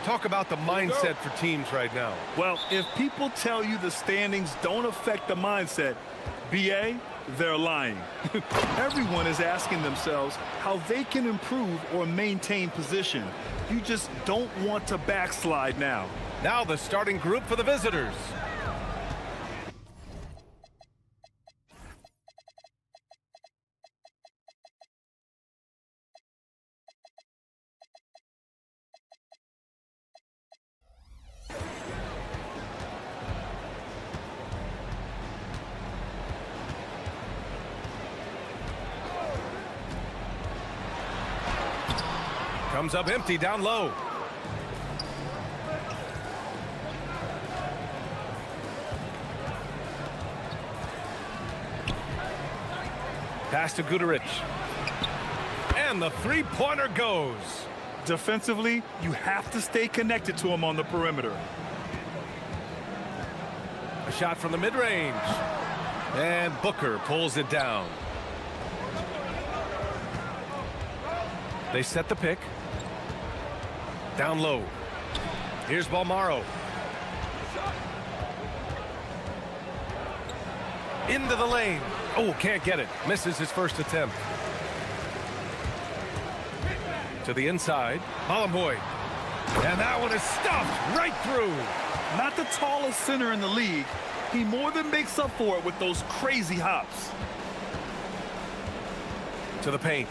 Talk about the mindset for teams right now. Well, if people tell you the standings don't affect the mindset, BA, they're lying. Everyone is asking themselves how they can improve or maintain position. You just don't want to backslide now. Now the starting group for the visitors. Comes up empty down low. Pass to Guterich. And the three-pointer goes. Defensively, you have to stay connected to him on the perimeter. A shot from the mid-range. And Booker pulls it down. They set the pick. Down low. Here's Balmaro. Into the lane. Oh, can't get it. Misses his first attempt. To the inside. Bolomboy. And that one is stuffed right through. Not the tallest center in the league. He more than makes up for it with those crazy hops. To the paint.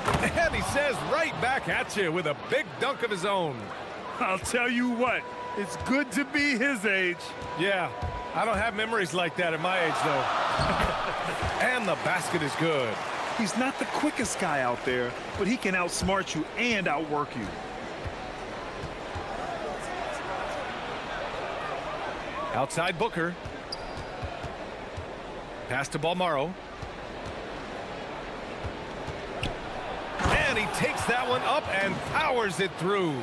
And he says right back at you with a big dunk of his own. I'll tell you what, it's good to be his age. Yeah, I don't have memories like that at my age, though. And the basket is good. He's not the quickest guy out there, but he can outsmart you and outwork you. Outside Booker. Pass to Balmaro. And he takes that one up and powers it through.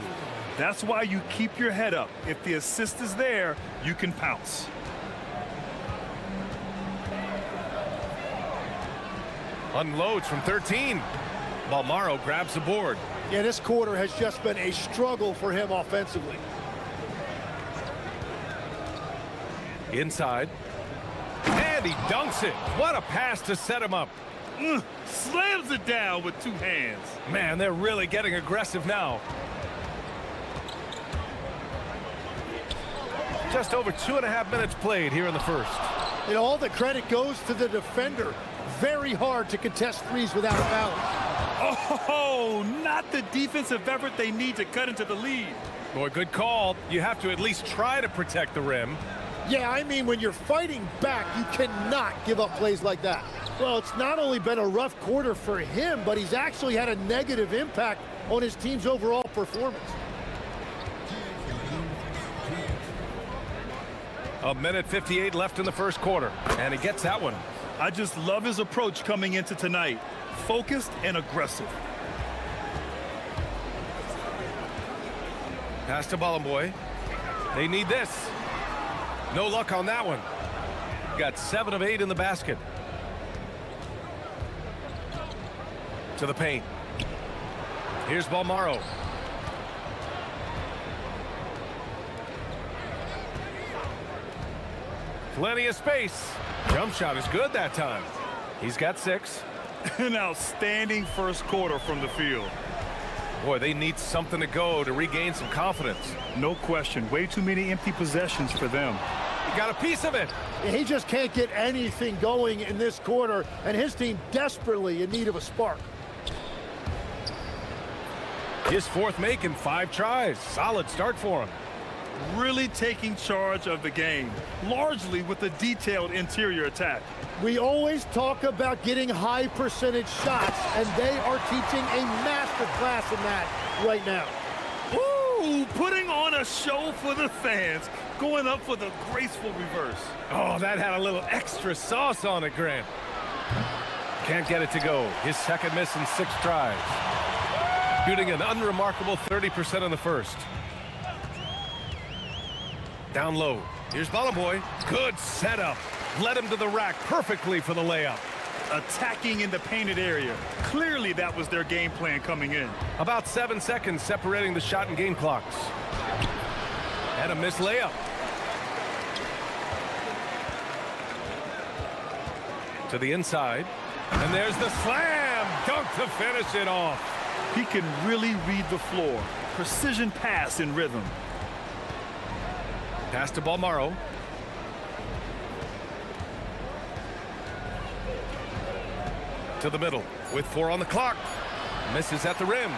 That's why you keep your head up. If the assist is there, you can pounce. Unloads from 13. Balmaro grabs the board. Yeah, this quarter has just been a struggle for him offensively. Inside. And he dunks it. What a pass to set him up. Slams it down with two hands. Man, they're really getting aggressive now. Just over 2.5 minutes played here in the first. And all the credit goes to the defender. Very hard to contest threes without a foul. Oh, not the defensive effort they need to cut into the lead. Boy, good call. You have to at least try to protect the rim. Yeah, I mean, when you're fighting back, you cannot give up plays like that. Well, it's not only been a rough quarter for him, but he's actually had a negative impact on his team's overall performance. A minute 58 left in the first quarter, and he gets that one. I just love his approach coming into tonight. Focused and aggressive. Pass to Bolomboy. They need this. No luck on that one. Got 7 of 8 in the basket. To the paint. Here's Balmaro. Plenty of space. Jump shot is good that time. He's got 6. An outstanding first quarter from the field. Boy, they need something to go to regain some confidence. No question. Way too many empty possessions for them. He got a piece of it. He just can't get anything going in this quarter, and his team desperately in need of a spark. His 4th make in 5 tries. Solid start for him. Really taking charge of the game, largely with a detailed interior attack. We always talk about getting high percentage shots, and they are teaching a master class in that right now. Ooh, putting on a show for the fans, going up for the graceful reverse. Oh, that had a little extra sauce on it, Grant. Can't get it to go. His 2nd miss in 6 tries. Shooting an unremarkable 30% in the first. Down low. Here's Bolomboy. Good setup. Led him to the rack perfectly for the layup. attacking in the painted area. Clearly, that was their game plan coming in. About 7 seconds separating the shot and game clocks. And a missed layup. To the inside. And there's the slam dunk to finish it off. He can really read the floor. Precision pass in rhythm. Pass to Balmaro. To the middle with 4 on the clock. Misses at the rim.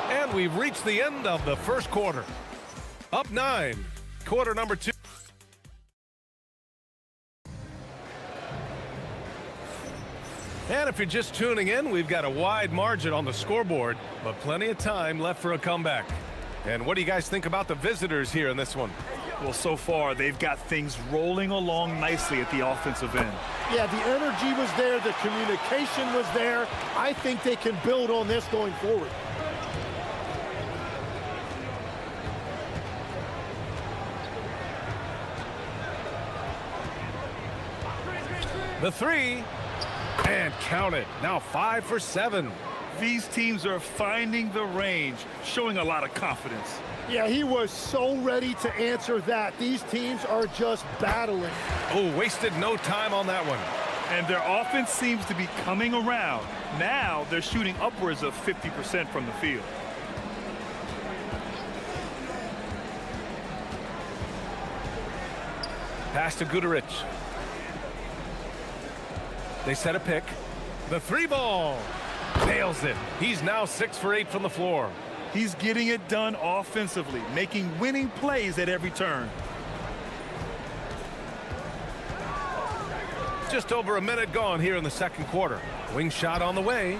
And we've reached the end of the first quarter. Up 9. Quarter number 2. And if you're just tuning in, we've got a wide margin on the scoreboard, but plenty of time left for a comeback. And what do you guys think about the visitors here in this one? Well, so far, they've got things rolling along nicely at the offensive end. Yeah, the energy was there, the communication was there. I think they can build on this going forward. The 3. And count it. Now 5 for 7. These teams are finding the range, showing a lot of confidence. Yeah, he was so ready to answer that. These teams are just battling. Oh, wasted no time on that one. And their offense seems to be coming around. Now they're shooting upwards of 50% from the field. Pass to Guduric. They set a pick. The 3 ball. Nails it. He's now 6 for 8 from the floor. He's getting it done offensively, making winning plays at every turn. Just over a minute gone here in the second quarter. Wing shot on the way.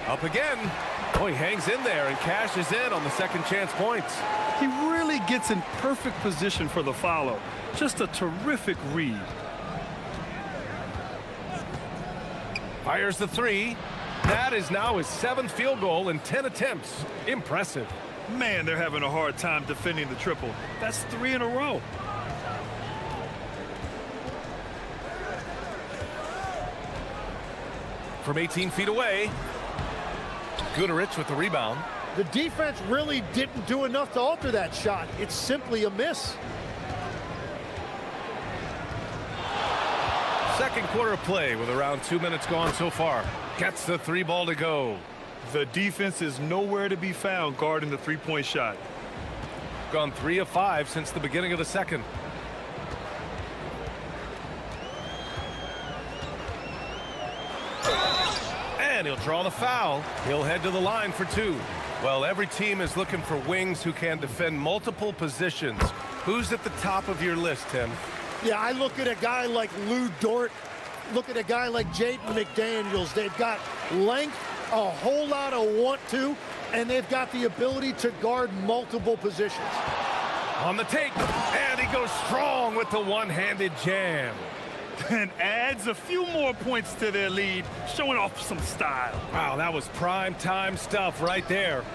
Up again. Oh, he hangs in there and cashes in on the second chance points. He really gets in perfect position for the follow. Just a terrific read. Fires the 3. That is now his 7th field goal in 10 attempts. Impressive. Man, they're having a hard time defending the triple. That's 3 in a row. From 18 feet away. Guduric with the rebound. The defense really didn't do enough to alter that shot. It's simply a miss. Second quarter play with around 2 minutes gone so far. Gets the 3 ball to go. The defense is nowhere to be found guarding the three-point shot. Gone 3 of 5 since the beginning of the second. And he'll draw the foul. He'll head to the line for 2. Well, every team is looking for wings who can defend multiple positions. Who's at the top of your list, Tim? Yeah, I look at a guy like Lou Dort, look at a guy like Jaden McDaniels. They've got length, a whole lot of want to, and they've got the ability to guard multiple positions. On the take, and he goes strong with the one-handed jam. And adds a few more points to their lead, showing off some style. Wow, that was prime time stuff right there.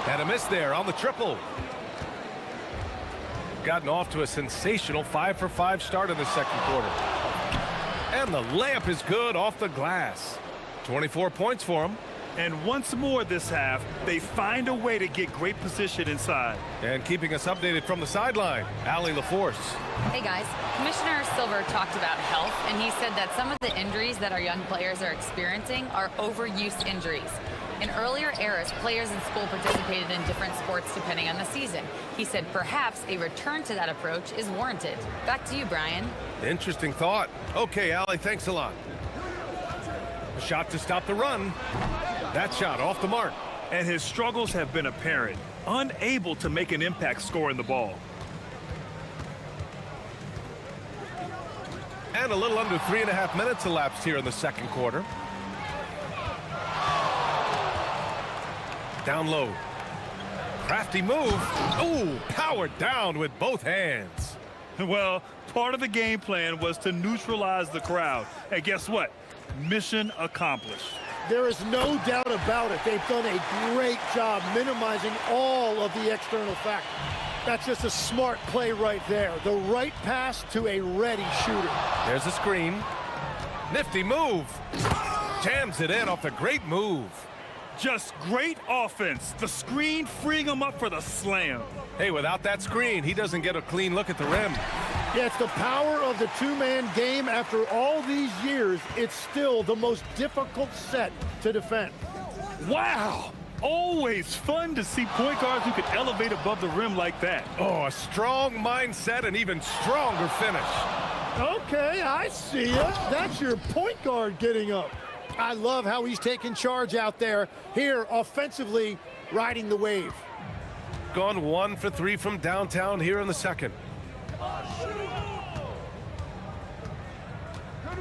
And a miss there on the triple. Gotten off to a sensational 5 for 5 start in the second quarter. And the layup is good off the glass. 24 points for him. And once more this half, they find a way to get great position inside. And keeping us updated from the sideline, Allie LaForce. Hey guys, Commissioner Silver talked about health, and he said that some of the injuries that our young players are experiencing are overuse injuries. In earlier eras, players in school participated in different sports depending on the season. He said perhaps a return to that approach is warranted. Back to you, Brian. Interesting thought. Okay, Allie, thanks a lot. A shot to stop the run. That shot off the mark. And his struggles have been apparent, unable to make an impact scoring the ball. And a little under 3.5 minutes elapsed here in the second quarter. Down low. Crafty move. Ooh, powered down with both hands. Well, part of the game plan was to neutralize the crowd. And guess what? Mission accomplished. There is no doubt about it. They've done a great job minimizing all of the external factors. That's just a smart play right there. The right pass to a ready shooter. There's a screen. Nifty move. Jams it in off the great move. Just great offense. The screen freeing him up for the slam. Hey, without that screen, he doesn't get a clean look at the rim. Yeah, it's the power of the two-man game. After all these years, it's still the most difficult set to defend. Wow! Always fun to see point guards who can elevate above the rim like that. Oh, a strong mindset and even stronger finish. Okay, I see ya. That's your point guard getting up. I love how he's taking charge out there. Here, offensively, riding the wave. Gone 1 for 3 from downtown here in the second.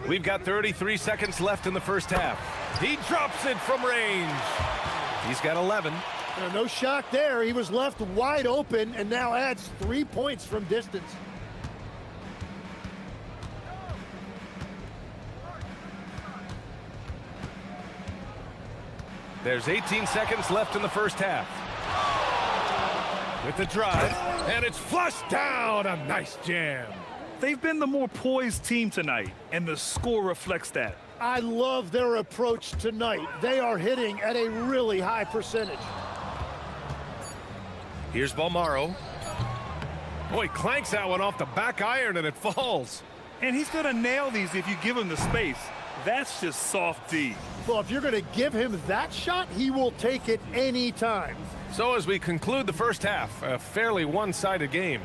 We've got 33 seconds left in the first half. He drops it from range. He's got 11. No shock there. He was left wide open and now adds 3 points from distance. There's 18 seconds left in the first half. With the drive, and it's flushed down. A nice jam. They've been the more poised team tonight, and the score reflects that. I love their approach tonight. They are hitting at a really high percentage. Here's Balmaro. Oh, he clanks that one off the back iron, and it falls. And he's going to nail these if you give him the space. That's just soft D. Well, if you're going to give him that shot, he will take it any time. So as we conclude the first half, a fairly one-sided game,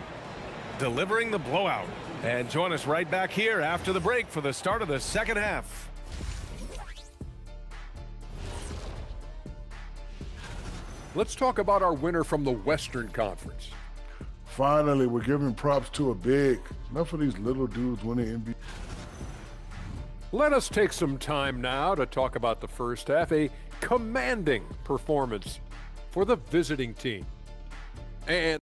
delivering the blowout. And join us right back here after the break for the start of the second half. Let's talk about our winner from the Western Conference. Finally, we're giving props to a big. Enough of these little dudes winning NBA. Let us take some time now to talk about the first half, a commanding performance for the visiting team. And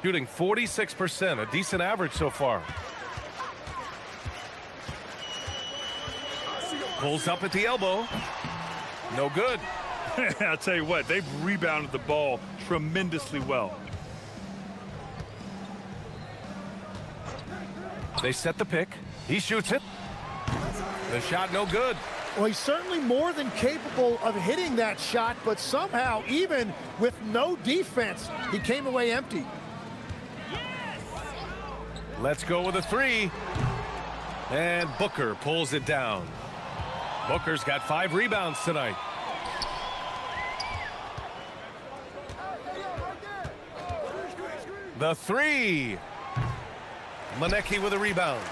Shooting 46%, a decent average so far. Pulls up at the elbow. No good. I'll tell you what, they've rebounded the ball tremendously well. They set the pick. He shoots it. The shot no good. Well, he's certainly more than capable of hitting that shot, but somehow, even with no defense, he came away empty. Let's go with a three. And Booker pulls it down. Booker's got 5 rebounds tonight. The three. Manecki with a rebound.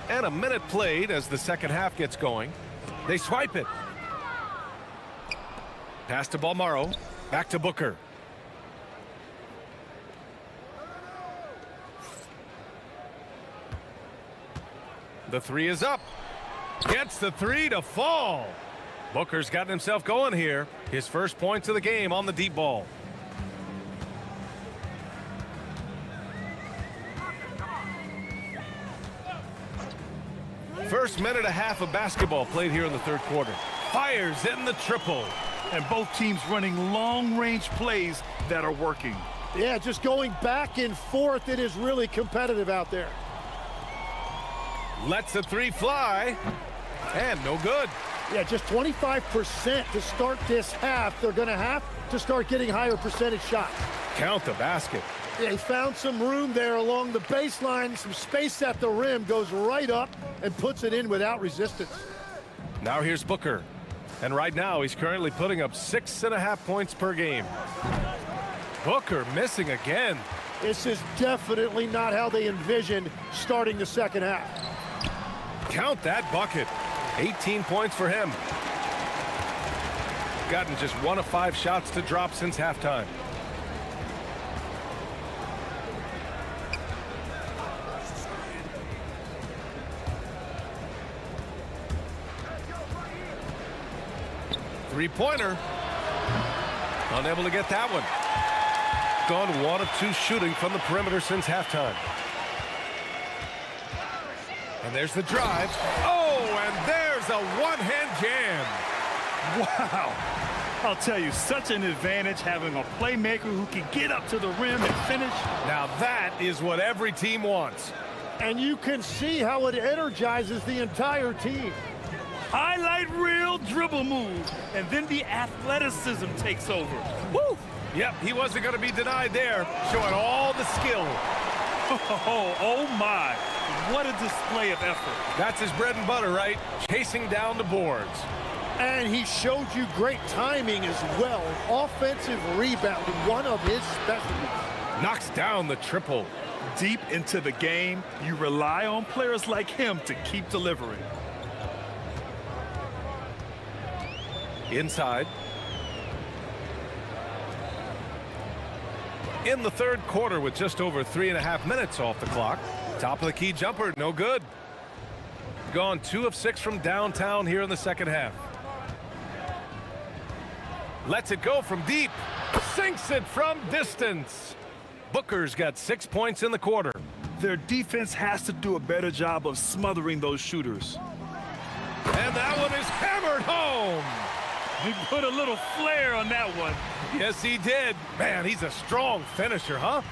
And a minute played as the second half gets going. They swipe it. Pass to Balmaro. Back to Booker. The three is up. Gets the three to fall. Booker's gotten himself going here. His first points of the game on the deep ball. First minute and a half of basketball played here in the third quarter. Fires in the triple. And both teams running long-range plays that are working. Yeah, just going back and forth. It is really competitive out there. Lets the three fly. And no good. Yeah, just 25% to start this half. They're going to have to start getting higher percentage shots. Count the basket. Yeah, he found some room there along the baseline, some space at the rim, goes right up and puts it in without resistance. Now here's Booker. And right now he's currently putting up 6.5 points per game. Booker missing again. This is definitely not how they envisioned starting the second half. Count that bucket. 18 points for him. Gotten just 1 of 5 shots to drop since halftime. Three-pointer. Unable to get that one. Gone 1 of 2 shooting from the perimeter since halftime. And there's the drive. Oh, and there's a one-hand jam. Wow. I'll tell you, such an advantage having a playmaker who can get up to the rim and finish. Now that is what every team wants. And you can see how it energizes the entire team. Highlight reel dribble move, and then the athleticism takes over. Woo! Yep, he wasn't going to be denied there, showing all the skill. Oh my, what a display of effort. That's his bread and butter, right? Chasing down the boards. And he showed you great timing as well. Offensive rebounding, one of his specialties. Knocks down the triple. Deep into the game, you rely on players like him to keep delivering. Inside. In the third quarter with just over 3.5 minutes off the clock. Top of the key jumper, no good. Gone 2 of 6 from downtown here in the second half. Lets it go from deep. Sinks it from distance. Booker's got 6 points in the quarter. Their defense has to do a better job of smothering those shooters. And that one is hammered home. He put a little flair on that one. Yes, he did. Man, he's a strong finisher, huh?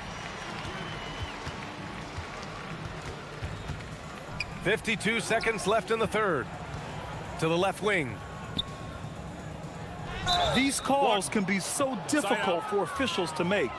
52 seconds left in the third. To the left wing. These calls can be so difficult for officials to make.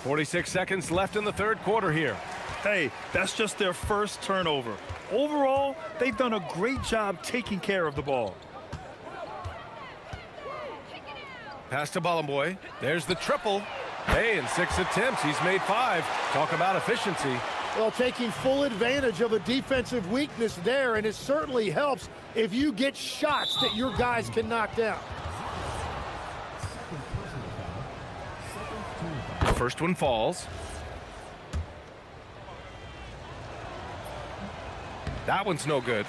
.46 seconds left in the third quarter here. Hey, that's just their first turnover. Overall, they've done a great job taking care of the ball. Pass to Bollenboy. There's the triple. Hey, in 6 attempts, he's made 5. Talk about efficiency. Well, taking full advantage of a defensive weakness there, and it certainly helps if you get shots that your guys can knock down. First one falls. That one's no good.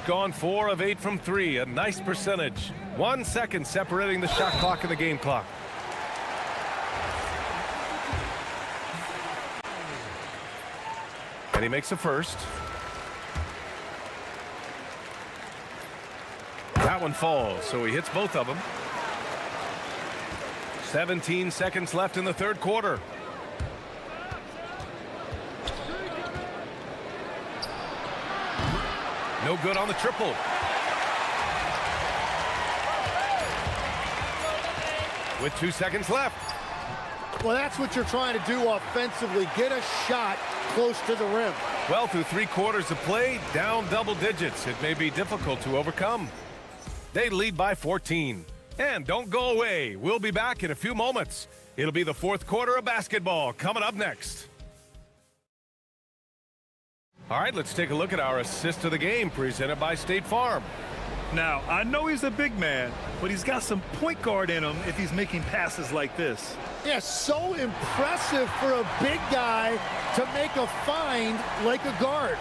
Gone 4 of 8 from 3, a nice percentage. 1 second separating the shot clock and the game clock. And he makes a first. That one falls, so he hits both of them. 17 seconds left in the third quarter. No good on the triple. With 2 seconds left. Well, that's what you're trying to do offensively. Get a shot close to the rim. Well, through 3 quarters of play, down double digits. It may be difficult to overcome. They lead by 14. And don't go away. We'll be back in a few moments. It'll be the fourth quarter of basketball coming up next. All right, let's take a look at our assist of the game presented by State Farm. Now, I know he's a big man, but he's got some point guard in him if he's making passes like this. Yeah, so impressive for a big guy to make a find like a guard.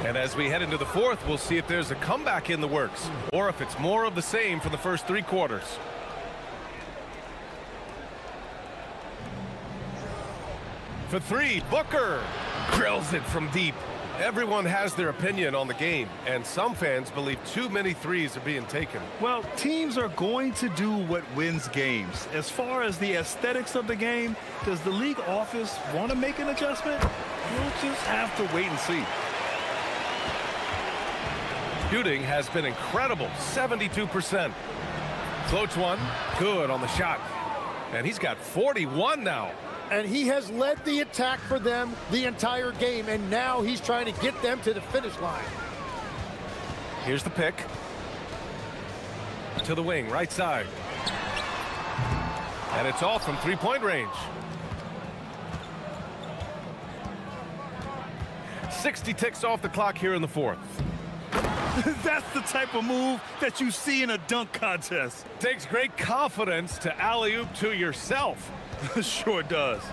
And as we head into the fourth, we'll see if there's a comeback in the works or if it's more of the same for the first 3 quarters. For 3, Booker drills it from deep. Everyone has their opinion on the game, and some fans believe too many threes are being taken. Well, teams are going to do what wins games. As far as the aesthetics of the game, does the league office want to make an adjustment? We'll just have to wait and see. Shooting has been incredible, 72%. Floats one, good on the shot. And he's got 41 now. And he has led the attack for them the entire game, and now he's trying to get them to the finish line. Here's the pick. To the wing, right side. And it's all from three-point range. 60 ticks off the clock here in the fourth. That's the type of move that you see in a dunk contest. Takes great confidence to alley-oop to yourself. Sure does.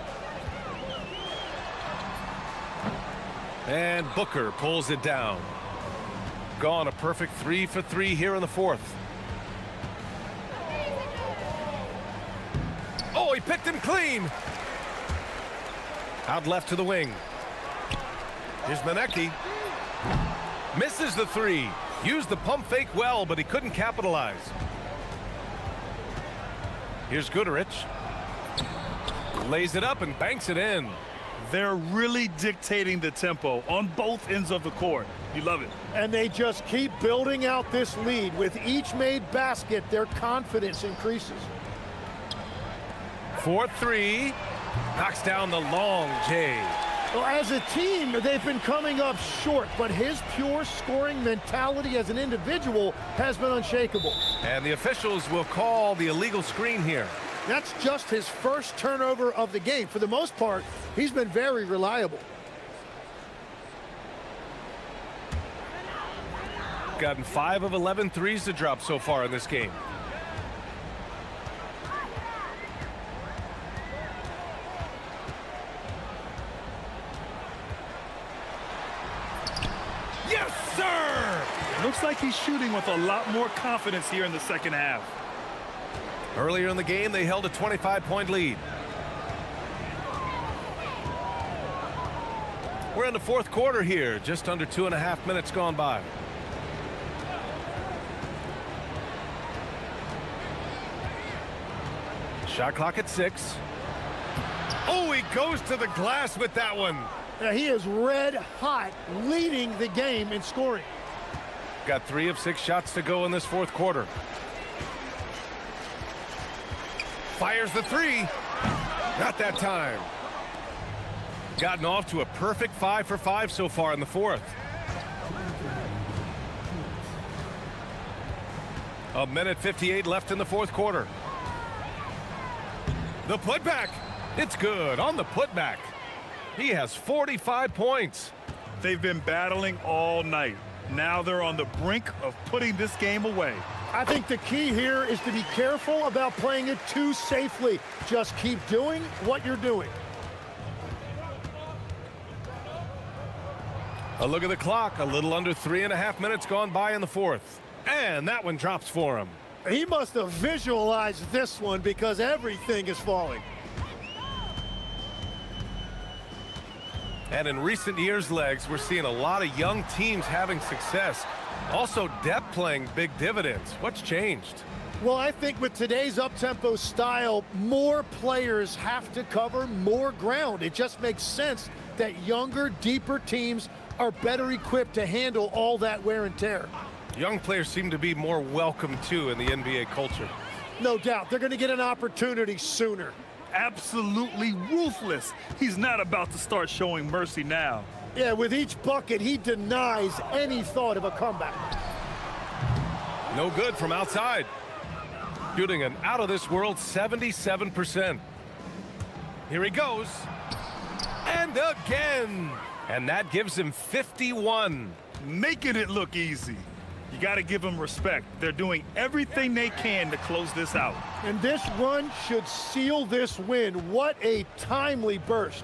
And Booker pulls it down. Gone a perfect 3 for 3 here in the fourth. Oh, he picked him clean. Out left to the wing. Here's Manecki. Misses the three. Used the pump fake well, but he couldn't capitalize. Here's Goodrich. Lays it up and banks it in. They're really dictating the tempo on both ends of the court. You love it. And they just keep building out this lead. With each made basket, their confidence increases. 4-3. Knocks down the long J. Well, as a team, they've been coming up short, but his pure scoring mentality as an individual has been unshakable. And the officials will call the illegal screen here. That's just his first turnover of the game. For the most part, he's been very reliable. Gotten 5 of 11 threes to drop so far in this game. Yes, sir! Looks like he's shooting with a lot more confidence here in the second half. Earlier in the game, they held a 25-point lead. We're in the fourth quarter here, just under 2.5 minutes gone by. Shot clock at 6. Oh, he goes to the glass with that one. Now, he is red hot, leading the game in scoring. Got 3 of 6 shots to go in this fourth quarter. Fires the three. Not that time. Gotten off to a perfect 5 for 5 so far in the fourth. A minute 58 left in the fourth quarter. The putback. It's good on the putback. He has 45 points. They've been battling all night. Now they're on the brink of putting this game away. I think the key here is to be careful about playing it too safely. Just keep doing what you're doing. A look at the clock. A little under 3.5 minutes gone by in the fourth. And that one drops for him. He must have visualized this one because everything is falling. And in recent years, Legs, we're seeing a lot of young teams having success. Also, depth playing big dividends. What's changed? Well, I think with today's up-tempo style, more players have to cover more ground. It just makes sense that younger, deeper teams are better equipped to handle all that wear and tear. Young players seem to be more welcome, too, in the NBA culture. No doubt. They're going to get an opportunity sooner. Absolutely ruthless. He's not about to start showing mercy now. Yeah, with each bucket, he denies any thought of a comeback. No good from outside. Shooting an out-of-this-world 77%. Here he goes. And again. And that gives him 51. Making it look easy. You got to give them respect. They're doing everything they can to close this out. And this run should seal this win. What a timely burst.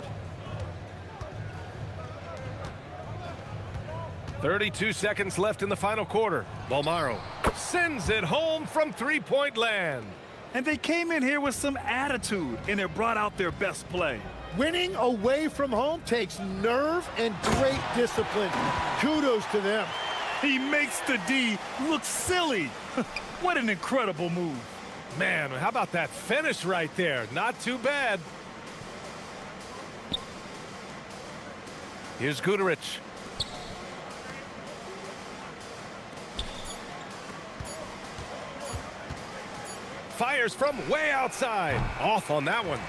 32 seconds left in the final quarter. Bolmaro sends it home from three-point land. And they came in here with some attitude, and it brought out their best play. Winning away from home takes nerve and great discipline. Kudos to them. He makes the D look silly. What an incredible move. Man, how about that finish right there? Not too bad. Here's Guduric. Fires from way outside. Off on that one.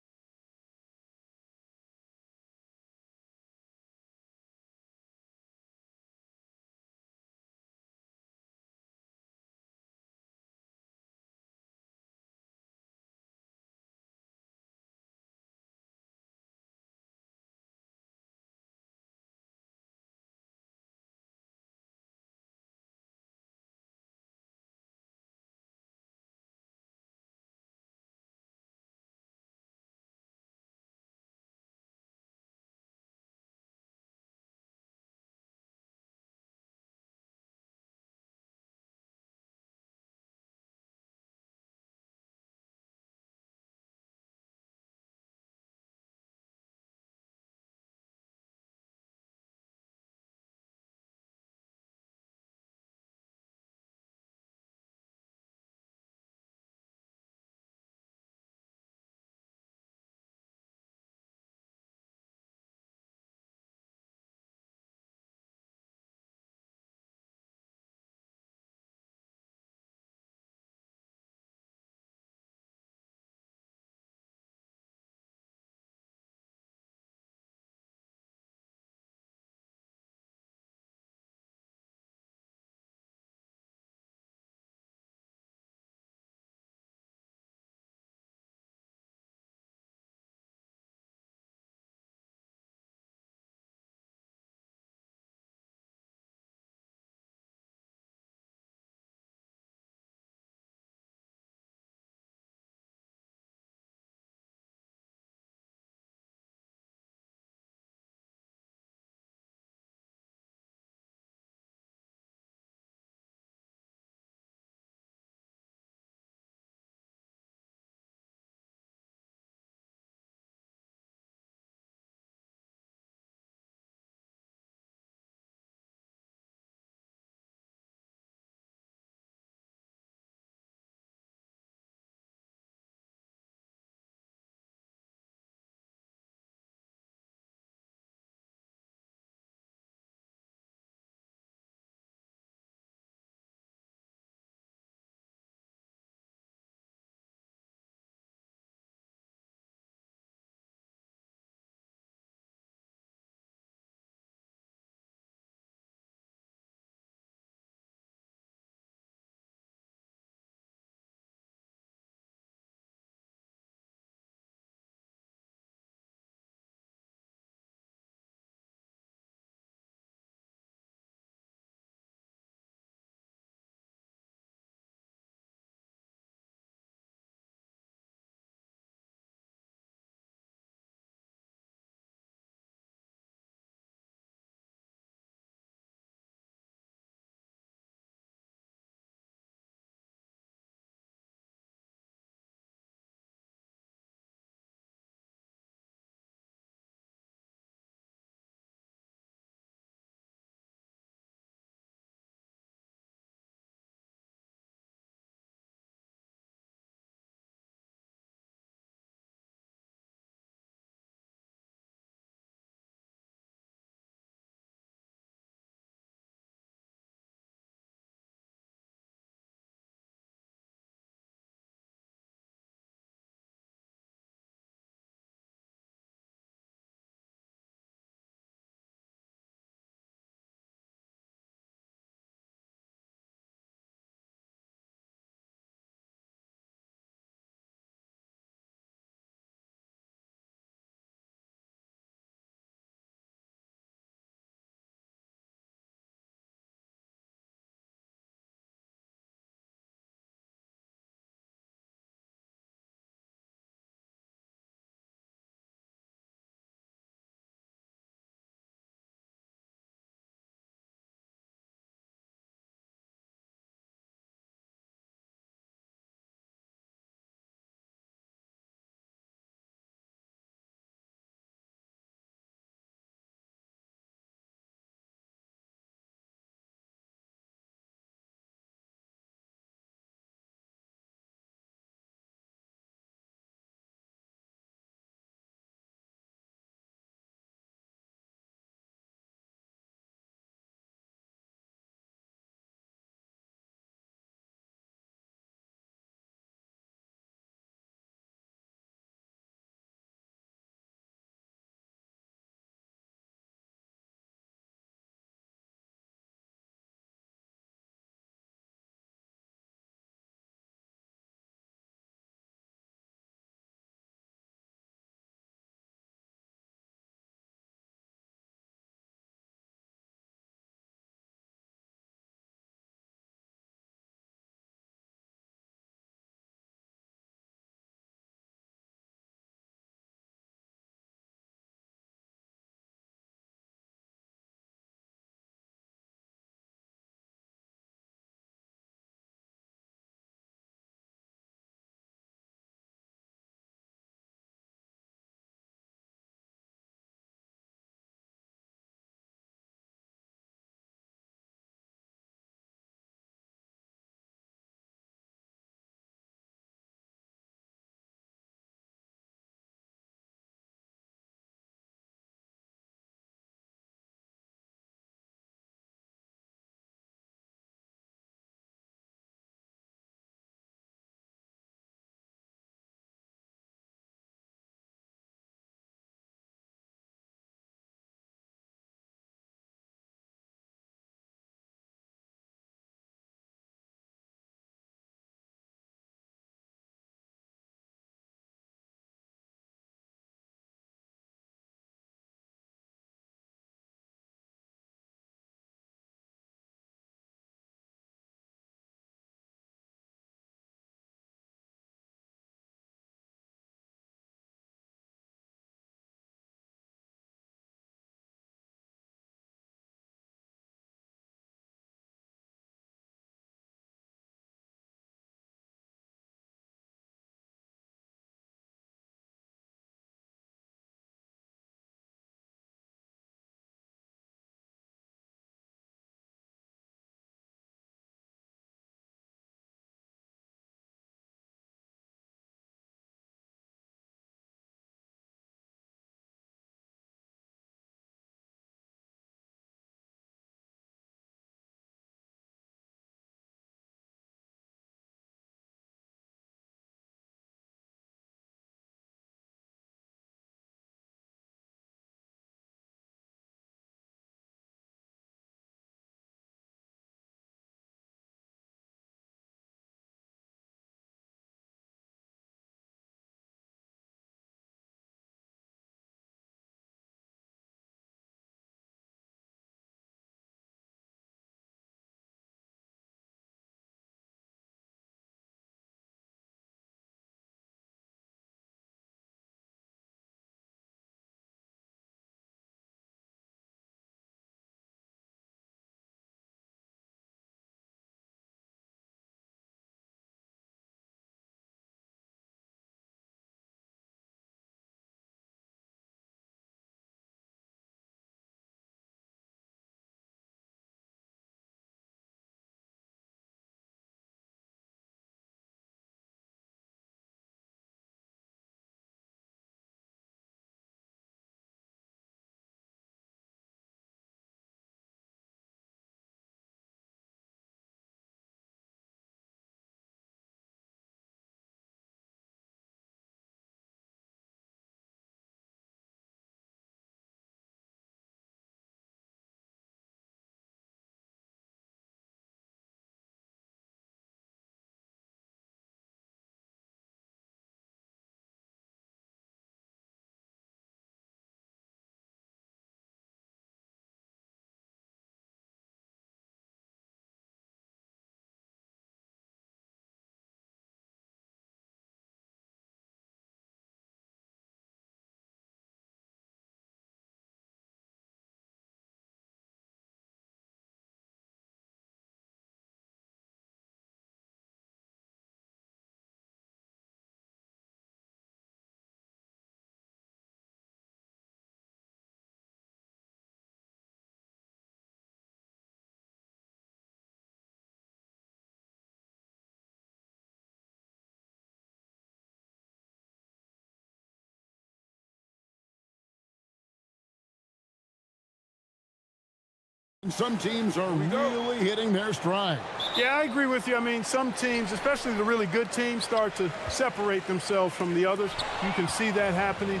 Some teams are really hitting their stride. Yeah, I agree with you. I mean, some teams, especially the really good teams, start to separate themselves from the others. You can see that happening.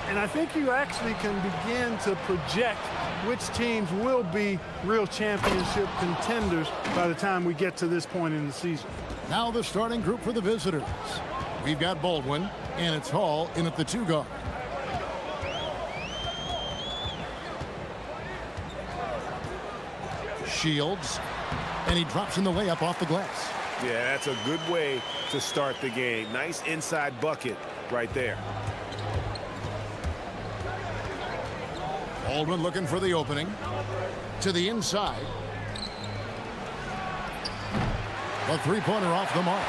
And I think you actually can begin to project which teams will be real championship contenders by the time we get to this point in the season. Now the starting group for the visitors. We've got Baldwin, and it's Hall in at the 2 guard. Shields, and he drops in the layup off the glass. Yeah, that's a good way to start the game. Nice inside bucket right there. Baldwin looking for the opening. To the inside. A three-pointer off the mark.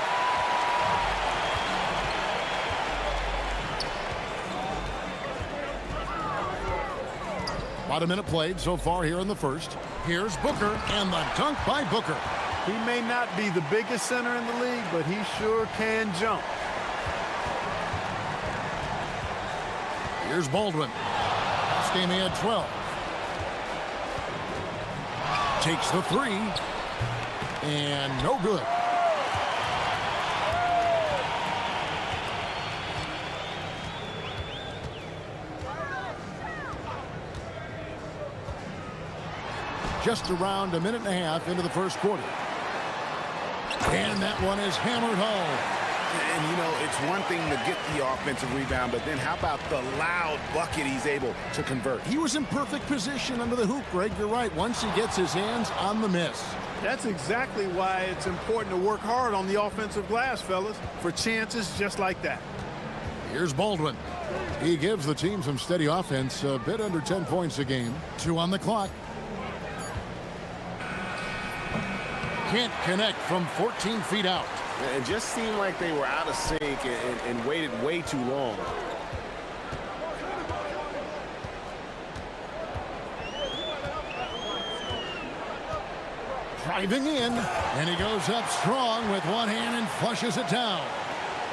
About a minute played so far here in the first. Here's Booker, and the dunk by Booker. He may not be the biggest center in the league, but he sure can jump. Here's Baldwin. This game he had 12. Takes the 3. And no good. Just around a minute and a half into the first quarter. And that one is hammered home. And, you know, it's one thing to get the offensive rebound, but then how about the loud bucket he's able to convert? He was in perfect position under the hoop, Greg. You're right. Once he gets his hands on the miss. That's exactly why it's important to work hard on the offensive glass, fellas, for chances just like that. Here's Baldwin. He gives the team some steady offense, a bit under 10 points a game. 2 on the clock. Can't connect from 14 feet out. It just seemed like they were out of sync and waited way too long. Driving in, and he goes up strong with one hand and flushes it down.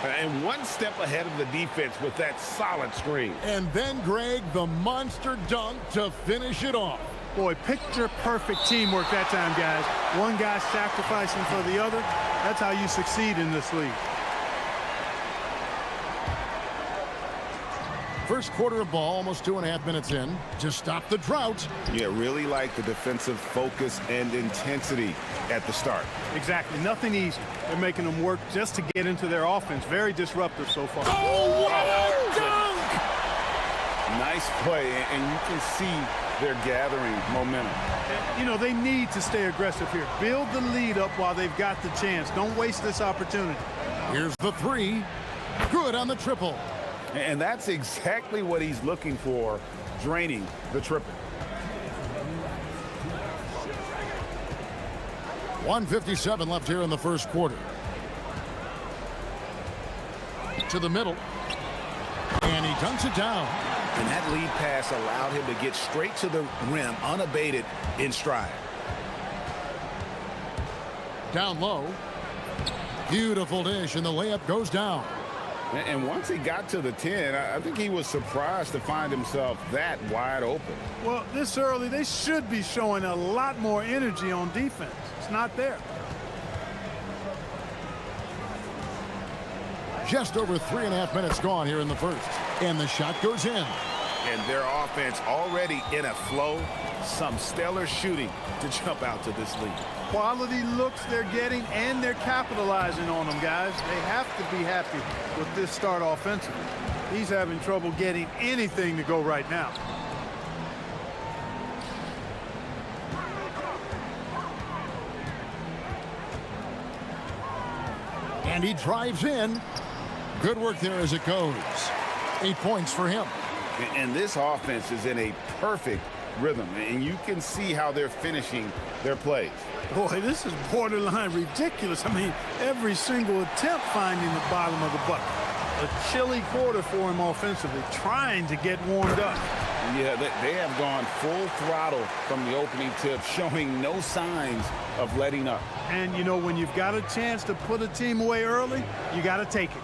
And one step ahead of the defense with that solid screen. And then, Greg, the monster dunk to finish it off. Boy, picture-perfect teamwork that time, guys. One guy sacrificing for the other. That's how you succeed in this league. First quarter of ball, almost 2.5 minutes in, to stop the drought. Yeah, really like the defensive focus and intensity at the start. Exactly. Nothing easy. They're making them work just to get into their offense. Very disruptive so far. Oh, what a dunk! Nice play, and you can see they're gathering momentum. You know, they need to stay aggressive here. Build the lead up while they've got the chance. Don't waste this opportunity. Here's the 3. Good on the triple. And that's exactly what he's looking for, draining the triple. 1:57 left here in the first quarter. To the middle. And he dunks it down. And that lead pass allowed him to get straight to the rim, unabated in stride. Down low. Beautiful dish, and the layup goes down. And once he got to the 10, I think he was surprised to find himself that wide open. Well, this early, they should be showing a lot more energy on defense. It's not there. Just over 3.5 minutes gone here in the first. And the shot goes in. And their offense already in a flow. Some stellar shooting to jump out to this lead. Quality looks they're getting, and they're capitalizing on them, guys. They have to be happy with this start offensively. He's having trouble getting anything to go right now. And he drives in. Good work there as it goes. 8 points for him. And this offense is in a perfect rhythm, and you can see how they're finishing their plays. Boy, this is borderline ridiculous. I mean, every single attempt finding the bottom of the bucket. A chilly quarter for him offensively, trying to get warmed up. Yeah, they have gone full throttle from the opening tip, showing no signs of letting up. And, you know, when you've got a chance to put a team away early, you got to take it.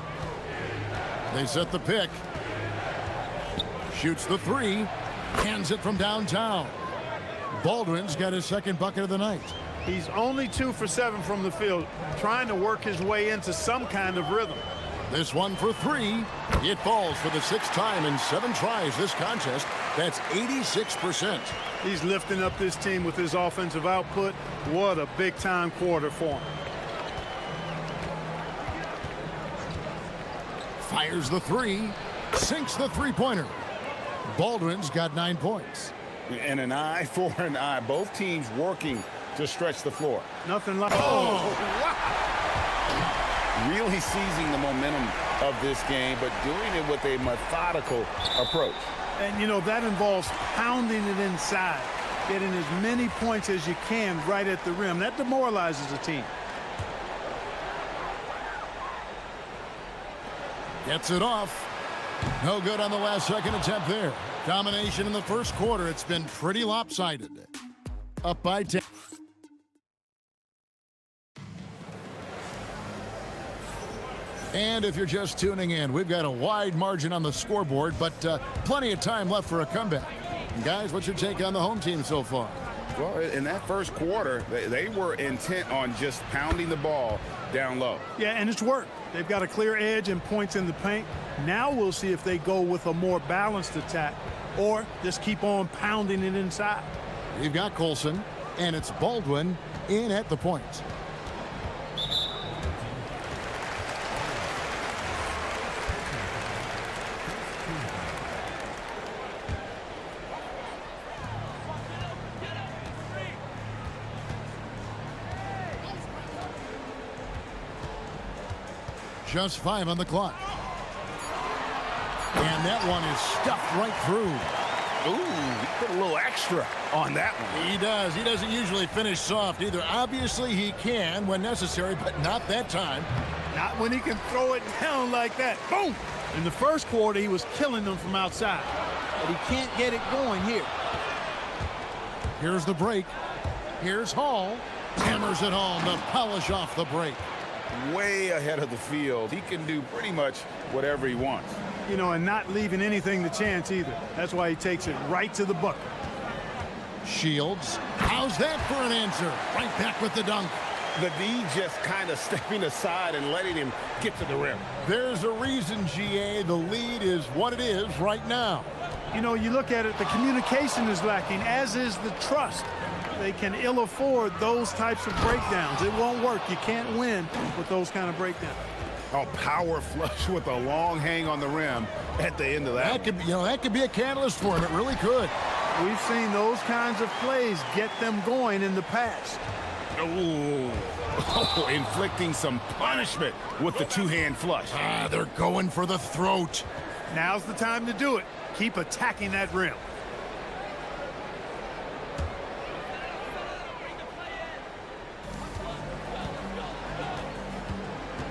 They set the pick. Shoots the 3. Hands it from downtown. Baldwin's got his second bucket of the night. He's only 2 for 7 from the field, trying to work his way into some kind of rhythm. This one for 3. It falls for the 6th time in 7 tries this contest. That's 86%. He's lifting up this team with his offensive output. What a big-time quarter for him. Fires the 3. Sinks the three-pointer. Baldwin's got 9 points. And an eye for an eye. Both teams working to stretch the floor. Nothing like... Really seizing the momentum of this game, but doing it with a methodical approach. And, you know, that involves pounding it inside, getting as many points as you can right at the rim. That demoralizes a team. Gets it off. No good on the last second attempt there. Domination in the first quarter. It's been pretty lopsided. Up by 10. And if you're just tuning in, we've got a wide margin on the scoreboard, but plenty of time left for a comeback. And guys, what's your take on the home team so far? Well, in that first quarter, they were intent on just pounding the ball down low. Yeah, and it's worked. They've got a clear edge and points in the paint. Now we'll see if they go with a more balanced attack or just keep on pounding it inside. We've got Colson, and it's Baldwin in at the point. Just 5 on the clock. And that one is stuffed right through. Ooh, he put a little extra on that one. He does. He doesn't usually finish soft either. Obviously, he can when necessary, but not that time. Not when he can throw it down like that. Boom! In the first quarter, he was killing them from outside. But he can't get it going here. Here's the break. Here's Hall. Hammers it home to polish off the break. Way ahead of the field. He can do pretty much whatever he wants. You know, and not leaving anything to chance either. That's why he takes it right to the bucket. Shields. How's that for an answer? Right back with the dunk. The D just kind of stepping aside and letting him get to the rim. There's a reason, GA. The lead is what it is right now. You know, you look at it, the communication is lacking, as is the trust. They can ill afford those types of breakdowns. It won't work. You can't win with those kind of breakdowns. Oh, power flush with a long hang on the rim at the end of that. That could, that could be a catalyst for him. It really could. We've seen those kinds of plays get them going in the past. Ooh. Oh, inflicting some punishment with the two-hand flush. They're going for the throat. Now's the time to do it. Keep attacking that rim.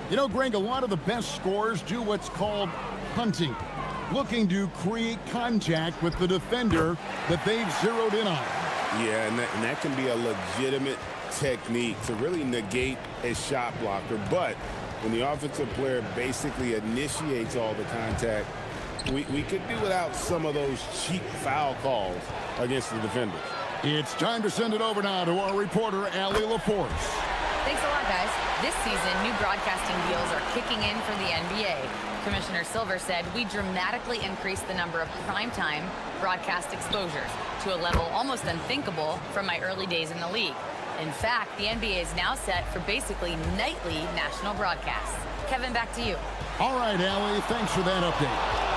You know, Greg, a lot of the best scorers do what's called hunting, looking to create contact with the defender that they've zeroed in on. Yeah, and that can be a legitimate technique to really negate a shot blocker. But when the offensive player basically initiates all the contact, we could do without some of those cheap foul calls against the defenders. It's time to send it over now to our reporter, Allie LaForce. Thanks a lot, guys. This season, new broadcasting deals are kicking in for the NBA. Commissioner Silver said we dramatically increased the number of primetime broadcast exposures to a level almost unthinkable from my early days in the league. In fact, the NBA is now set for basically nightly national broadcasts. Kevin, back to you. All right, Allie, thanks for that update.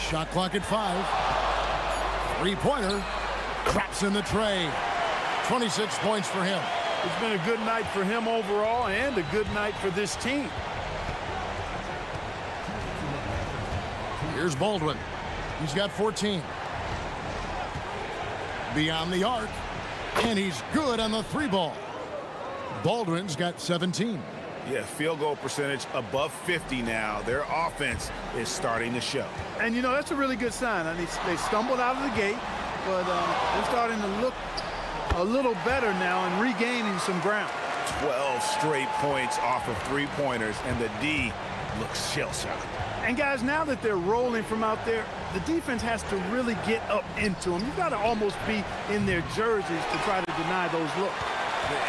Shot clock at 5. Three-pointer. Drops in the tray. 26 points for him. It's been a good night for him overall and a good night for this team. Here's Baldwin. He's got 14. Beyond the arc. And he's good on the three ball. Baldwin's got 17. Yeah, field goal percentage above 50 now. Their offense is starting to show. And, you know, that's a really good sign. I mean, they stumbled out of the gate, but they're starting to look a little better now and regaining some ground. 12 straight points off of three-pointers, and the D looks shell-shocked. And guys, now that they're rolling from out there, the defense has to really get up into them. You've got to almost be in their jerseys to try to deny those looks.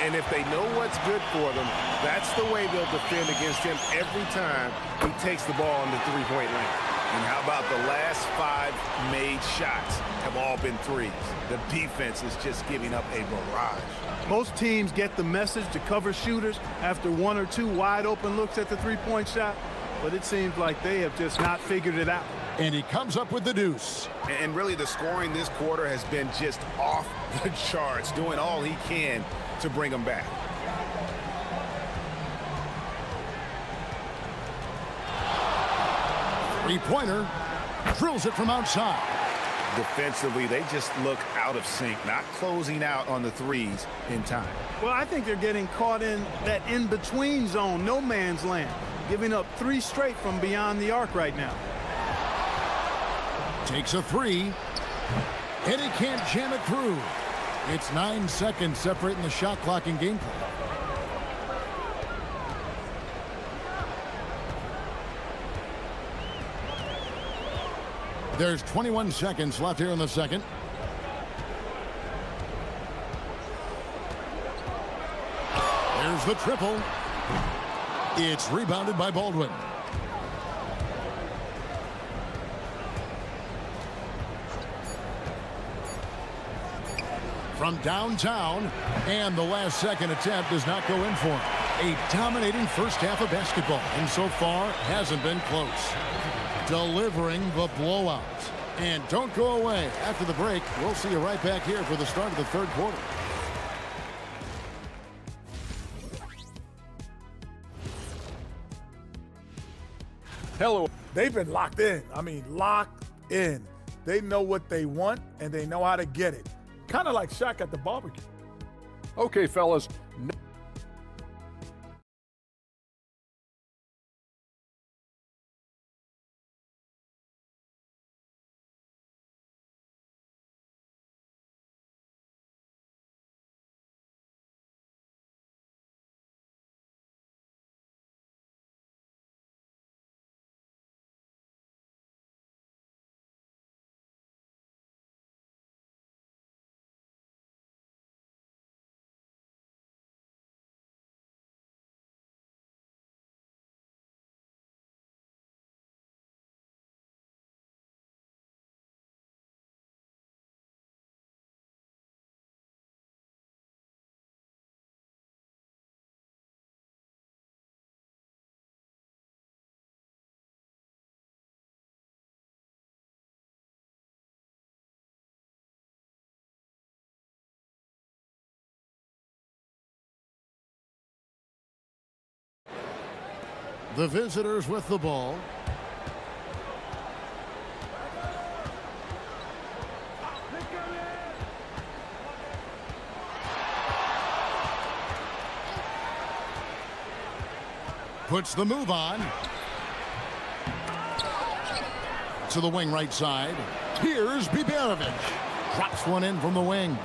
And if they know what's good for them, that's the way they'll defend against him every time he takes the ball in the three-point lane. And how about the last 5 made shots have all been threes? The defense is just giving up a barrage. Most teams get the message to cover shooters after 1 or 2 wide open looks at the three-point shot, but it seems like they have just not figured it out. And he comes up with the deuce. And really the scoring this quarter has been just off the charts, doing all he can to bring them back. Three-pointer, drills it from outside. Defensively, they just look out of sync, not closing out on the threes in time. Well, I think they're getting caught in that in-between zone, no man's land, giving up 3 straight from beyond the arc right now. Takes a three, and he can't jam it through. It's 9 seconds separating the shot clock and gameplay. There's 21 seconds left here in the second. There's the triple. It's rebounded by Baldwin. From downtown, and the last second attempt does not go in for him. A dominating first half of basketball, and so far hasn't been close. Delivering the blowout. And don't go away. After the break, we'll see you right back here for the start of the third quarter. Hello. They've been locked in. I mean, locked in. They know what they want, and they know how to get it. Kind of like Shaq at the barbecue. Okay, fellas. The visitors with the ball. Puts the move on. To the wing right side. Here's Biberovic. Drops one in from the wing.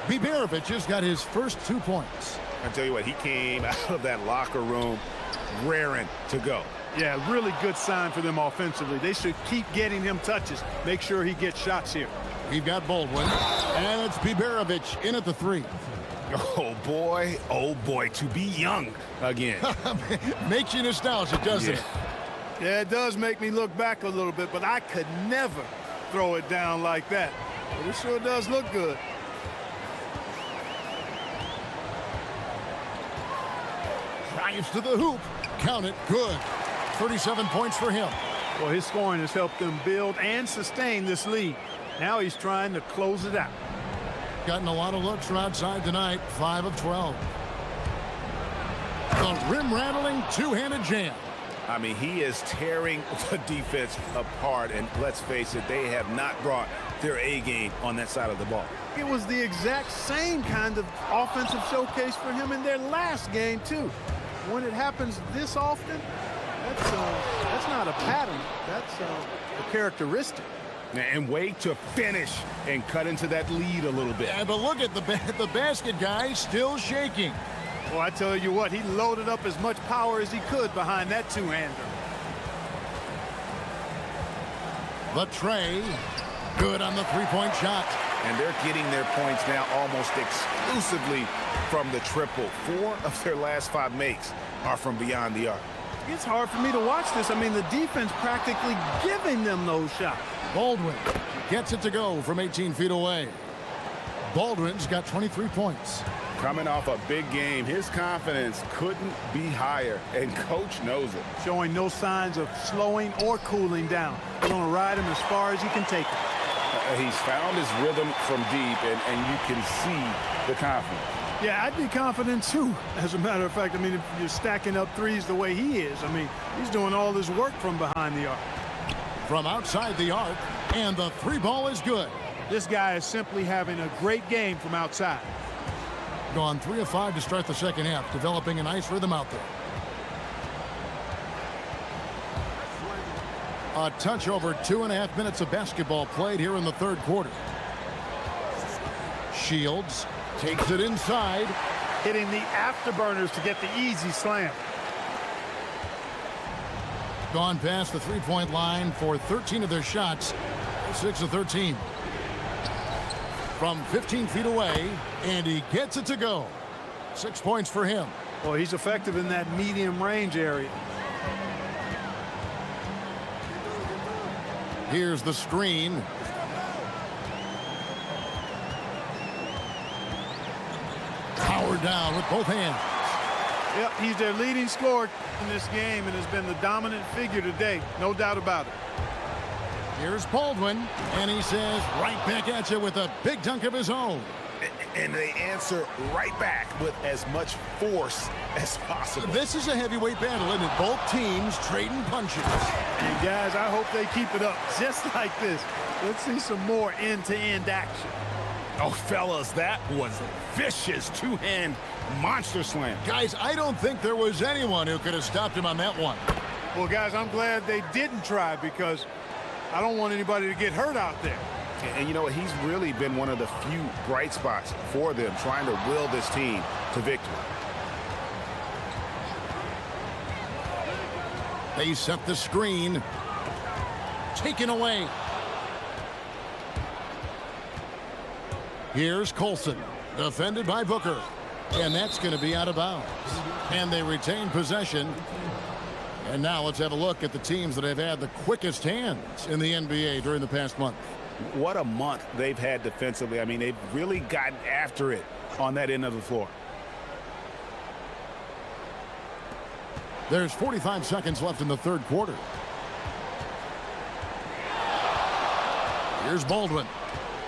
Biberovic has got his first 2 points. I tell you what, he came out of that locker room raring to go. Yeah, really good sign for them offensively. They should keep getting him touches. Make sure he gets shots here. We've got Baldwin, and it's Biberovic in at the 3. Oh boy, to be young again. Makes you nostalgic, doesn't it? Yeah, it does make me look back a little bit, but I could never throw it down like that. But it sure does look good. Drives to the hoop. Count it. Good. 37 points for him. Well, his scoring has helped them build and sustain this lead. Now he's trying to close it out. Gotten a lot of looks from outside tonight. 5 of 12. The rim-rattling two-handed jam. I mean, he is tearing the defense apart, and let's face it, they have not brought their A game on that side of the ball. It was the exact same kind of offensive showcase for him in their last game, too. When it happens this often, that's not a pattern. That's a characteristic. And way to finish and cut into that lead a little bit. Yeah, but look at the basket guy still shaking. Well, I tell you what, he loaded up as much power as he could behind that two-hander. The tray, good on the three-point shot. And they're getting their points now almost exclusively from the triple. 4 of their last 5 makes are from beyond the arc. It's hard for me to watch this. I mean, the defense practically giving them those shots. Baldwin gets it to go from 18 feet away. Baldwin's got 23 points. Coming off a big game, his confidence couldn't be higher, and coach knows it. Showing no signs of slowing or cooling down. They're going to ride him as far as he can take him. He's found his rhythm from deep, and you can see the confidence. Yeah, I'd be confident too. As a matter of fact, I mean, if you're stacking up threes the way he is, I mean, he's doing all his work from behind the arc. From outside the arc, and the three ball is good. This guy is simply having a great game from outside. Gone 3 of 5 to start the second half, developing a nice rhythm out there. A touch over 2.5 minutes of basketball played here in the third quarter. Shields takes it inside. Hitting the afterburners to get the easy slam. Gone past the three-point line for 13 of their shots. 6 of 13. From 15 feet away, and he gets it to go. 6 points for him. Well, he's effective in that medium range area. Here's the screen. Powered down with both hands. Yep, he's their leading scorer in this game and has been the dominant figure today. No doubt about it. Here's Baldwin, and he says right back at you with a big dunk of his own. And they answer right back with as much force as possible. This is a heavyweight battle, isn't it? Both teams trading punches. And guys, I hope they keep it up just like this. Let's see some more end-to-end action. Oh, fellas, that was a vicious two-hand monster slam. Guys, I don't think there was anyone who could have stopped him on that one. Well, guys, I'm glad they didn't try because I don't want anybody to get hurt out there. And you know what? He's really been one of the few bright spots for them, trying to will this team to victory. They set the screen. Taken away. Here's Colson, defended by Booker. And that's going to be out of bounds. And they retain possession. And now let's have a look at the teams that have had the quickest hands in the NBA during the past month. What a month they've had defensively. I mean, they've really gotten after it on that end of the floor. There's 45 seconds left in the third quarter. Here's Baldwin.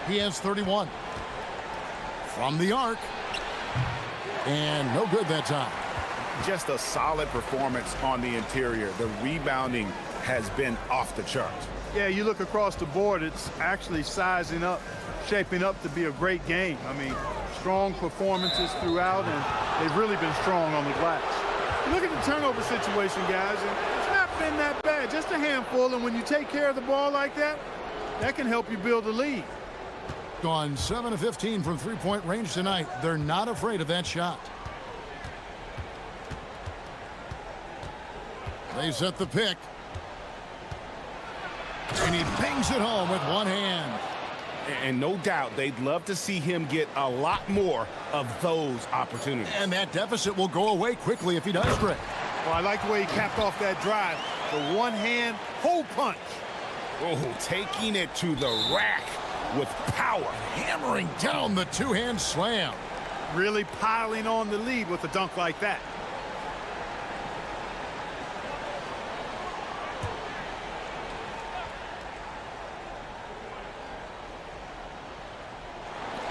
He has 31. From the arc. And no good that time. Just a solid performance on the interior. The rebounding has been off the charts. Yeah, you look across the board, it's actually sizing up, shaping up to be a great game. I mean, strong performances throughout, and they've really been strong on the glass. Look at the turnover situation, guys, and it's not been that bad, just a handful, and when you take care of the ball like that, that can help you build a lead. Gone 7 of 15 from three-point range tonight. They're not afraid of that shot. They set the pick. And he bangs it home with one hand. And no doubt they'd love to see him get a lot more of those opportunities. And that deficit will go away quickly if he does break. Well, I like the way he capped off that drive. The one-hand hole punch. Oh, taking it to the rack with power. Hammering down the two-hand slam. Really piling on the lead with a dunk like that.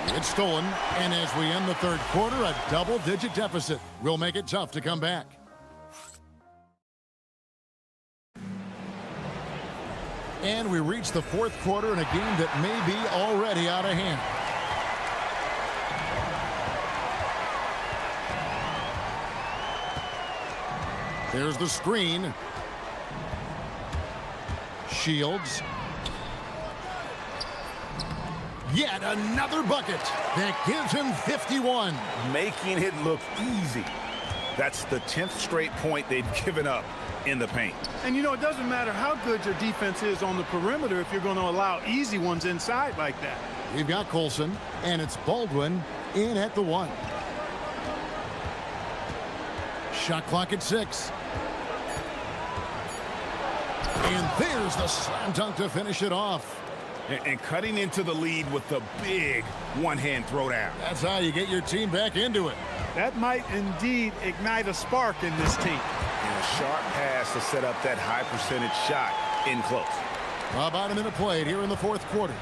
It's stolen, and as we end the third quarter, a double-digit deficit will make it tough to come back. And we reach the fourth quarter in a game that may be already out of hand. There's the screen. Shields. Yet another bucket that gives him 51. Making it look easy. That's the 10th straight point they've given up in the paint. And, you know, it doesn't matter how good your defense is on the perimeter if you're going to allow easy ones inside like that. We've got Colson, and it's Baldwin in at the 1. Shot clock at 6. And there's the slam dunk to finish it off. And cutting into the lead with the big one-hand throwdown. That's how you get your team back into it. That might indeed ignite a spark in this team. And a sharp pass to set up that high percentage shot in close. About a minute played here in the fourth quarter.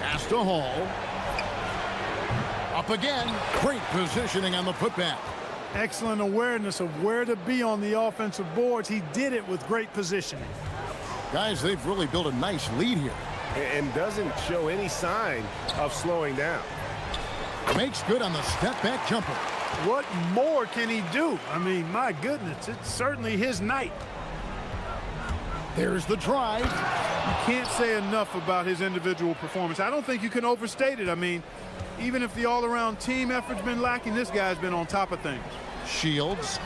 Pass to Hall. Up again. Great positioning on the putback. Excellent awareness of where to be on the offensive boards. He did it with great positioning. Guys, they've really built a nice lead here. And doesn't show any sign of slowing down. Makes good on the step-back jumper. What more can he do? I mean, my goodness, it's certainly his night. There's the drive. You can't say enough about his individual performance. I don't think you can overstate it. I mean, even if the all-around team effort's been lacking, this guy's been on top of things. Shields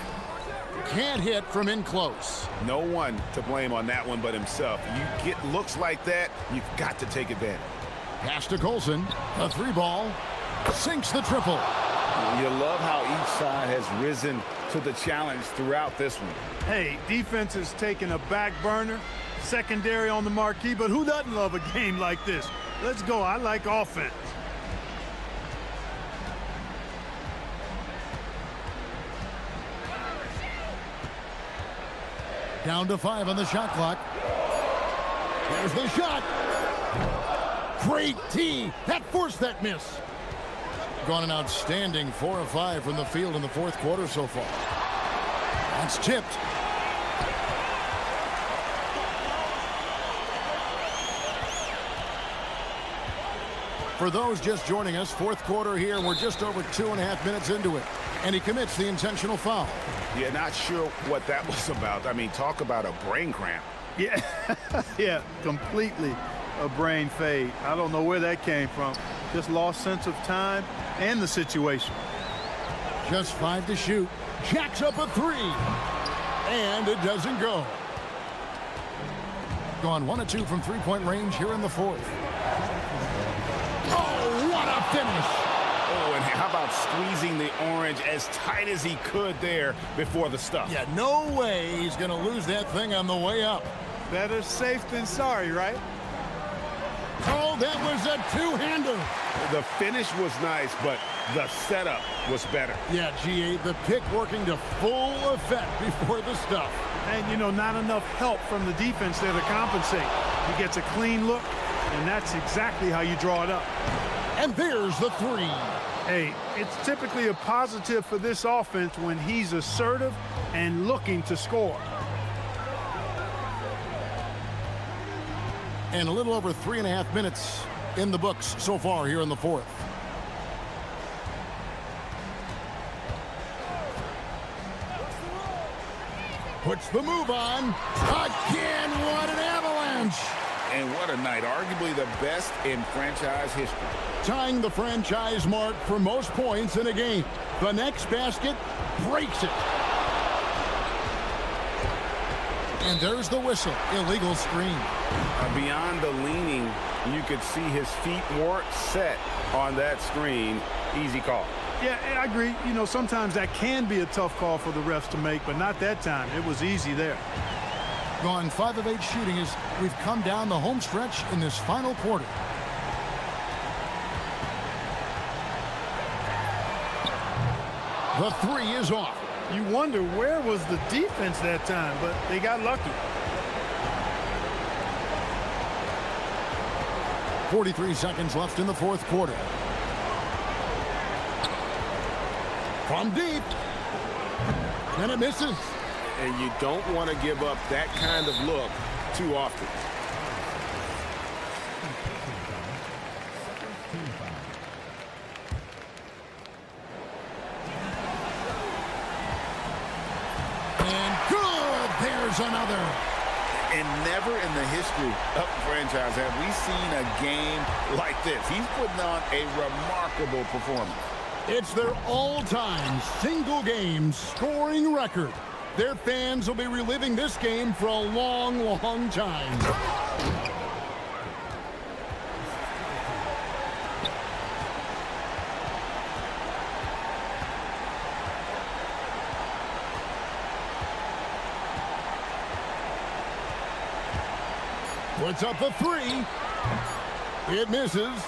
can't hit from in close. No one to blame on that one but himself. You get looks like that, you've got to take advantage. Pass to Colson. A 3-ball. Sinks the triple. You love how each side has risen to the challenge throughout this one. Hey, defense is taking a back burner, secondary on the marquee, but who doesn't love a game like this? Let's go. I like offense. Down to 5 on the shot clock. There's the shot. Great tee. That forced that miss. Gone an outstanding 4 of 5 from the field in the fourth quarter so far. That's tipped. For those just joining us, fourth quarter here, and we're just over 2.5 minutes into it. And he commits the intentional foul. Yeah, not sure what that was about. I mean, talk about a brain cramp. Yeah, yeah, completely a brain fade. I don't know where that came from. Just lost sense of time and the situation. Just 5 to shoot. Jacks up a 3. And it doesn't go. Gone 1 of 2 from three-point range here in the fourth. Oh, what a finish. Oh, and how about squeezing the orange as tight as he could there before the stuff? Yeah, no way he's going to lose that thing on the way up. Better safe than sorry, right? Oh, that was a two-hander. The finish was nice, but the setup was better. Yeah, G8, the pick working to full effect before the stuff. And, you know, not enough help from the defense there to compensate. He gets a clean look, and that's exactly how you draw it up. And there's the 3. Hey, it's typically a positive for this offense when he's assertive and looking to score. And a little over 3.5 minutes in the books so far here in the fourth. Puts the move on. Again, what an avalanche. And what a night. Arguably the best in franchise history. Tying the franchise mark for most points in a game. The next basket breaks it. And there's the whistle. Illegal screen. Beyond the leaning, you could see his feet weren't set on that screen. Easy call. Yeah, I agree. You know, sometimes that can be a tough call for the refs to make, but not that time. It was easy there. Gone 5 of 8 shooting as we've come down the home stretch in this final quarter. The 3 is off. You wonder where was the defense that time, but they got lucky. 43 seconds left in the fourth quarter. From deep. And it misses. And you don't want to give up that kind of look too often. And good. There's another. And never in the history of the franchise have we seen a game like this. He's putting on a remarkable performance. It's their all-time single-game scoring record. Their fans will be reliving this game for a long, long time. Puts up a three. It misses.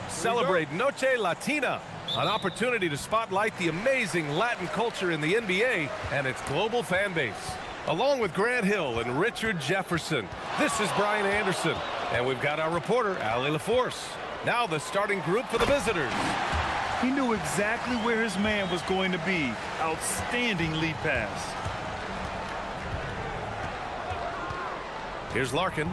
Celebrate Noche Latina, an opportunity to spotlight the amazing Latin culture in the NBA and its global fan base. Along with Grant Hill and Richard Jefferson, this is Brian Anderson, and we've got our reporter, Allie LaForce. Now the starting group for the visitors. He knew exactly where his man was going to be. Outstanding lead pass. Here's Larkin.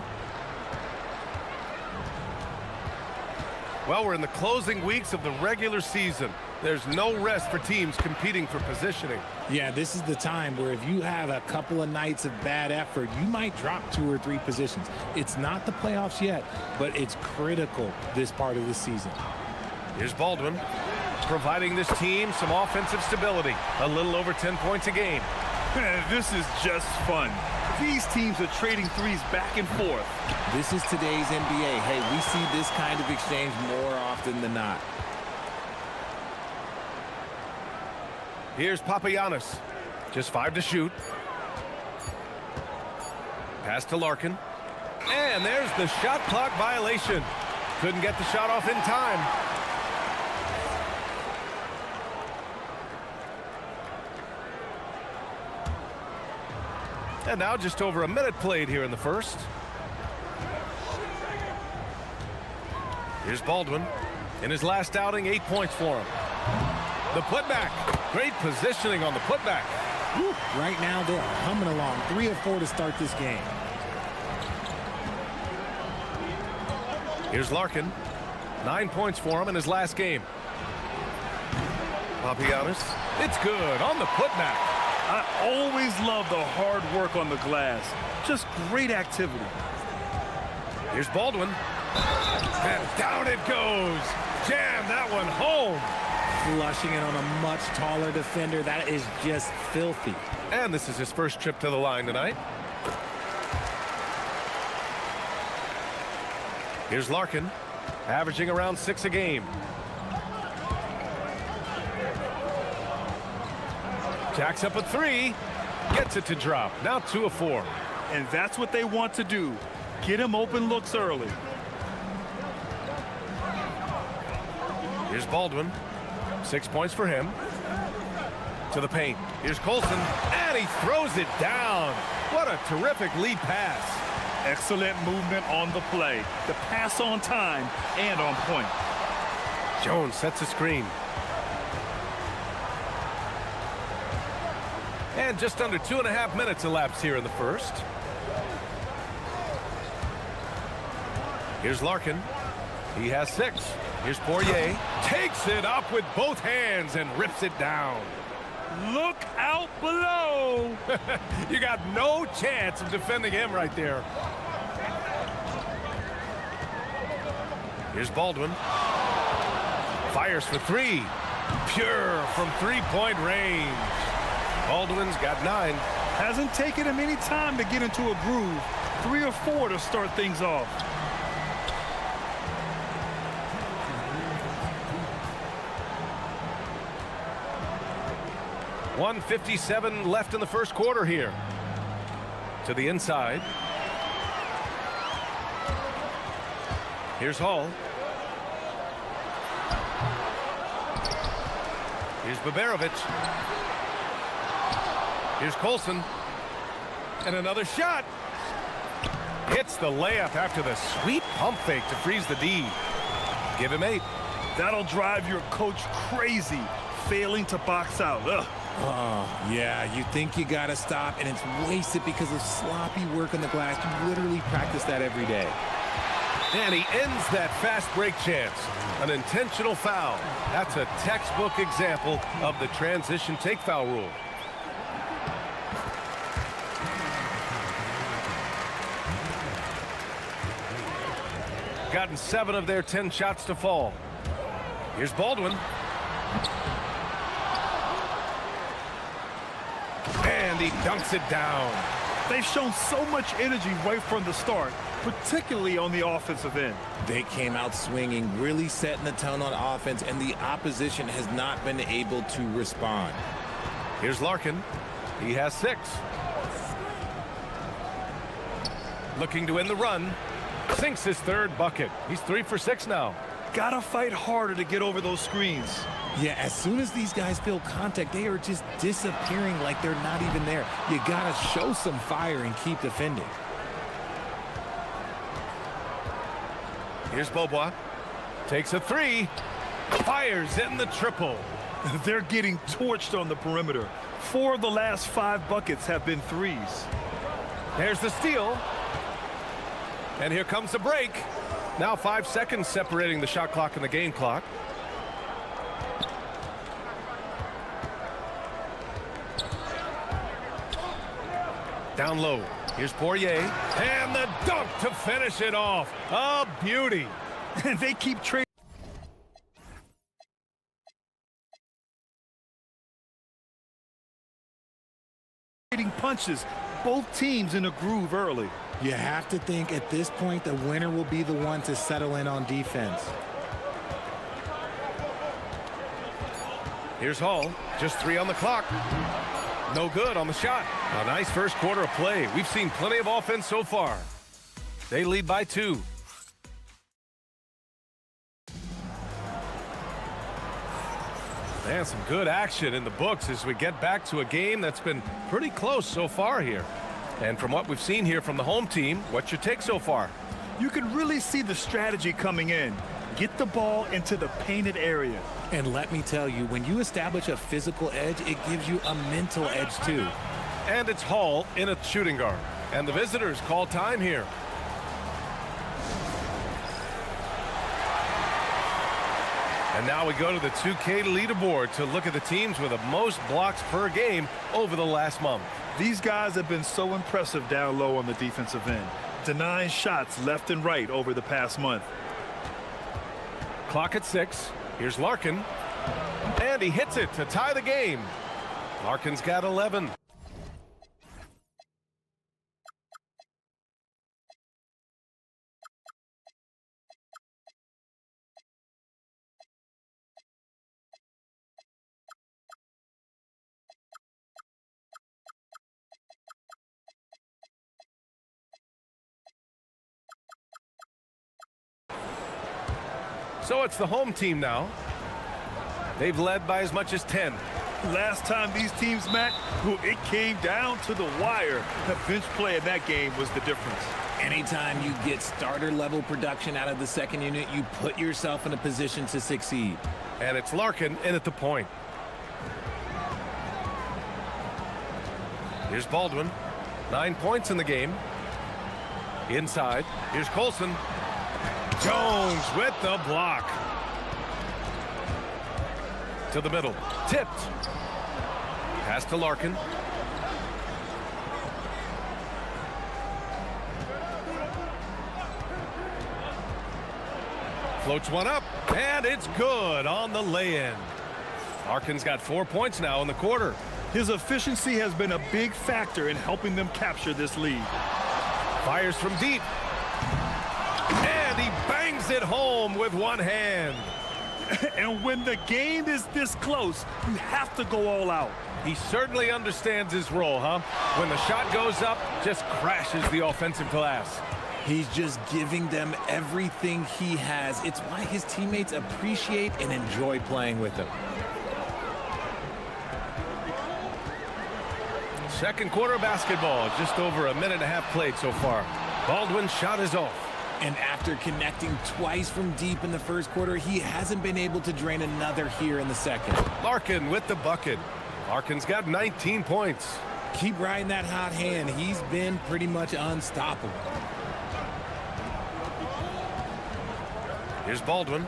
Well, we're in the closing weeks of the regular season. There's no rest for teams competing for positioning. Yeah, this is the time where if you have a couple of nights of bad effort, you might drop 2 or 3 positions. It's not the playoffs yet, but it's critical this part of the season. Here's Baldwin, providing this team some offensive stability. A little over 10 points a game. This is just fun. These teams are trading threes back and forth. This is today's NBA. Hey, we see this kind of exchange more often than not. Here's Papagiannis. Just 5 to shoot. Pass to Larkin. And there's the shot clock violation. Couldn't get the shot off in time. And now just over a minute played here in the first. Here's Baldwin. In his last outing, 8 points for him. The putback. Great positioning on the putback. Woo. Right now, they're humming along. 3 or 4 to start this game. Here's Larkin. 9 points for him in his last game. Papagiannis. It's good on the putback. I always love the hard work on the glass. Just great activity. Here's Baldwin. And down it goes. Jam that one home. Flushing it on a much taller defender. That is just filthy. And this is his first trip to the line tonight. Here's Larkin, averaging around 6 a game. Jacks up a 3, gets it to drop. Now 2 of 4. And that's what they want to do. Get him open looks early. Here's Baldwin. 6 points for him. To the paint. Here's Colson. And he throws it down. What a terrific lead pass. Excellent movement on the play. The pass on time and on point. Jones sets a screen. And just under 2.5 minutes elapsed here in the first. Here's Larkin. He has 6. Here's Poirier. Takes it up with both hands and rips it down. Look out below. You got no chance of defending him right there. Here's Baldwin. Fires for 3. Pure from 3-point range. Baldwin's got 9. Hasn't taken him any time to get into a groove. 3 or 4 to start things off. .157 left in the first quarter here. To the inside. Here's Hall. Here's Baberovic. Here's Colson. And another shot. Hits the layup after the sweet pump fake to freeze the D. Give him 8. That'll drive your coach crazy, failing to box out. Ugh. Oh, yeah, you think you got to stop, and it's wasted because of sloppy work on the glass. You literally practice that every day. And he ends that fast break chance. An intentional foul. That's a textbook example of the transition take foul rule. Gotten 7 of their 10 shots to fall. Here's Baldwin. And he dunks it down. They've shown so much energy right from the start, particularly on the offensive end. They came out swinging, really setting the tone on offense, and the opposition has not been able to respond. Here's Larkin. He has 6. Looking to end the run. Sinks his 3rd bucket. He's 3 for 6 now. Gotta fight harder to get over those screens. Yeah, as soon as these guys feel contact, they are just disappearing like they're not even there. You gotta show some fire and keep defending. Here's Beaubois. Takes a three. Fires in the triple. They're getting torched on the perimeter. 4 of the last 5 buckets have been threes. There's the steal. And here comes the break. Now 5 seconds separating the shot clock and the game clock. Down low. Here's Poirier. And the dunk to finish it off. A beauty. And they keep trading punches. Both teams in a groove early. You have to think at this point the winner will be the one to settle in on defense. Here's Hall. Just 3 on the clock. No good on the shot. A nice first quarter of play. We've seen plenty of offense so far. They lead by 2. And some good action in the books as we get back to a game that's been pretty close so far here. And from what we've seen here from the home team, what's your take so far? You can really see the strategy coming in. Get the ball into the painted area. And let me tell you, when you establish a physical edge, it gives you a mental edge too. And it's Hall in a shooting guard. And the visitors call time here. And now we go to the 2K leaderboard to look at the teams with the most blocks per game over the last month. These guys have been so impressive down low on the defensive end, denying shots left and right over the past month. Clock at 6. Here's Larkin. And he hits it to tie the game. Larkin's got 11. So it's the home team now. They've led by as much as 10. Last time these teams met, it came down to the wire. The bench play in that game was the difference. Anytime you get starter level production out of the second unit, you put yourself in a position to succeed. And it's Larkin in at the point. Here's Baldwin. 9 points in the game. Inside. Here's Colson. Jones with the block. To the middle. Tipped. Pass to Larkin. Floats one up. And it's good on the lay-in. Larkin's got 4 points now in the quarter. His efficiency has been a big factor in helping them capture this lead. Fires from deep. And he bangs it home with one hand. And when the game is this close, you have to go all out. He certainly understands his role, huh? When the shot goes up, just crashes the offensive glass. He's just giving them everything he has. It's why his teammates appreciate and enjoy playing with him. Second quarter basketball, just over a minute and a half played so far. Baldwin's shot is off. And after connecting twice from deep in the first quarter, he hasn't been able to drain another here in the second. Larkin with the bucket. Larkin's got 19 points. Keep riding that hot hand. He's been pretty much unstoppable. Here's Baldwin.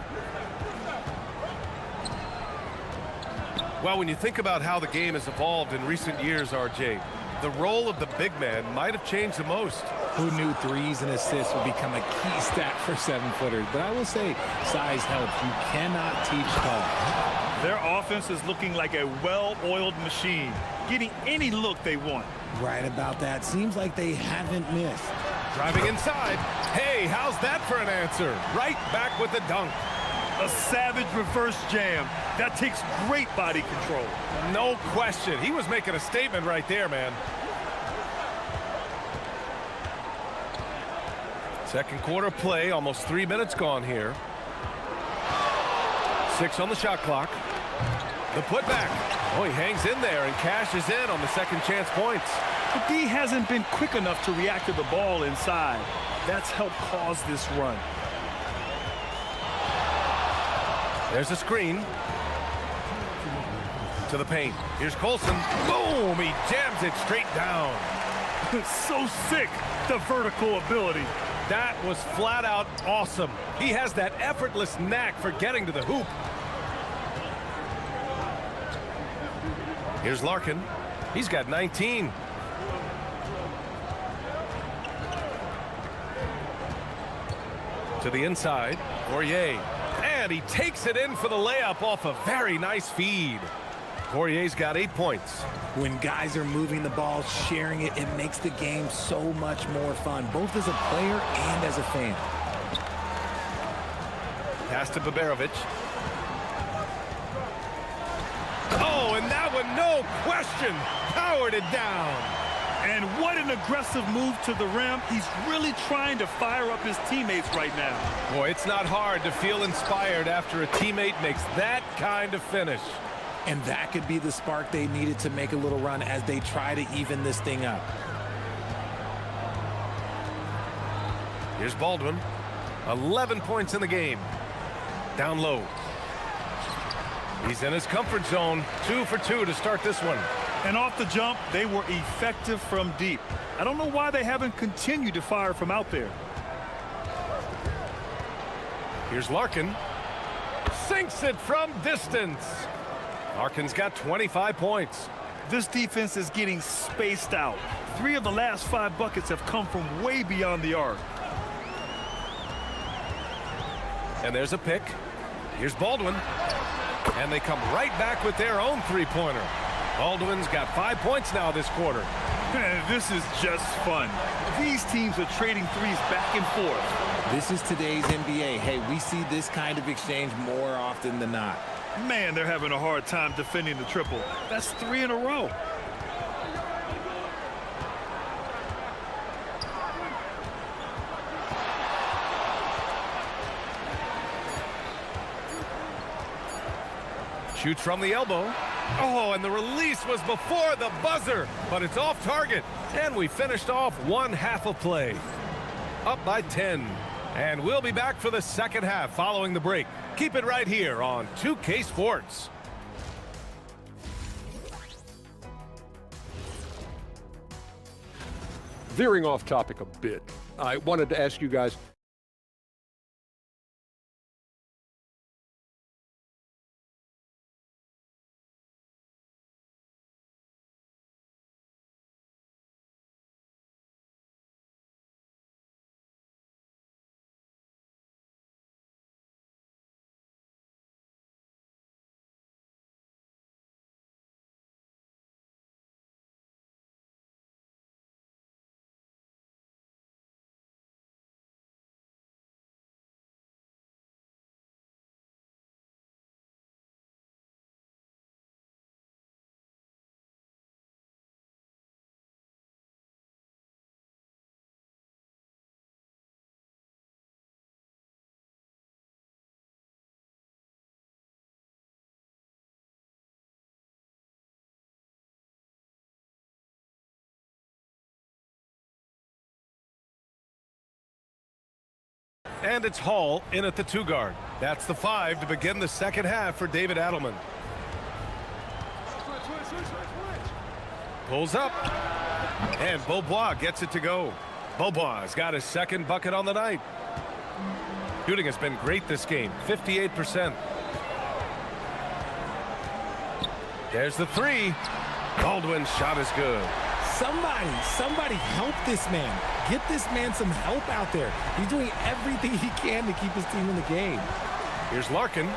Well, when you think about how the game has evolved in recent years, RJ, the role of the big man might have changed the most. Who knew threes and assists would become a key stat for 7-footers? But I will say, size helps. You cannot teach tall. Their offense is looking like a well-oiled machine, getting any look they want. Right about that. Seems like they haven't missed. Driving inside. Hey, how's that for an answer? Right back with the dunk. A savage reverse jam. That takes great body control. No question. He was making a statement right there, man. Second quarter play, almost 3 minutes gone here. 6 on the shot clock. The putback. Oh, he hangs in there and cashes in on the second chance points. But D hasn't been quick enough to react to the ball inside. That's helped cause this run. There's a screen. To the paint. Here's Colson. Boom! He jams it straight down. So sick, the vertical ability. That was flat out awesome. He has that effortless knack for getting to the hoop. Here's Larkin. He's got 19. To the inside. Poirier. And he takes it in for the layup off a very nice feed. Poirier's got 8 points. When guys are moving the ball, sharing it, it makes the game so much more fun, both as a player and as a fan. Pass to Baberovic. Oh, and that one, no question, powered it down. And what an aggressive move to the rim. He's really trying to fire up his teammates right now. Boy, it's not hard to feel inspired after a teammate makes that kind of finish. And that could be the spark they needed to make a little run as they try to even this thing up. Here's Baldwin. 11 points in the game. Down low. He's in his comfort zone. 2 for 2 to start this one. And off the jump, they were effective from deep. I don't know why they haven't continued to fire from out there. Here's Larkin. Sinks it from distance. Larkin's got 25 points. This defense is getting spaced out. 3 of the last 5 buckets have come from way beyond the arc. And there's a pick. Here's Baldwin. And they come right back with their own three-pointer. Baldwin's got 5 points now this quarter. This is just fun. These teams are trading threes back and forth. This is today's NBA. Hey, we see this kind of exchange more often than not. Man, they're having a hard time defending the triple. That's 3 in a row. Shoots from the elbow. Oh, and the release was before the buzzer, but it's off target. And we finished off one half of play. Up by 10. And we'll be back for the second half following the break. Keep it right here on 2K Sports. Veering off topic a bit, I wanted to ask you guys, And it's Hall in at the 2 guard. That's the 5 to begin the second half for David Adelman. Pulls up. And Beaubois gets it to go. Beaubois has got his second bucket on the night. Shooting has been great this game, 58%. There's the 3. Baldwin's shot is good. Somebody help this man. Get this man some help out there. He's doing everything he can to keep his team in the game. Here's Larkin.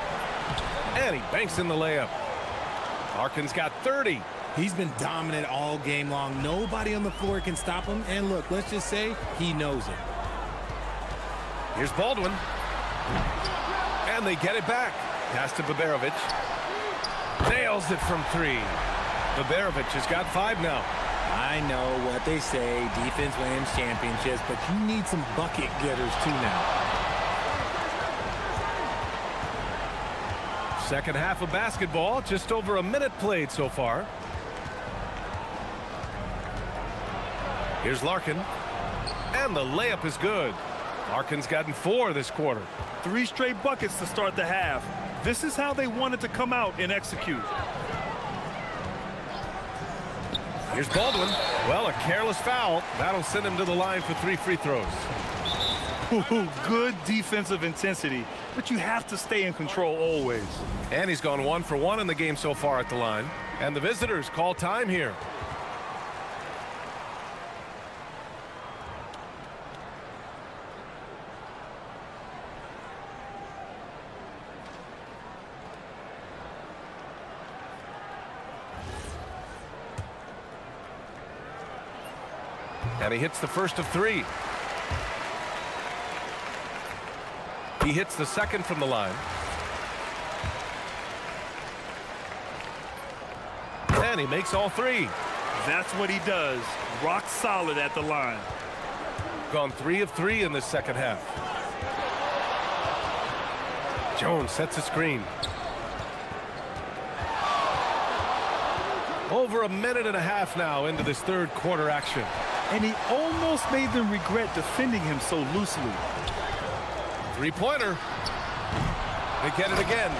And he banks in the layup. Larkin's got 30. He's been dominant all game long. Nobody on the floor can stop him. And look, let's just say he knows it. Here's Baldwin. And they get it back. Pass to Baberovic. Nails it from 3. Baberovic has got 5 now. I know what they say, defense wins championships, but you need some bucket getters too now. Second half of basketball, just over a minute played so far. Here's Larkin. And the layup is good. Larkin's gotten 4 this quarter. 3 straight buckets to start the half. This is how they wanted to come out and execute. Here's Baldwin. Well, a careless foul. That'll send him to the line for 3 free throws. Ooh, good defensive intensity, but you have to stay in control always. And he's gone 1 for 1 in the game so far at the line. And the visitors call time here. And he hits the first of 3. He hits the second from the line. And he makes all 3. That's what he does. Rock solid at the line. Gone 3 of 3 in this second half. Jones sets a screen. Over a minute and a half now into this third quarter action. And he almost made them regret defending him so loosely. 3-pointer. They get it again.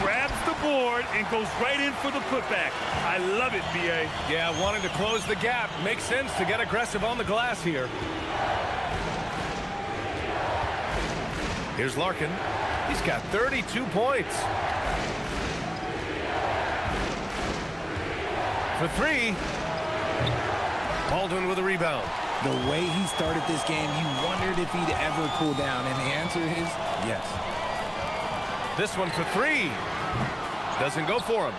Grabs the board and goes right in for the putback. I love it, B.A. Yeah, wanting to close the gap. Makes sense to get aggressive on the glass here. Here's Larkin. He's got 32 points. For 3. Baldwin with a rebound. The way he started this game, you wondered if he'd ever cool down, and the answer is yes. This one for 3. Doesn't go for him.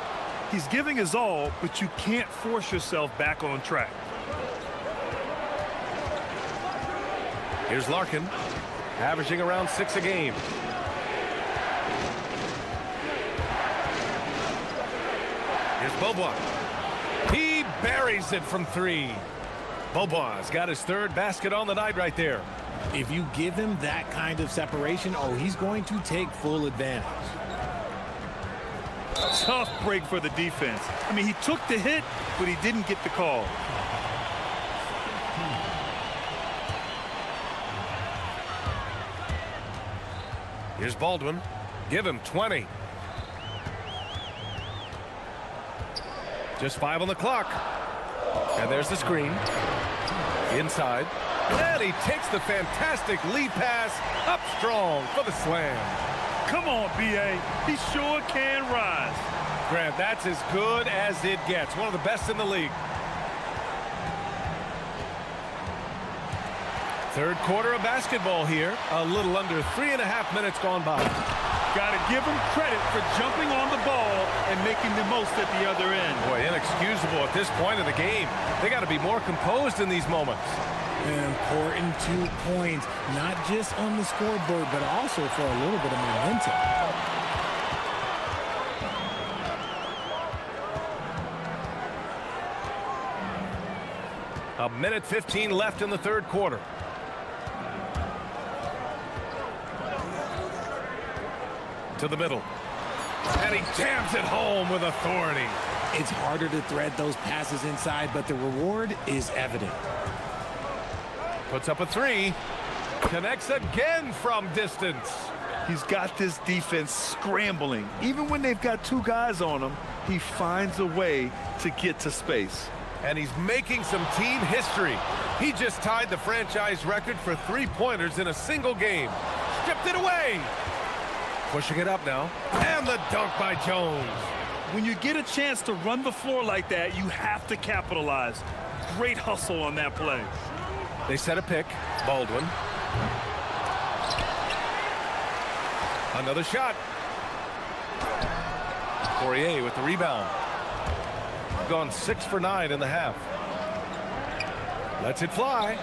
He's giving his all, but you can't force yourself back on track. Here's Larkin, averaging around 6 a game. Here's Beaubois. He buries it from 3. Beaubois got his 3rd basket on the night right there. If you give him that kind of separation, oh, he's going to take full advantage. Tough break for the defense. I mean, he took the hit, but he didn't get the call. Here's Baldwin. Give him 20. Just 5 on the clock. And there's the screen. Inside. And he takes the fantastic lead pass up strong for the slam. Come on, B.A. He sure can rise. Grant, that's as good as it gets. One of the best in the league. Third quarter of basketball here. A little under 3.5 minutes gone by. Got to give him credit for jumping on the ball and making the most at the other end. Boy, inexcusable at this point of the game. They got to be more composed in these moments. An important 2 points, not just on the scoreboard, but also for a little bit of momentum. A minute 15 left in the third quarter. To the middle. And he jams it home with authority. It's harder to thread those passes inside, but the reward is evident. Puts up a 3. Connects again from distance. He's got this defense scrambling. Even when they've got 2 guys on him, he finds a way to get to space. And he's making some team history. He just tied the franchise record for 3-pointers in a single game. Stripped it away. Pushing it up now. And the dunk by Jones. When you get a chance to run the floor like that, you have to capitalize. Great hustle on that play. They set a pick. Baldwin. Another shot. Poirier with the rebound. Gone 6 for 9 in the half. Lets it fly.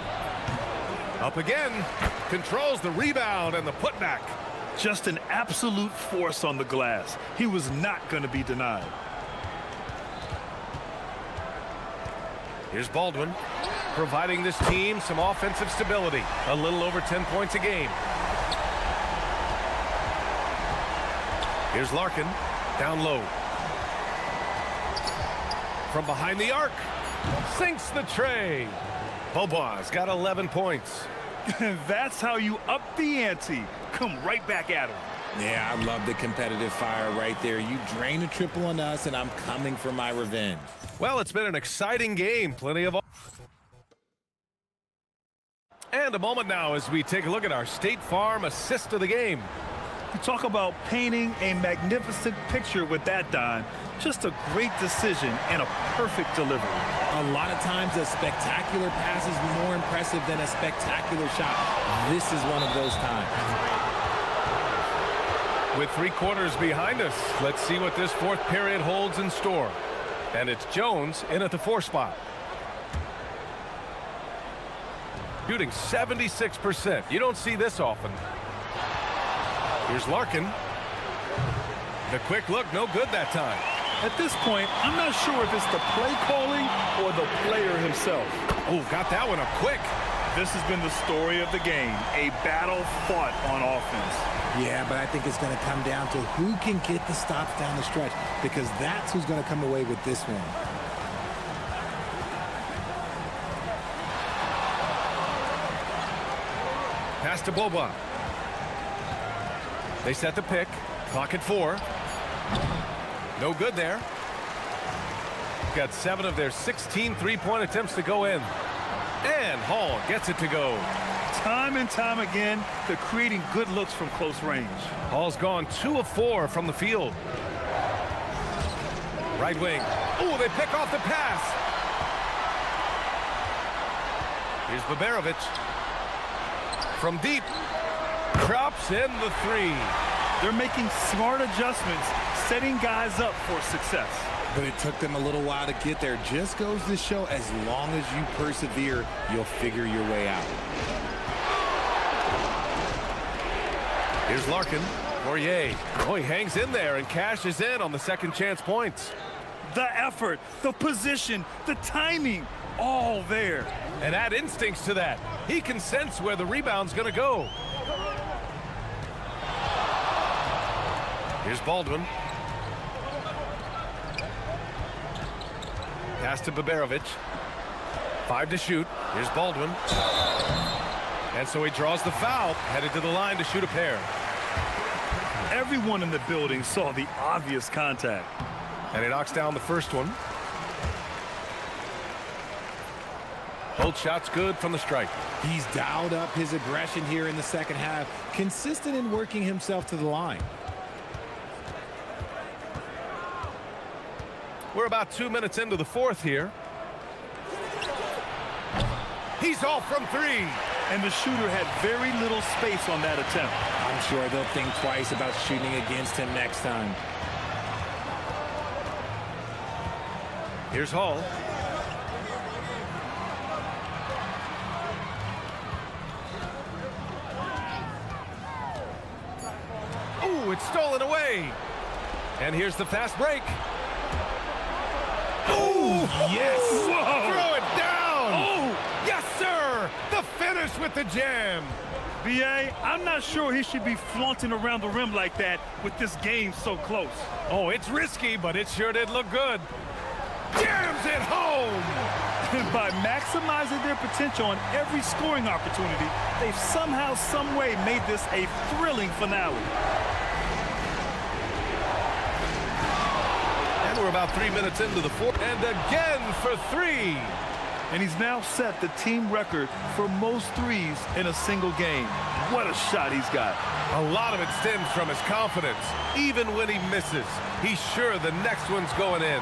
Up again. Controls the rebound and the putback. Just an absolute force on the glass. He was not going to be denied. Here's Baldwin, providing this team some offensive stability. A little over 10 points a game. Here's Larkin. Down low. From behind the arc. Sinks the tray. Bobois got 11 points. That's how you up the ante. Come right back at him. Yeah, I love the competitive fire right there. You drain a triple on us, and I'm coming for my revenge. Well, it's been an exciting game. Plenty of... And a moment now as we take a look at our State Farm assist of the game. You talk about painting a magnificent picture with that, Don. Just a great decision and a perfect delivery. A lot of times a spectacular pass is more impressive than a spectacular shot. This is one of those times. With 3 quarters behind us, let's see what this fourth period holds in store. And it's Jones in at the 4 spot. Shooting 76%. You don't see this often. Here's Larkin. The quick look, no good that time. At this point, I'm not sure if it's the play calling or the player himself. Oh, got that one up quick. This has been the story of the game, a battle fought on offense. Yeah, but I think it's going to come down to who can get the stops down the stretch, because that's who's going to come away with this one. Pass to Boba. They set the pick. Clock at 4. No good there. Got 7 of their 16 three-point attempts to go in. And Hall gets it to go. Time and time again, they're creating good looks from close range. Hall's gone 2 of 4 from the field. Right wing. Oh, they pick off the pass. Here's Baberovic. From deep. Drops in the 3. They're making smart adjustments, setting guys up for success. But it took them a little while to get there. Just goes to show, as long as you persevere, you'll figure your way out. Here's Larkin. Poirier. Oh, he hangs in there and cashes in on the second chance points. The effort, the position, the timing, all there. And add instincts to that. He can sense where the rebound's going to go. Here's Baldwin. Pass to Baberovic. 5 to shoot. Here's Baldwin. And so he draws the foul, headed to the line to shoot a pair. Everyone in the building saw the obvious contact. And he knocks down the first one. Both shots good from the strike. He's dialed up his aggression here in the second half, consistent in working himself to the line. We're about 2 minutes into the fourth here. He's off from 3. And the shooter had very little space on that attempt. I'm sure they'll think twice about shooting against him next time. Here's Hall. Oh, it's stolen away. And here's the fast break. Oh, yes. Whoa. Throw it down. Oh, yes, sir. The finish with the jam. B.A., I'm not sure he should be flaunting around the rim like that with this game so close. Oh, it's risky, but it sure did look good. Jams it home. By maximizing their potential on every scoring opportunity, they've somehow, some way made this a thrilling finale. And we're about 3 minutes into the fourth. And again for 3. And he's now set the team record for most threes in a single game. What a shot he's got. A lot of it stems from his confidence. Even when he misses, he's sure the next one's going in.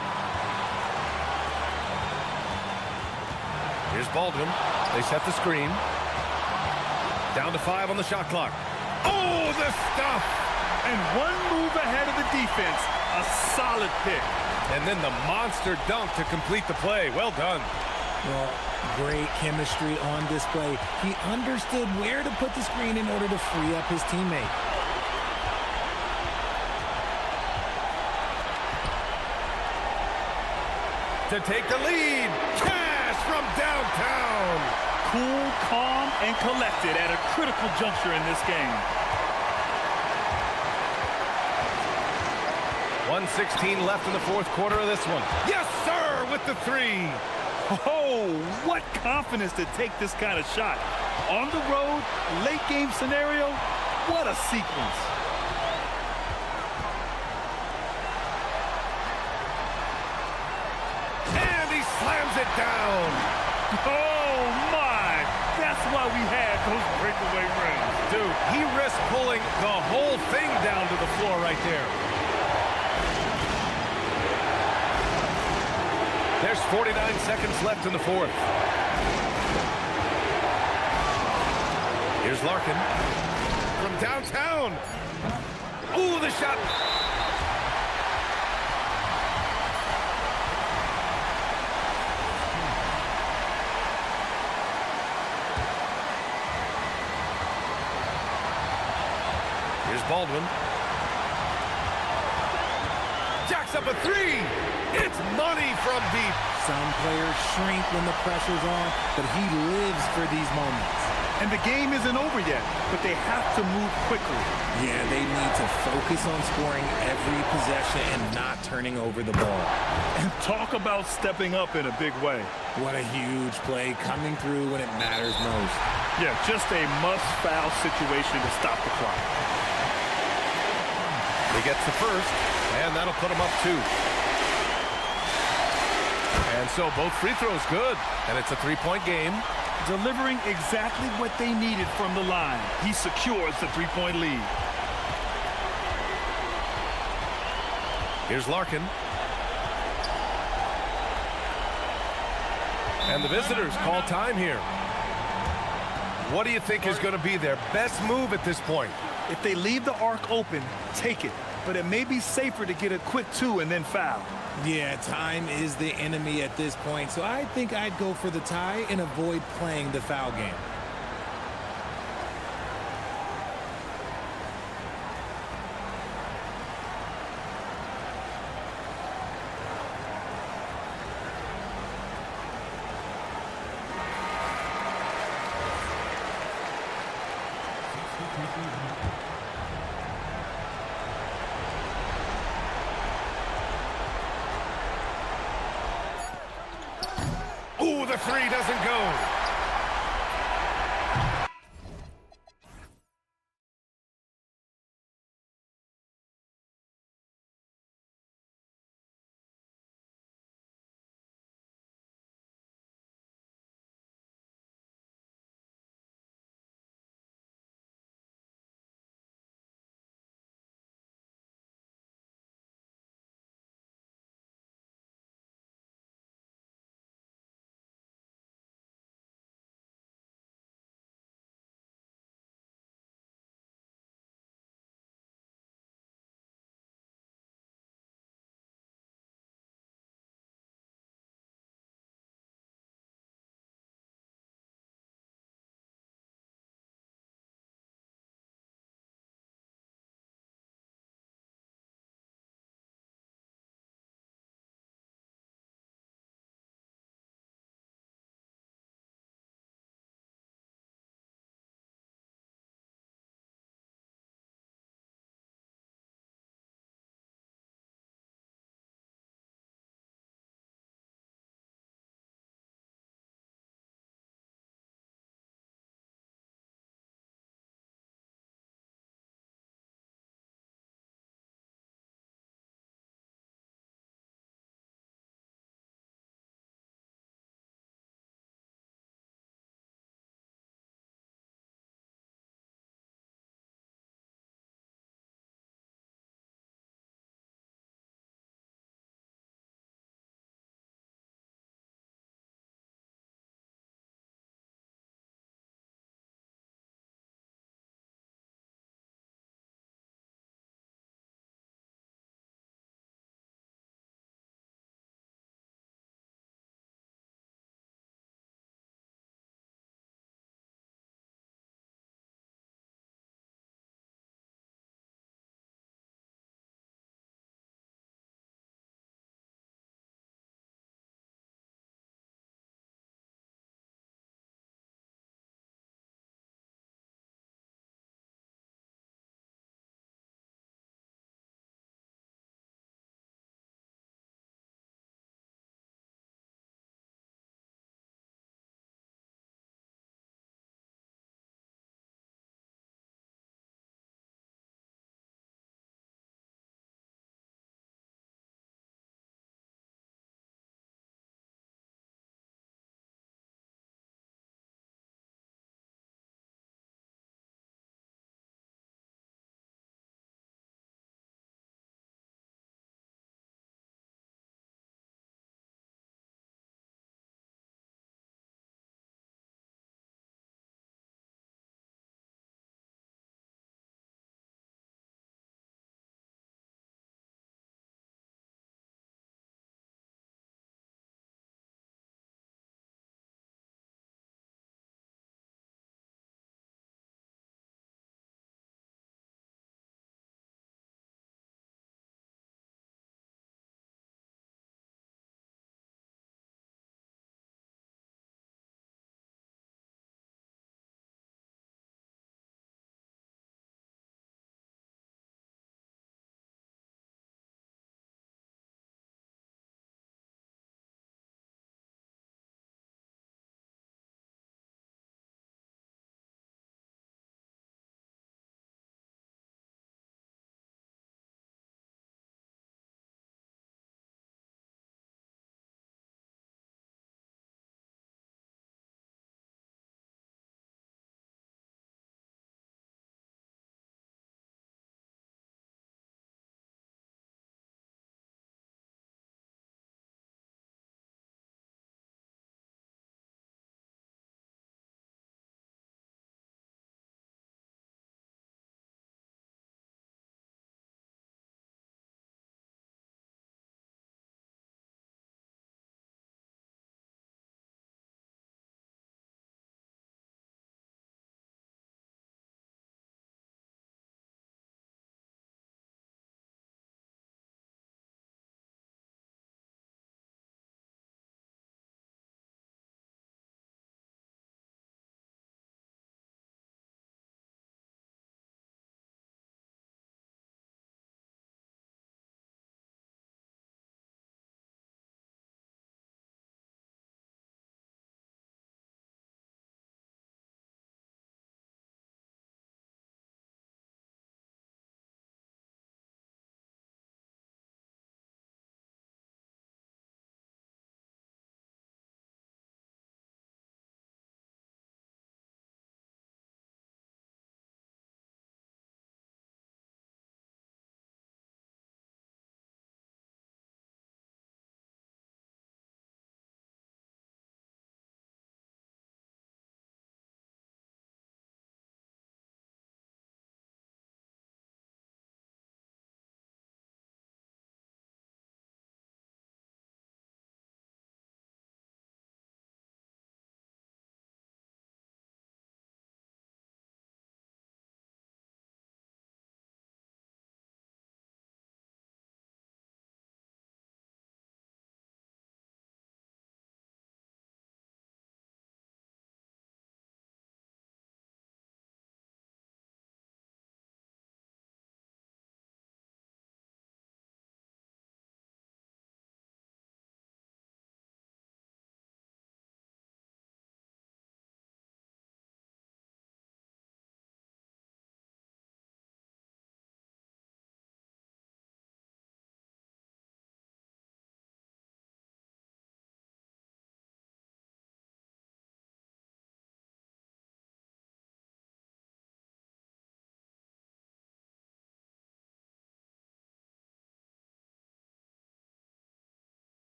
Here's Baldwin. They set the screen. Down to 5 on the shot clock. Oh, the stuff! And one move ahead of the defense. A solid pick. And then the monster dunk to complete the play. Well done. Well, great chemistry on display. He understood where to put the screen in order to free up his teammate. To take the lead. Cash from downtown. Cool, calm, and collected at a critical juncture in this game. 1:16 left in the fourth quarter of this one. Yes, sir, with the three. Oh, what confidence to take this kind of shot. On the road, late game scenario, what a sequence. And he slams it down. Oh, my. That's why we had those breakaway rims. Dude, he risked pulling the whole thing down to the floor right there. There's 49 seconds left in the fourth. Here's Larkin from downtown. Ooh, the shot. Here's Baldwin. Jacks up a three. It's money from deep. Some players shrink when the pressure's on, but he lives for these moments. And the game isn't over yet, but they have to move quickly. Yeah, they need to focus on scoring every possession and not turning over the ball. And talk about stepping up in a big way. What a huge play coming through when it matters most. Yeah, just a must-foul situation to stop the clock. He gets the first, and that'll put him up 2. And so both free throws good, and it's a 3-point game. Delivering exactly what they needed from the line. He secures the 3-point lead. Here's Larkin. And the visitors call time here. What do you think is going to be their best move at this point? If they leave the arc open, take it. But it may be safer to get a quick 2 and then foul. Yeah, time is the enemy at this point, so I think I'd go for the tie and avoid playing the foul game. Ooh, the three doesn't go.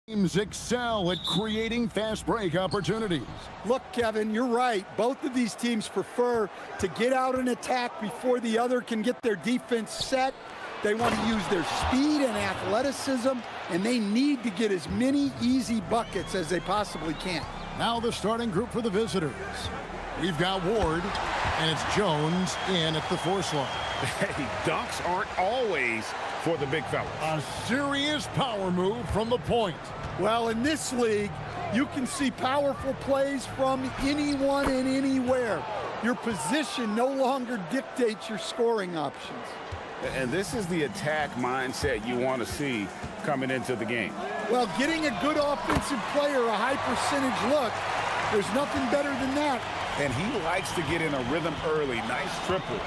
Teams excel at creating fast break opportunities. Look, Kevin, you're right. Both of these teams prefer to get out and attack before the other can get their defense set. They want to use their speed and athleticism, and they need to get as many easy buckets as they possibly can. Now the starting group for the visitors. We've got Ward, and it's Jones in at the 4 slot. Hey, dunks aren't always for the big fella. A serious power move from the point. Well, in this league, you can see powerful plays from anyone and anywhere. Your position no longer dictates your scoring options. And this is the attack mindset you want to see coming into the game. Well, getting a good offensive player a high percentage look, there's nothing better than that. And he likes to get in a rhythm early. Nice triple.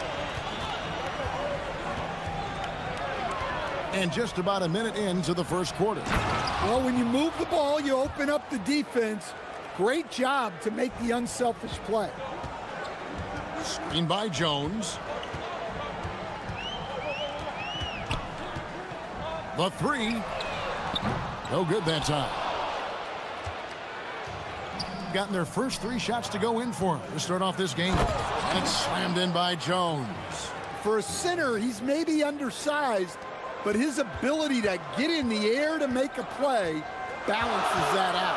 And just about a minute into the first quarter. Well, when you move the ball, you open up the defense. Great job to make the unselfish play. Screen by Jones. The 3. No good that time. Gotten their first 3 shots to go in for him to start off this game. And it's slammed in by Jones. For a center, he's maybe undersized, but his ability to get in the air to make a play balances that out.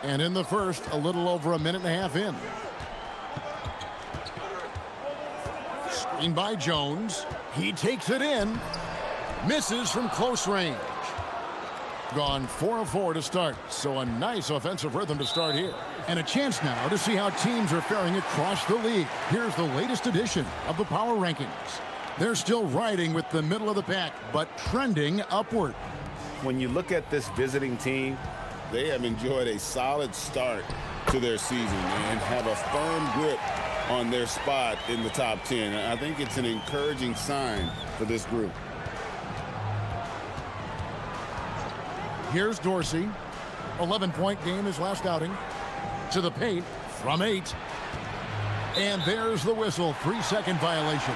And in the first, a little over a minute and a half in. Screen by Jones. He takes it in. Misses from close range. Gone 4 of 4 to start. So a nice offensive rhythm to start here. And a chance now to see how teams are faring across the league. Here's the latest edition of the power rankings. They're still riding with the middle of the pack, but trending upward. When you look at this visiting team, they have enjoyed a solid start to their season and have a firm grip on their spot in the top 10. I think it's an encouraging sign for this group. Here's Dorsey. 11-point game his last outing. To the paint from 8. And there's the whistle. 3-second violation.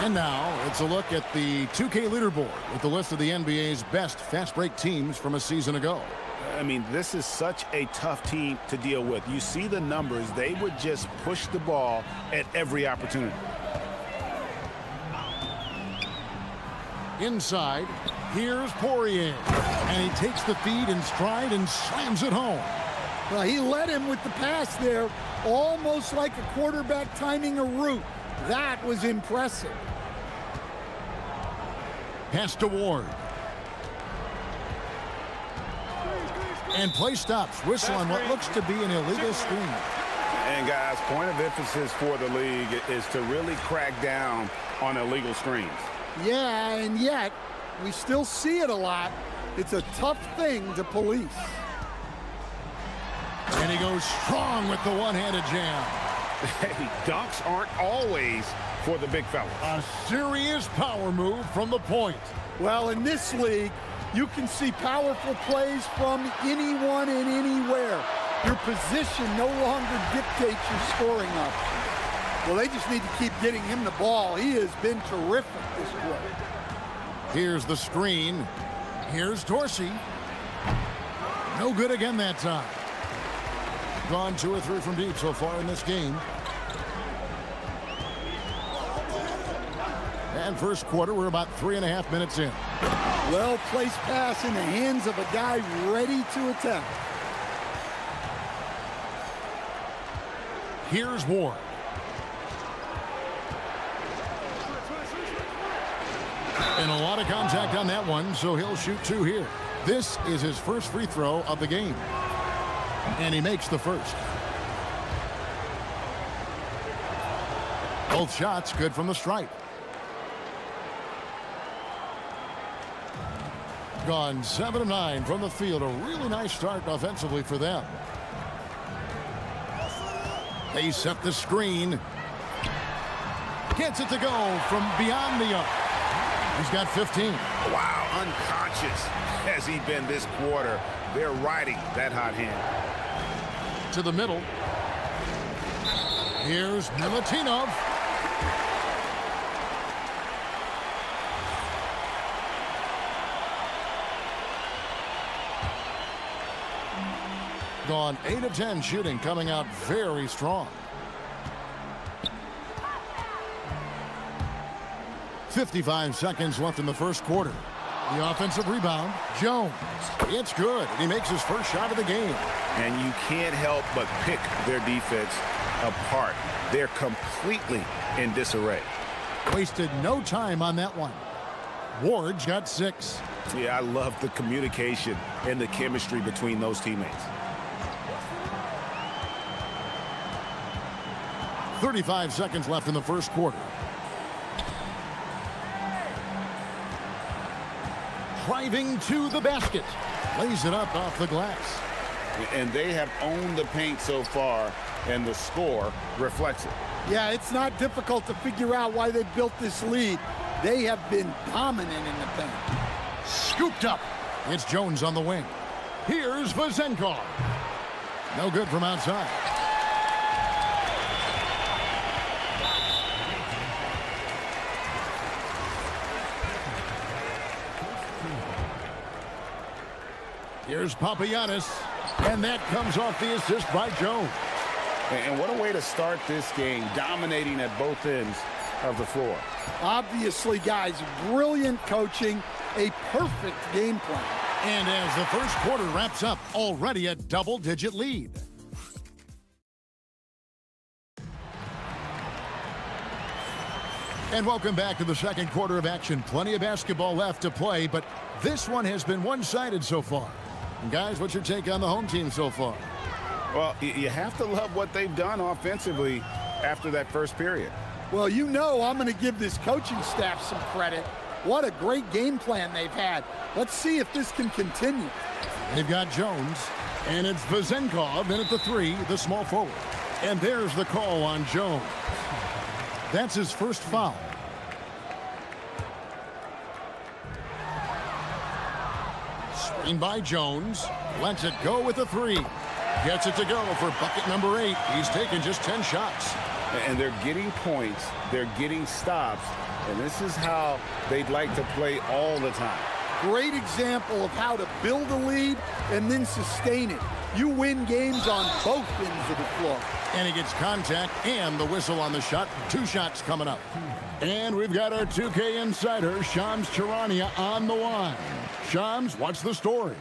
And now it's a look at the 2K leaderboard with the list of the NBA's best fast break teams from a season ago. I mean, this is such a tough team to deal with. You see the numbers. They would just push the ball at every opportunity. Inside, here's Poirier. And he takes the feed in stride and slams it home. Well, he led him with the pass there, almost like a quarterback timing a route. That was impressive. Pass to Ward. And play stops. Whistle on what looks to be an illegal screen. And guys, point of emphasis for the league is to really crack down on illegal screens. Yeah, and yet we still see it a lot. It's a tough thing to police. And he goes strong with the one-handed jam. Hey, dunks aren't always for the big fella. A serious power move from the point. Well, in this league, you can see powerful plays from anyone and anywhere. Your position no longer dictates your scoring options. Well, they just need to keep getting him the ball. He has been terrific this quarter. Here's the screen. Here's Dorsey. No good again that time. Gone 2 or 3 from deep so far in this game. And first quarter, we're about 3.5 minutes in. Well-placed pass in the hands of a guy ready to attack. Here's Ward. And a lot of contact on that one, so he'll shoot 2 here. This is his first free throw of the game. And he makes the first. Both shots good from the stripe. Gone 7 of 9 from the field. A really nice start offensively for them. They set the screen. Gets it to go from beyond the arc. He's got 15. Wow, unconscious has he been this quarter. They're riding that hot hand. To the middle. Here's Milutinov. Gone 8 of 10 shooting, coming out very strong. 55 seconds left in the first quarter. The offensive rebound, Jones. It's good. He makes his first shot of the game. And you can't help but pick their defense apart. They're completely in disarray. Wasted no time on that one. Ward's got 6. Yeah, I love the communication and the chemistry between those teammates. 35 seconds left in the first quarter. Driving to the basket. Lays it up off the glass. And they have owned the paint so far, and the score reflects it. Yeah, it's not difficult to figure out why they built this lead. They have been dominant in the paint. Scooped up. It's Jones on the wing. Here's Vazenkov. No good from outside. Here's Papagiannis. And that comes off the assist by Jones. And what a way to start this game, dominating at both ends of the floor. Obviously, guys, brilliant coaching, a perfect game plan. And as the first quarter wraps up, already a double-digit lead. And welcome back to the second quarter of action. Plenty of basketball left to play, but this one has been one-sided so far. And guys, what's your take on the home team so far? Well, you have to love what they've done offensively after that first period. Well, you know I'm going to give this coaching staff some credit. What a great game plan they've had. Let's see if this can continue. They've got Jones, and it's Vazenkov in at the 3, the small forward. And there's the call on Jones. That's his first foul. Screen by Jones. Lets it go with the 3. Gets it to go for bucket number 8. He's taken just 10 shots. And they're getting points. They're getting stops. And this is how they'd like to play all the time. Great example of how to build a lead and then sustain it. You win games on both ends of the floor. And he gets contact and the whistle on the shot. 2 shots coming up. And we've got our 2K insider, Shams Charania, on the line. Shams, what's the story?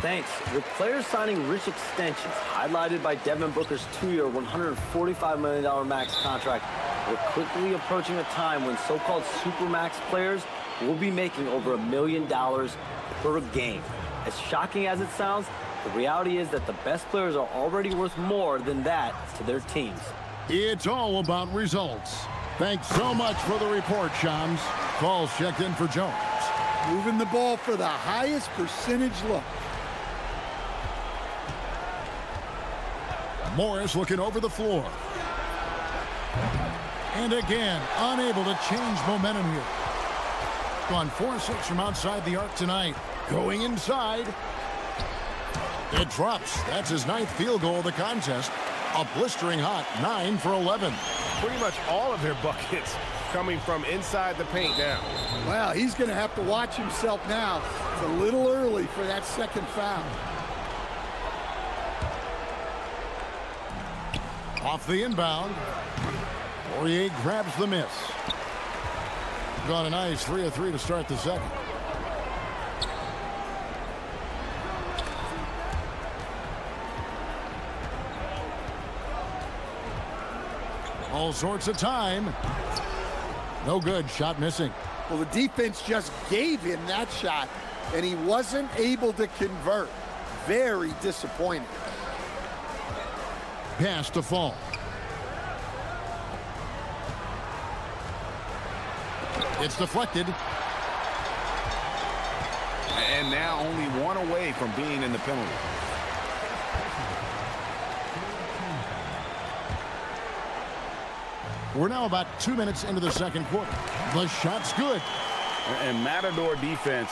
Thanks. With players signing rich extensions, highlighted by Devin Booker's 2-year, $145 million max contract, we're quickly approaching a time when so-called supermax players will be making over $1 million per game. As shocking as it sounds, the reality is that the best players are already worth more than that to their teams. It's all about results. Thanks so much for the report, Shams. Calls checked in for Jones. Moving the ball for the highest percentage look. Morris looking over the floor. And again, unable to change momentum here. Gone 4-6 from outside the arc tonight. Going inside. It drops. That's his 9th field goal of the contest. A blistering hot 9 for 11. Pretty much all of their buckets coming from inside the paint now. Well, he's going to have to watch himself now. It's a little early for that second foul. Off the inbound. Poirier grabs the miss. Got a nice 3 of 3 to start the second. All sorts of time. No good. Shot missing. Well, the defense just gave him that shot, and he wasn't able to convert. Very disappointing. Pass to fall. It's deflected. And now only 1 away from being in the penalty. We're now about 2 minutes into the second quarter. The shot's good. And Matador defense,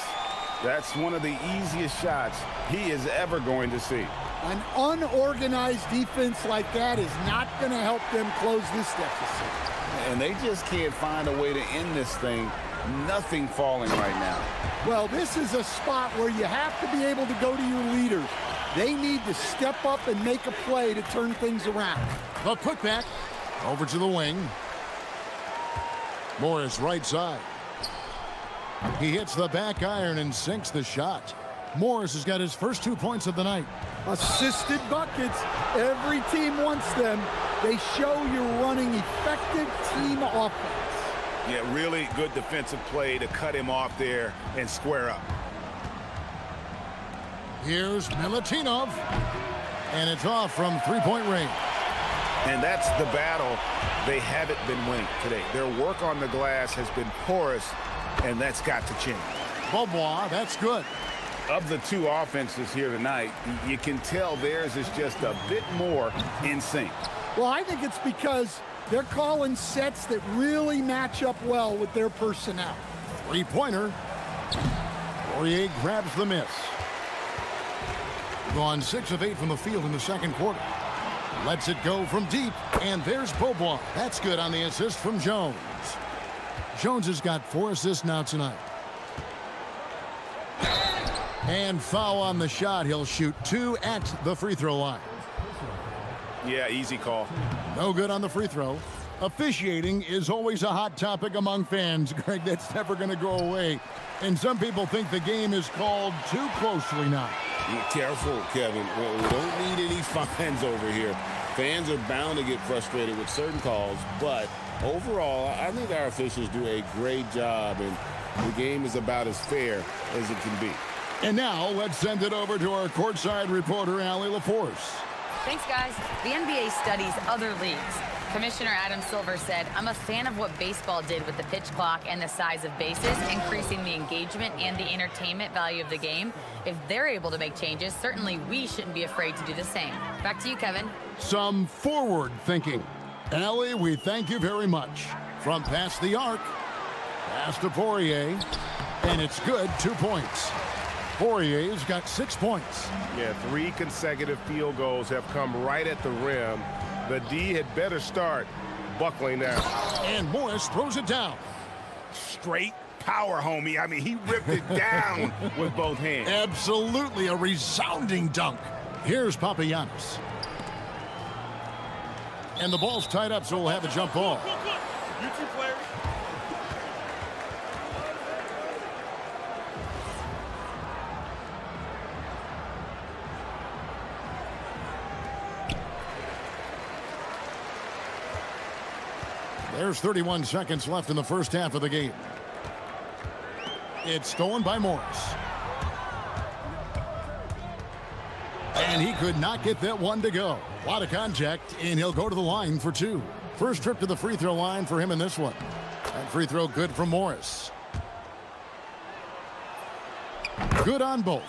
that's one of the easiest shots he is ever going to see. An unorganized defense like that is not going to help them close this deficit. And they just can't find a way to end this thing. Nothing falling right now. Well, this is a spot where you have to be able to go to your leaders. They need to step up and make a play to turn things around. The putback over to the wing. Morris right side. He hits the back iron and sinks the shot. Morris has got his first 2 points of the night. Assisted buckets. Every team wants them. They show you're running effective team offense. Yeah, really good defensive play to cut him off there and square up. Here's Milutinov. And it's off from three-point range. And that's the battle they haven't been winning today. Their work on the glass has been porous, and that's got to change. Beaubois, that's good. Of the two offenses here tonight, you can tell theirs is just a bit more in sync. Well, I think it's because they're calling sets that really match up well with their personnel. Three-pointer. Poirier grabs the miss. Gone 6 of 8 from the field in the second quarter. Lets it go from deep, and there's Beaubois. That's good on the assist from Jones. Jones has got 4 assists now tonight. And foul on the shot. He'll shoot 2 at the free throw line. Yeah, easy call. No good on the free throw. Officiating is always a hot topic among fans, Greg. That's never going to go away. And some people think the game is called too closely now. Be careful, Kevin. We don't need any fines over here. Fans are bound to get frustrated with certain calls, but overall, I think our officials do a great job, and the game is about as fair as it can be. And now, let's send it over to our courtside reporter, Allie LaForce. Thanks, guys. The NBA studies other leagues. Commissioner Adam Silver said, "I'm a fan of what baseball did with the pitch clock and the size of bases, increasing the engagement and the entertainment value of the game. If they're able to make changes, certainly we shouldn't be afraid to do the same." Back to you, Kevin. Some forward thinking. Allie, we thank you very much. From past the arc, pass to Poirier, and it's good, 2 points. Poirier's got 6 points. Yeah, 3 consecutive field goals have come right at the rim. The D had better start buckling down. And Morris throws it down. Straight power, homie. I mean, he ripped it down with both hands. Absolutely a resounding dunk. Here's Papagiannis. And the ball's tied up, so we'll have a jump ball. You two players. There's 31 seconds left in the first half of the game. It's stolen by Morris. And he could not get that one to go. A lot of contact, and he'll go to the line for 2. First trip to the free throw line for him in this one. That free throw good from Morris. Good on both.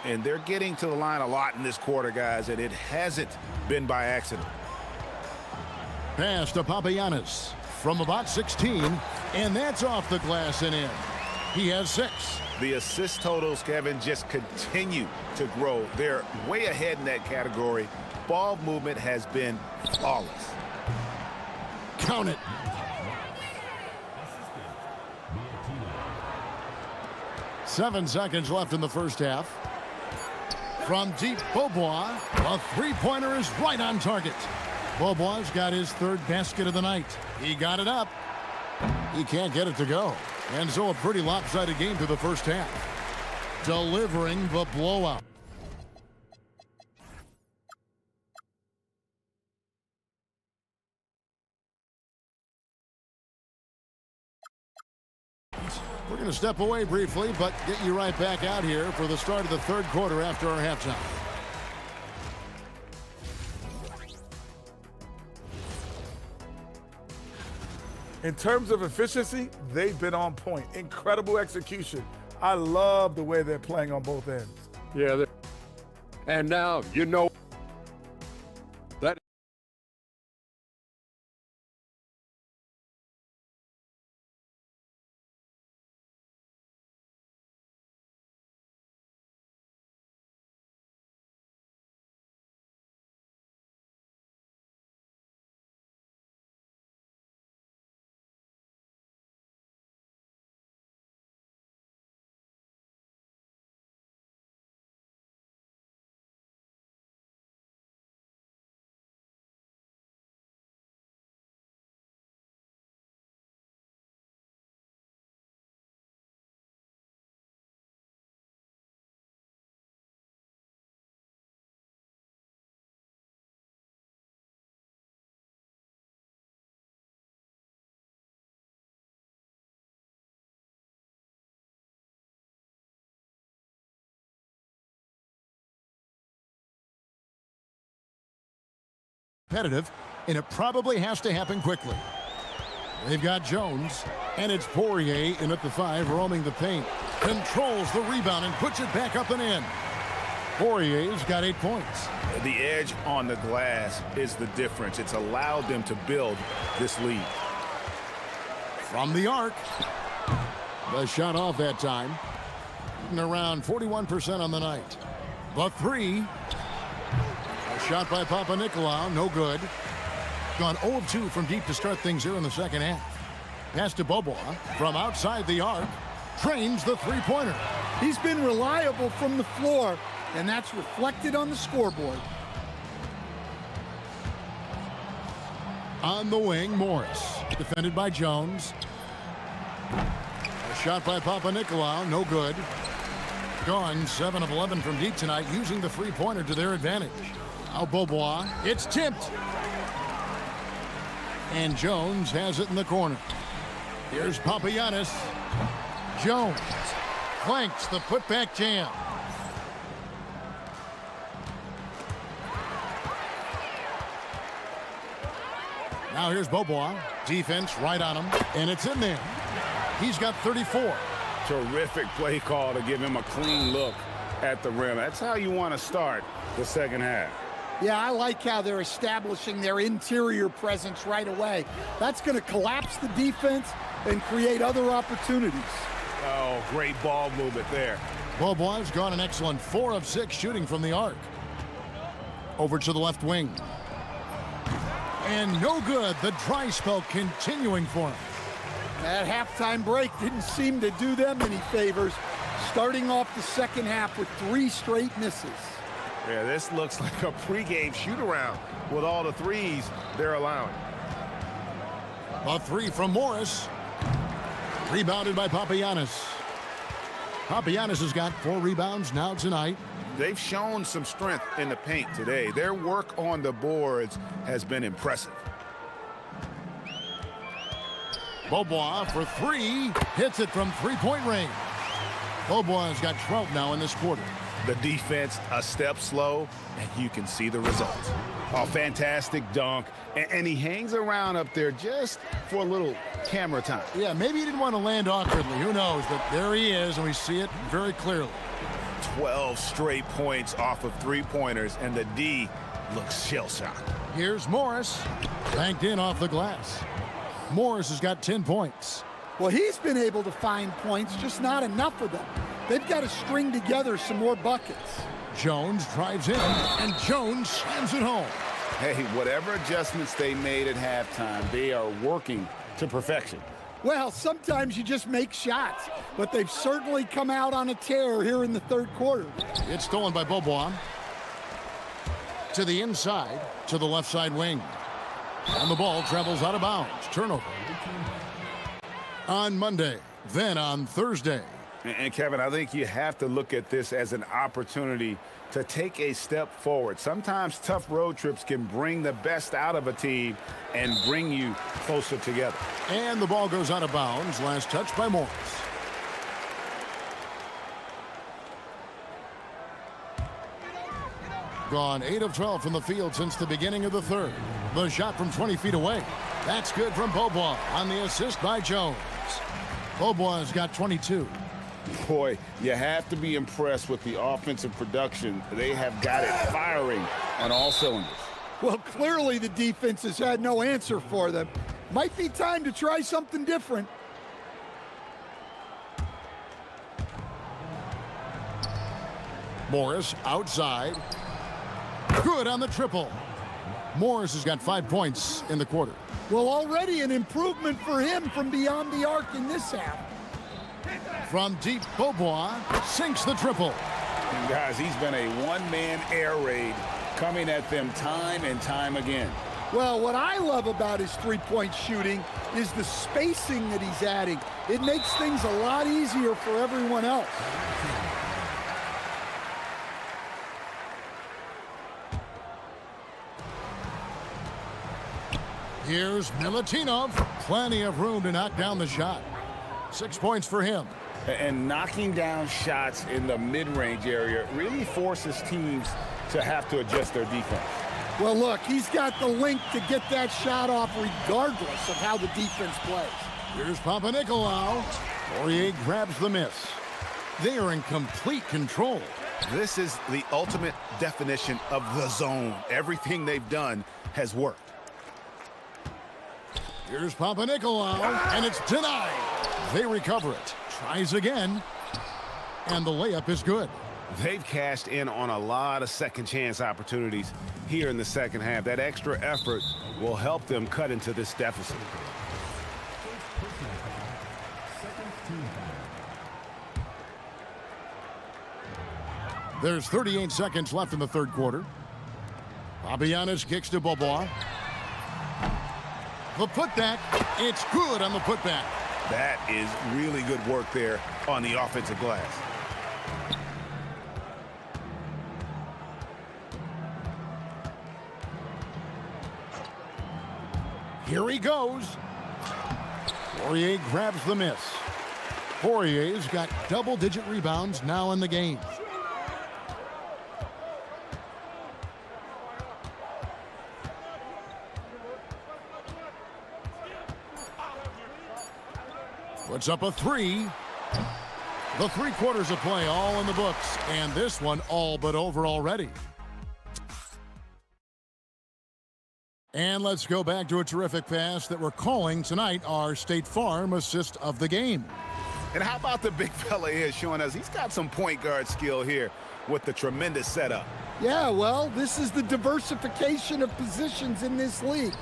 And they're getting to the line a lot in this quarter, guys, and it hasn't been by accident. Pass to Papagiannis from about 16, and that's off the glass and in. He has 6. The assist totals, Kevin, just continue to grow. They're way ahead in that category. Ball movement has been flawless. Count it. Seven seconds left in the first half. From deep, Beaubois. A three-pointer is right on target. Beaubois got his 3rd basket of the night. He got it up. He can't get it to go. And so a pretty lopsided game through the first half. Delivering the blowout. We're going to step away briefly, but get you right back out here for the start of the third quarter after our halftime. In terms of efficiency, they've been on point. Incredible execution. I love the way they're playing on both ends. Yeah. And now, you know. competitive, and it probably has to happen quickly. They've got Jones, and it's Poirier in at the 5, roaming the paint. Controls the rebound and puts it back up and in. Poirier's got 8 points. The edge on the glass is the difference. It's allowed them to build this lead. From the arc. The shot off that time. Around 41% on the night. The 3. A shot by Papanikolaou, no good. Gone 0 of 2 from deep to start things here in the second half. Pass to Bobois from outside the arc. Trains the three-pointer. He's been reliable from the floor, and that's reflected on the scoreboard. On the wing, Morris. Defended by Jones. A shot by Papanikolaou, no good. Gone 7 of 11 from deep tonight, using the three-pointer to their advantage. Now Bobois, it's tipped. And Jones has it in the corner. Here's Papagiannis. Jones clanks the putback jam. Now here's Bobois. Defense right on him, and it's in there. He's got 34. Terrific play call to give him a clean look at the rim. That's how you want to start the second half. Yeah, I like how they're establishing their interior presence right away. That's going to collapse the defense and create other opportunities. Oh, great ball movement there. Bobois gone an excellent 4 of 6 shooting from the arc. Over to the left wing. And no good. The dry spell continuing for him. That halftime break didn't seem to do them any favors, starting off the second half with 3 straight misses. Yeah, this looks like a pregame shoot-around with all the threes they're allowing. A 3 from Morris. Rebounded by Papagiannis. Papagiannis has got 4 rebounds now tonight. They've shown some strength in the paint today. Their work on the boards has been impressive. Bobois for 3. Hits it from three-point range. Bobois has got 12 now in this quarter. The defense a step slow, and you can see the results. A fantastic dunk, and he hangs around up there just for a little camera time. Yeah, maybe he didn't want to land awkwardly. Who knows? But there he is, and we see it very clearly. 12 straight points off of three-pointers, and the D looks shell-shocked. Here's Morris. Banked in off the glass. Morris has got 10 points. Well, he's been able to find points, just not enough of them. They've got to string together some more buckets. Jones drives in, and Jones slams it home. Hey, whatever adjustments they made at halftime, they are working to perfection. Well, sometimes you just make shots, but they've certainly come out on a tear here in the third quarter. It's stolen by Bobois. To the inside, to the left side wing. And the ball travels out of bounds. Turnover. On Monday, then on Thursday. And Kevin, I think you have to look at this as an opportunity to take a step forward. Sometimes tough road trips can bring the best out of a team and bring you closer together. And the ball goes out of bounds. Last touch by Morris. Gone 8 of 12 from the field since the beginning of the third. The shot from 20 feet away. That's good from Bobois on the assist by Jones. Bobois got 22. Boy, you have to be impressed with the offensive production. They have got it firing on all cylinders. Well, clearly the defense has had no answer for them. Might be time to try something different. Morris outside. Good on the triple. Morris has got 5 points in the quarter. Well, already an improvement for him from beyond the arc in this half. From deep, Bobois sinks the triple. And guys, he's been a one-man air raid coming at them time and time again. Well, what I love about his three-point shooting is the spacing that he's adding. It makes things a lot easier for everyone else. Here's Milutinov. Plenty of room to knock down the shot. 6 points for him. And knocking down shots in the mid-range area really forces teams to have to adjust their defense. Well, look, he's got the link to get that shot off regardless of how the defense plays. Here's Papanikolaou. Poirier grabs the miss. They are in complete control. This is the ultimate definition of the zone. Everything they've done has worked. Here's Papanikolaou, and it's denied. They recover it. Tries again, and the layup is good. They've cashed in on a lot of second chance opportunities here in the second half. That extra effort will help them cut into this deficit. There's 38 seconds left in the third quarter. Papagiannis kicks to Bobois. The putback, it's good on the putback. That is really good work there on the offensive glass. Here he goes. Poirier grabs the miss. Poirier's got double-digit rebounds now in the game. Puts up a three. The 3 quarters of play all in the books, and this one all but over already. And let's go back to a terrific pass that we're calling tonight our State Farm assist of the game. And how about the big fella here showing us he's got some point guard skill here with the tremendous setup. Yeah, well, this is the diversification of positions in this league.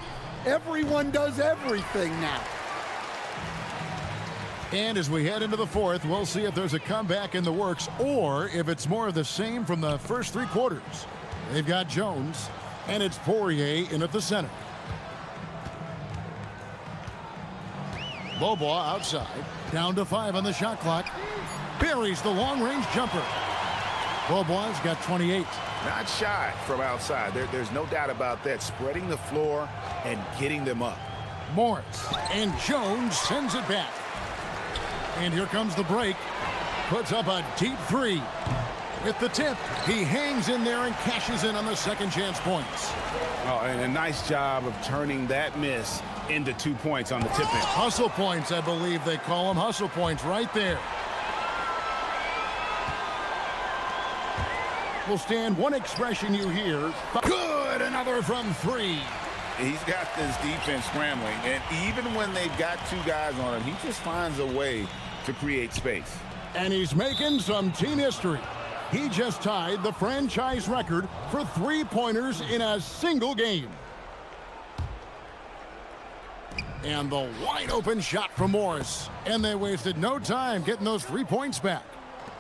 Everyone does everything now. And as we head into the fourth, we'll see if there's a comeback in the works or if it's more of the same from the first 3 quarters. They've got Jones, and it's Poirier in at the center. Bobois outside, down to 5 on the shot clock. Buries the long-range jumper. Bobois got 28. Not shy from outside. There's no doubt about that. Spreading the floor and getting them up. Morris, and Jones sends it back. And here comes the break. Puts up a deep 3. With the tip, he hangs in there and cashes in on the second chance points. Oh, and a nice job of turning that miss into 2 points on the tip in. Hustle points, I believe they call them. Hustle points right there. Will stand one expression you hear. Good, another from 3. He's got this defense scrambling, and even when they've got 2 guys on him, he just finds a way to create space. And he's making some team history. He just tied the franchise record for 3-pointers in a single game. And the wide open shot from Morris. And they wasted no time getting those 3 points back.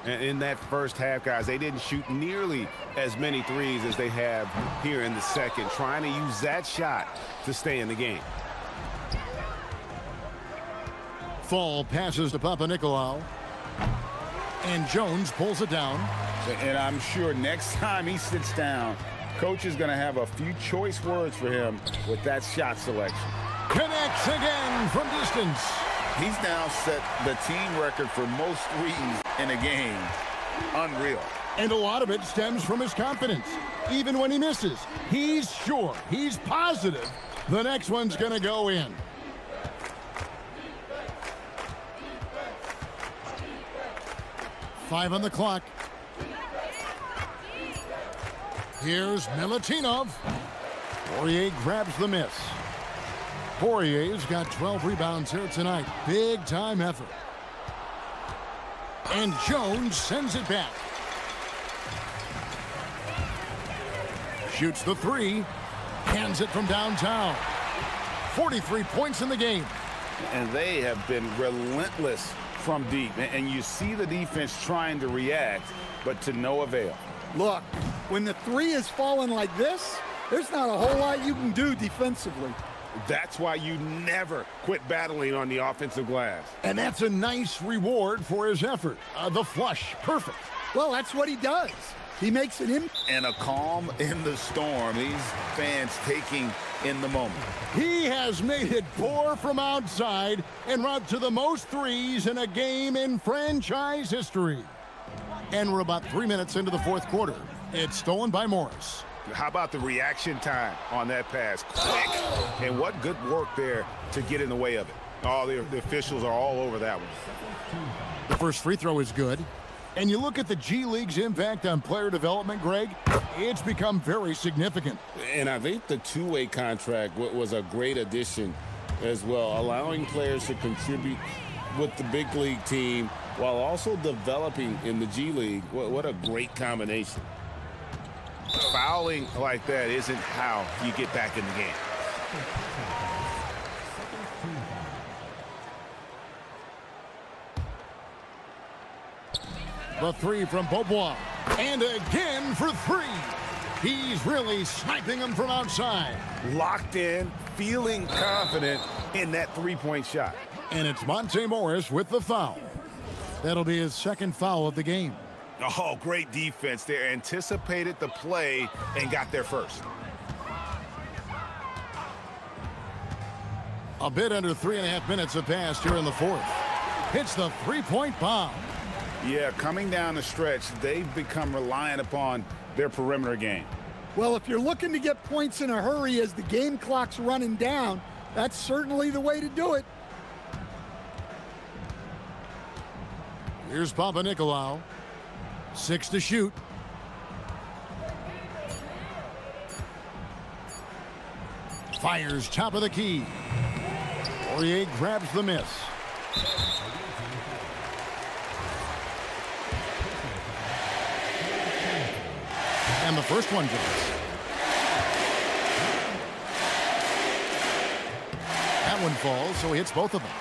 In that first half, guys, they didn't shoot nearly as many threes as they have here in the second, trying to use that shot to stay in the game. Fall passes to Papanikolaou. And Jones pulls it down. And I'm sure next time he sits down, coach is going to have a few choice words for him with that shot selection. Connects again from distance. He's now set the team record for most threes in a game. Unreal. And a lot of it stems from his confidence. Even when he misses, he's sure, he's positive the next one's going to go in. Five on the clock. Here's Milutinov. Poirier grabs the miss. Poirier's got 12 rebounds here tonight. Big time effort. And Jones sends it back. Shoots the 3. Hands it from downtown. 43 points in the game. And they have been relentless from deep. And you see the defense trying to react, but to no avail. Look, when the 3 is falling like this, there's not a whole lot you can do defensively. That's why you never quit battling on the offensive glass. And that's a nice reward for his effort. The flush, perfect. Well, that's what he does. He makes it in. And a calm in the storm. These fans taking in the moment. He has made it pour from outside en route to the most threes in a game in franchise history. And we're about 3 minutes into the fourth quarter. It's stolen by Morris. How about the reaction time on that pass? Quick. And what good work there to get in the way of it. Oh, the officials are all over that one. The first free throw is good. And you look at the G League's impact on player development, Greg, it's become very significant. And I think the two-way contract was a great addition as well, allowing players to contribute with the big league team while also developing in the G League. What a great combination. Fouling like that isn't how you get back in the game. The three from Beaubois. And again for three. He's really sniping them from outside. Locked in, feeling confident in that three-point shot. And it's Monte Morris with the foul. That'll be his second foul of the game. Oh, great defense there. Anticipated the play and got there first. A bit under 3.5 minutes have passed here in the fourth. Hits the three-point bomb. Yeah, coming down the stretch, they've become reliant upon their perimeter game. Well, if you're looking to get points in a hurry as the game clock's running down, that's certainly the way to do it. Here's Papanikolaou. 6 to shoot. Fires top of the key. Poirier grabs the miss. And the first one goes. That one falls, so he hits both of them.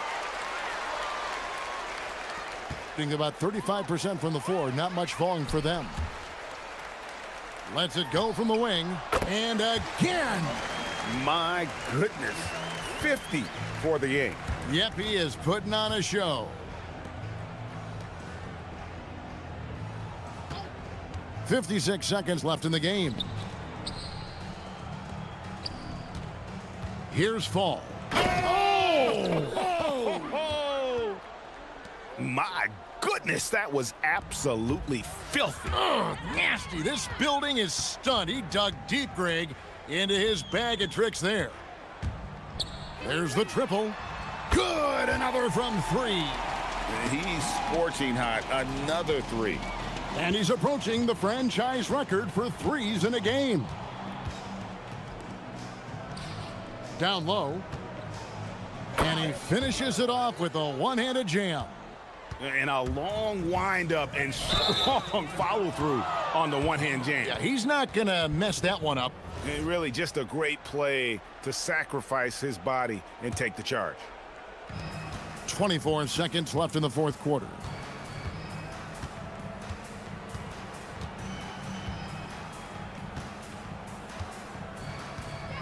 Shooting about 35% from the floor, not much falling for them. Lets it go from the wing, and again. My goodness, 50 for the game. Yep, he is putting on a show. 56 seconds left in the game. Here's Fall. My goodness, that was absolutely filthy. Oh, nasty. This building is stunned. He dug deep, Greg, into his bag of tricks there. There's the triple. Good. Another from three. He's scorching hot. Another three. And he's approaching the franchise record for threes in a game. Down low. And he finishes it off with a one-handed jam. And a long windup and strong follow-through on the one-hand jam. Yeah, he's not going to mess that one up. And really just a great play to sacrifice his body and take the charge. 24 seconds left in the fourth quarter.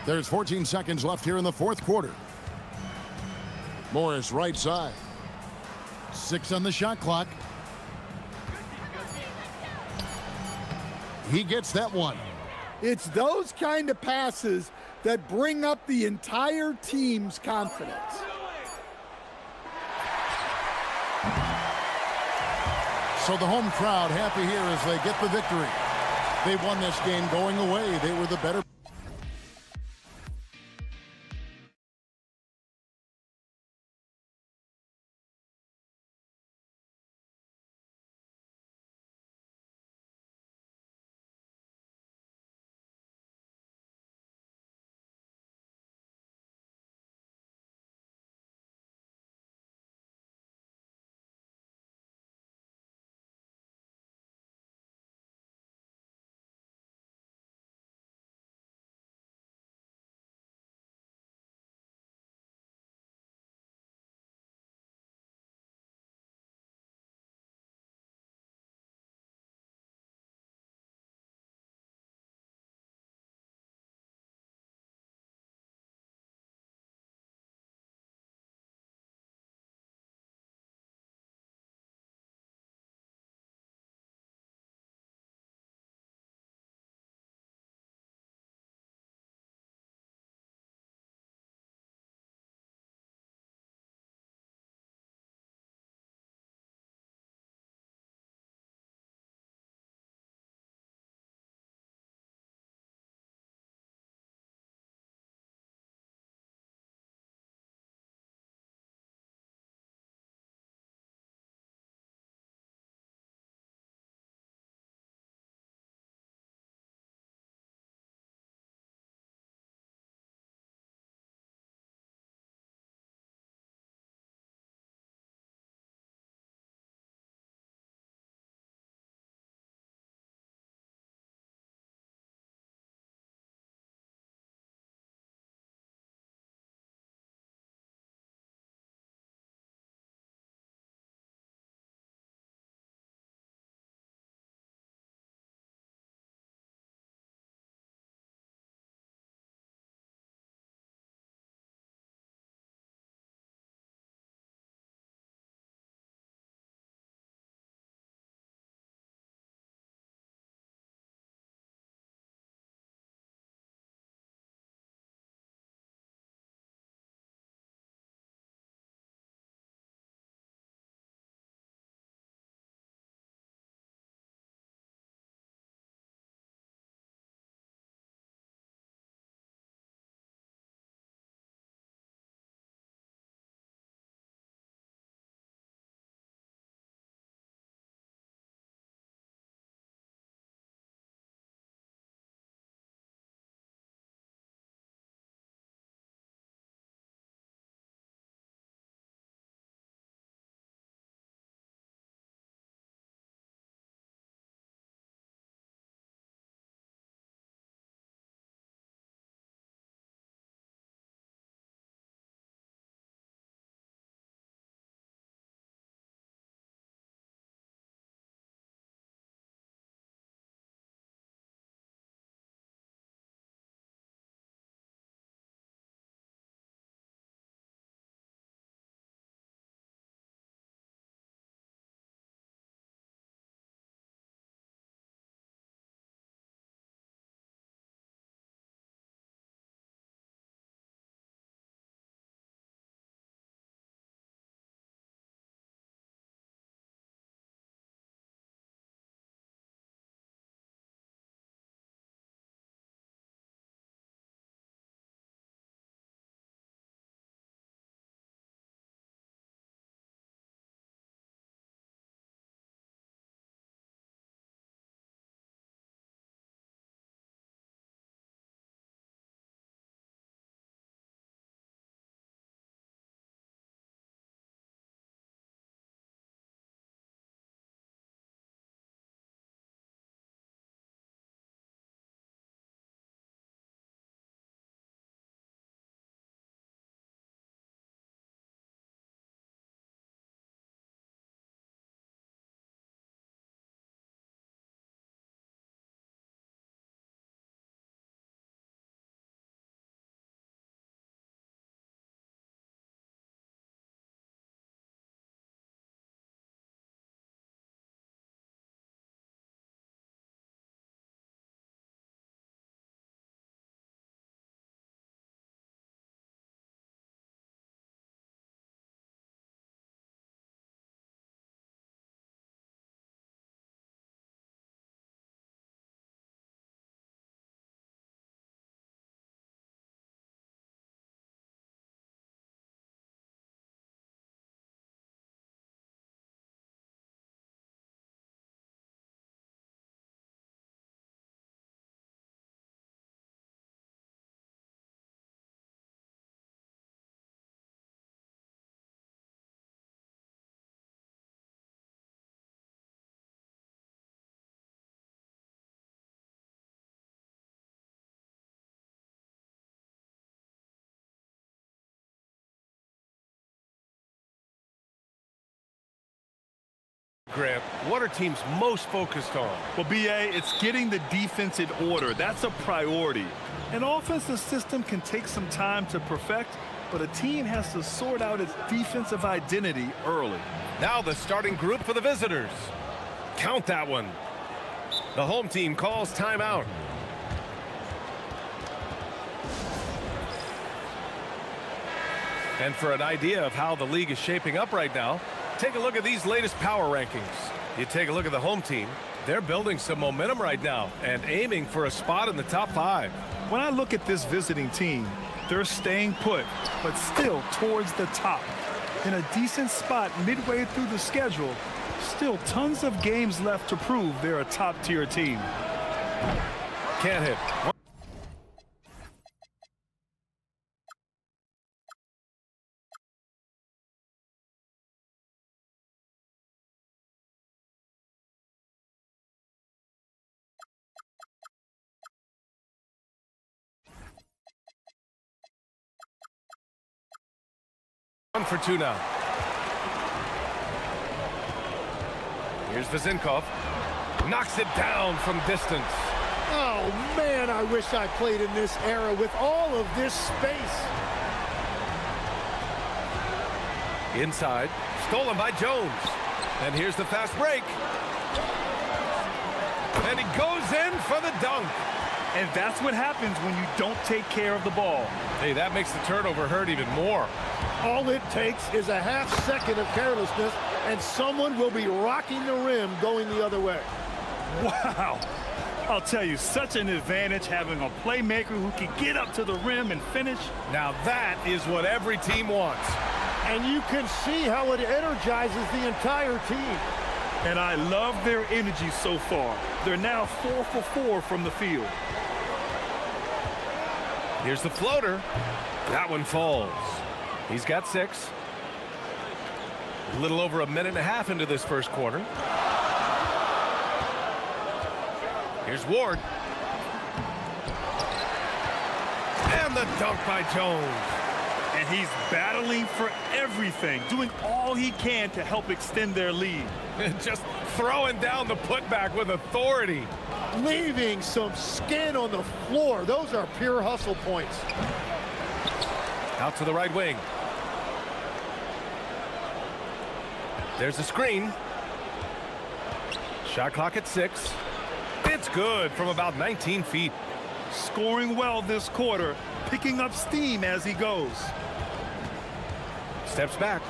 There's 14 seconds left here in the fourth quarter. Morris right side. 6 on the shot clock. He gets that one. It's those kind of passes that bring up the entire team's confidence. So the home crowd happy here as they get the victory. They won this game going away. They were the better Grant, what are teams most focused on? Well, BA, it's getting the defense in order. That's a priority. An offensive system can take some time to perfect, but a team has to sort out its defensive identity early. Now the starting group for the visitors. Count that one. The home team calls timeout. And for an idea of how the league is shaping up right now, take a look at these latest power rankings. You take a look at the home team. They're building some momentum right now and aiming for a spot in the top 5. When I look at this visiting team, they're staying put, but still towards the top. In a decent spot midway through the schedule, still tons of games left to prove they're a top-tier team. Can't hit. One for 2 now. Here's Vazinkov. Knocks it down from distance. Oh, man, I wish I played in this era with all of this space. Inside. Stolen by Jones. And here's the fast break. And he goes in for the dunk. And that's what happens when you don't take care of the ball. Hey, that makes the turnover hurt even more. All it takes is a half second of carelessness, and someone will be rocking the rim going the other way. Wow. I'll tell you, such an advantage having a playmaker who can get up to the rim and finish. Now that is what every team wants. And you can see how it energizes the entire team. And I love their energy so far. They're now 4 for 4 from the field. Here's the floater. That one falls. He's got 6. A little over a minute and a half into this first quarter. Here's Ward. And the dunk by Jones. And he's battling for everything, doing all he can to help extend their lead. Just throwing down the putback with authority. Leaving some skin on the floor. Those are pure hustle points. Out to the right wing. There's a screen. Shot clock at 6. It's good from about 19 feet. Scoring well this quarter, picking up steam as he goes. Steps back.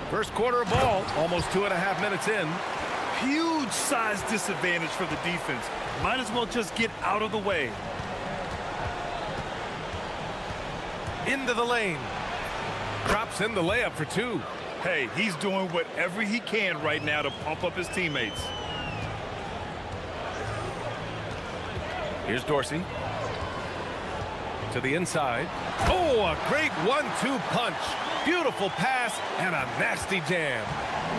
First quarter of ball, almost 2.5 minutes in. Huge size disadvantage for the defense. Might as well just get out of the way. Into the lane. Drops in the layup for 2. Hey, he's doing whatever he can right now to pump up his teammates. Here's Dorsey. To the inside. Oh, a great 1-2 punch. Beautiful pass and a nasty jam.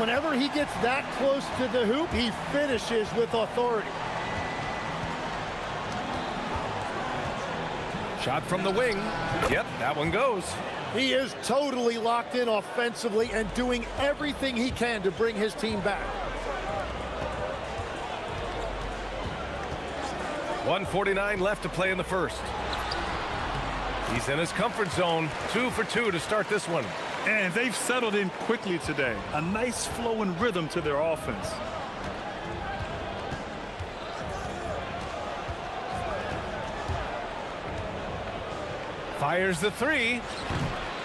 Whenever he gets that close to the hoop, he finishes with authority. Shot from the wing. Yep, that one goes. He is totally locked in offensively and doing everything he can to bring his team back. 1:49 left to play in the first. He's in his comfort zone. 2 for 2 to start this one. And they've settled in quickly today. A nice flow and rhythm to their offense. Fires the 3.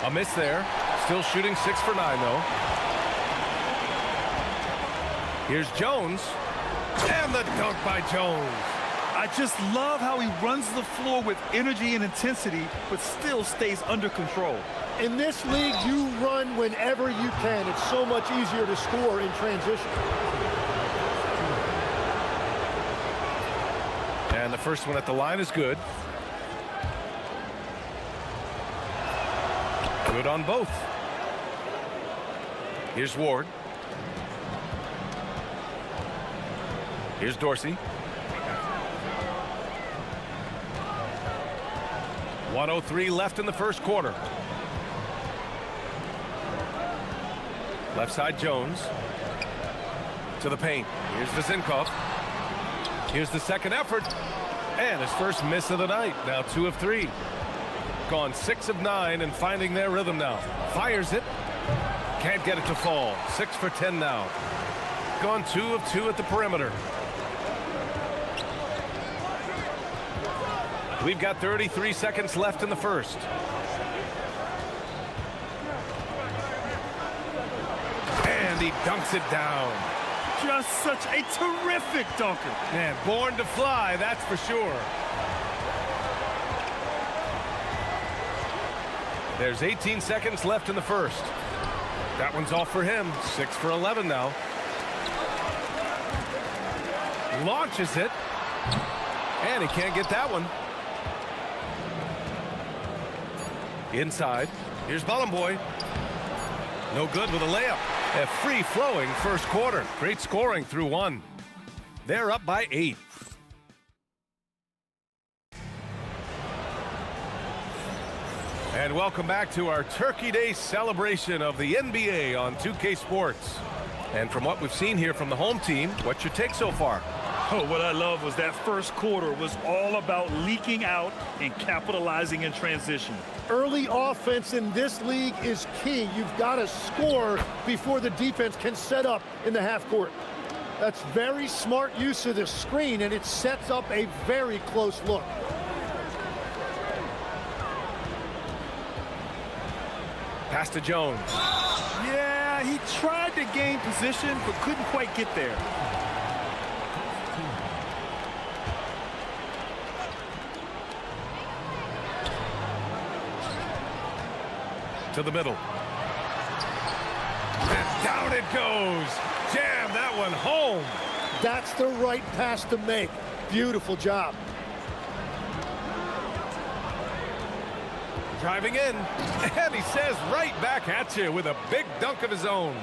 A miss there. Still shooting 6 for 9 though. Here's Jones. And the dunk by Jones. I just love how he runs the floor with energy and intensity, but still stays under control. In this league, you run whenever you can. It's so much easier to score in transition. And the first one at the line is good. Good on both. Here's Ward. Here's Dorsey. 1:03 left in the first quarter. Left side Jones. To the paint. Here's Vizinkov. Here's the second effort. And his first miss of the night. Now 2 of 3. Gone 6 of 9 and finding their rhythm now. Fires it. Can't get it to fall. 6 for 10 now. Gone 2 of 2 at the perimeter. We've got 33 seconds left in the first. And he dunks it down. Just such a terrific dunker. Man, born to fly, that's for sure. There's 18 seconds left in the first. That one's off for him. 6 for 11 now. Launches it. And he can't get that one. Inside. Here's Bollenboy. No good with a layup. A free-flowing first quarter. Great scoring through 1. They're up by 8. And welcome back to our Turkey Day celebration of the NBA on 2K Sports. And from what we've seen here from the home team, what's your take so far? Oh, what I love was that first quarter was all about leaking out and capitalizing in transition. Early offense in this league is key. You've got to score before the defense can set up in the half court. That's very smart use of the screen, and it sets up a very close look. Pass to Jones. Yeah, he tried to gain position, but couldn't quite get there. To the middle. And down it goes. Jam that one home. That's the right pass to make. Beautiful job. Driving in. And he says right back at you with a big dunk of his own.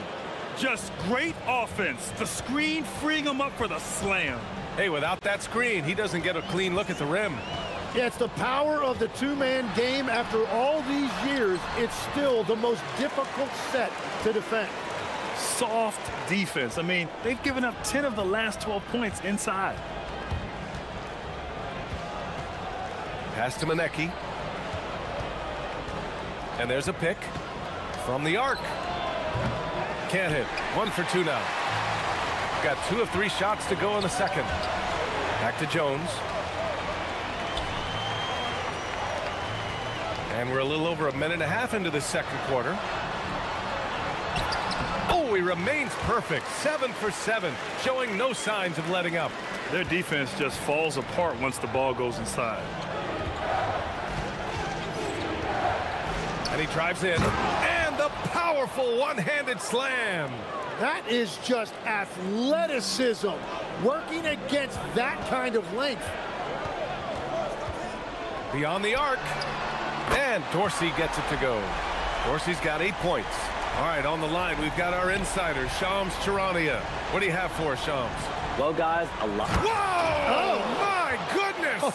Just great offense. The screen freeing him up for the slam. Hey, without that screen, he doesn't get a clean look at the rim. Yeah, it's the power of the two-man game. After all these years, it's still the most difficult set to defend. Soft defense. I mean, they've given up 10 of the last 12 points inside. Pass to Manecki. And there's a pick from the arc. Can't hit. 1 for 2 now. Got 2 of 3 shots to go in the second. Back to Jones. And we're a little over a minute and a half into the second quarter. Oh, he remains perfect. 7 for 7, showing no signs of letting up. Their defense just falls apart once the ball goes inside. And he drives in. And the powerful one-handed slam. That is just athleticism, working against that kind of length. Beyond the arc. And Dorsey gets it to go. Dorsey's got 8 points. All right, on the line, we've got our insider, Shams Charania. What do you have for us, Shams? Well, guys, a lot. Whoa! Oh, my goodness!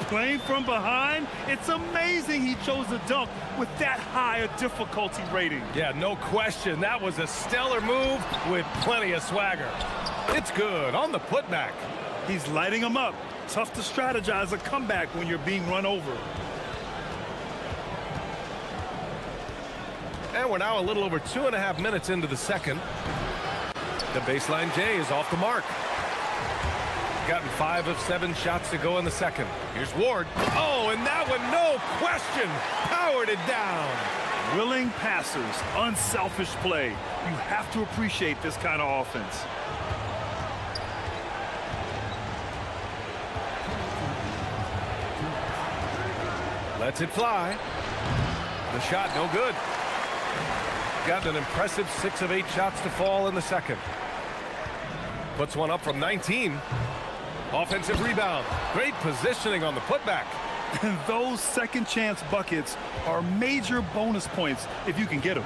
Playing from behind, it's amazing he chose a dunk with that high a difficulty rating. Yeah, no question. That was a stellar move with plenty of swagger. It's good on the putback. He's lighting them up. Tough to strategize a comeback when you're being run over. And we're now a little over 2.5 minutes into the second. The baseline J is off the mark. Gotten 5 of 7 shots to go in the second. Here's Ward. Oh, and that one, no question, powered it down. Willing passers, unselfish play. You have to appreciate this kind of offense. Lets it fly. The shot, no good. Got an impressive 6 of 8 shots to fall in the second. Puts one up from 19. Offensive rebound. Great positioning on the putback. And those second chance buckets are major bonus points if you can get them.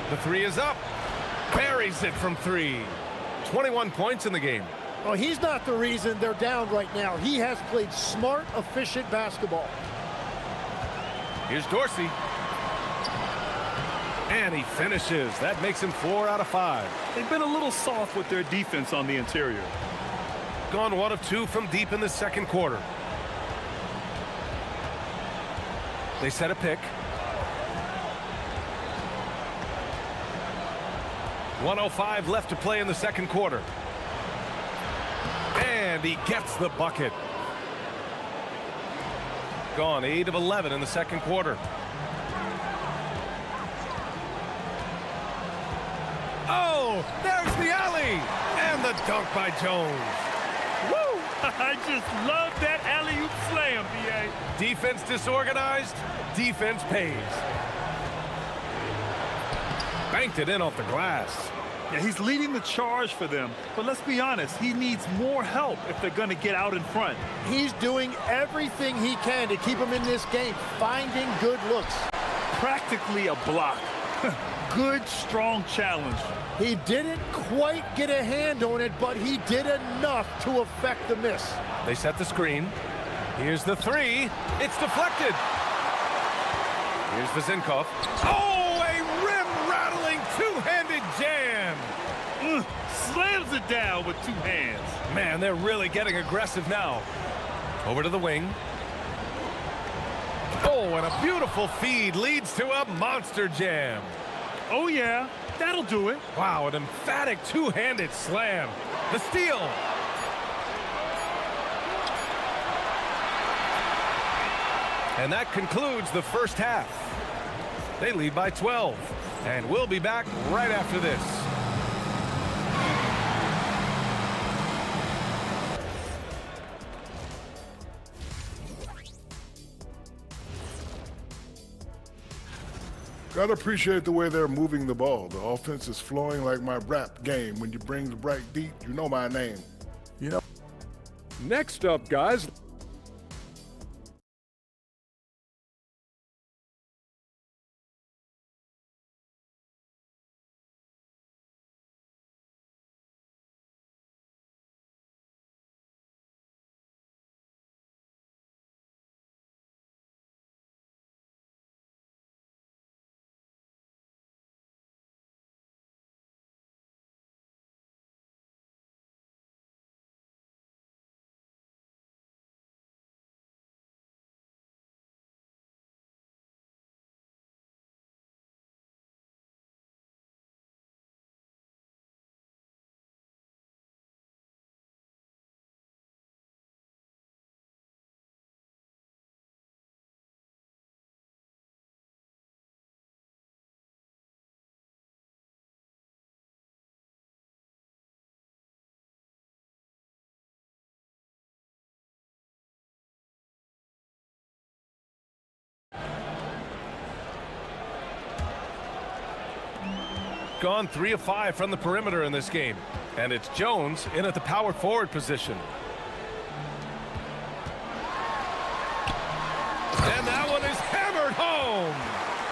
The 3 is up. Buries it from 3. 21 points in the game. Well, he's not the reason they're down right now. He has played smart, efficient basketball. Here's Dorsey. And he finishes. That makes him 4 out of 5. They've been a little soft with their defense on the interior. Gone 1 of 2 from deep in the second quarter. They set a pick. 1:05 left to play in the second quarter. And he gets the bucket. Gone 8 of 11 in the second quarter. Oh, there's the alley. And the dunk by Jones. Woo! I just love that alley-oop slam, B.A. Defense disorganized, defense pays. Banked it in off the glass. Yeah, he's leading the charge for them, but let's be honest, he needs more help if they're going to get out in front. He's doing everything he can to keep him in this game, finding good looks. Practically a block. Good, strong challenge. He didn't quite get a hand on it, but he did enough to affect the miss. They set the screen. Here's the three. It's deflected. Here's Vazinkov. Oh, a rim-rattling two-handed jam. Slams it down with 2 hands. Man, they're really getting aggressive now. Over to the wing. Oh, and a beautiful feed leads to a monster jam. Oh, yeah, that'll do it. Wow, an emphatic two-handed slam. The steal. And that concludes the first half. They lead by 12. And we'll be back right after this. Gotta appreciate the way they're moving the ball. The offense is flowing like my rap game. When you bring the bright deep, you know my name. You know, Next up, guys. Gone 3 of 5 from the perimeter in this game. And it's Jones in at the power forward position. And that one is hammered home.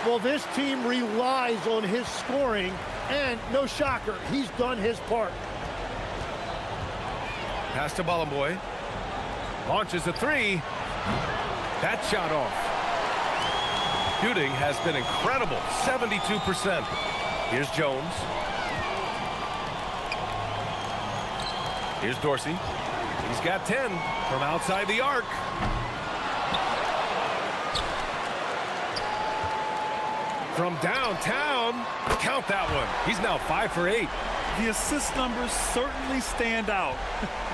Well, this team relies on his scoring, and no shocker, he's done his part. Pass to Bolomboy. Launches a three. That shot off. Shooting has been incredible, 72%. Here's Jones. Here's Dorsey. He's got 10 from outside the arc. From downtown, count that one. He's now 5 for 8. The assist numbers certainly stand out.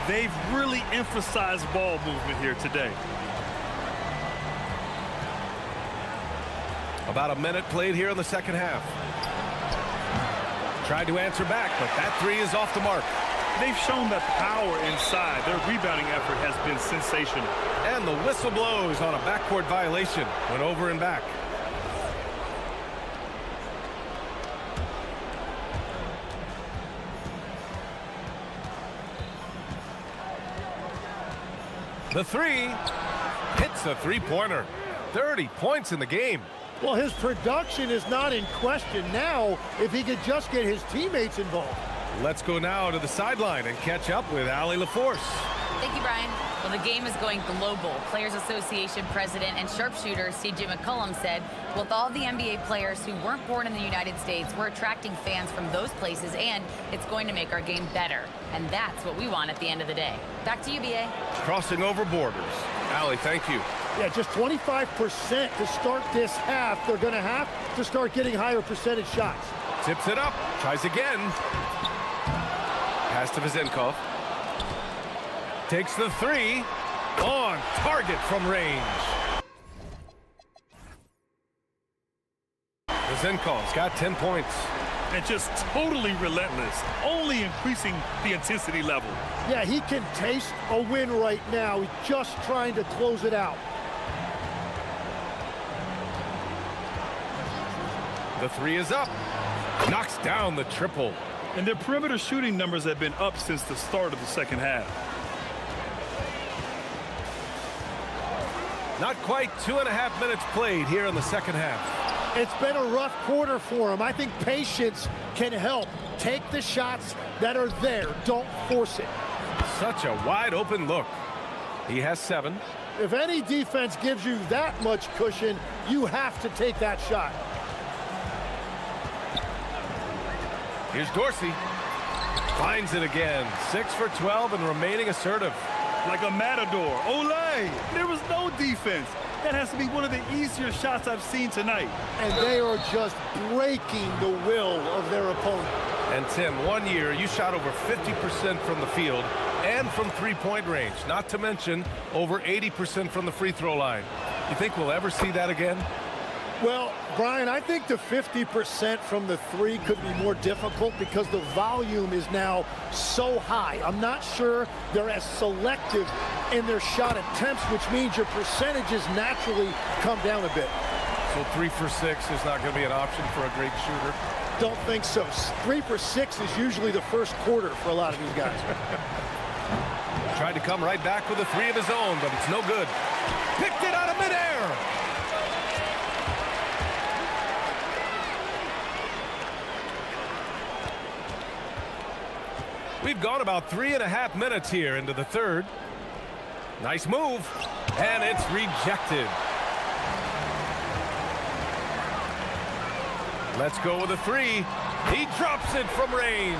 They've really emphasized ball movement here today. About a minute played here in the second half. Tried to answer back, but that three is off the mark. They've shown that power inside. Their rebounding effort has been sensational. And the whistle blows on a backcourt violation. Went over and back. The three hits a three-pointer. 30 points in the game. Well, his production is not in question now if he could just get his teammates involved. Let's go now to the sideline and catch up with Allie LaForce. Thank you, Brian. Well, the game is going global. Players Association President and sharpshooter C.J. McCollum said, with all the NBA players who weren't born in the United States, we're attracting fans from those places, and it's going to make our game better. And that's what we want at the end of the day. Back to you, B.A. Crossing over borders. Allie, thank you. Yeah, just 25% to start this half. They're going to have to start getting higher percentage shots. Tips it up. Tries again. Pass to Vezenkov. Takes the three. On target from range. Vezenkov's got 10 points. And just totally relentless, only increasing the intensity level. Yeah, he can taste a win right now. He's just trying to close it out. The three is up. Knocks down the triple. And their perimeter shooting numbers have been up since the start of the second half. Not quite 2.5 minutes played here in the second half. It's been a rough quarter for him. I think patience can help. Take the shots that are there. Don't force it. Such a wide open look. He has 7. If any defense gives you that much cushion, you have to take that shot. Here's Dorsey. Finds it again. 6 for 12 and remaining assertive. Like a matador. Olay! There was no defense. That has to be one of the easier shots I've seen tonight. And they are just breaking the will of their opponent. And Tim, 1 year, you shot over 50% from the field and from three-point range, not to mention over 80% from the free throw line. You think we'll ever see that again? Well, Brian, I think the 50% from the three could be more difficult because the volume is now so high. I'm not sure they're as selective in their shot attempts, which means your percentages naturally come down a bit. So 3 for 6 is not going to be an option for a great shooter? Don't think so. 3 for 6 is usually the first quarter for a lot of these guys. Tried to come right back with a three of his own, but it's no good. Picked it out of midair. We've gone about 3.5 minutes here into the third. Nice move, and it's rejected. Let's go with a three. He drops it from range.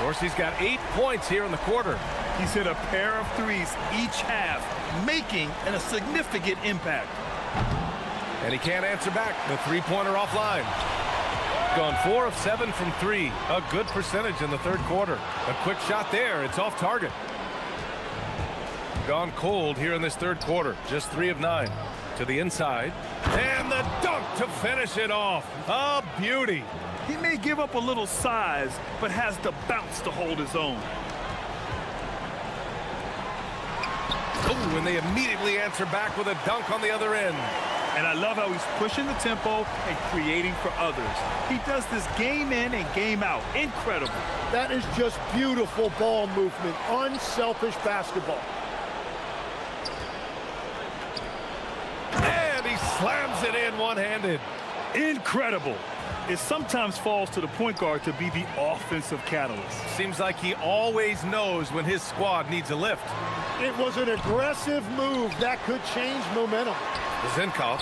Dorsey's got 8 points here in the quarter. He's hit a pair of threes each half, making a significant impact. And he can't answer back. The three-pointer offline. Gone 4 of 7 from 3. A good percentage in the third quarter. A quick shot there. It's off target. Gone cold here in this third quarter. Just 3 of 9. To the inside. And the dunk to finish it off. A beauty. He may give up a little size, but has the bounce to hold his own. Oh, and they immediately answer back with a dunk on the other end. And I love how he's pushing the tempo and creating for others. He does this game in and game out. Incredible. That is just beautiful ball movement. Unselfish basketball. And he slams it in one-handed. Incredible. It sometimes falls to the point guard to be the offensive catalyst. Seems like he always knows when his squad needs a lift. It was an aggressive move that could change momentum. Vezenkov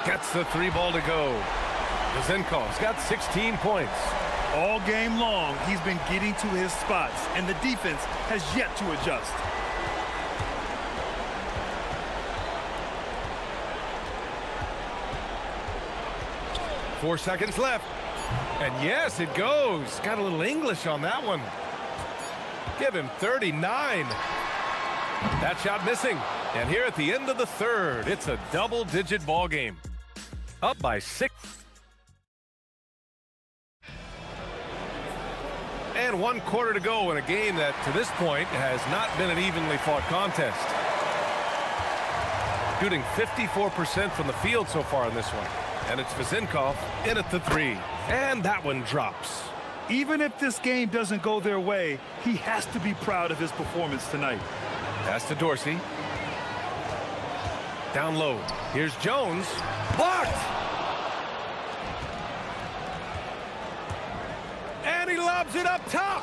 gets the three ball to go. Vezenkov's got 16 points. All game long, he's been getting to his spots, and the defense has yet to adjust. Four seconds left. And yes, it goes. Got a little English on that one. Give him 39. That shot missing. And here at the end of the third, it's a double-digit ball game. Up by 6. And 1 quarter to go in a game that, to this point, has not been an evenly fought contest. Shooting 54% from the field so far in this one. And it's Vezenkov in at the three. And that one drops. Even if this game doesn't go their way, he has to be proud of his performance tonight. Pass to Dorsey. Down low. Here's Jones. Blocked! And he lobs it up top.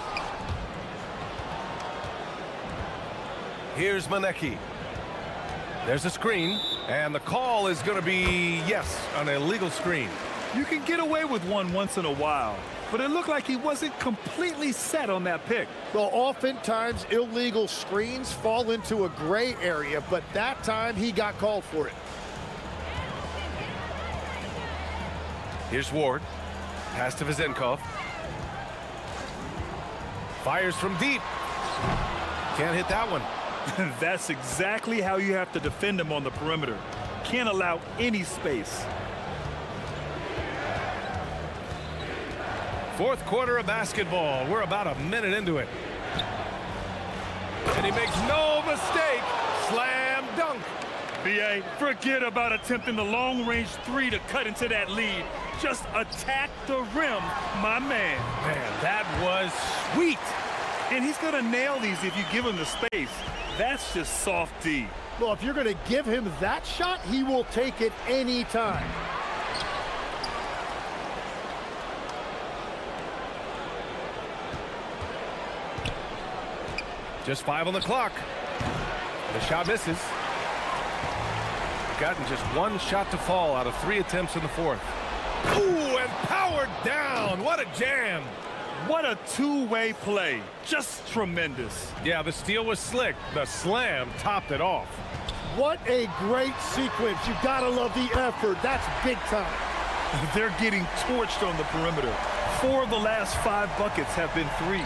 Here's Manecki. There's a screen, and the call is going to be, yes, an illegal screen. You can get away with one once in a while, but it looked like he wasn't completely set on that pick. Well, oftentimes illegal screens fall into a gray area, but that time he got called for it. Here's Ward. Pass to Vizenkov. Fires from deep. Can't hit that one. That's exactly how you have to defend him on the perimeter. Can't allow any space. Fourth quarter of basketball. We're about a minute into it. And he makes no mistake. Slam dunk. BA, forget about attempting the long-range three to cut into that lead. Just attack the rim, my man. Man, that was sweet. And he's going to nail these if you give him the space. That's just soft D. Well, if you're going to give him that shot, he will take it any time. Just 5 on the clock. The shot misses. Gotten just one shot to fall out of 3 attempts in the fourth. Ooh, and powered down. What a jam. What a two-way play. Just tremendous. Yeah, the steal was slick. The slam topped it off. What a great sequence. You gotta love the effort. That's big time. They're getting torched on the perimeter. 4 of the last 5 buckets have been threes.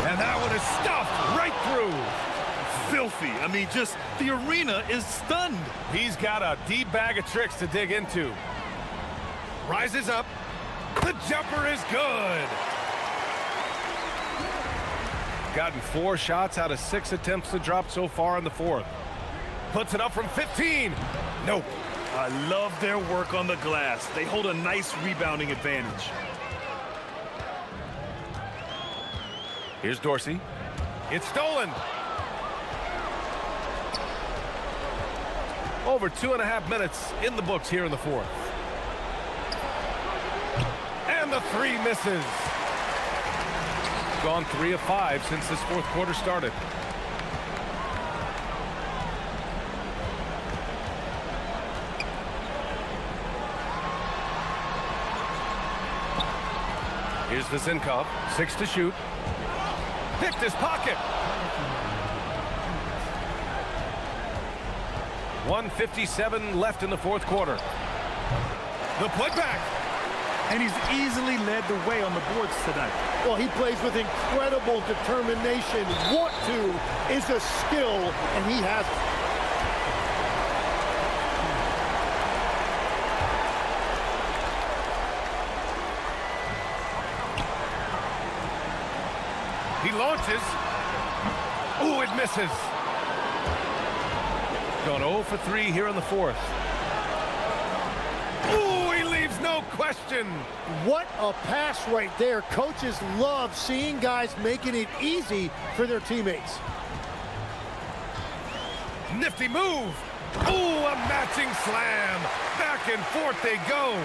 And that one is stuffed right through. Filthy. I mean, just the arena is stunned. He's got a deep bag of tricks to dig into. Rises up. The jumper is good. Gotten 4 shots out of 6 attempts to drop so far in the fourth. Puts it up from 15. Nope. I love their work on the glass. They hold a nice rebounding advantage. Here's Dorsey. It's stolen. Over 2.5 minutes in the books here in the fourth. And the 3 misses. Gone 3 of 5 since this fourth quarter started. Here's Vizenkov. 6 to shoot. Picked his pocket. 1:57 left in the fourth quarter. The putback. And he's easily led the way on the boards tonight. Well, he plays with incredible determination. Want to is a skill, and he has it. He launches. Ooh, it misses. Gone 0 for 3 here in the fourth. Ooh, he leaves no question. What a pass right there. Coaches love seeing guys making it easy for their teammates. Nifty move. Ooh, a matching slam. Back and forth they go.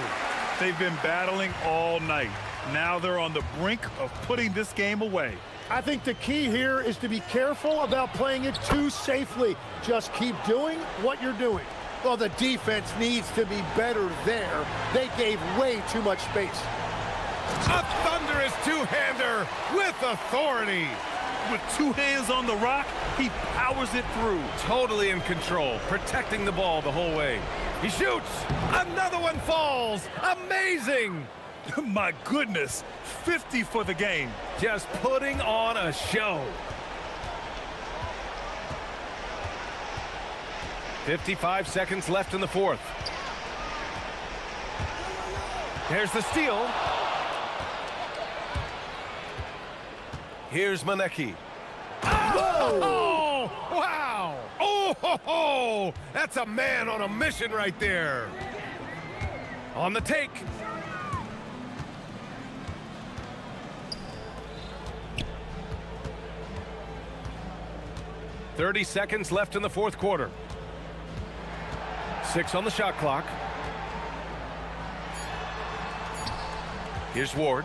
They've been battling all night. Now they're on the brink of putting this game away. I think the key here is to be careful about playing it too safely. Just keep doing what you're doing. Well, the defense needs to be better there. They gave way too much space. A thunderous two-hander with authority. With 2 hands on the rock, he powers it through. Totally in control, protecting the ball the whole way. He shoots. Another one falls. Amazing. My goodness, 50 for the game. Just putting on a show. 55 seconds left in the fourth. There's the steal. Here's Manecki. Oh, wow. Oh, ho, ho. That's a man on a mission right there. On the take. .30 seconds left in the fourth quarter. 6 on the shot clock. Here's Ward.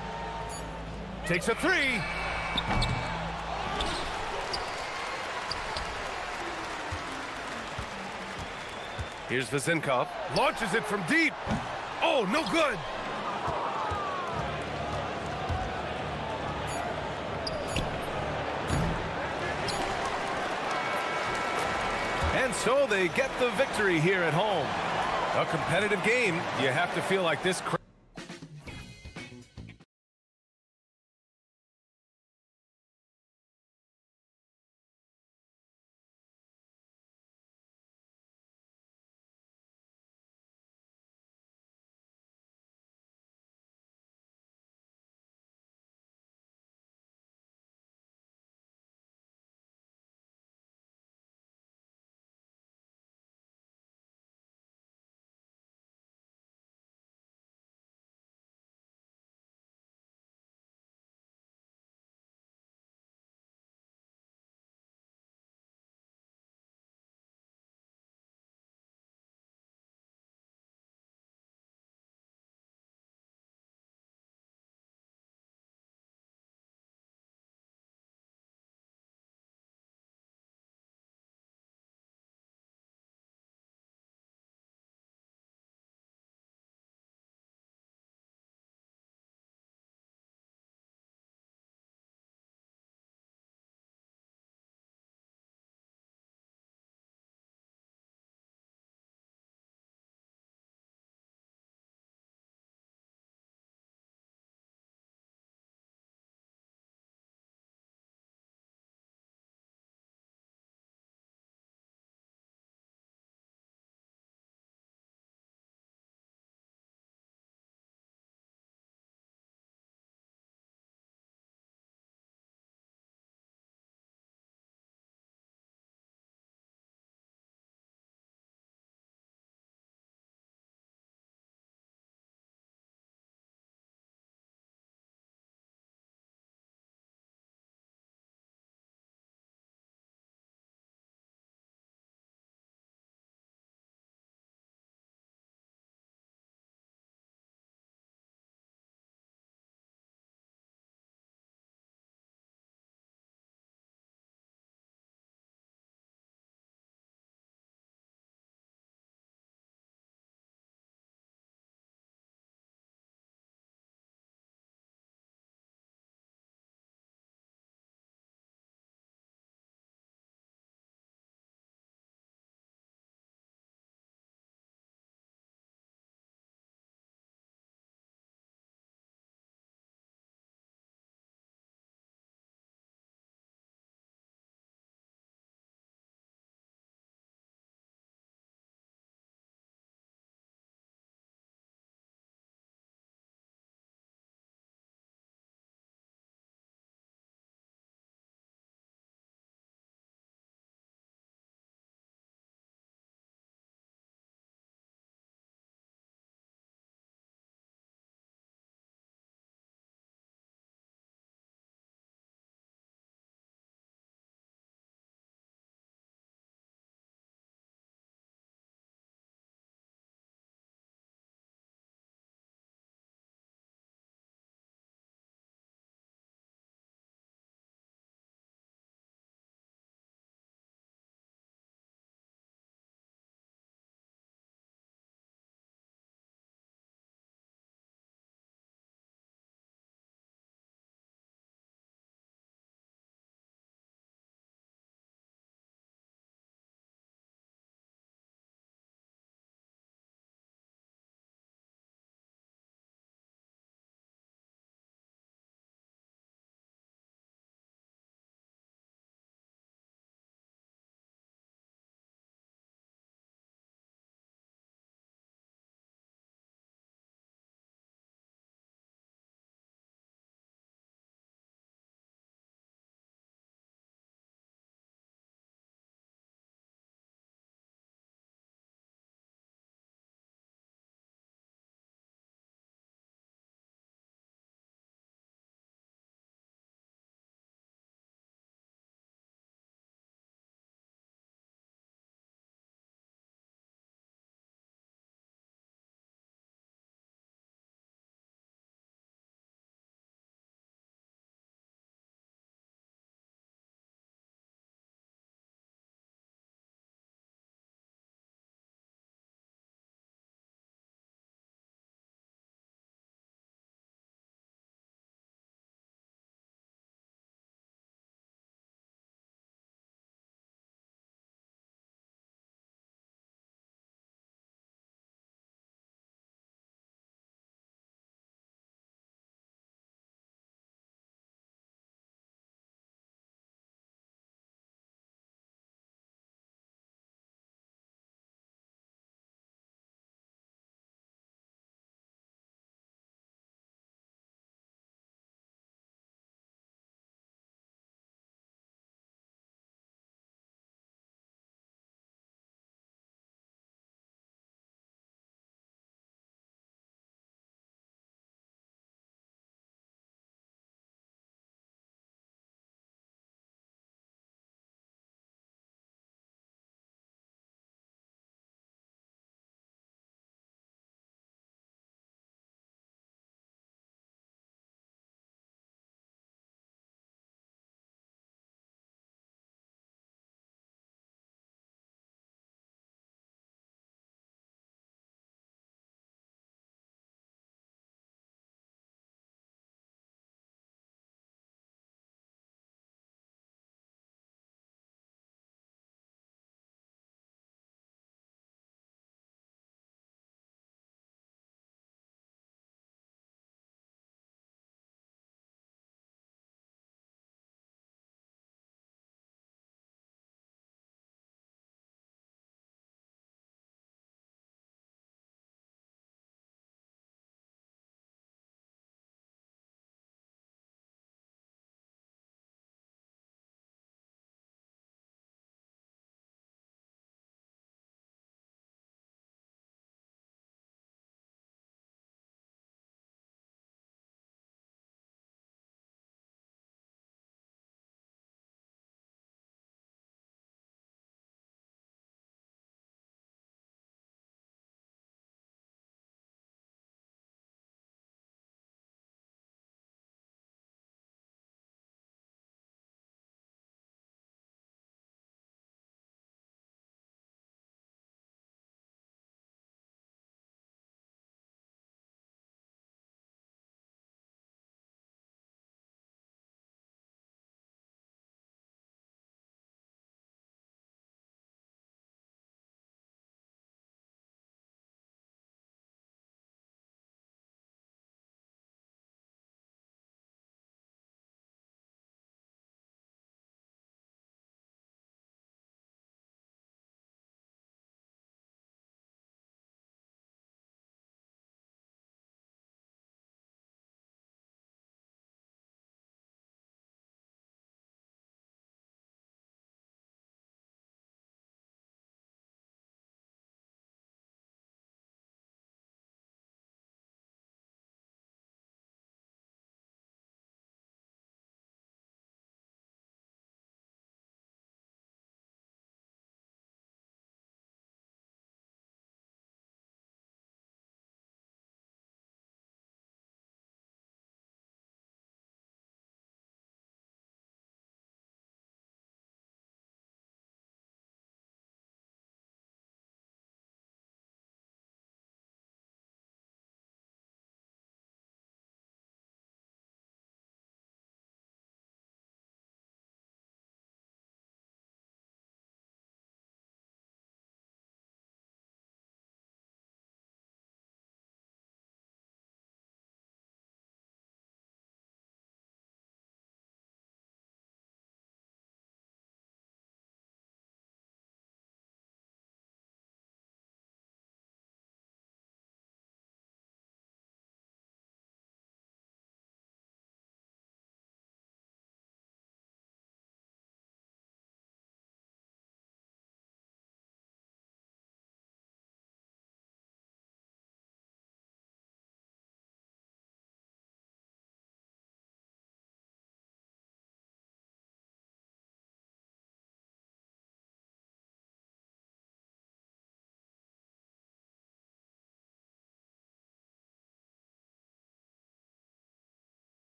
Takes a 3. Here's Vezinkov. Launches it from deep. Oh, no good. And so they get the victory here at home. A competitive game. You have to feel like this.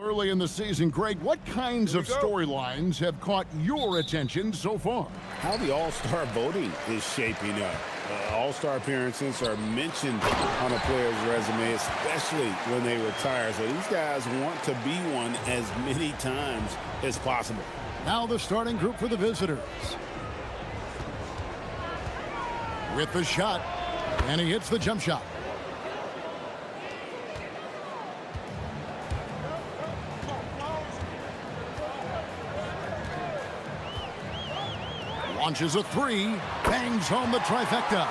Early in the season, Greg, what kinds of storylines have caught your attention so far? How the All-Star voting is shaping up. All-Star appearances are mentioned on a player's resume, especially when they retire. So these guys want to be one as many times as possible. Now the starting group for the visitors. With the shot, and he hits the jump shot. Launches a three, bangs home the trifecta.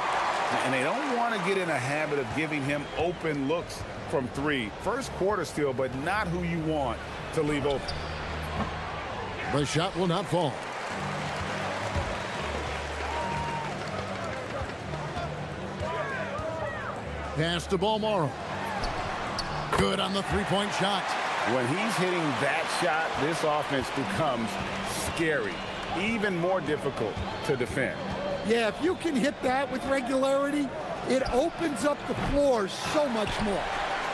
And they don't want to get in a habit of giving him open looks from three. First quarter still, but not who you want to leave open. The shot will not fall. Pass to Balmoro. Good on the three-point shot. When he's hitting that shot, this offense becomes scary. Even more difficult to defend. Yeah, if you can hit that with regularity, it opens up the floor so much more.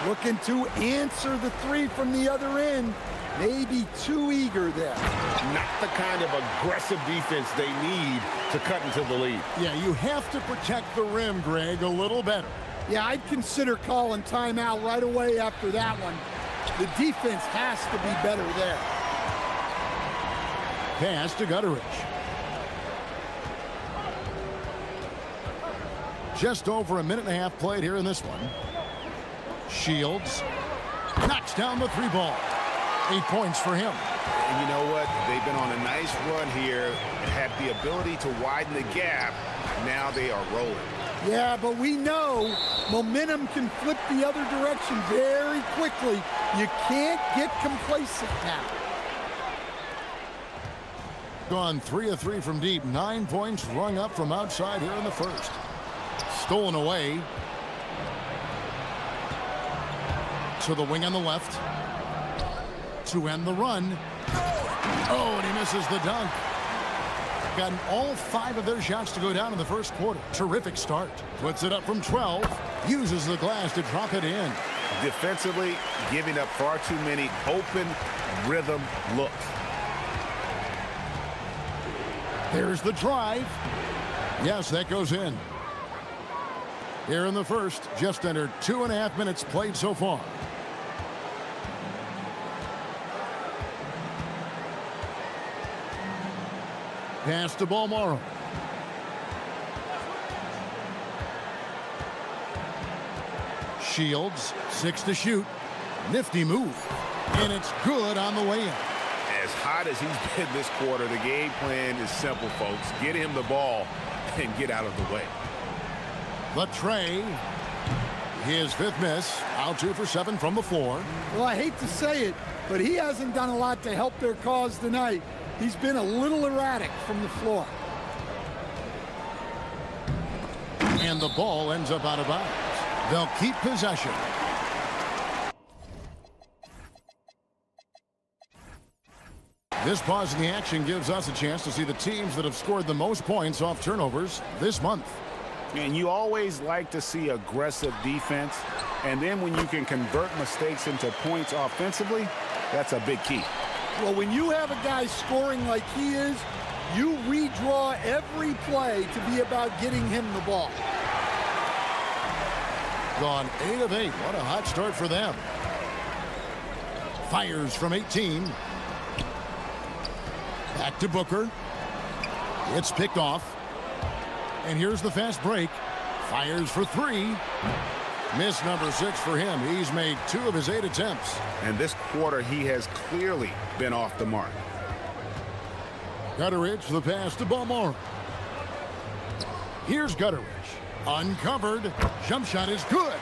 Looking to answer the three from the other end. Maybe too eager there. Not the kind of aggressive defense they need to cut into the lead. Yeah, you have to protect the rim, Greg, a little better. Yeah, I'd consider calling timeout right away after that one. The defense has to be better there. Pass to Gutteridge. Just over a minute and a half played here in this one. Shields knocks down the three ball. 8 points for him. And you know what? They've been on a nice run here and had the ability to widen the gap. Now they are rolling. Yeah, but we know momentum can flip the other direction very quickly. You can't get complacent now. Gone 3 of 3 from deep. 9 points rung up from outside here in the first. Stolen away. To the wing on the left. To end the run. Oh, and he misses the dunk. Gotten all 5 of their shots to go down in the first quarter. Terrific start. Puts it up from 12. Uses the glass to drop it in. Defensively, giving up far too many open rhythm looks. There's the drive. Yes, that goes in. Here in the first, just under 2.5 minutes played so far. Pass to Balmoro. Shields, 6 to shoot. Nifty move. And it's good on the way in. As hot as he's been this quarter, the game plan is simple, folks. Get him the ball and get out of the way. The tray. His 5th miss. Out 2 for 7 from the floor. Well, I hate to say it, but he hasn't done a lot to help their cause tonight. He's been a little erratic from the floor. And the ball ends up out of bounds. They'll keep possession. This pause in the action gives us a chance to see the teams that have scored the most points off turnovers this month. And you always like to see aggressive defense. And then when you can convert mistakes into points offensively, that's a big key. Well, when you have a guy scoring like he is, you redraw every play to be about getting him the ball. Gone 8 of 8. What a hot start for them. Fires from 18. Back to Booker. It's picked off. And here's the fast break. Fires for 3. Miss number 6 for him. He's made 2 of his 8 attempts. And this quarter, he has clearly been off the mark. Gutteridge, the pass to Balmoro. Here's Gutteridge. Uncovered. Jump shot is good.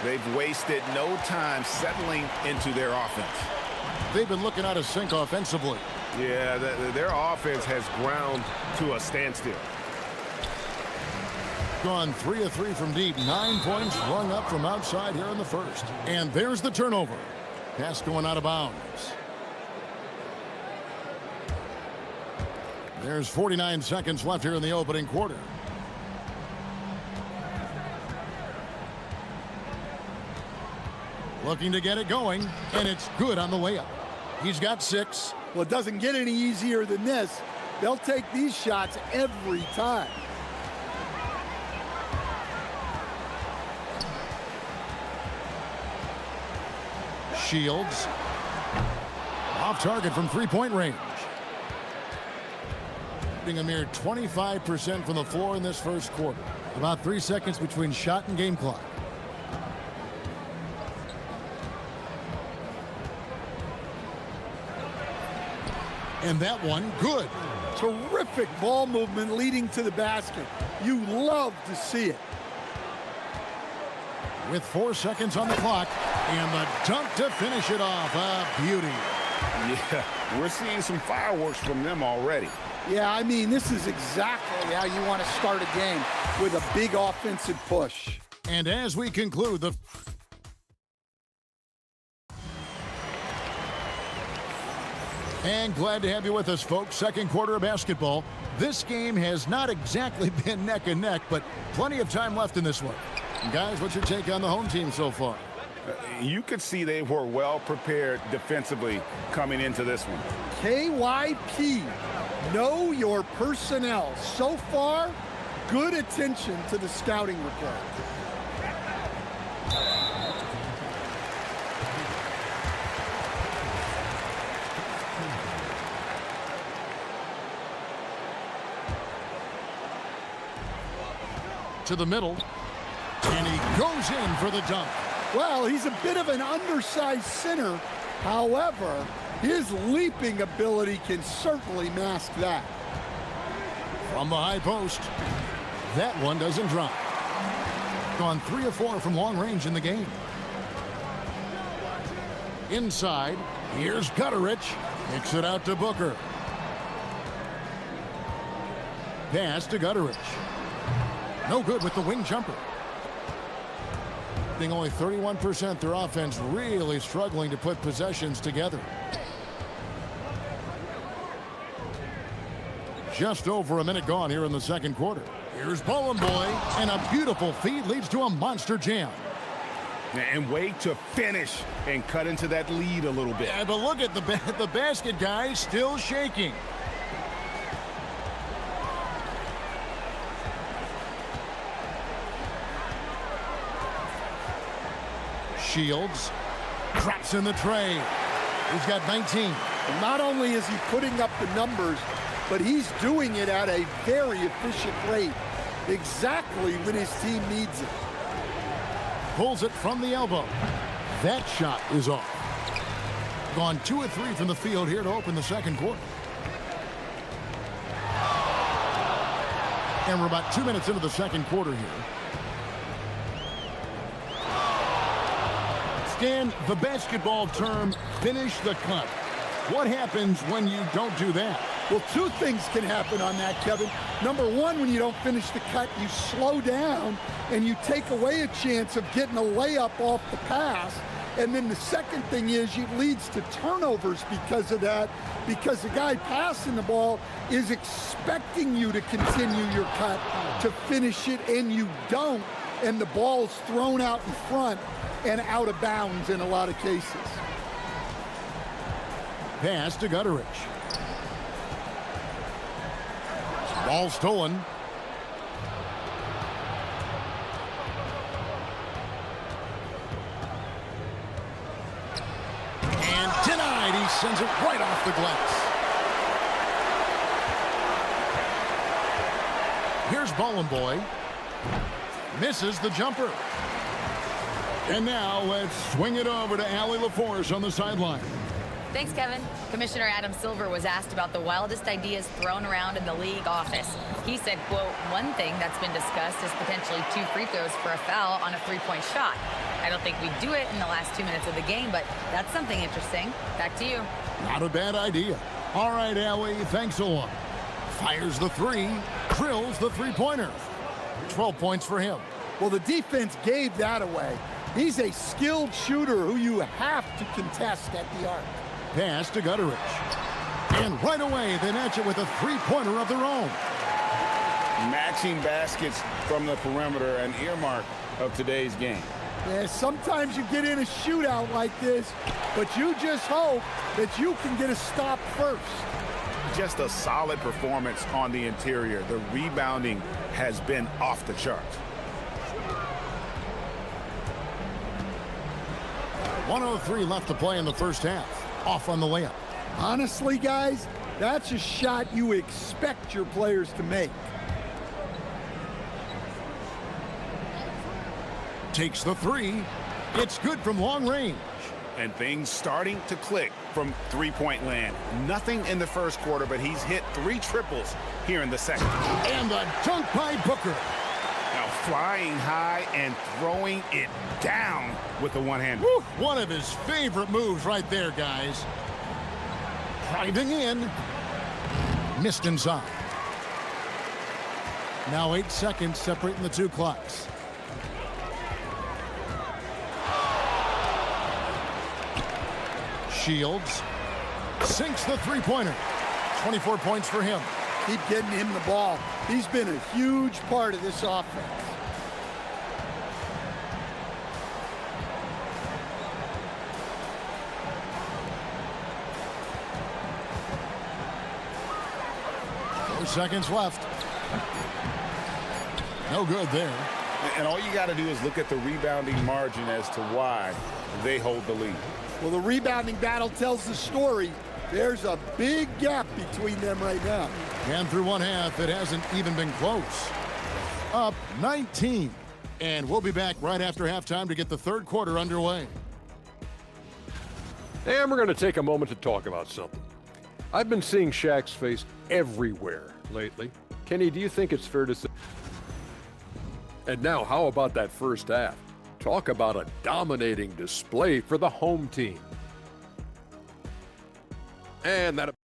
They've wasted no time settling into their offense. They've been looking out of sync offensively. Yeah, their offense has ground to a standstill. Gone 3 of 3 from deep. 9 points rung up from outside here in the first. And there's the turnover. Pass going out of bounds. There's 49 seconds left here in the opening quarter. Looking to get it going, and it's good on the layup. He's got 6. Well, it doesn't get any easier than this. They'll take these shots every time. Shields. Off target from three-point range. Shooting a mere 25% from the floor in this first quarter. About 3 seconds between shot and game clock. And that one, good. Terrific ball movement leading to the basket. You love to see it. With 4 seconds on the clock, and the dunk to finish it off. A beauty. Yeah, we're seeing some fireworks from them already. Yeah, I mean, this is exactly how you want to start a game, with a big offensive push. And as we conclude the... And glad to have you with us, folks. Second quarter of basketball. This game has not exactly been neck and neck, but plenty of time left in this one. And guys, what's your take on the home team so far? You could see they were well prepared defensively coming into this one. KYP, know your personnel. So far, good attention to the scouting report. To the middle, and he goes in for the dunk. Well, he's a bit of an undersized center. However, his leaping ability can certainly mask that. From the high post, that one doesn't drop. Gone 3 of 4 from long range in the game. Inside, here's Gutterich. Kicks it out to Booker. Pass to Gutterich. No good with the wing jumper. Only 31% their offense, really struggling to put possessions together. Just over a minute gone here in the second quarter. Here's Bowen Boy, and a beautiful feed leads to a monster jam. And way to finish and cut into that lead a little bit. Yeah, but look at the basket, guys, still shaking. Shields traps in the tray. He's got 19. And not only is he putting up the numbers, but he's doing it at a very efficient rate, exactly when his team needs it. Pulls it from the elbow. That shot is off. Gone 2 of 3 from the field here to open the second quarter. And we're about 2 minutes into the second quarter here. Dan, the basketball term, finish the cut. What happens when you don't do that? Well, 2 things can happen on that, Kevin. Number 1, when you don't finish the cut, you slow down and you take away a chance of getting a layup off the pass. And then the second thing is it leads to turnovers because of that, because the guy passing the ball is expecting you to continue your cut, to finish it, and you don't, and the ball's thrown out in front and out of bounds in a lot of cases. Pass to Gutterich. Ball stolen. And denied. He sends it right off the glass. Here's Bowen Boy. Misses the jumper. And now let's swing it over to Allie LaForce on the sideline. Thanks, Kevin. Commissioner Adam Silver was asked about the wildest ideas thrown around in the league office. He said, quote, one thing that's been discussed is potentially 2 free throws for a foul on a 3-point shot. I don't think we do it in the last 2 minutes of the game, but that's something interesting. Back to you. Not a bad idea. All right, Allie, thanks a lot. Fires the 3, drills the 3-pointer. 12 points for him. Well, the defense gave that away. He's a skilled shooter who you have to contest at the arc. Pass to Gutterich. And right away, they match it with a 3-pointer of their own. Matching baskets from the perimeter, an earmark of today's game. Yeah, sometimes you get in a shootout like this, but you just hope that you can get a stop first. Just a solid performance on the interior. The rebounding has been off the charts. 1:03 left to play in the first half. Off on the layup. Honestly, guys, that's a shot you expect your players to make. Takes the three. It's good from long range. And things starting to click from three-point land. Nothing in the first quarter, but he's hit 3 triples here in the second. And the dunk by Booker. Now flying high and throwing it down with the one-hander. One of his favorite moves right there, guys. Driving in. Missed inside. Now 8 seconds separating the two clocks. Shields sinks the three-pointer. 24 points for him. Keep getting him the ball. He's been a huge part of this offense. Seconds left. No good there. And all you got to do is look at the rebounding margin as to why they hold the lead. Well, the rebounding battle tells the story. There's a big gap between them right now. And through one half, it hasn't even been close. Up 19. And we'll be back right after halftime to get the third quarter underway. And we're going to take a moment to talk about something. I've been seeing Shaq's face everywhere lately. Kenny, do you think it's fair to say? And now, how about that first half? Talk about a dominating display for the home team. And that...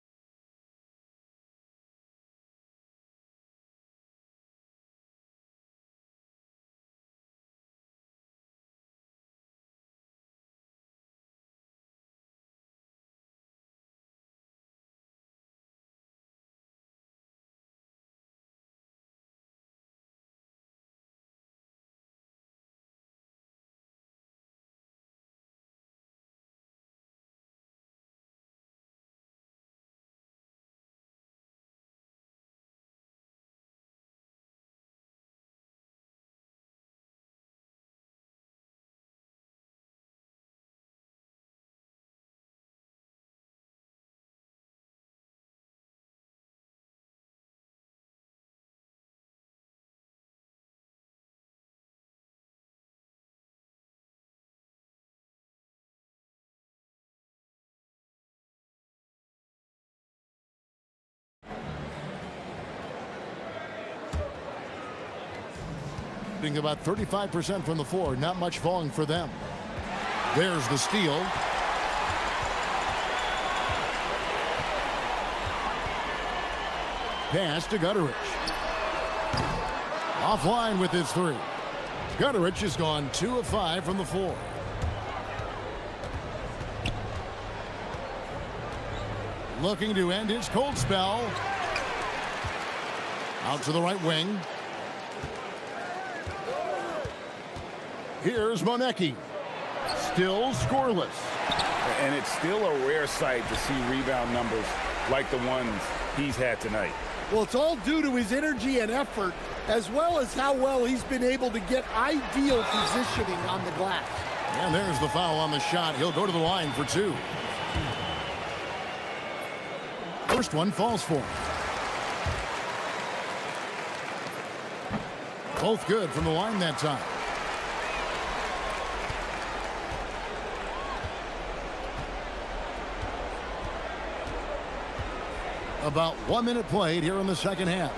About 35% from the floor, not much falling for them. There's the steal. Pass to Gutterich. Offline with his three. Gutterich has gone 2 of 5 from the floor. Looking to end his cold spell. Out to the right wing. Here's Monecki. Still scoreless. And it's still a rare sight to see rebound numbers like the ones he's had tonight. Well, it's all due to his energy and effort, as well as how well he's been able to get ideal positioning on the glass. And there's the foul on the shot. He'll go to the line for 2. First one falls for him. Both good from the line that time. About 1 minute played here in the second half.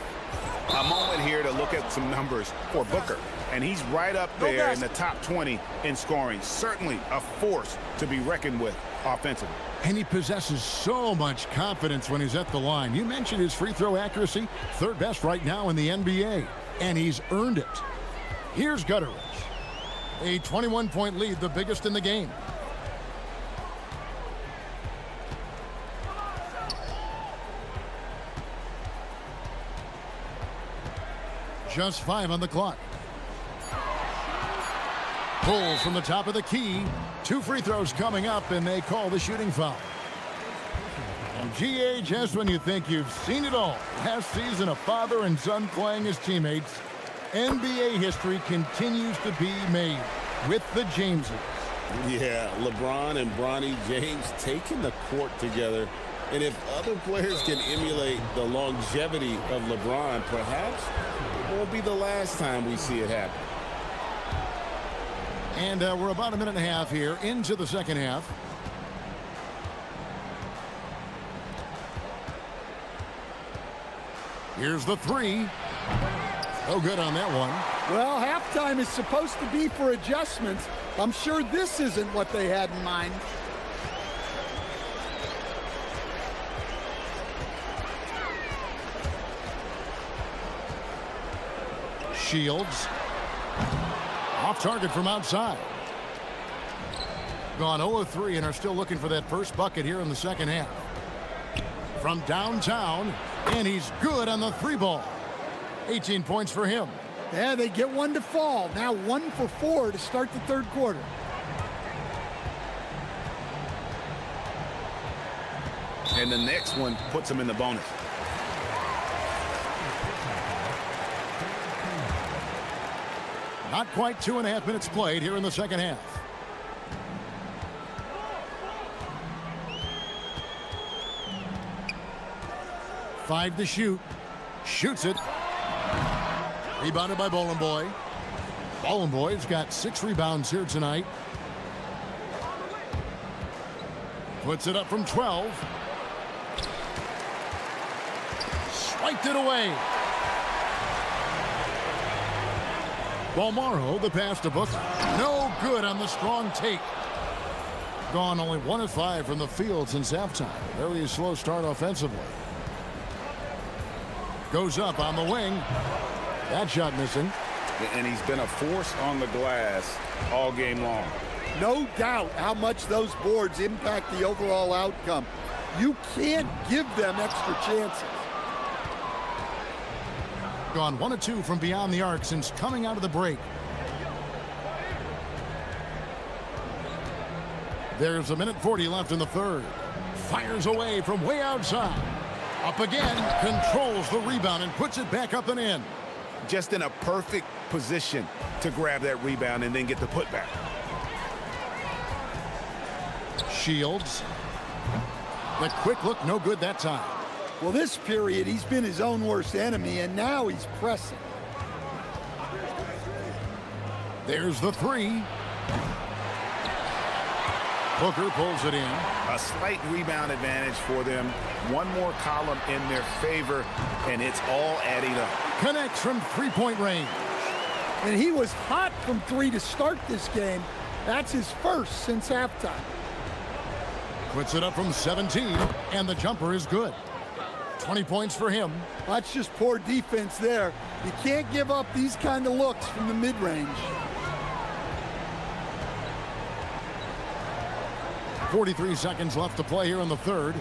A moment here to look at some numbers for Booker. And he's right up there in the top 20 in scoring. Certainly a force to be reckoned with offensively. And he possesses so much confidence when he's at the line. You mentioned his free throw accuracy, 3rd best right now in the NBA. And he's earned it. Here's Gutterich. A 21-point lead, the biggest in the game. Just 5 on the clock. Pulls from the top of the key. 2 free throws coming up, and they call the shooting foul. And GA, just when you think you've seen it all, last season a father and son playing as teammates, NBA history continues to be made with the Jameses. Yeah, LeBron and Bronny James taking the court together. And if other players can emulate the longevity of LeBron, perhaps it won't be the last time we see it happen. And we're about a minute and a half here into the second half. Here's the three. No good on that one. Well, halftime is supposed to be for adjustments. I'm sure this isn't what they had in mind. Shields. Off target from outside. Gone 0 of 3 and are still looking for that first bucket here in the second half. From downtown, and he's good on the 3-ball. 18 points for him. Yeah, they get one to fall. Now 1 for 4 to start the third quarter. And the next one puts them in the bonus. Not quite 2.5 minutes played here in the second half. Five to shoot. Shoots it. Rebounded by Bowling Boy. Bowling Boy's got 6 rebounds here tonight. Puts it up from 12. Swiped it away. Balmaro, the pass to Booker. No good on the strong take. Gone only 1 of 5 from the field since halftime. Very slow start offensively. Goes up on the wing. That shot missing. And he's been a force on the glass all game long. No doubt how much those boards impact the overall outcome. You can't give them extra chances. Gone 1 of 2 from beyond the arc since coming out of the break. There's 1:40 left in the third. Fires away from way outside. Up again, controls the rebound and puts it back up and in. Just in a perfect position to grab that rebound and then get the putback. Shields. The quick look, no good that time. Well, this period, he's been his own worst enemy, and now he's pressing. There's the three. Booker pulls it in. A slight rebound advantage for them. One more column in their favor, and it's all adding up. Connects from three-point range. And he was hot from 3 to start this game. That's his first since halftime. Puts it up from 17, and the jumper is good. 20 points for him. That's just poor defense there. You can't give up these kind of looks from the mid-range. 43 seconds left to play here in the third.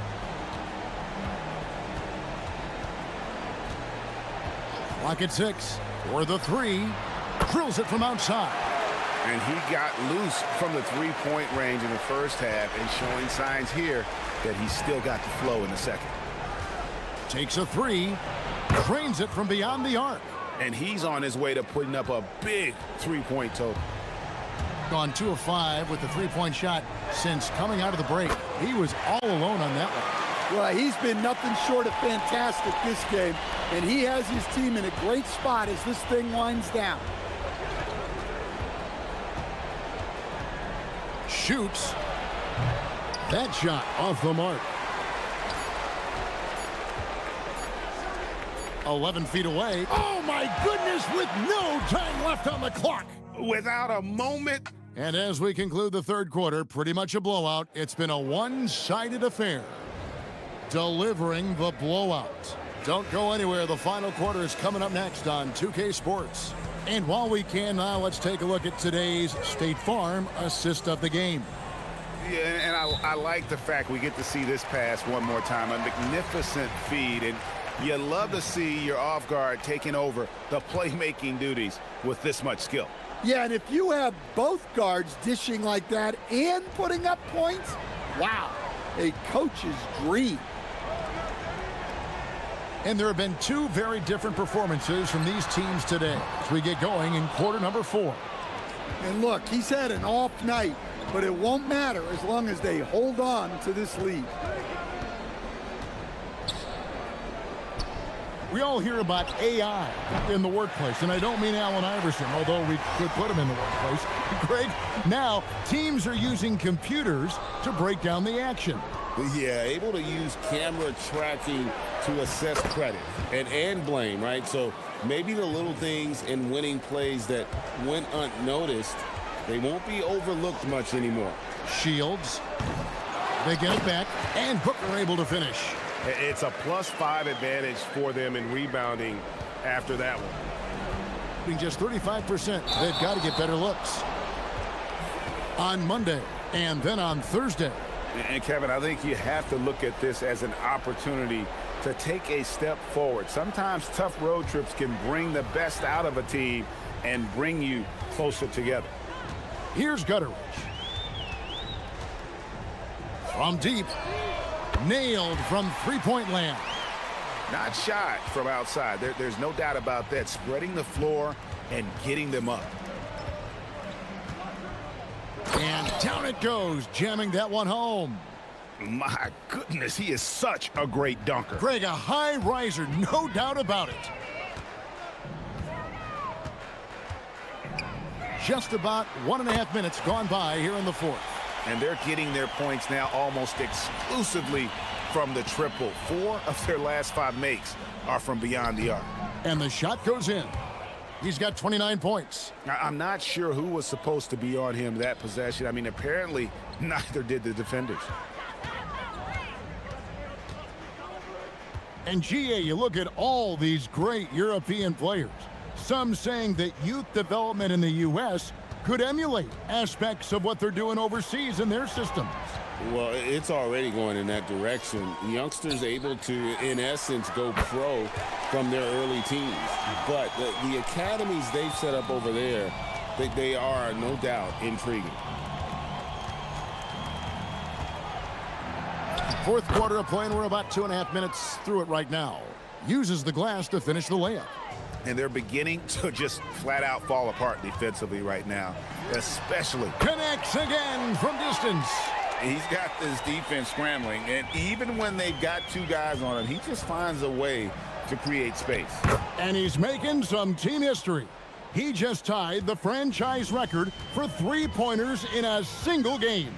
Clock at 6. For the three. Drills it from outside. And he got loose from the three-point range in the first half and showing signs here that he's still got the flow in the second. Takes a three. Drains it from beyond the arc. And he's on his way to putting up a big three-point total. Gone 2 of 5 with the three-point shot since coming out of the break. He was all alone on that one. Well, he's been nothing short of fantastic this game, and he has his team in a great spot as this thing winds down. Shoots. That shot off the mark. 11 feet away. Oh, my goodness, with no time left on the clock. Without a moment. And as we conclude the third quarter, pretty much a blowout. It's been a one-sided affair. Delivering the blowout. Don't go anywhere. The final quarter is coming up next on 2K Sports. And while we can now, let's take a look at today's State Farm assist of the game. Yeah, and I like the fact we get to see this pass one more time. A magnificent feed, and you love to see your off guard taking over the playmaking duties with this much skill. Yeah, and if you have both guards dishing like that and putting up points, wow, a coach's dream. And there have been two very different performances from these teams today as we get going in quarter number 4. And look, he's had an off night, but it won't matter as long as they hold on to this lead. We all hear about AI in the workplace, and I don't mean Allen Iverson, although we could put him in the workplace. Greg, now teams are using computers to break down the action. Yeah, able to use camera tracking to assess credit and blame, right? So maybe the little things in winning plays that went unnoticed, they won't be overlooked much anymore. Shields, they get it back, and Booker able to finish. It's a +5 advantage for them in rebounding after that one. Being just 35%, they've got to get better looks. On Monday, and then on Thursday. And Kevin, I think you have to look at this as an opportunity to take a step forward. Sometimes tough road trips can bring the best out of a team and bring you closer together. Here's Gutteridge. From deep. Nailed from three-point land. Not shot from outside. There's no doubt about that. Spreading the floor and getting them up. And down it goes, jamming that one home. My goodness, he is such a great dunker. Greg, a high riser, no doubt about it. Just about 1.5 minutes gone by here in the fourth. And they're getting their points now almost exclusively from the triple. 4 of their last 5 makes are from beyond the arc. And the shot goes in. He's got 29 points. I'm not sure who was supposed to be on him that possession. I mean, apparently neither did the defenders. And GA, you look at all these great European players. Some saying that youth development in the U.S. could emulate aspects of what they're doing overseas in their systems. Well, it's already going in that direction. Youngsters able to, in essence, go pro from their early teens. But the academies they've set up over there, they are, no doubt, intriguing. Fourth quarter of play, and we're about 2.5 minutes through it right now. Uses the glass to finish the layup. And they're beginning to just flat out fall apart defensively right now, especially. Connects again from distance. He's got this defense scrambling, and even when they've got 2 guys on him, he just finds a way to create space. And he's making some team history. He just tied the franchise record for three-pointers in a single game.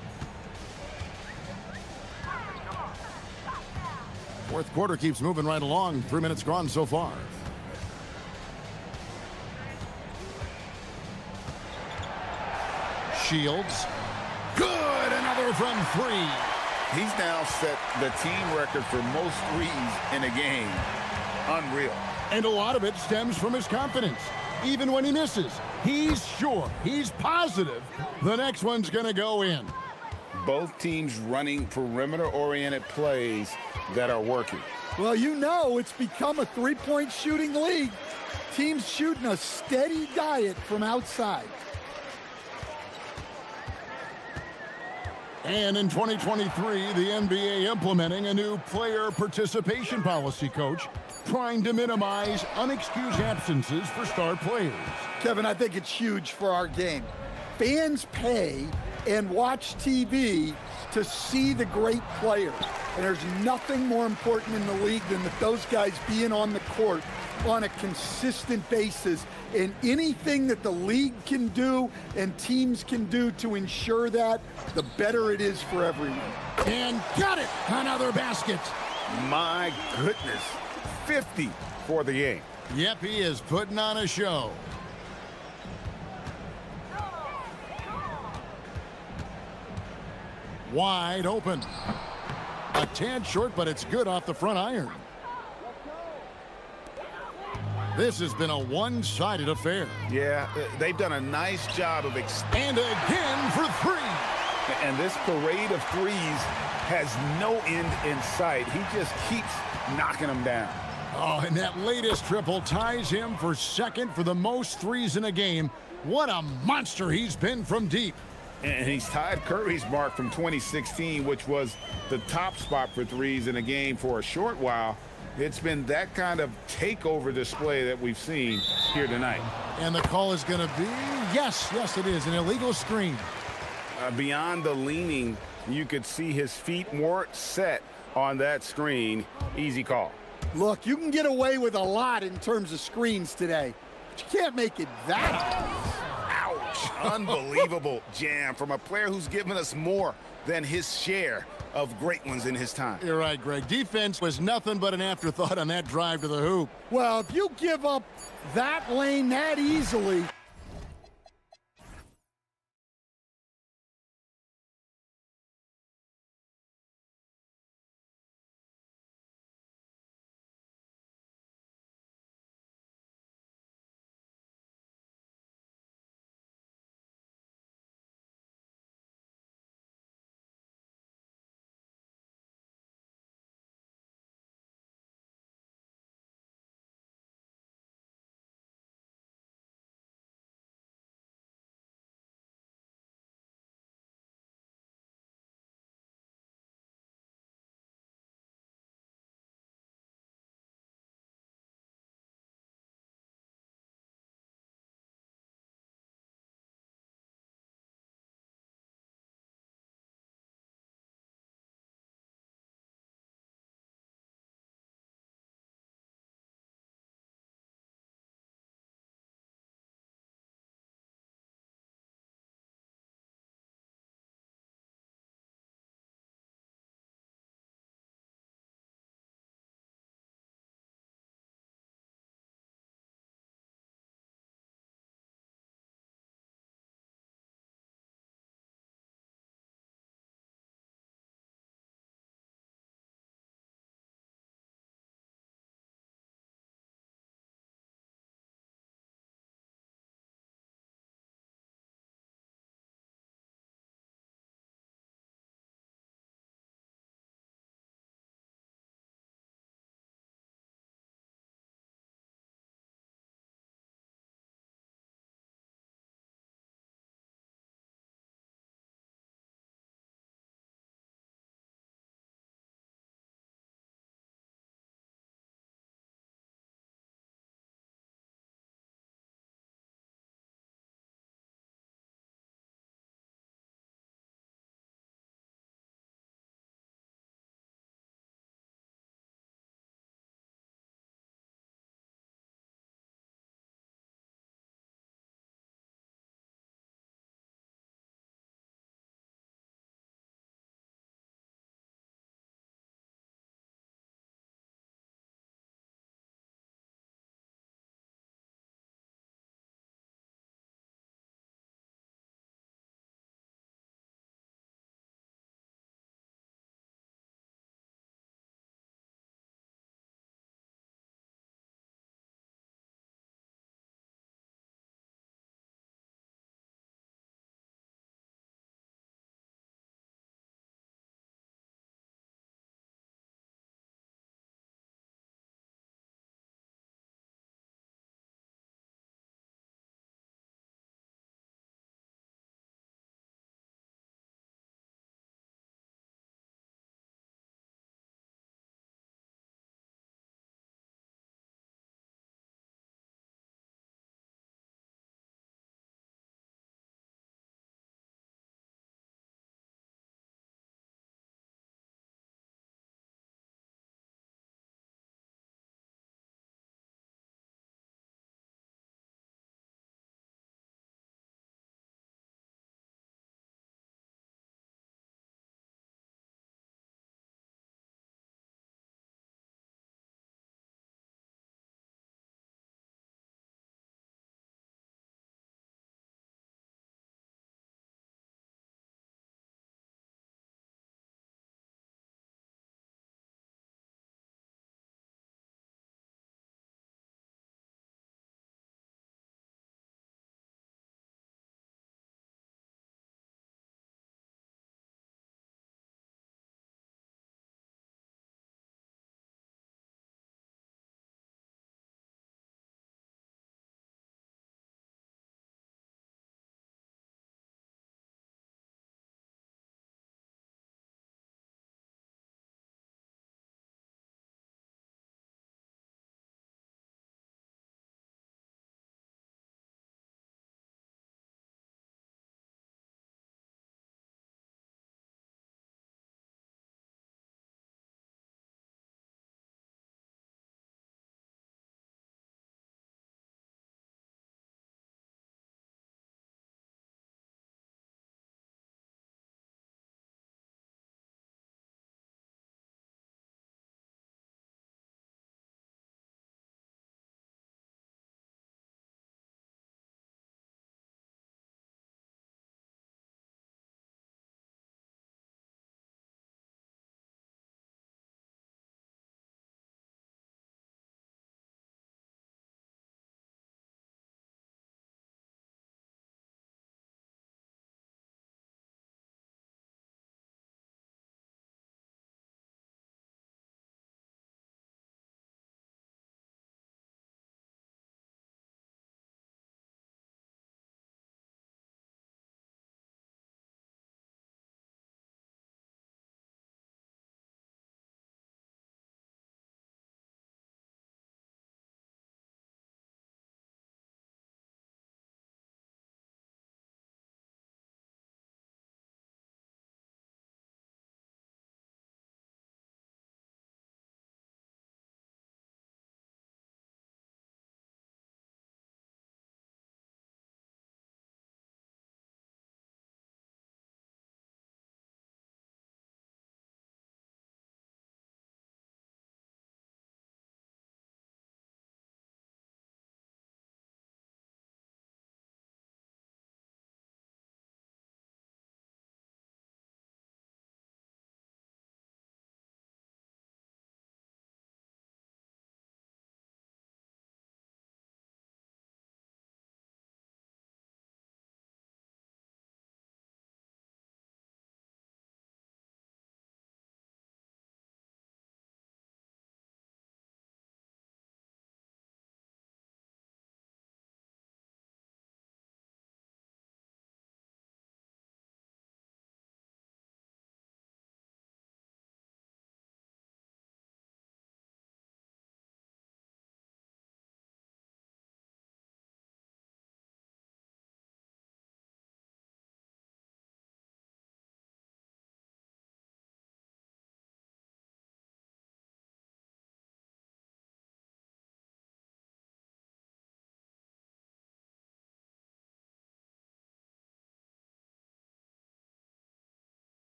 Fourth quarter keeps moving right along. 3 minutes gone so far. Shields. Good, another from 3. He's now set the team record for most threes in a game. Unreal. And a lot of it stems from his confidence. Even when he misses, he's sure, he's positive the next one's going to go in. Both teams running perimeter-oriented plays that are working. Well, you know it's become a three-point shooting league. Teams shooting a steady diet from outside. And in 2023, the NBA implementing a new player participation policy, Coach, trying to minimize unexcused absences for star players. Kevin, I think it's huge for our game. Fans pay and watch TV to see the great players. And there's nothing more important in the league than that those guys being on the court on a consistent basis. And anything that the league can do and teams can do to ensure that, the better it is for everyone. And got it! Another basket. My goodness. 50 for the game. Yep, he is putting on a show. Wide open. A tad short, but it's good off the front iron. This has been a one-sided affair. Yeah, they've done a nice job of and again for 3. And this parade of threes has no end in sight. He just keeps knocking them down. Oh, and that latest triple ties him for second for the most threes in a game. What a monster he's been from deep. And he's tied Curry's mark from 2016, which was the top spot for threes in a game for a short while. It's been that kind of takeover display that we've seen here tonight. And the call is going to be, yes, it is, an illegal screen. Beyond the leaning, you could see his feet weren't set on that screen. Easy call. Look, you can get away with a lot in terms of screens today, but you can't make it that. Ouch. Unbelievable jam from a player who's given us more than his share of great ones in his time. You're right, Greg. Defense was nothing but an afterthought on that drive to the hoop. Well, if you give up that lane that easily,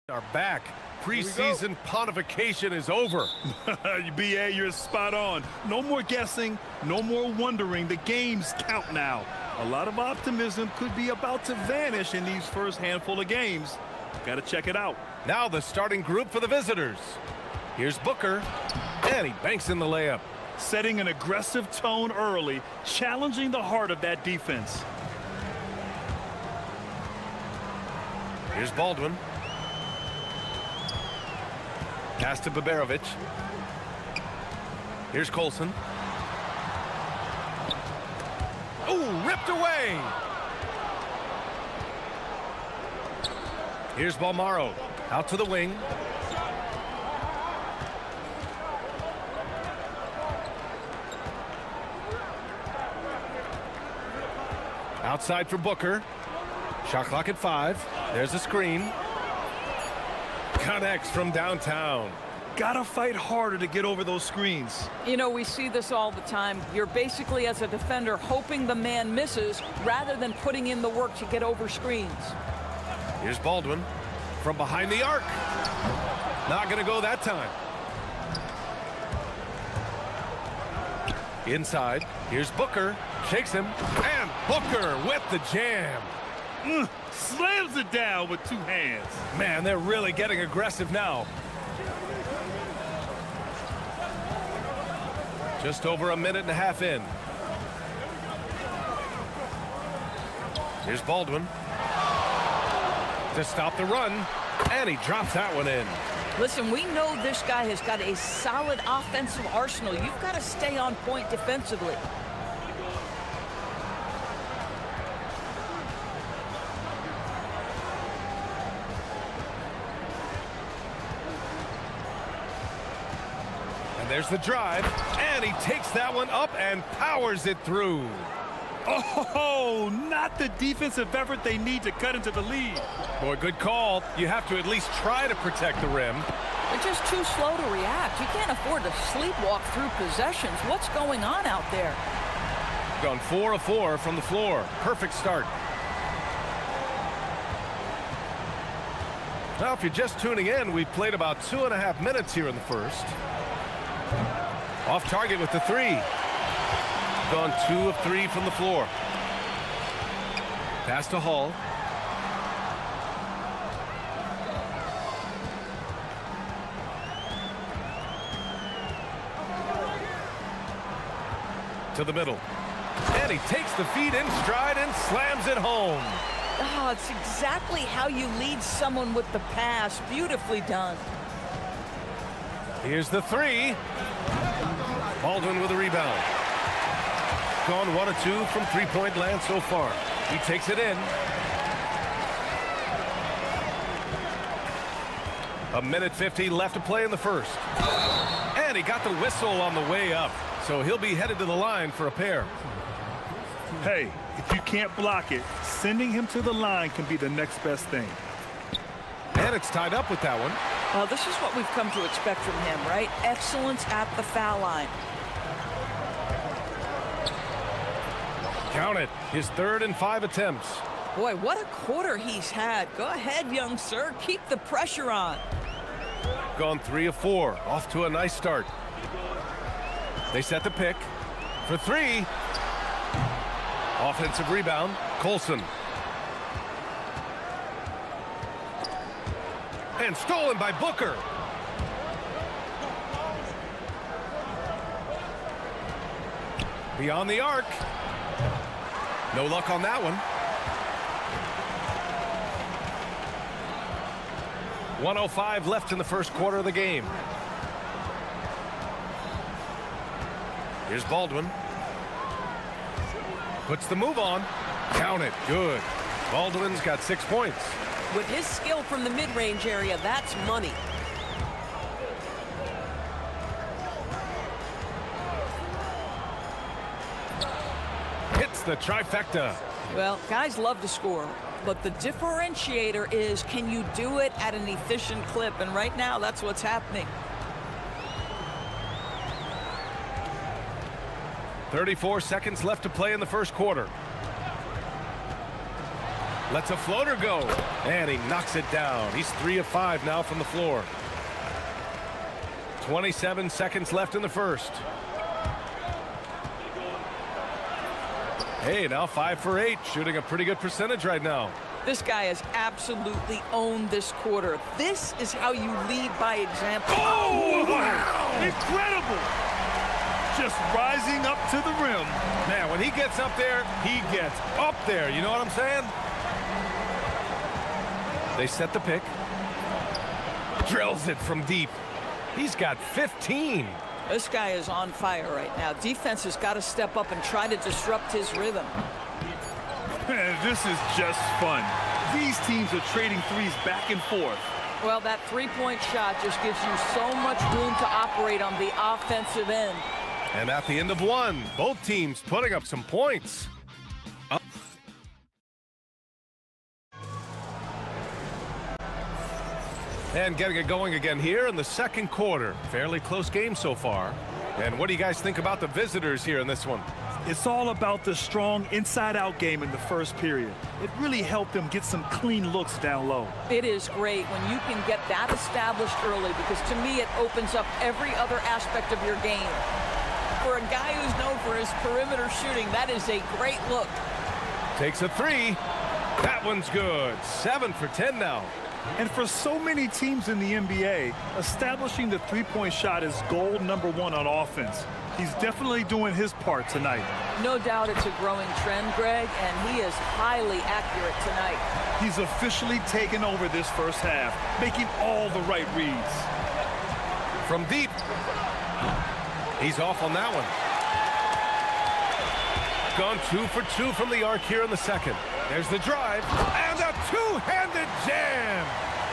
Are back. Preseason pontification is over. BA, you're spot on. No more guessing, no more wondering. The games count now. A lot of optimism could be about to vanish in these first handful of games. Got to check it out. Now the starting group for the visitors. Here's Booker, and he banks in the layup. Setting an aggressive tone early, challenging the heart of that defense. Here's Baldwin. Pass to Baberovic. Here's Colson. Oh, ripped away. Here's Balmaro. Out to the wing. Outside for Booker. Shot clock at 5. There's a screen. Connects from downtown. Gotta fight harder to get over those screens. You know, we see this all the time. You're basically, as a defender, hoping the man misses rather than putting in the work to get over screens. Here's Baldwin from behind the arc. Not going to go that time. Inside. Here's Booker. Shakes him. And Booker with the jam. Slams it down with 2 hands. Man, they're really getting aggressive now. Just over a minute and a half in. Here's Baldwin to stop the run, and he drops that one in. Listen, we know this guy has got a solid offensive arsenal. You've got to stay on point defensively. There's the drive, and he takes that one up and powers it through. Oh, not the defensive effort they need to cut into the lead. Boy, good call. You have to at least try to protect the rim. They're just too slow to react. You can't afford to sleepwalk through possessions. What's going on out there? Gone 4 of 4 from the floor. Perfect start. Now, if you're just tuning in, we've played about 2.5 minutes here in the first. Off target with the 3. Gone 2 of 3 from the floor. Pass to Hall. To the middle. And he takes the feed in stride and slams it home. Oh, it's exactly how you lead someone with the pass. Beautifully done. Here's the 3. Baldwin with a rebound. Gone 1 of 2 from three-point land so far. He takes it in. A minute 50 left to play in the first. And he got the whistle on the way up. So he'll be headed to the line for a pair. Hey, if you can't block it, sending him to the line can be the next best thing. And it's tied up with that one. Well, this is what we've come to expect from him, right? Excellence at the foul line. Count it. His 3rd and 5 attempts. Boy, what a quarter he's had. Go ahead, young sir. Keep the pressure on. Gone 3 of 4. Off to a nice start. They set the pick for 3. Offensive rebound. Colson. And stolen by Booker. Beyond the arc. No luck on that one. 1:05 left in the first quarter of the game. Here's Baldwin. Puts the move on. Count it. Good. Baldwin's got 6 points. With his skill from the mid-range area, that's money. Hits the trifecta. Well, guys love to score, but the differentiator is, can you do it at an efficient clip? And right now, that's what's happening. 34 seconds left to play in the first quarter. Lets a floater go. And he knocks it down. He's 3 of 5 now from the floor. 27 seconds left in the first. Hey, now 5 for 8. Shooting a pretty good percentage right now. This guy has absolutely owned this quarter. This is how you lead by example. Oh, wow! Incredible! Just rising up to the rim. Man, when he gets up there, he gets up there. You know what I'm saying? They set the pick. Drills it from deep. He's got 15. This guy is on fire right now. Defense has got to step up and try to disrupt his rhythm. Man, this is just fun. These teams are trading threes back and forth. Well, that three-point shot just gives you so much room to operate on the offensive end. And at the end of one, both teams putting up some points. And getting it going again here in the second quarter. Fairly close game so far. And what do you guys think about the visitors here in this one? It's all about the strong inside-out game in the first period. It really helped them get some clean looks down low. It is great when you can get that established early because to me it opens up every other aspect of your game. For a guy who's known for his perimeter shooting, that is a great look. Takes a 3. That one's good. 7 for 10 now. And for so many teams in the NBA, establishing the three-point shot is goal number 1 on offense. He's definitely doing his part tonight. No doubt it's a growing trend, Greg, and he is highly accurate tonight. He's officially taken over this first half, making all the right reads. From deep. He's off on that one. Gone 2 for 2 from the arc here in the second. There's the drive, and a two-handed jam.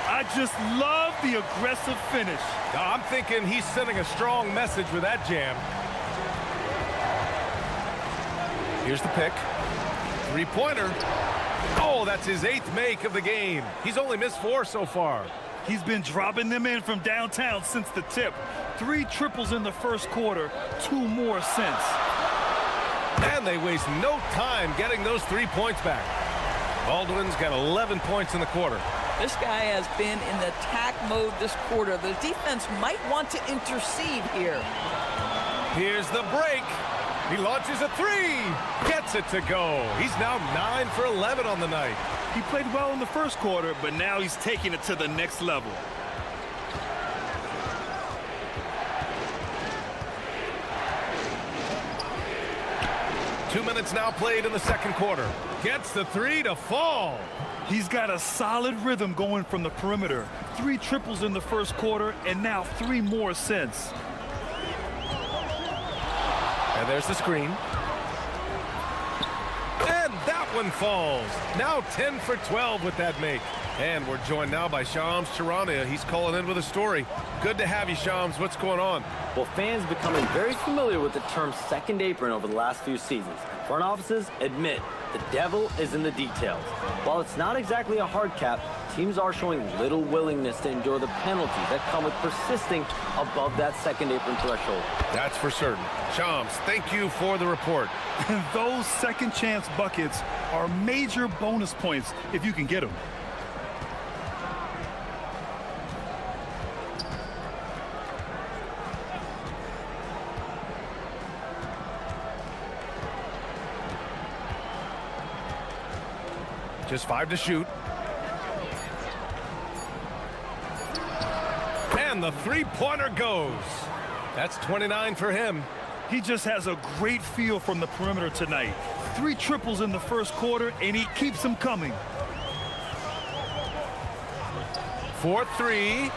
I just love the aggressive finish. I'm thinking he's sending a strong message with that jam. Here's the pick. Three-pointer. Oh, that's his 8th make of the game. He's only missed 4 so far. He's been dropping them in from downtown since the tip. 3 triples in the first quarter, 2 more since. And they waste no time getting those 3 points back. Baldwin's got 11 points in the quarter. This guy has been in attack mode this quarter. The defense might want to intercede here. Here's the break. He launches a 3. Gets it to go. He's now 9 for 11 on the night. He played well in the first quarter, but now he's taking it to the next level. Two minutes now played in the second quarter. Gets the 3 to fall. He's got a solid rhythm going from the perimeter. 3 triples in the first quarter, and now 3 more since. And there's the screen. And that one falls. Now 10 for 12 with that make. And we're joined now by Shams Charania. He's calling in with a story. Good to have you, Shams. What's going on? Well, fans becoming very familiar with the term second apron over the last few seasons. Front offices admit the devil is in the details. While it's not exactly a hard cap, teams are showing little willingness to endure the penalties that come with persisting above that second apron threshold. That's for certain. Shams, thank you for the report. And those second chance buckets are major bonus points if you can get them. Just 5 to shoot. And the three-pointer goes. That's 29 for him. He just has a great feel from the perimeter tonight. 3 triples in the first quarter, and he keeps them coming. 4-3.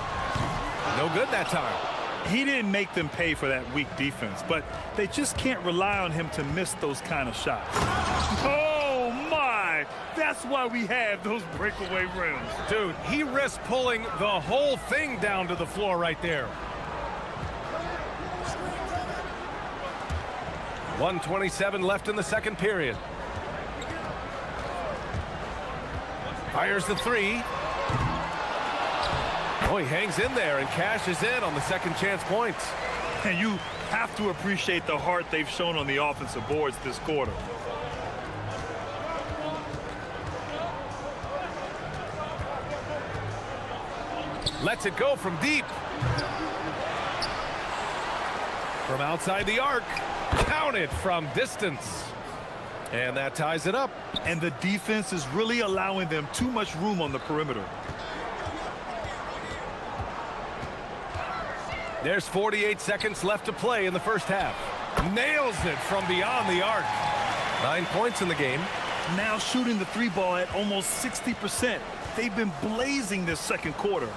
No good that time. He didn't make them pay for that weak defense, but they just can't rely on him to miss those kind of shots. Oh, my! That's why we have those breakaway rims. Dude, he risked pulling the whole thing down to the floor right there. 1:27 left in the second period. Fires the 3. Oh, he hangs in there and cashes in on the second chance points. And you have to appreciate the heart they've shown on the offensive boards this quarter. Lets it go from deep. From outside the arc. Counted from distance. And that ties it up. And the defense is really allowing them too much room on the perimeter. There's 48 seconds left to play in the first half. Nails it from beyond the arc. 9 points in the game. Now shooting the three ball at almost 60%. They've been blazing this second quarter.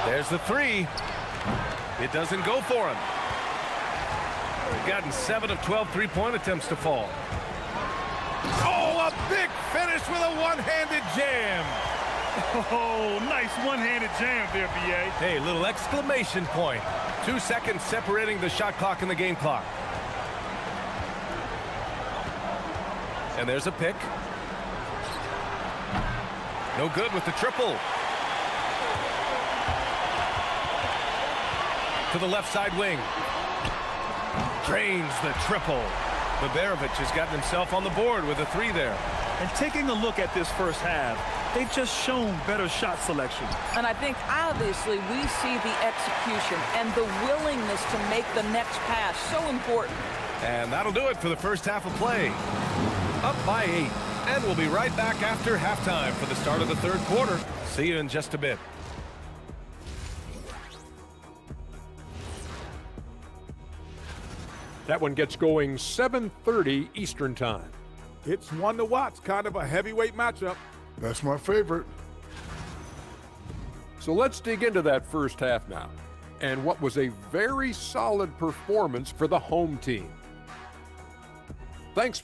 There's the three. It doesn't go for him. They've gotten 7 of 12 three-point attempts to fall. Oh, a big finish with a one-handed jam. Oh, nice one-handed jam there, B.A. Hey, little exclamation point. 2 seconds separating the shot clock and the game clock. And there's a pick. No good with the triple. To the left side wing. Drains the triple. Baberovic has gotten himself on the board with a three there. And taking a look at this first half, they've just shown better shot selection. And I think obviously we see the execution and the willingness to make the next pass so important. And that'll do it for the first half of play. Up by 8. And we'll be right back after halftime for the start of the third quarter. See you in just a bit. That one gets going 7:30 Eastern Time. It's one to watch, kind of a heavyweight matchup. That's my favorite. So let's dig into that first half now, and what was a very solid performance for the home team. Thanks.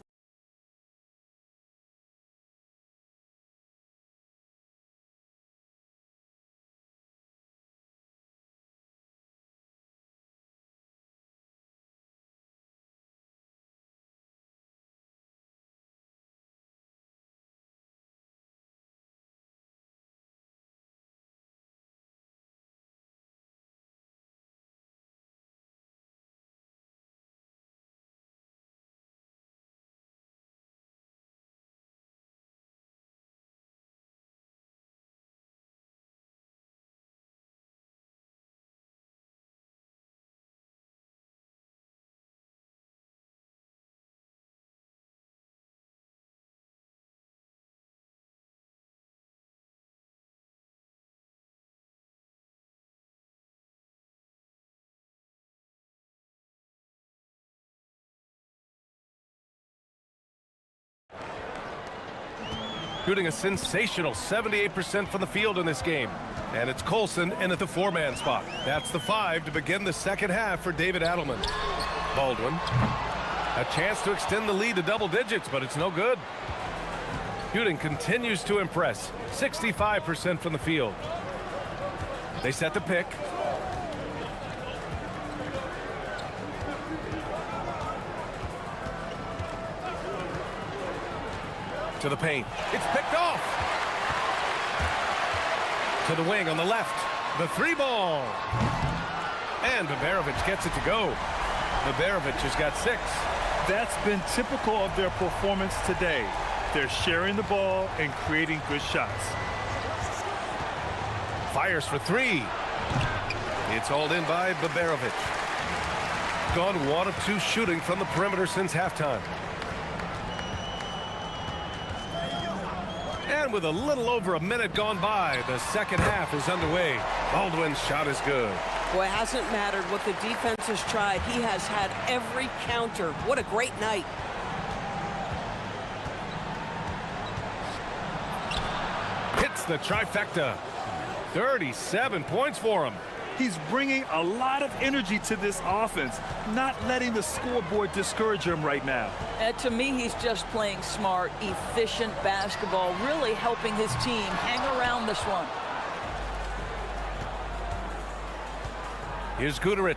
Shooting a sensational 78% from the field in this game. And it's Colson in at the 4-man spot. That's the 5 to begin the second half for David Adelman. Baldwin. A chance to extend the lead to double digits, but it's no good. Shooting continues to impress. 65% from the field. They set the pick. To the paint. It's picked off. To the wing on the left. The 3-ball. And Baberovic gets it to go. Baberovic has got 6. That's been typical of their performance today. They're sharing the ball and creating good shots. Fires for 3. It's hauled in by Baberovic. Gone 1 of 2 shooting from the perimeter since halftime. And with a little over a minute gone by, the second half is underway. Baldwin's shot is good. Boy, it hasn't mattered what the defense has tried. He has had every counter. What a great night. Hits the trifecta. 37 points for him. He's bringing a lot of energy to this offense, not letting the scoreboard discourage him right now. And to me, he's just playing smart, efficient basketball, really helping his team hang around this one. Here's Guduric.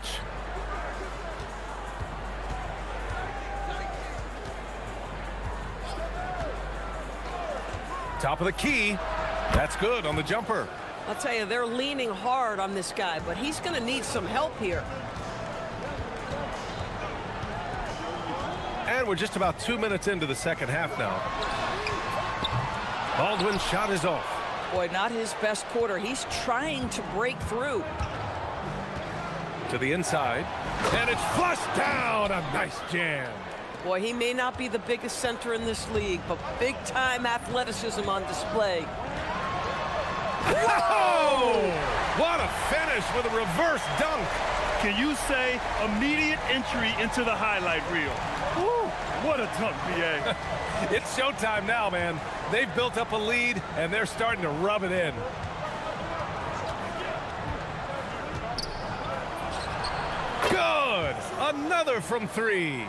Top of the key. That's good on the jumper. I'll tell you, they're leaning hard on this guy, but he's going to need some help here. And we're just about 2 minutes into the second half now. Baldwin's shot is off. Boy, not his best quarter. He's trying to break through. To the inside. And it's flushed down. A nice jam. Boy, he may not be the biggest center in this league, but big-time athleticism on display. Whoa! What a finish with a reverse dunk. Can you say immediate entry into the highlight reel? Woo, what a dunk, B.A. It's showtime now, man. They've built up a lead, and they're starting to rub it in. Good! Another from three.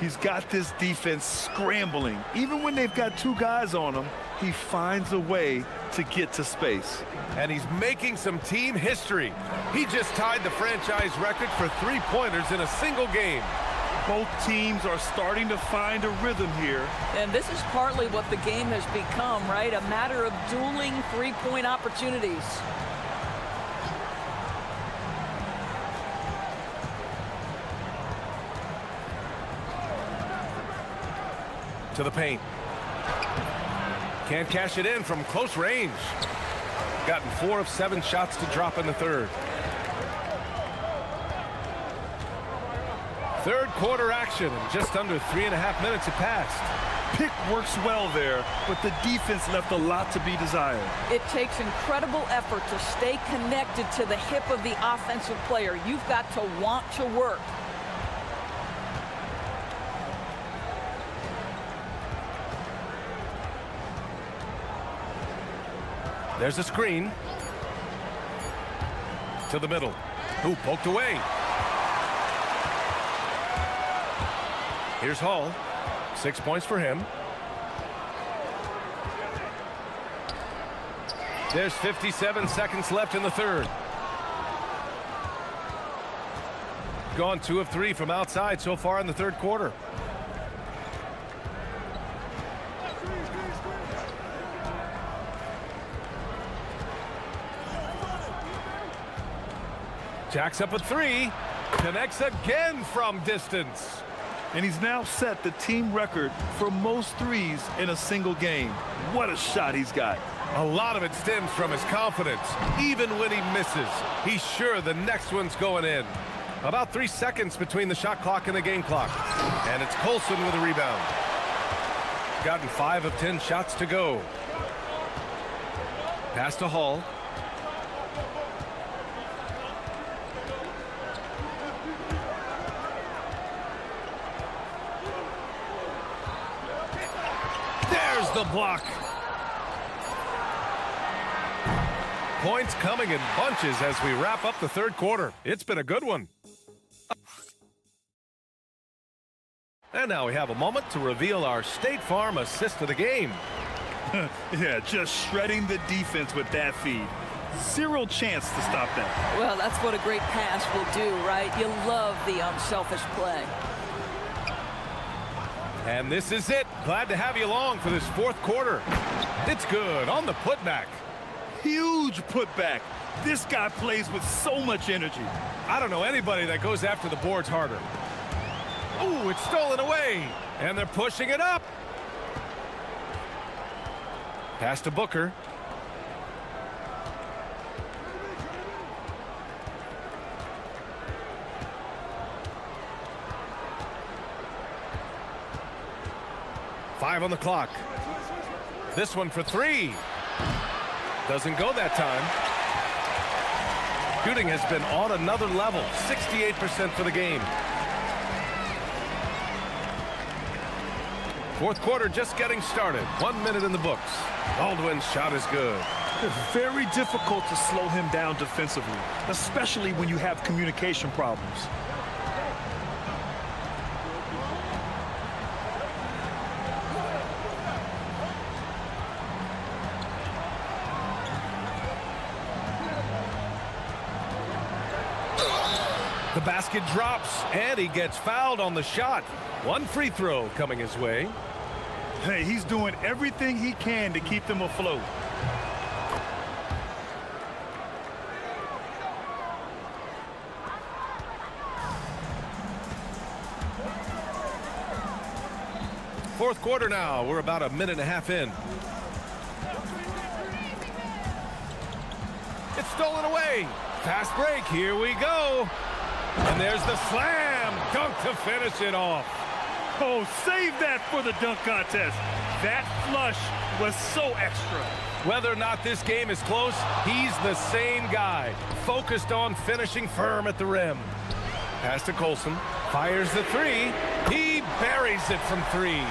He's got this defense scrambling. Even when they've got two guys on him, he finds a way to get to space. And he's making some team history. He just tied the franchise record for three-pointers in a single game. Both teams are starting to find a rhythm here. And this is partly what the game has become, right? A matter of dueling three-point opportunities. To the paint. Can't cash it in from close range. Gotten 4 of 7 shots to drop in the third. Third quarter action, and just under 3.5 minutes have passed. Pick works well there, but the defense left a lot to be desired. It takes incredible effort to stay connected to the hip of the offensive player. You've got to want to work. There's a screen. To the middle. Ooh, poked away. Here's Hall. 6 points for him. There's 57 seconds left in the third. Gone 2 of 3 from outside so far in the third quarter. Jacks up a 3. Connects again from distance. And he's now set the team record for most threes in a single game. What a shot he's got. A lot of it stems from his confidence. Even when he misses, he's sure the next one's going in. About 3 seconds between the shot clock and the game clock. And it's Colson with a rebound. Gotten 5 of 10 shots to go. Pass to Hall. There's the block. Points coming in bunches as we wrap up the third quarter. It's been a good one. And now we have a moment to reveal our State Farm assist of the game. Yeah, just shredding the defense with that feed. Zero chance to stop that. Well, that's what a great pass will do, right? You love the unselfish play. And this is it. Glad to have you along for this fourth quarter. It's good on the putback. Huge putback. This guy plays with so much energy. I don't know anybody that goes after the boards harder. Ooh, it's stolen away. And they're pushing it up. Pass to Booker. Five on the clock. This one for 3. Doesn't go that time. Shooting has been on another level. 68% for the game. Fourth quarter just getting started. 1 minute in the books. Baldwin's shot is good. It's very difficult to slow him down defensively, especially when you have communication problems. The basket drops, and he gets fouled on the shot. 1 free throw coming his way. Hey, he's doing everything he can to keep them afloat. Fourth quarter now. We're about a minute and a half in. it's stolen away. Fast break, here we go. And there's the slam dunk to finish it off. Oh, save that for the dunk contest. That flush was so extra. Whether or not this game is close, he's the same guy, focused on finishing firm at the rim. Pass to Colson, fires the three. He buries it from three.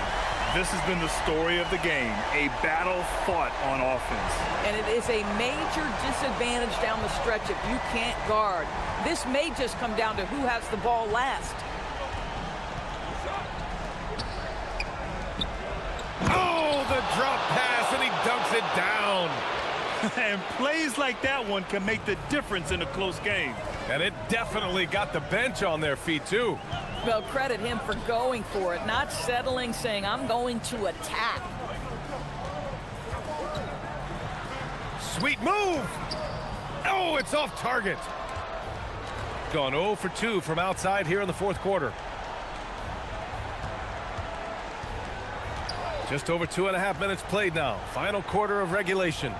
This has been the story of the game, a battle fought on offense. And it is a major disadvantage down the stretch if you can't guard. This may just come down to who has the ball last. Oh, the drop pass, and he dunks it down. And plays like that one can make the difference in a close game. And it definitely got the bench on their feet, too. Well, credit him for going for it, not settling, saying, I'm going to attack. Sweet move. Oh, it's off target. Gone 0 for 2 from outside here in the fourth quarter. Just over 2.5 minutes played now. Final quarter of regulation.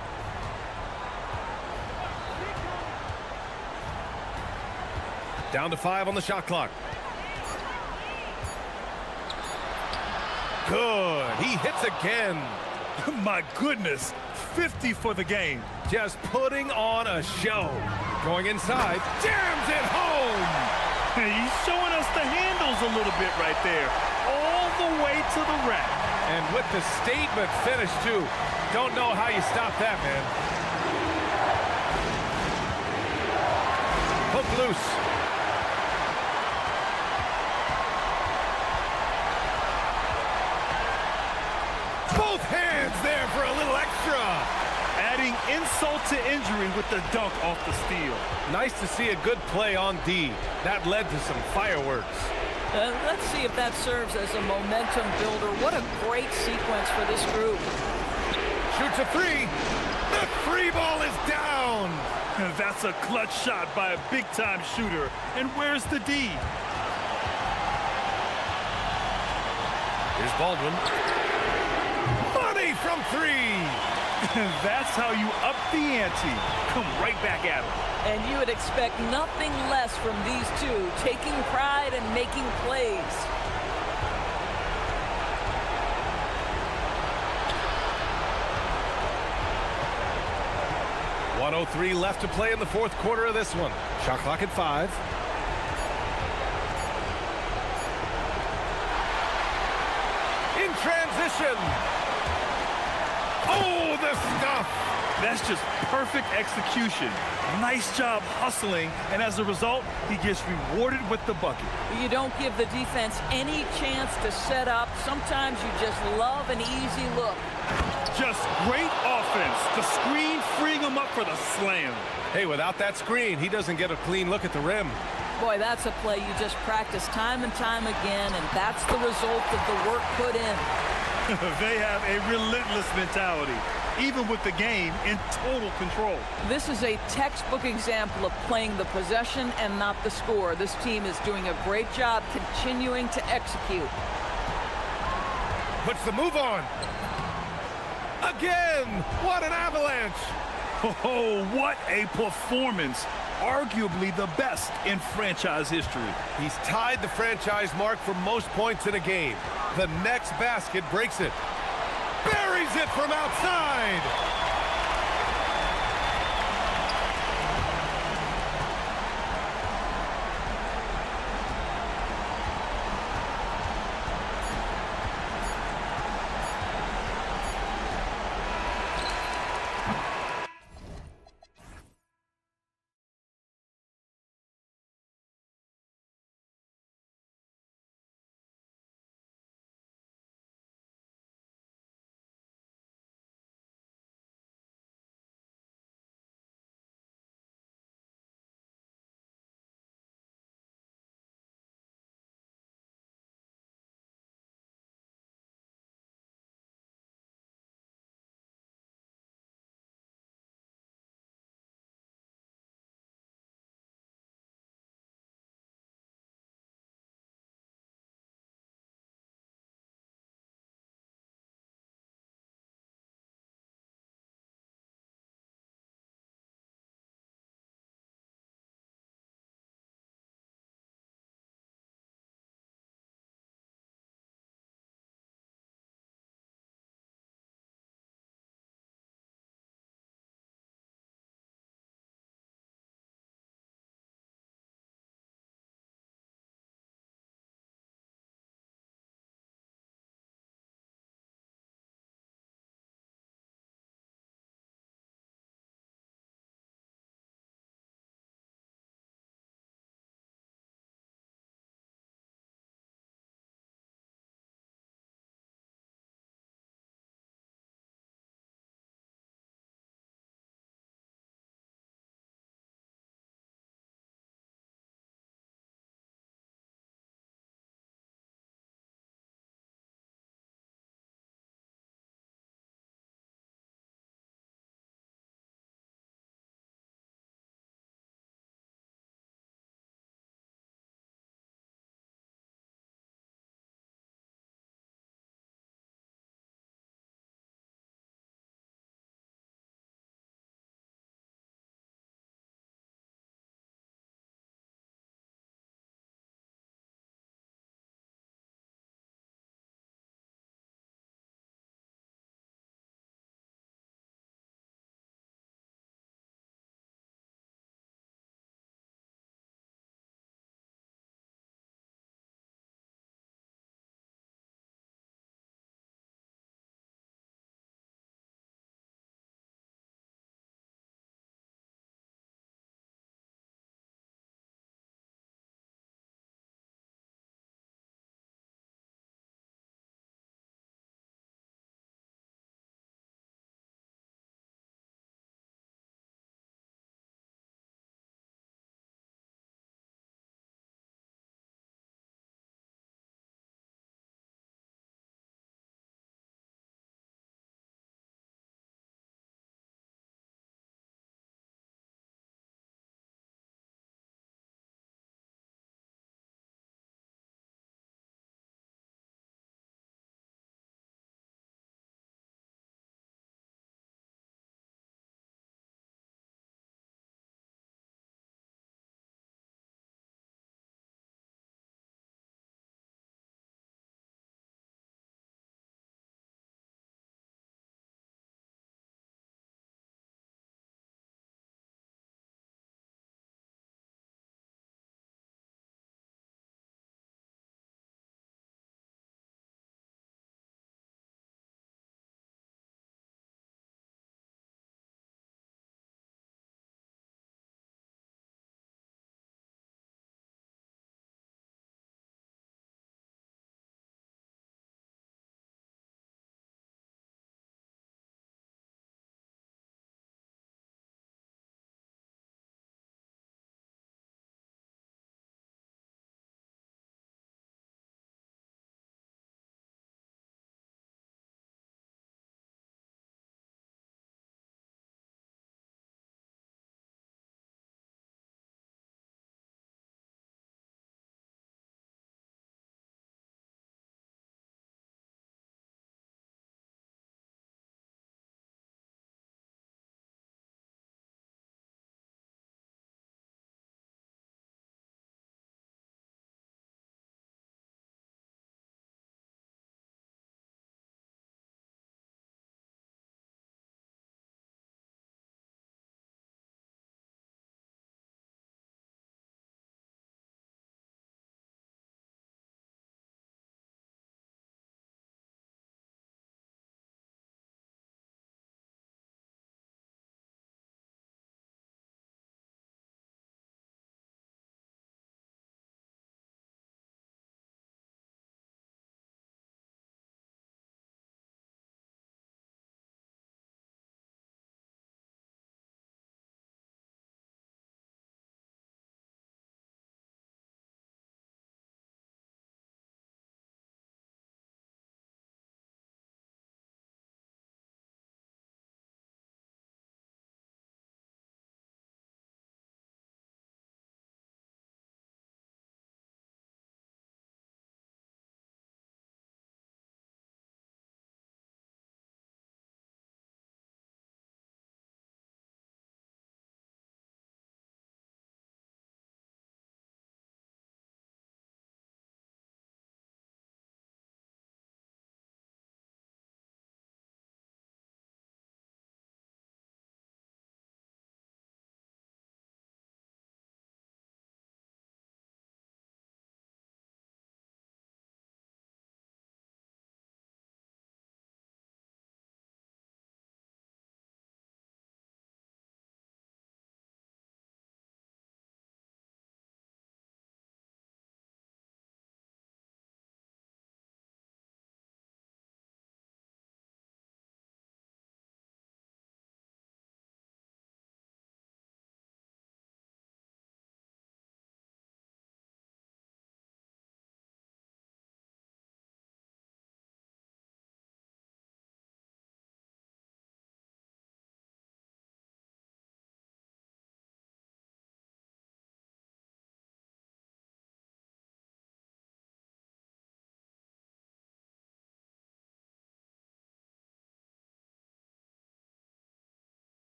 Down to 5 on the shot clock. Good. He hits again. My goodness. 50 for the game. Just putting on a show. Going inside. Jams it home. He's showing us the handles a little bit right there. All the way to the rack. And with the statement finish, too. Don't know how you stop that, man. Hook loose. Both hands there for a little extra. Adding insult to injury with the dunk off the steal. Nice to see a good play on D. That led to some fireworks. Let's see if that serves as a momentum builder. What a great sequence for this group. Shoots a three. The three ball is down. That's a clutch shot by a big-time shooter. And where's the D? Here's Baldwin. Money from three. That's how you up the ante. Come right back at him. And you would expect nothing less from these two, taking pride and making plays. .103 left to play in the fourth quarter of this one. Shot clock at 5. In transition. Oh, the stuff. That's just perfect execution. Nice job hustling, and as a result, he gets rewarded with the bucket. You don't give the defense any chance to set up. Sometimes you just love an easy look. Just great offense. The screen freeing him up for the slam. Hey, without that screen, he doesn't get a clean look at the rim. Boy, that's a play you just practice time and time again, and that's the result of the work put in. They have a relentless mentality, even with the game in total control. This is a textbook example of playing the possession and not the score. This team is doing a great job continuing to execute. Puts the move on. Again! What an avalanche! Oh, what a performance. Arguably the best in franchise history. He's tied the franchise mark for most points in a game. The next basket breaks it. Buries it from outside!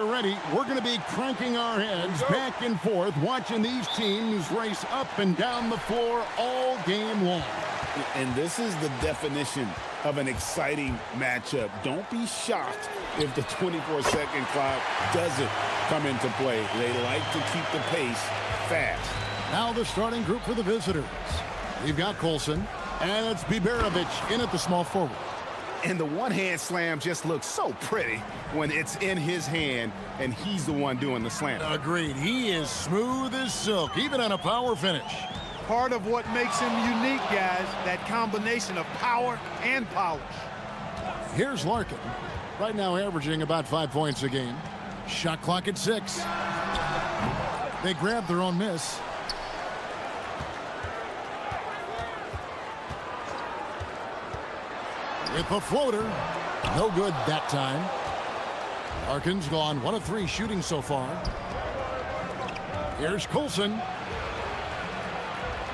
Ready, we're going to be cranking our heads back and forth, watching these teams race up and down the floor all game long. And this is the definition of an exciting matchup. Don't be shocked if the 24-second clock doesn't come into play. They like to keep the pace fast. Now the starting group for the visitors. We've got Colson, and it's Biberovic in at the small forward. And the one-hand slam just looks so pretty when it's in his hand and he's the one doing the slam. Agreed. He is smooth as silk, even on a power finish. Part of what makes him unique, guys, that combination of power and polish. Here's Larkin, right now averaging about 5 points a game. Shot clock at 6. They grab their own miss. With the floater, no good that time. Larkin's gone 1 of 3 shooting so far. Here's Colson.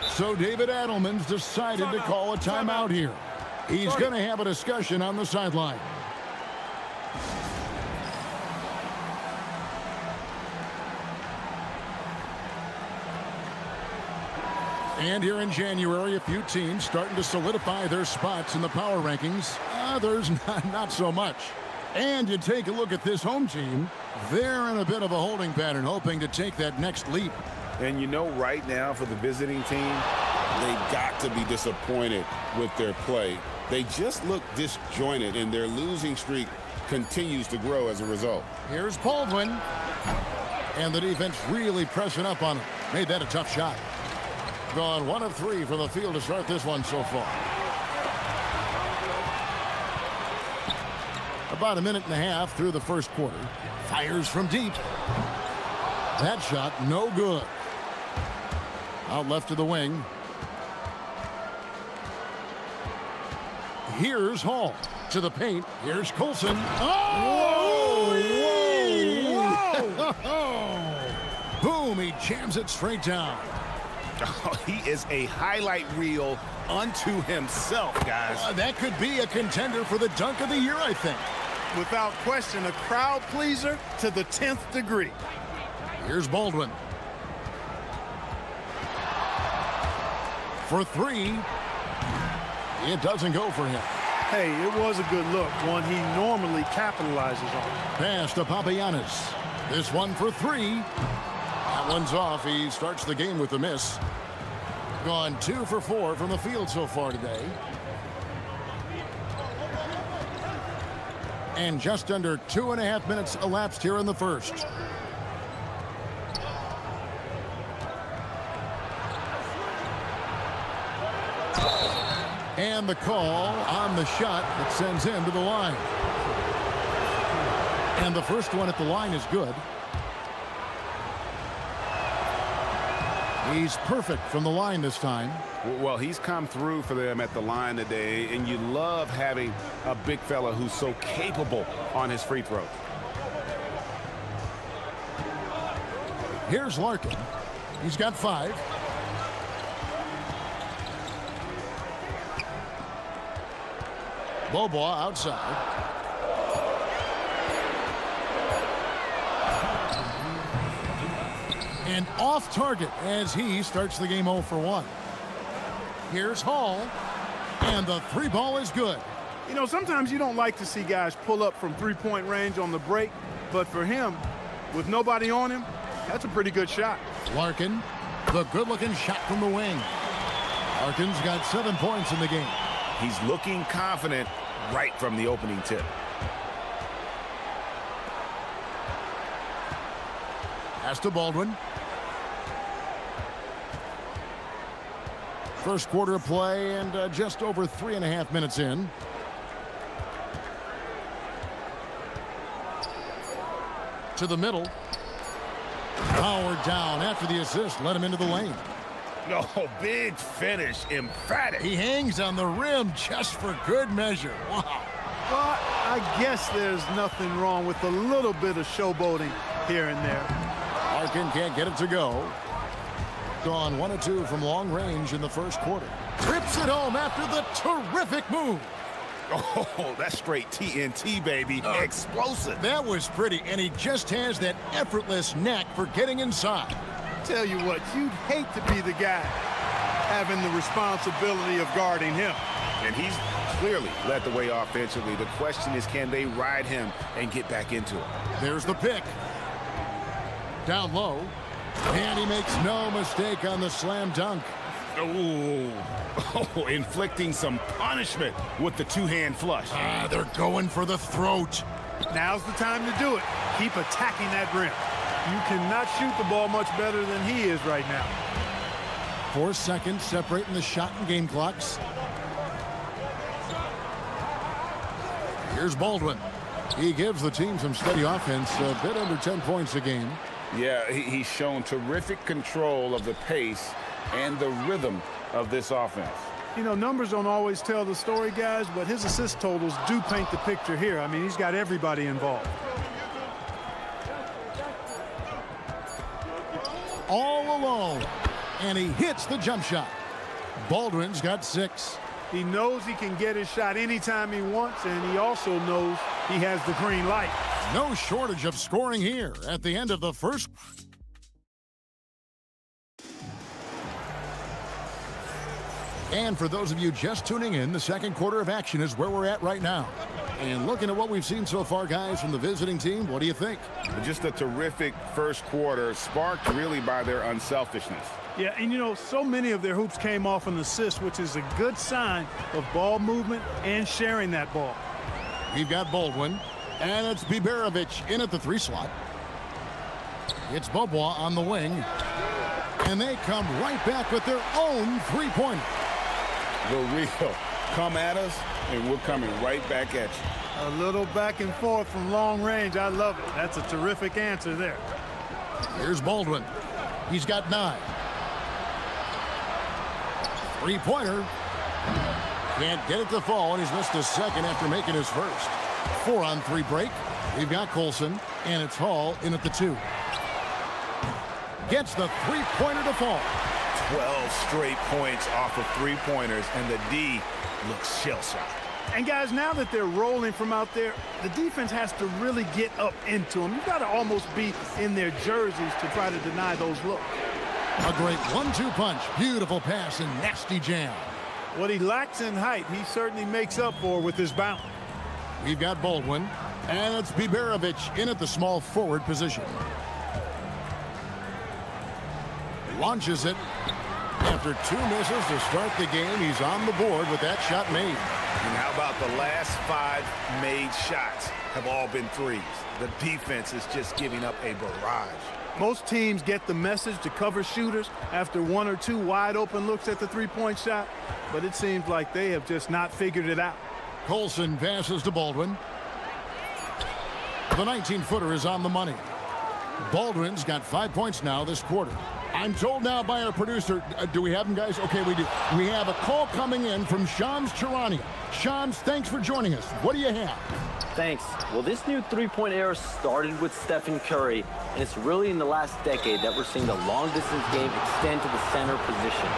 So David Adelman's decided to call a timeout here. He's going to have a discussion on the sideline. And here in January, a few teams starting to solidify their spots in the power rankings. Others not so much. And you take a look at this home team, they're in a bit of a holding pattern, hoping to take that next leap. And you know, right now for the visiting team, They've got to be disappointed with their play. They just look disjointed, and their losing streak continues to grow as a result. Here's Baldwin. And the defense really pressing up on him. Made that a tough shot. Gone 1 of 3 from the field to start this one so far. About a minute and a half through the first quarter. Fires from deep. That shot no good. Out left to the wing. Here's Hall to the paint. Here's Colson. Oh! Whoa! Whoa! Boom, he jams it straight down. Oh, he is a highlight reel unto himself, guys. That could be a contender for the dunk of the year, I think. Without question, a crowd pleaser to the 10th degree. Here's Baldwin. For 3. It doesn't go for him. Hey, it was a good look, one he normally capitalizes on. Pass to Papagiannis. This one for 3. That one's off. He starts the game with a miss. Gone 2 for 4 from the field so far today. And just under 2.5 minutes elapsed here in the first. And the call on the shot that sends him to the line. And the first one at the line is good. He's perfect from the line this time. Well, he's come through for them at the line today, and you love having a big fella who's so capable on his free throws. Here's Larkin. He's got 5. Bobois outside. And off target as he starts the game 0 for 1. Here's Hall. And the 3 ball is good. You know, sometimes you don't like to see guys pull up from three-point range on the break, but for him, with nobody on him, that's a pretty good shot. Larkin, the good-looking shot from the wing. Larkin's got 7 points in the game. He's looking confident right from the opening tip. Pass to Baldwin. First quarter of play and just over 3.5 minutes in. To the middle. Powered down after the assist. Let him into the lane. Oh, big finish. Emphatic. He hangs on the rim just for good measure. Wow. Well, I guess there's nothing wrong with a little bit of showboating here and there. Larkin can't get it to go. Gone 1 of 2 from long range in the first quarter. Trips it home after the terrific move. Oh, that's straight TNT, baby. Explosive. That was pretty, and he just has that effortless knack for getting inside. Tell you what, you'd hate to be the guy having the responsibility of guarding him. And he's clearly led the way offensively. The question is, can they ride him and get back into it? There's the pick. Down low. And he makes no mistake on the slam dunk. Oh, inflicting some punishment with the two-hand flush. They're going for the throat. Now's the time to do it. Keep attacking that rim. You cannot shoot the ball much better than he is right now. 4 seconds separating the shot and game clocks. Here's Baldwin. He gives the team some steady offense, a bit under 10 points a game. Yeah, he's shown terrific control of the pace and the rhythm of this offense. You know, numbers don't always tell the story, guys, but his assist totals do paint the picture here. I mean, he's got everybody involved. All alone. And he hits the jump shot. Baldwin's got 6. He knows he can get his shot anytime he wants, and he also knows he has the green light. No shortage of scoring here at the end of the first. And for those of you just tuning in, the second quarter of action is where we're at right now. And looking at what we've seen so far, guys, from the visiting team, what do you think? Just a terrific first quarter, sparked really by their unselfishness. Yeah, and you know, so many of their hoops came off an assist, which is a good sign of ball movement and sharing that ball. We've got Baldwin, and it's Biberovic in at the 3 slot. It's Bobois on the wing, and they come right back with their own 3-pointer. The real come at us, and we're coming right back at you. A little back and forth from long range. I love it. That's a terrific answer there. Here's Baldwin. He's got 9. 3-pointer. Can't get it to fall, and he's missed a second after making his first. 4-on-3 break. We've got Colson, and it's Hall in at the 2. Gets the 3-pointer to fall. 12 straight points off of 3-pointers, and the D looks shell-shocked. And guys, now that they're rolling from out there, the defense has to really get up into them. You've got to almost be in their jerseys to try to deny those looks. A great 1-2 punch. Beautiful pass and nasty jam. What he lacks in height, he certainly makes up for with his bounce. We've got Baldwin, and it's Biberovic in at the small forward position. Launches it. After 2 misses to start the game, he's on the board with that shot made. And how about the last 5 made shots have all been threes? The defense is just giving up a barrage. Most teams get the message to cover shooters after 1 or 2 wide open looks at the 3-point shot, but it seems like they have just not figured it out. Colson passes to Baldwin. The 19-footer is on the money. Baldwin's got 5 points now this quarter. I'm told now by our producer, do we have him, guys? Okay, we do. We have a call coming in from Shams Charania. Shams, thanks for joining us. What do you have? Thanks. Well, this new 3-point era started with Stephen Curry, and it's really in the last decade that we're seeing the long-distance game extend to the center position.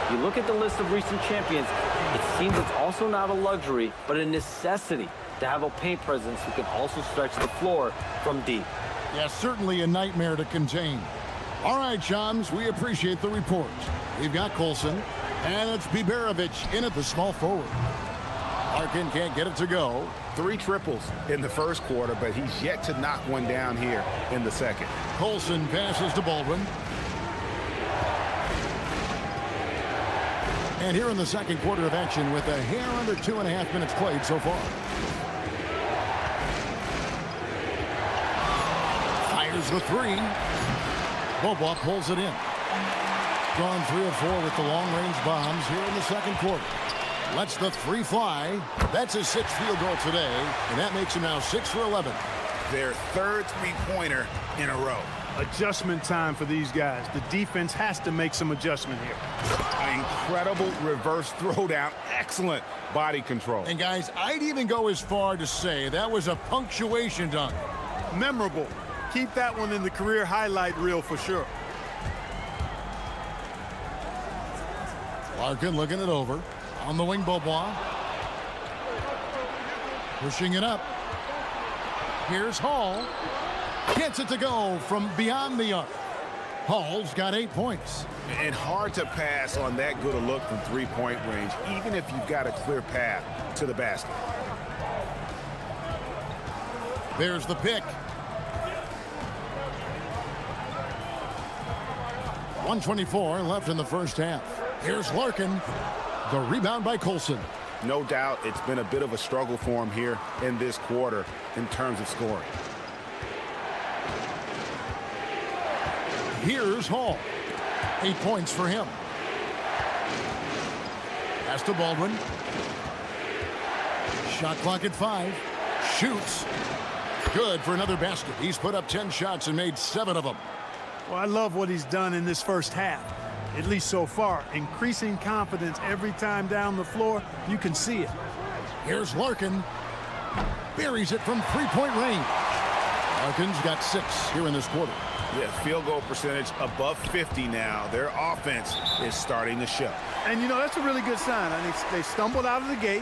If you look at the list of recent champions, it seems it's also not a luxury, but a necessity to have a paint presence who can also stretch the floor from deep. Yeah, certainly a nightmare to contain. All right, Shams, we appreciate the report. We've got Colson, and it's Biberovic in at the small forward. Larkin can't get it to go. 3 triples in the first quarter, but he's yet to knock one down here in the second. Colson passes to Baldwin. And here in the second quarter of action with a hair under 2.5 minutes played so far. Fires the 3. Bobois pulls it in. Gone 3 of 4 with the long-range bombs here in the second quarter. Lets the 3 fly. That's his 6th field goal today, and that makes him now 6 for 11. Their 3rd 3-pointer in a row. Adjustment time for these guys. The defense has to make some adjustment here. Incredible reverse throwdown. Excellent body control. And guys, I'd even go as far to say that was a punctuation dunk. Memorable. Keep that one in the career highlight reel for sure. Larkin looking it over. On the wing, Bobois. Pushing it up. Here's Hall. Gets it to go from beyond the arc. Hall's got 8 points. And hard to pass on that good a look from three-point range, even if you've got a clear path to the basket. There's the pick. 1:24 left in the first half. Here's Larkin. The rebound by Colson. No doubt it's been a bit of a struggle for him here in this quarter in terms of scoring. Here's Hall. 8 points for him. Pass to Baldwin. Shot clock at 5. Shoots. Good for another basket. He's put up 10 shots and made 7 of them. Well, I love what he's done in this first half, at least so far. Increasing confidence every time down the floor. You can see it. Here's Larkin. Buries it from three-point range. Larkin's got 6 here in this quarter. Yeah, field goal percentage above 50 now. Their offense is starting to show. And, you know, that's a really good sign. I mean, they stumbled out of the gate,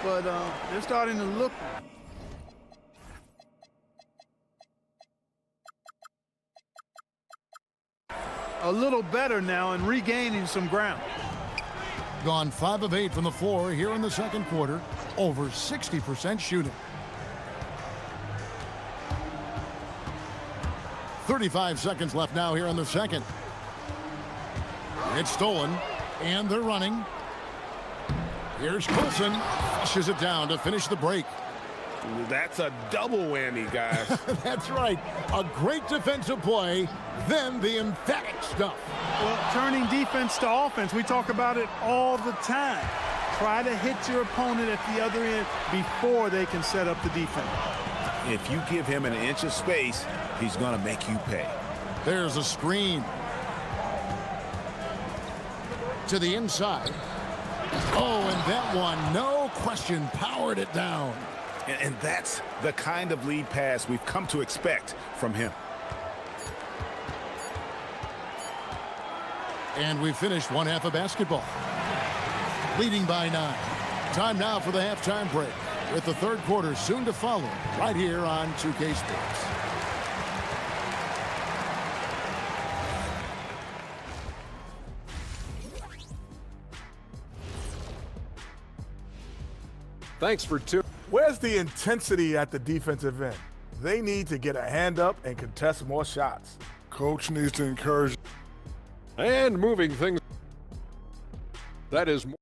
but they're starting to look a little better now and regaining some ground. Gone 5 of 8 from the floor here in the second quarter. Over 60% shooting. 35 seconds left now here in the second. It's stolen, and they're running. Here's Colson. Flushes it down to finish the break. That's a double whammy, guys. That's right. A great defensive play, then the emphatic stuff. Well, turning defense to offense, we talk about it all the time. Try to hit your opponent at the other end before they can set up the defense. If you give him an inch of space, he's going to make you pay. There's a screen. To the inside. Oh, and that one, no question, powered it down. And that's the kind of lead pass we've come to expect from him. And we finished one half of basketball. Leading by 9. Time now for the halftime break, with the third quarter soon to follow right here on 2K Sports. Thanks for tuning. Where's the intensity at the defensive end? They need to get a hand up and contest more shots. Coach needs to encourage. And moving things. That is more.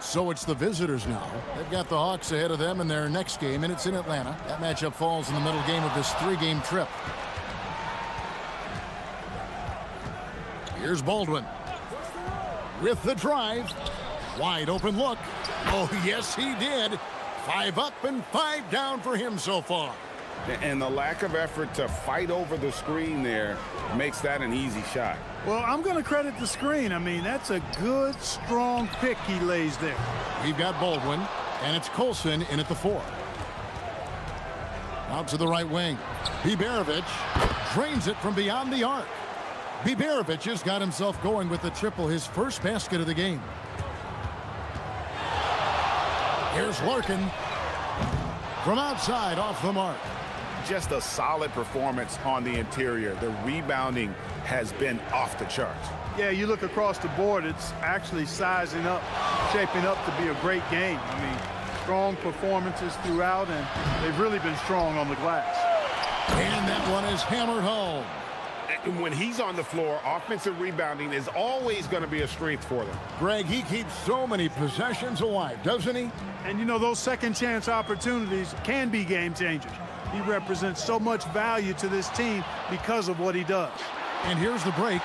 So it's the visitors now. They've got the Hawks ahead of them in their next game, and it's in Atlanta. That matchup falls in the middle game of this 3-game trip. Here's Baldwin. With the drive. Wide open look. Oh, yes, he did. 5 up and 5 down for him so far. And the lack of effort to fight over the screen there makes that an easy shot. Well, I'm going to credit the screen. I mean, that's a good, strong pick he lays there. We've got Baldwin, and it's Colson in at the 4. Out to the right wing. Biberovic drains it from beyond the arc. Biberovic has got himself going with the triple, his first basket of the game. Here's Larkin. From outside, off the mark. Just a solid performance on the interior. The rebounding has been off the charts. Yeah, you look across the board, it's actually sizing up, shaping up to be a great game. I mean, strong performances throughout, and they've really been strong on the glass. And that one is hammered home. When he's on the floor, offensive rebounding is always going to be a strength for them. Greg, he keeps so many possessions alive, doesn't he? And, you know, those second chance opportunities can be game changers. He represents so much value to this team because of what he does. And here's the break.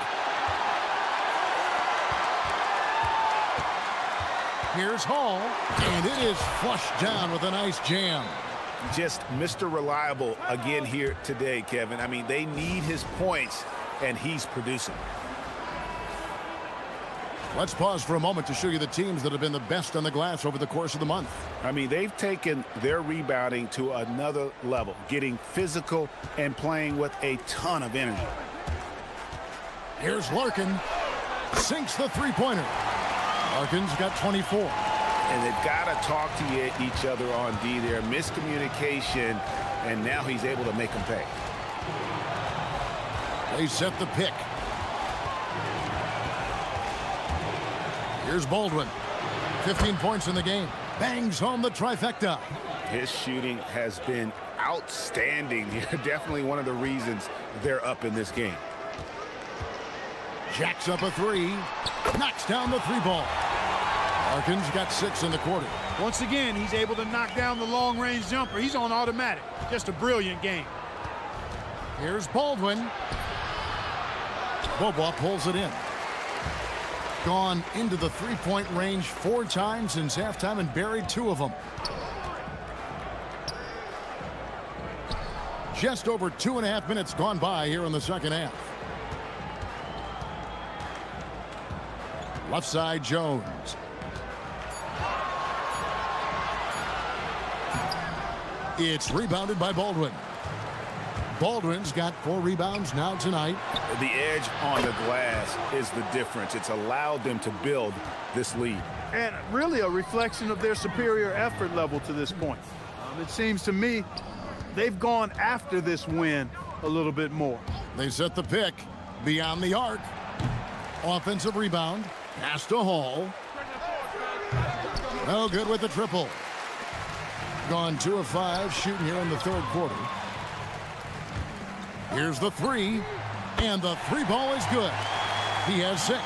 Here's Hall, and it is flushed down with a nice jam. Just Mr. Reliable again here today, Kevin. I mean, they need his points, and he's producing. Let's pause for a moment to show you the teams that have been the best on the glass over the course of the month. I mean, they've taken their rebounding to another level, getting physical and playing with a ton of energy. Here's Larkin. Sinks the three-pointer. Larkin's got 24. And they've got to talk to each other on D there. Miscommunication, and now he's able to make them pay. They set the pick. Here's Baldwin. 15 points in the game. Bangs home the trifecta. His shooting has been outstanding here. Definitely one of the reasons they're up in this game. Jacks up a three. Knocks down the three ball. Larkin's got 6 in the quarter. Once again, he's able to knock down the long-range jumper. He's on automatic. Just a brilliant game. Here's Baldwin. Bobois pulls it in. Gone into the three-point range 4 times since halftime and buried 2 of them. Just over 2.5 minutes gone by here in the second half. Left side, Jones. It's rebounded by Baldwin. Baldwin's got 4 rebounds now tonight. The edge on the glass is the difference. It's allowed them to build this lead. And really a reflection of their superior effort level to this point. It seems to me they've gone after this win a little bit more. They set the pick beyond the arc. Offensive rebound. Pass to Hall. No good with the triple. Gone 2 of 5 shooting here in the third quarter. Here's the three, and the three ball is good. He has 6.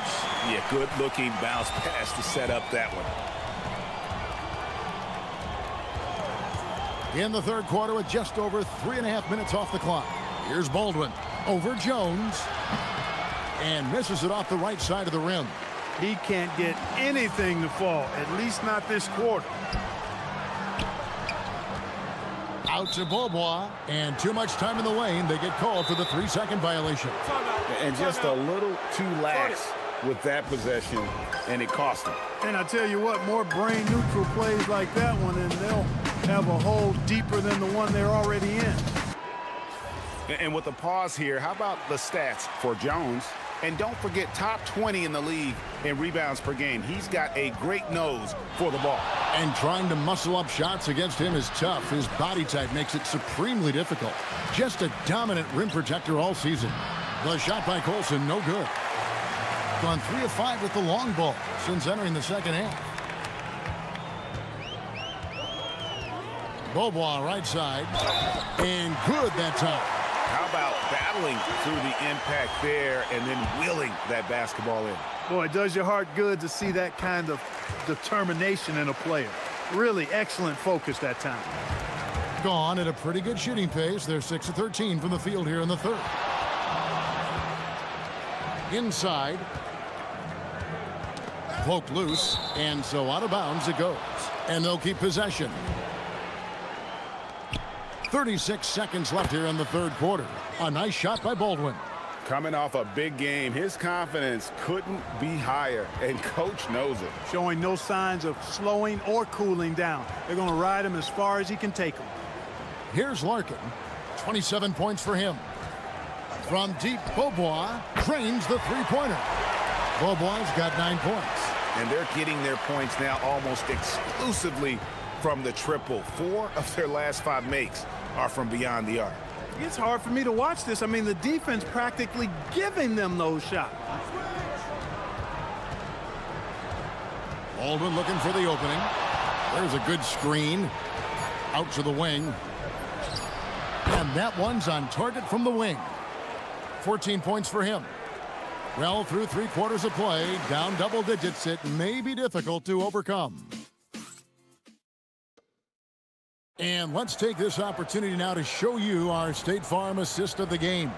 Yeah, good looking bounce pass to set up that one. In the third quarter with just over 3.5 minutes off the clock. Here's Baldwin over Jones, and misses it off the right side of the rim. He can't get anything to fall, at least not this quarter. Out to Bobois, and too much time in the lane. They get called for the 3-second violation. And just a little too lax with that possession, and it cost them. And I tell you what, more brain neutral plays like that one, and they'll have a hole deeper than the one they're already in. And with the pause here, how about the stats for Jones? And don't forget, top 20 in the league in rebounds per game. He's got a great nose for the ball. And trying to muscle up shots against him is tough. His body type makes it supremely difficult. Just a dominant rim protector all season. The shot by Colson, no good. Gone 3 of 5 with the long ball since entering the second half. Bobois right side. And good that time. How about battling through the impact there and then wheeling that basketball in? Boy, it does your heart good to see that kind of determination in a player. Really excellent focus that time. Gone at a pretty good shooting pace. They're 6 of 13 from the field here in the third. Inside. Poked loose, and so out of bounds it goes. And they'll keep possession. 36 seconds left here in the third quarter. A nice shot by Baldwin. Coming off a big game, his confidence couldn't be higher, and coach knows it. Showing no signs of slowing or cooling down. They're going to ride him as far as he can take him. Here's Larkin. 27 points for him. From deep, Bobois drains the three-pointer. Bobois got 9 points. And they're getting their points now almost exclusively from the triple. 4 of their last 5 makes are from beyond the arc. It's hard for me to watch this. I mean, the defense practically giving them those shots. Baldwin looking for the opening. There's a good screen. Out to the wing. And that one's on target from the wing. 14 points for him. Well, through 3 quarters of play, down double digits, it may be difficult to overcome. And let's take this opportunity now to show you our State Farm assist of the game.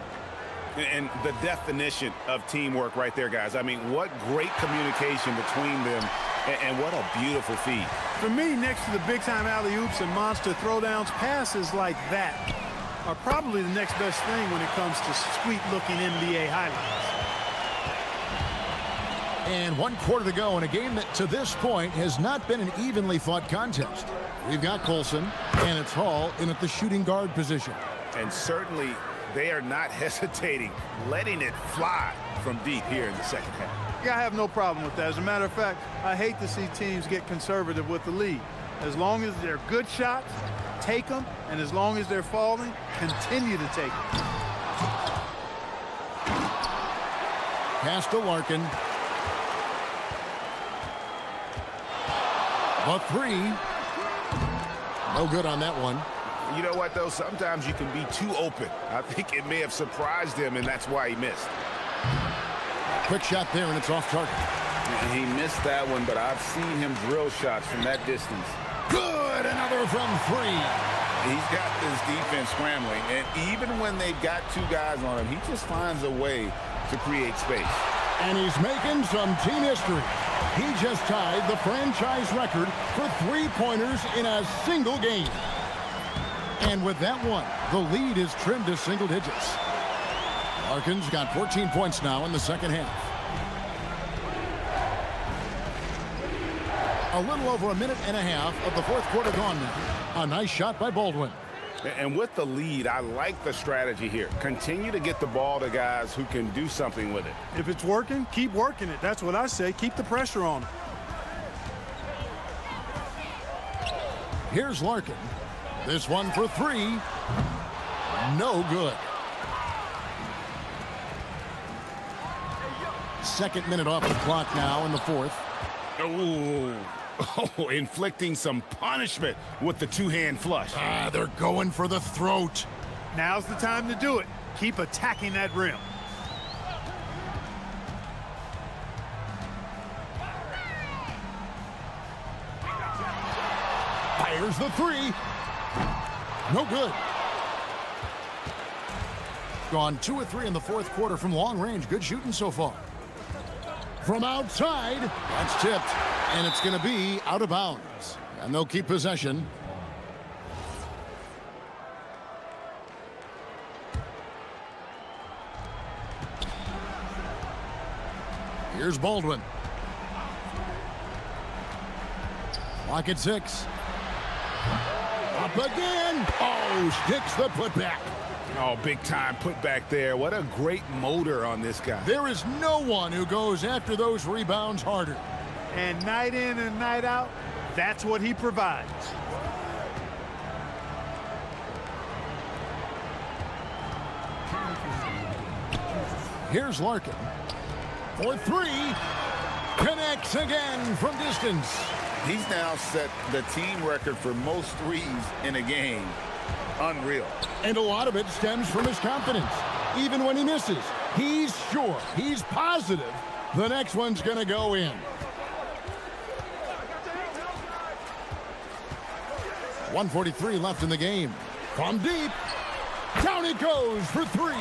And the definition of teamwork right there, guys. I mean, what great communication between them, and what a beautiful feed. For me, next to the big-time alley-oops and monster throwdowns, passes like that are probably the next best thing when it comes to sweet-looking NBA highlights. And 1 quarter to go in a game that, to this point, has not been an evenly fought contest. We've got Colson, and it's Hall in at the shooting guard position. And certainly, they are not hesitating, letting it fly from deep here in the second half. Yeah, I have no problem with that. As a matter of fact, I hate to see teams get conservative with the lead. As long as they're good shots, take them, and as long as they're falling, continue to take them. Pass to Larkin. A 3. No good on that one. You know what, though? Sometimes you can be too open. I think it may have surprised him, and that's why he missed. Quick shot there, and it's off target. And he missed that one, but I've seen him drill shots from that distance. Good! Another from 3. He's got this defense scrambling, and even when they've got 2 guys on him, he just finds a way to create space. And he's making some team history. He just tied the franchise record for 3-pointers in a single game. And with that one, the lead is trimmed to single digits. Larkin's got 14 points now in the second half. A little over a minute and a half of the fourth quarter gone now. A nice shot by Baldwin. And with the lead, I like the strategy here. Continue to get the ball to guys who can do something with it. If it's working, keep working it. That's what I say. Keep the pressure on them. Here's Larkin. This one for 3. No good. Second minute off the clock now in the fourth. Oh, inflicting some punishment with the 2-hand flush. They're going for the throat. Now's the time to do it. Keep attacking that rim. Fires the 3. No good. Gone 2 of 3 in the fourth quarter from long range. Good shooting so far. From outside, that's tipped, and it's going to be out of bounds. And they'll keep possession. Here's Baldwin. Clock at 6. Up again. Oh, sticks the putback. Oh, big time putback there. What a great motor on this guy. There is no one who goes after those rebounds harder. And night in and night out, that's what he provides. Here's Larkin. For 3. Connects again from distance. He's now set the team record for most threes in a game. Unreal. And a lot of it stems from his confidence. Even when he misses, he's sure, he's positive the next one's going to go in. 1:43 left in the game. From deep, down it goes for 3.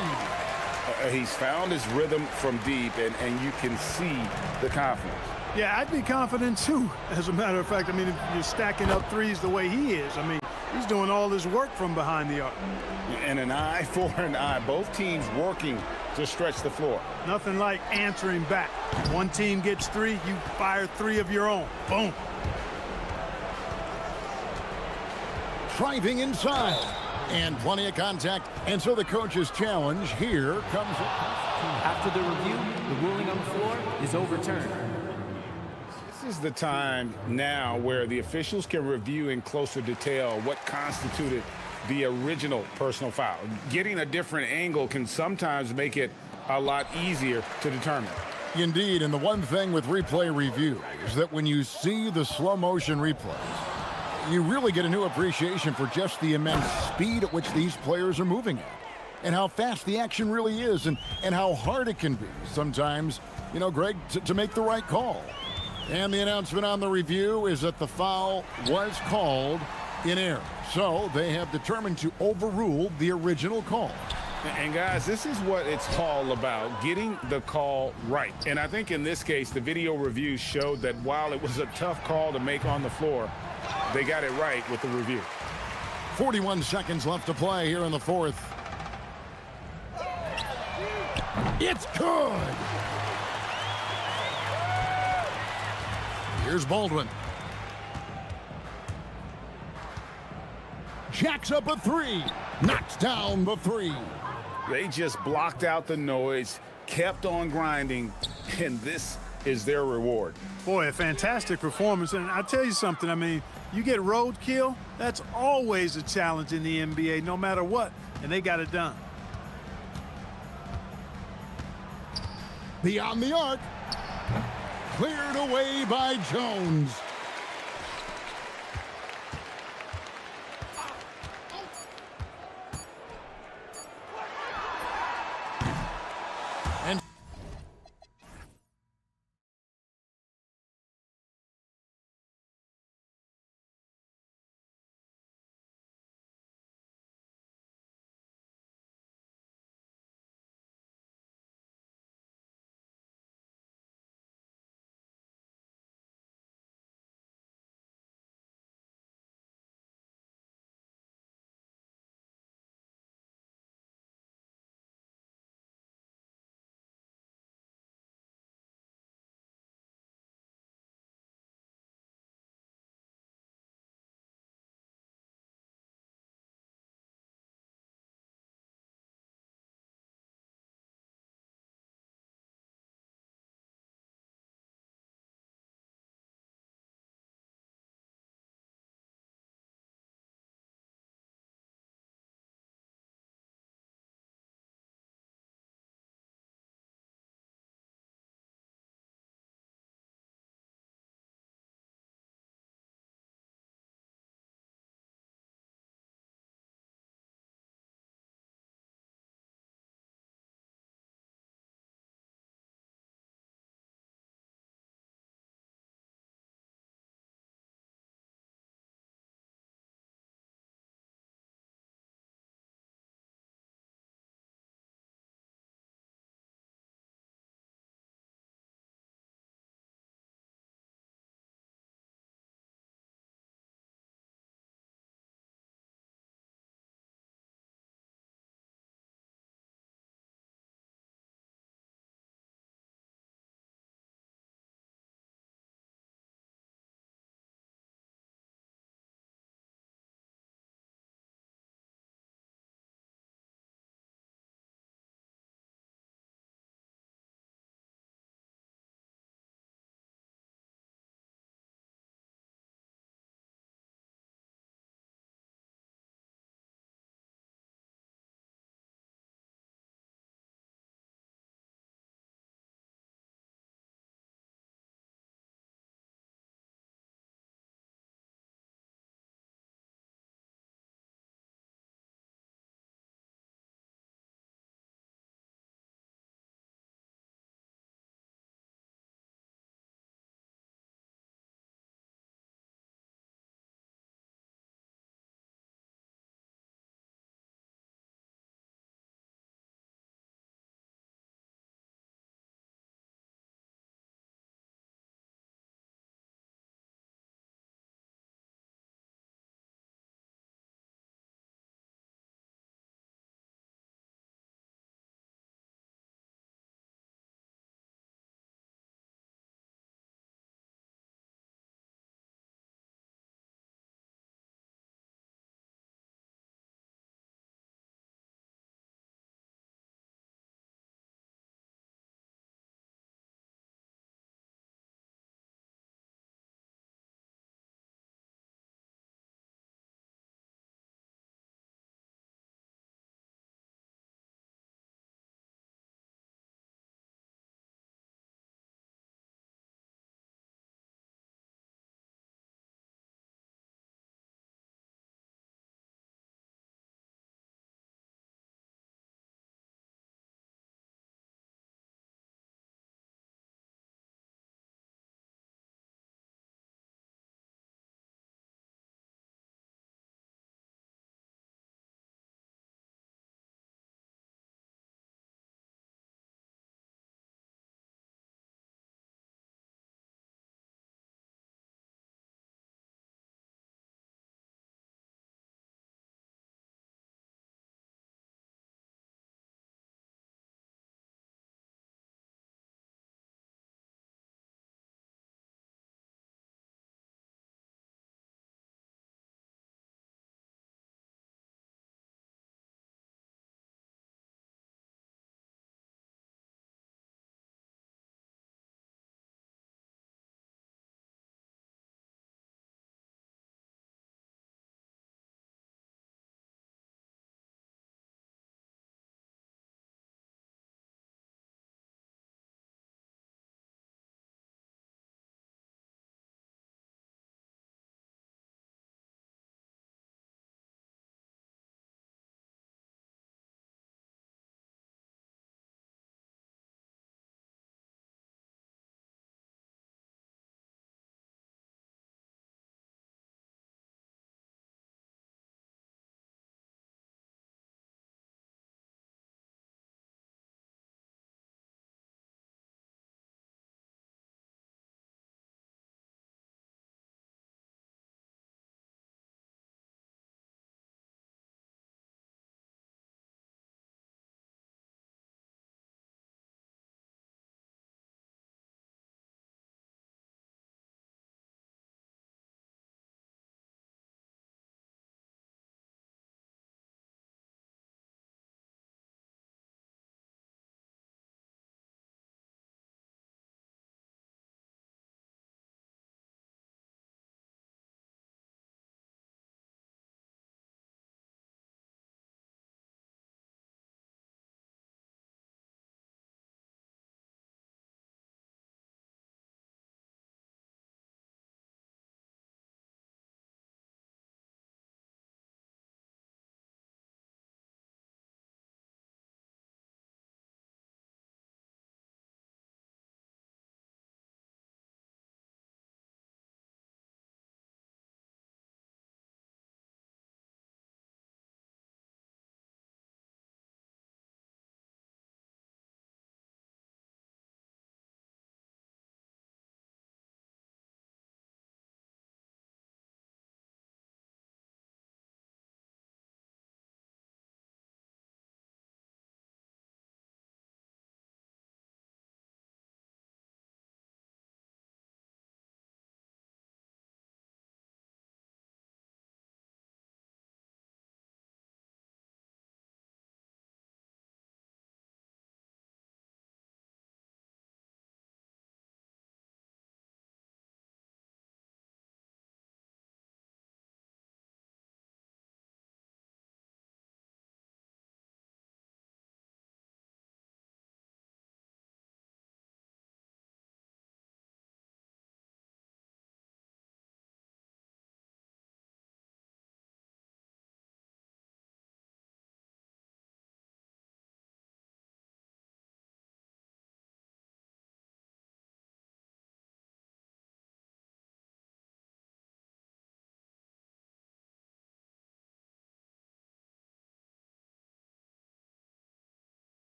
He's found his rhythm from deep, and you can see the confidence. Yeah, I'd be confident too. As a matter of fact, I mean, if you're stacking up threes the way he is, I mean, he's doing all his work from behind the arc. And an eye for an eye. Both teams working to stretch the floor. Nothing like answering back. One team gets 3, you fire 3 of your own. Boom. Driving inside. And plenty of contact. And so the coach's challenge here comes. After the review, the ruling on the floor is overturned. This is the time now where the officials can review in closer detail what constituted the original personal foul. Getting a different angle can sometimes make it a lot easier to determine. Indeed, and the one thing with replay review is that when you see the slow motion replays, you really get a new appreciation for just the immense speed at which these players are moving at, and how fast the action really is, and how hard it can be sometimes, you know, Greg, to make the right call. And the announcement on the review is that the foul was called in error, so they have determined to overrule the original call. And guys, this is what it's all about, getting the call right. And I think in this case, the video review showed that while it was a tough call to make on the floor, they got it right with the review. 41 seconds left to play here in the fourth. It's good. Here's Baldwin. Jacks up a three. Knocks down the three. They just blocked out the noise, kept on grinding, and this is their reward. Boy, a fantastic performance. And I'll tell you something, I mean, you get roadkill, that's always a challenge in the NBA, no matter what, and they got it done. Beyond the arc. Cleared away by Jones.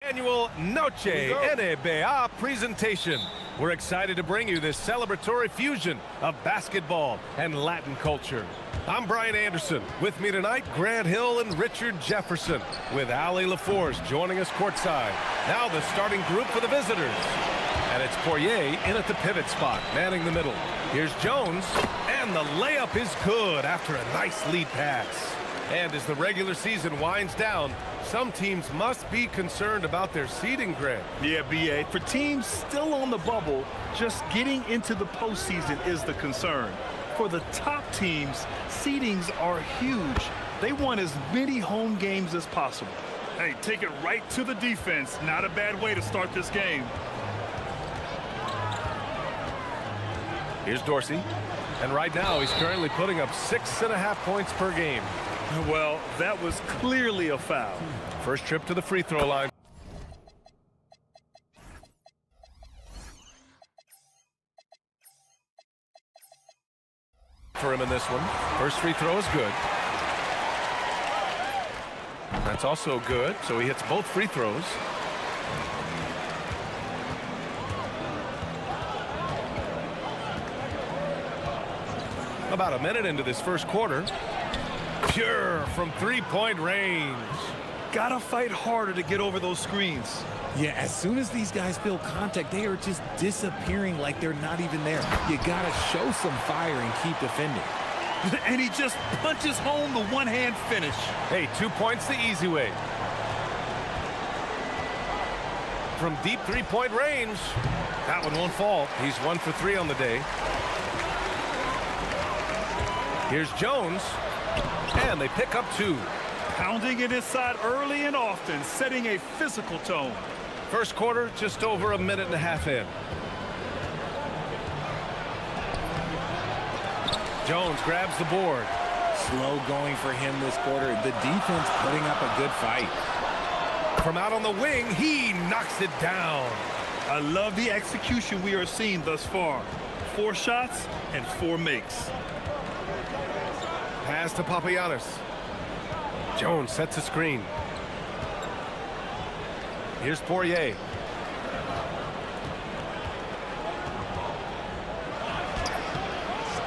Annual Noche NBA presentation. We're excited to bring you this celebratory fusion of basketball and Latin culture. I'm Brian Anderson. With me tonight, Grant Hill and Richard Jefferson, with Allie LaForce joining us courtside. Now the starting group for the visitors. And it's Poirier in at the pivot spot, manning the middle. Here's Jones, and the layup is good after a nice lead pass. And as the regular season winds down, some teams must be concerned about their seeding, Grant. Yeah, BA. For teams still on the bubble, just getting into the postseason is the concern. For the top teams, seedings are huge. They want as many home games as possible. Hey, take it right to the defense. Not a bad way to start this game. Here's Dorsey. And right now, he's currently putting up 6.5 points per game. Well, that was clearly a foul. First trip to the free throw line. For him in this one. First free throw is good. That's also good, so he hits both free throws. About a minute into this first quarter. Pure from three-point range. Gotta fight harder to get over those screens. Yeah, as soon as these guys feel contact, they are just disappearing like they're not even there. You gotta show some fire and keep defending. And he just punches home the one-hand finish. Hey, 2 points the easy way. From deep three-point range. That one won't fall. He's 1 for 3 on the day. Here's Jones. And they pick up 2. Pounding it inside early and often, setting a physical tone. First quarter, just over a minute and a half in. Jones grabs the board. Slow going for him this quarter. The defense putting up a good fight. From out on the wing, he knocks it down. I love the execution we are seeing thus far. 4 shots and 4 makes. Pass to Papagiannis. Jones sets a screen. Here's Poirier.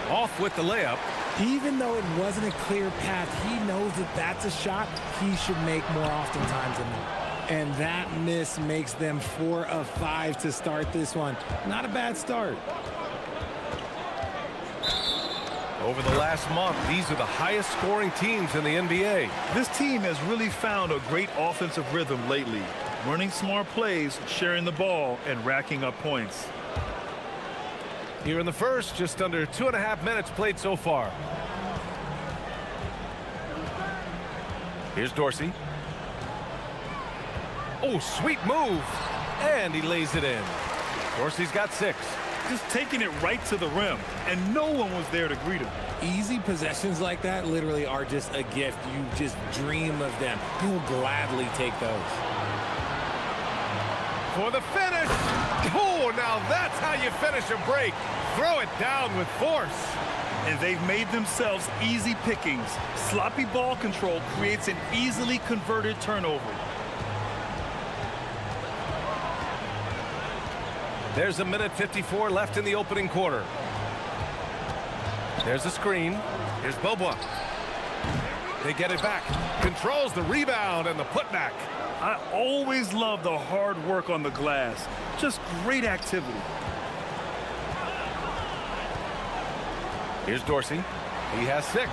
Off with the layup. Even though it wasn't a clear path, he knows that that's a shot he should make more oftentimes than that. And that miss makes them 4 of 5 to start this one. Not a bad start. Over the last month, these are the highest scoring teams in the NBA. This team has really found a great offensive rhythm lately. Running smart plays, sharing the ball, and racking up points. Here in the first, just under 2.5 minutes played so far. Here's Dorsey. Oh, sweet move. And he lays it in. Dorsey's got 6. Just taking it right to the rim, and no one was there to greet him. Easy possessions like that literally are just a gift. You just dream of them. You'll gladly take those. For the finish. Oh, now that's how you finish a break. Throw it down with force. And they've made themselves easy pickings. Sloppy ball control creates an easily converted turnover. There's a minute 54 left in the opening quarter. There's a screen. Here's Bobois. They get it back. Controls the rebound and the putback. I always love the hard work on the glass. Just great activity. Here's Dorsey. He has 6.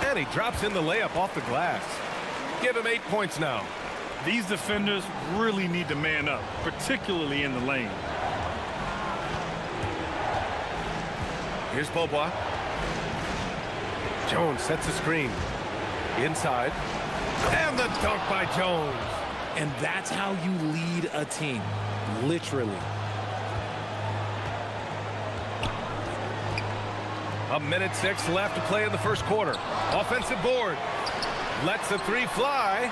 And he drops in the layup off the glass. Give him 8 points now. These defenders really need to man up, particularly in the lane. Here's Bobois. Jones sets a screen. Inside. And the dunk by Jones. And that's how you lead a team. Literally. A minute 6 left to play in the first quarter. Offensive board. Lets the 3 fly.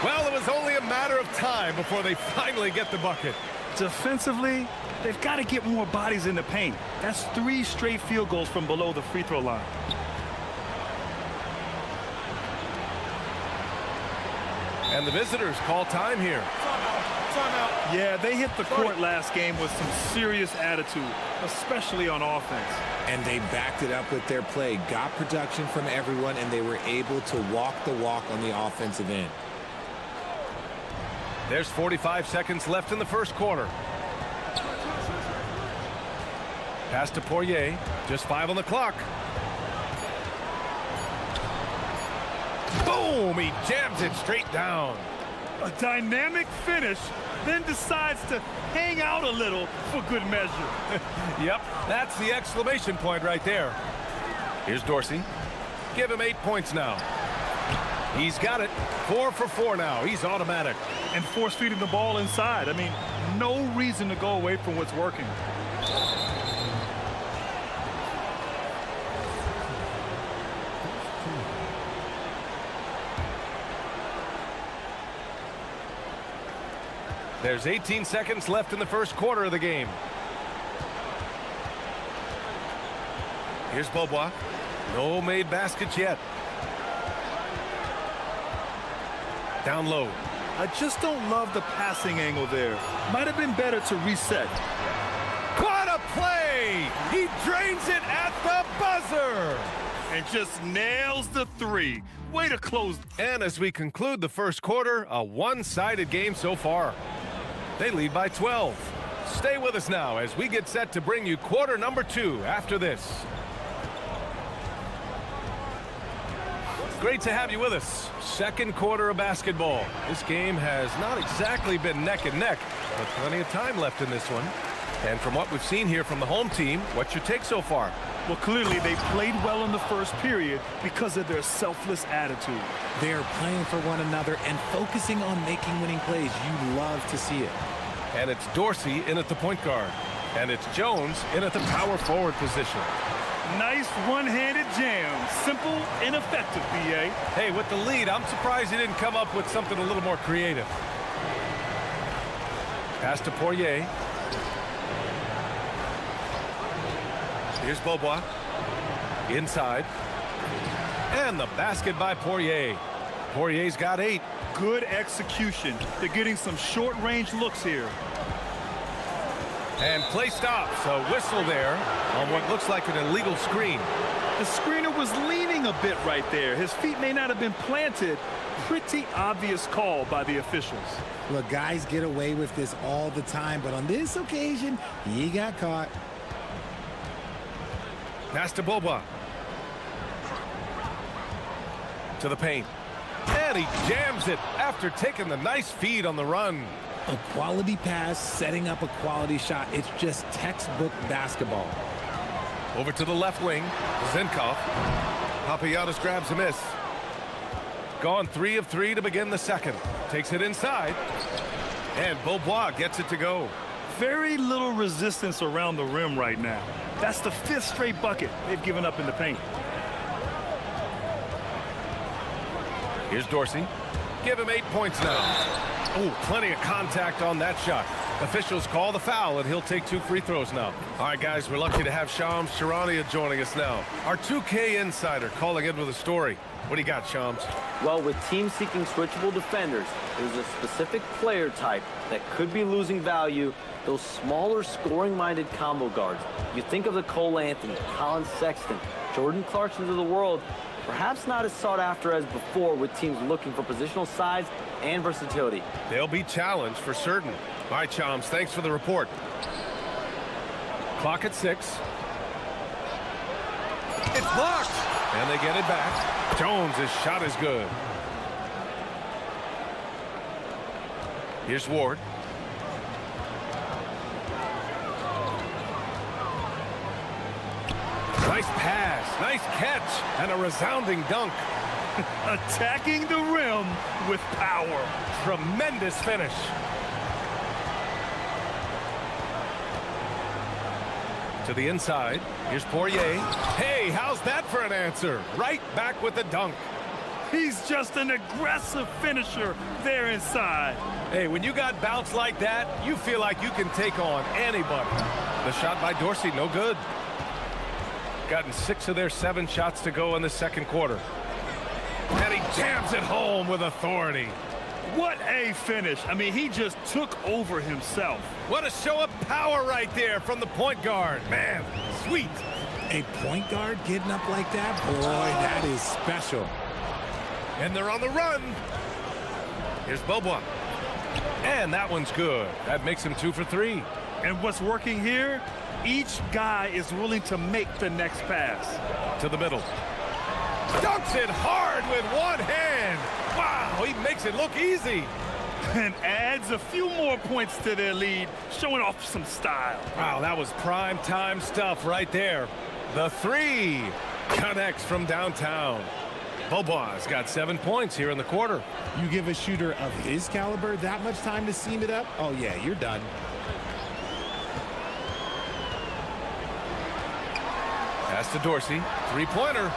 Well, it was only a matter of time before they finally get the bucket. Defensively, they've got to get more bodies in the paint. That's 3 straight field goals from below the free throw line. And the visitors call time here. Yeah, they hit the court last game with some serious attitude, especially on offense. And they backed it up with their play, got production from everyone, and they were able to walk the walk on the offensive end. There's 45 seconds left in the first quarter. Pass to Poirier, just 5 on the clock. Boom, he jams it straight down. A dynamic finish, then decides to hang out a little for good measure. Yep, that's the exclamation point right there. Here's Dorsey. Give him 8 points now. He's got it. 4 for 4 now. He's automatic. And force feeding the ball inside. I mean, no reason to go away from what's working. There's 18 seconds left in the first quarter of the game. Here's Beaubois. No made baskets yet. Down low. I just don't love the passing angle there. Might have been better to reset. What a play! He drains it at the buzzer! And just nails the three. Way to close. And as we conclude the first quarter, a one-sided game so far. They lead by 12. Stay with us now as we get set to bring you quarter number 2 after this. Great to have you with us. Second quarter of basketball. This game has not exactly been neck and neck, but plenty of time left in this one. And from what we've seen here from the home team, what's your take so far? Well, clearly they played well in the first period because of their selfless attitude. They're playing for one another and focusing on making winning plays. You love to see it. And it's Dorsey in at the point guard. And it's Jones in at the power forward position. Nice one-handed jam. Simple and effective, B.A. Hey, with the lead, I'm surprised he didn't come up with something a little more creative. Pass to Poirier. Here's Beaubois. Inside. And the basket by Poirier. Poirier's got 8. Good execution. They're getting some short-range looks here. And play stops. A whistle there on what looks like an illegal screen. The screener was leaning a bit right there. His feet may not have been planted. Pretty obvious call by the officials. Look, guys get away with this all the time, but on this occasion, he got caught. Pass to Beaubois. To the paint. And he jams it after taking the nice feed on the run. A quality pass, setting up a quality shot. It's just textbook basketball. Over to the left wing. Zenkov. Papagiannis grabs a miss. Gone 3 of 3 to begin the second. Takes it inside. And Beaubois gets it to go. Very little resistance around the rim right now. That's the 5th straight bucket they've given up in the paint. Here's Dorsey. Give him 8 points now. Oh, plenty of contact on that shot. Officials call the foul, and he'll take 2 free throws now. All right, guys, we're lucky to have Shams Charania joining us now. Our 2K insider calling in with a story. What do you got, Shams? Well, with teams seeking switchable defenders, there's a specific player type that could be losing value. Those smaller scoring-minded combo guards. You think of the Cole Anthony, Colin Sexton, Jordan Clarksons of the world, perhaps not as sought after as before with teams looking for positional size and versatility. They'll be challenged for certain. All right, Chums, thanks for the report. Clock at 6. It's blocked! And they get it back. Jones' shot is good. Here's Ward. Nice pass, nice catch, and a resounding dunk. Attacking the rim with power. Tremendous finish. To the inside. Here's Poirier. Hey, how's that for an answer? Right back with the dunk. He's just an aggressive finisher there inside. Hey, when you got bounce like that, you feel like you can take on anybody. The shot by Dorsey, no good. Gotten 6 of their 7 shots to go in the second quarter. And he jams it home with authority. What a finish. I mean, he just took over himself. What a show of power right there from the point guard. Man, sweet. A point guard getting up like that? Boy, that is special. And they're on the run. Here's Bobois. And that one's good. That makes him 2 for 3. And what's working here? Each guy is willing to make the next pass. To the middle. Dunks it hard with one hand. Wow, he makes it look easy. And adds a few more points to their lead, showing off some style. Wow, that was prime time stuff right there. The 3 connects from downtown. Bobois got 7 points here in the quarter. You give a shooter of his caliber that much time to seam it up? Oh, yeah, you're done. Pass to Dorsey. 3-pointer.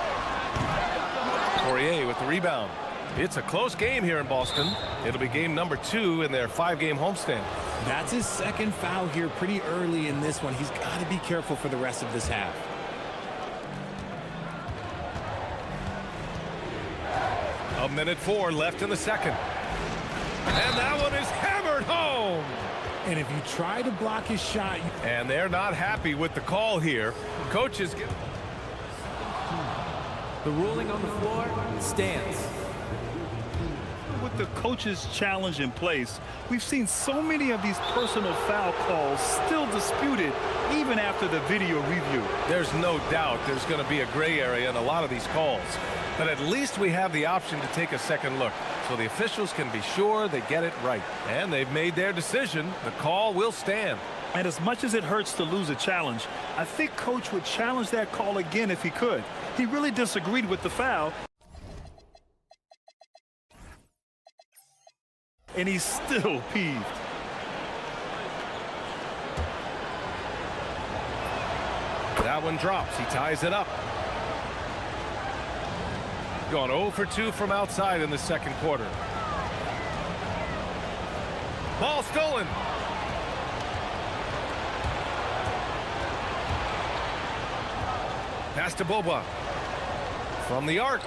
Poirier with the rebound. It's a close game here in Boston. It'll be game number 2 in their 5-game homestand. That's his second foul here pretty early in this one. He's got to be careful for the rest of this half. A minute 4 left in the second. And that one is hammered home. And if you try to block his shot... And they're not happy with the call here. Coaches get... The ruling on the floor stands. With the coach's challenge in place, we've seen so many of these personal foul calls still disputed even after the video review. There's no doubt there's going to be a gray area in a lot of these calls. But at least we have the option to take a second look, so the officials can be sure they get it right. And they've made their decision. The call will stand. And as much as it hurts to lose a challenge, I think Coach would challenge that call again if he could. He really disagreed with the foul. And he's still peeved. That one drops. He ties it up. Gone 0 for 2 from outside in the second quarter. Ball stolen. Pass to Bobois. From the arc.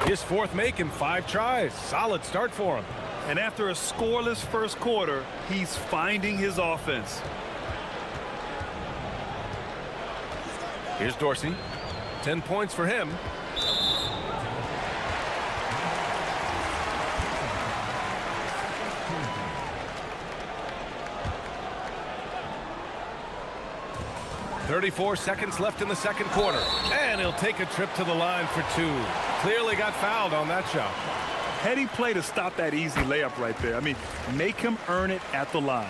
His 4th make in 5 tries. Solid start for him. And after a scoreless first quarter, he's finding his offense. Here's Dorsey. 10 points for him. .34 seconds left in the second quarter. And he'll take a trip to the line for 2. Clearly got fouled on that shot. Heady play to stop that easy layup right there. I mean, make him earn it at the line.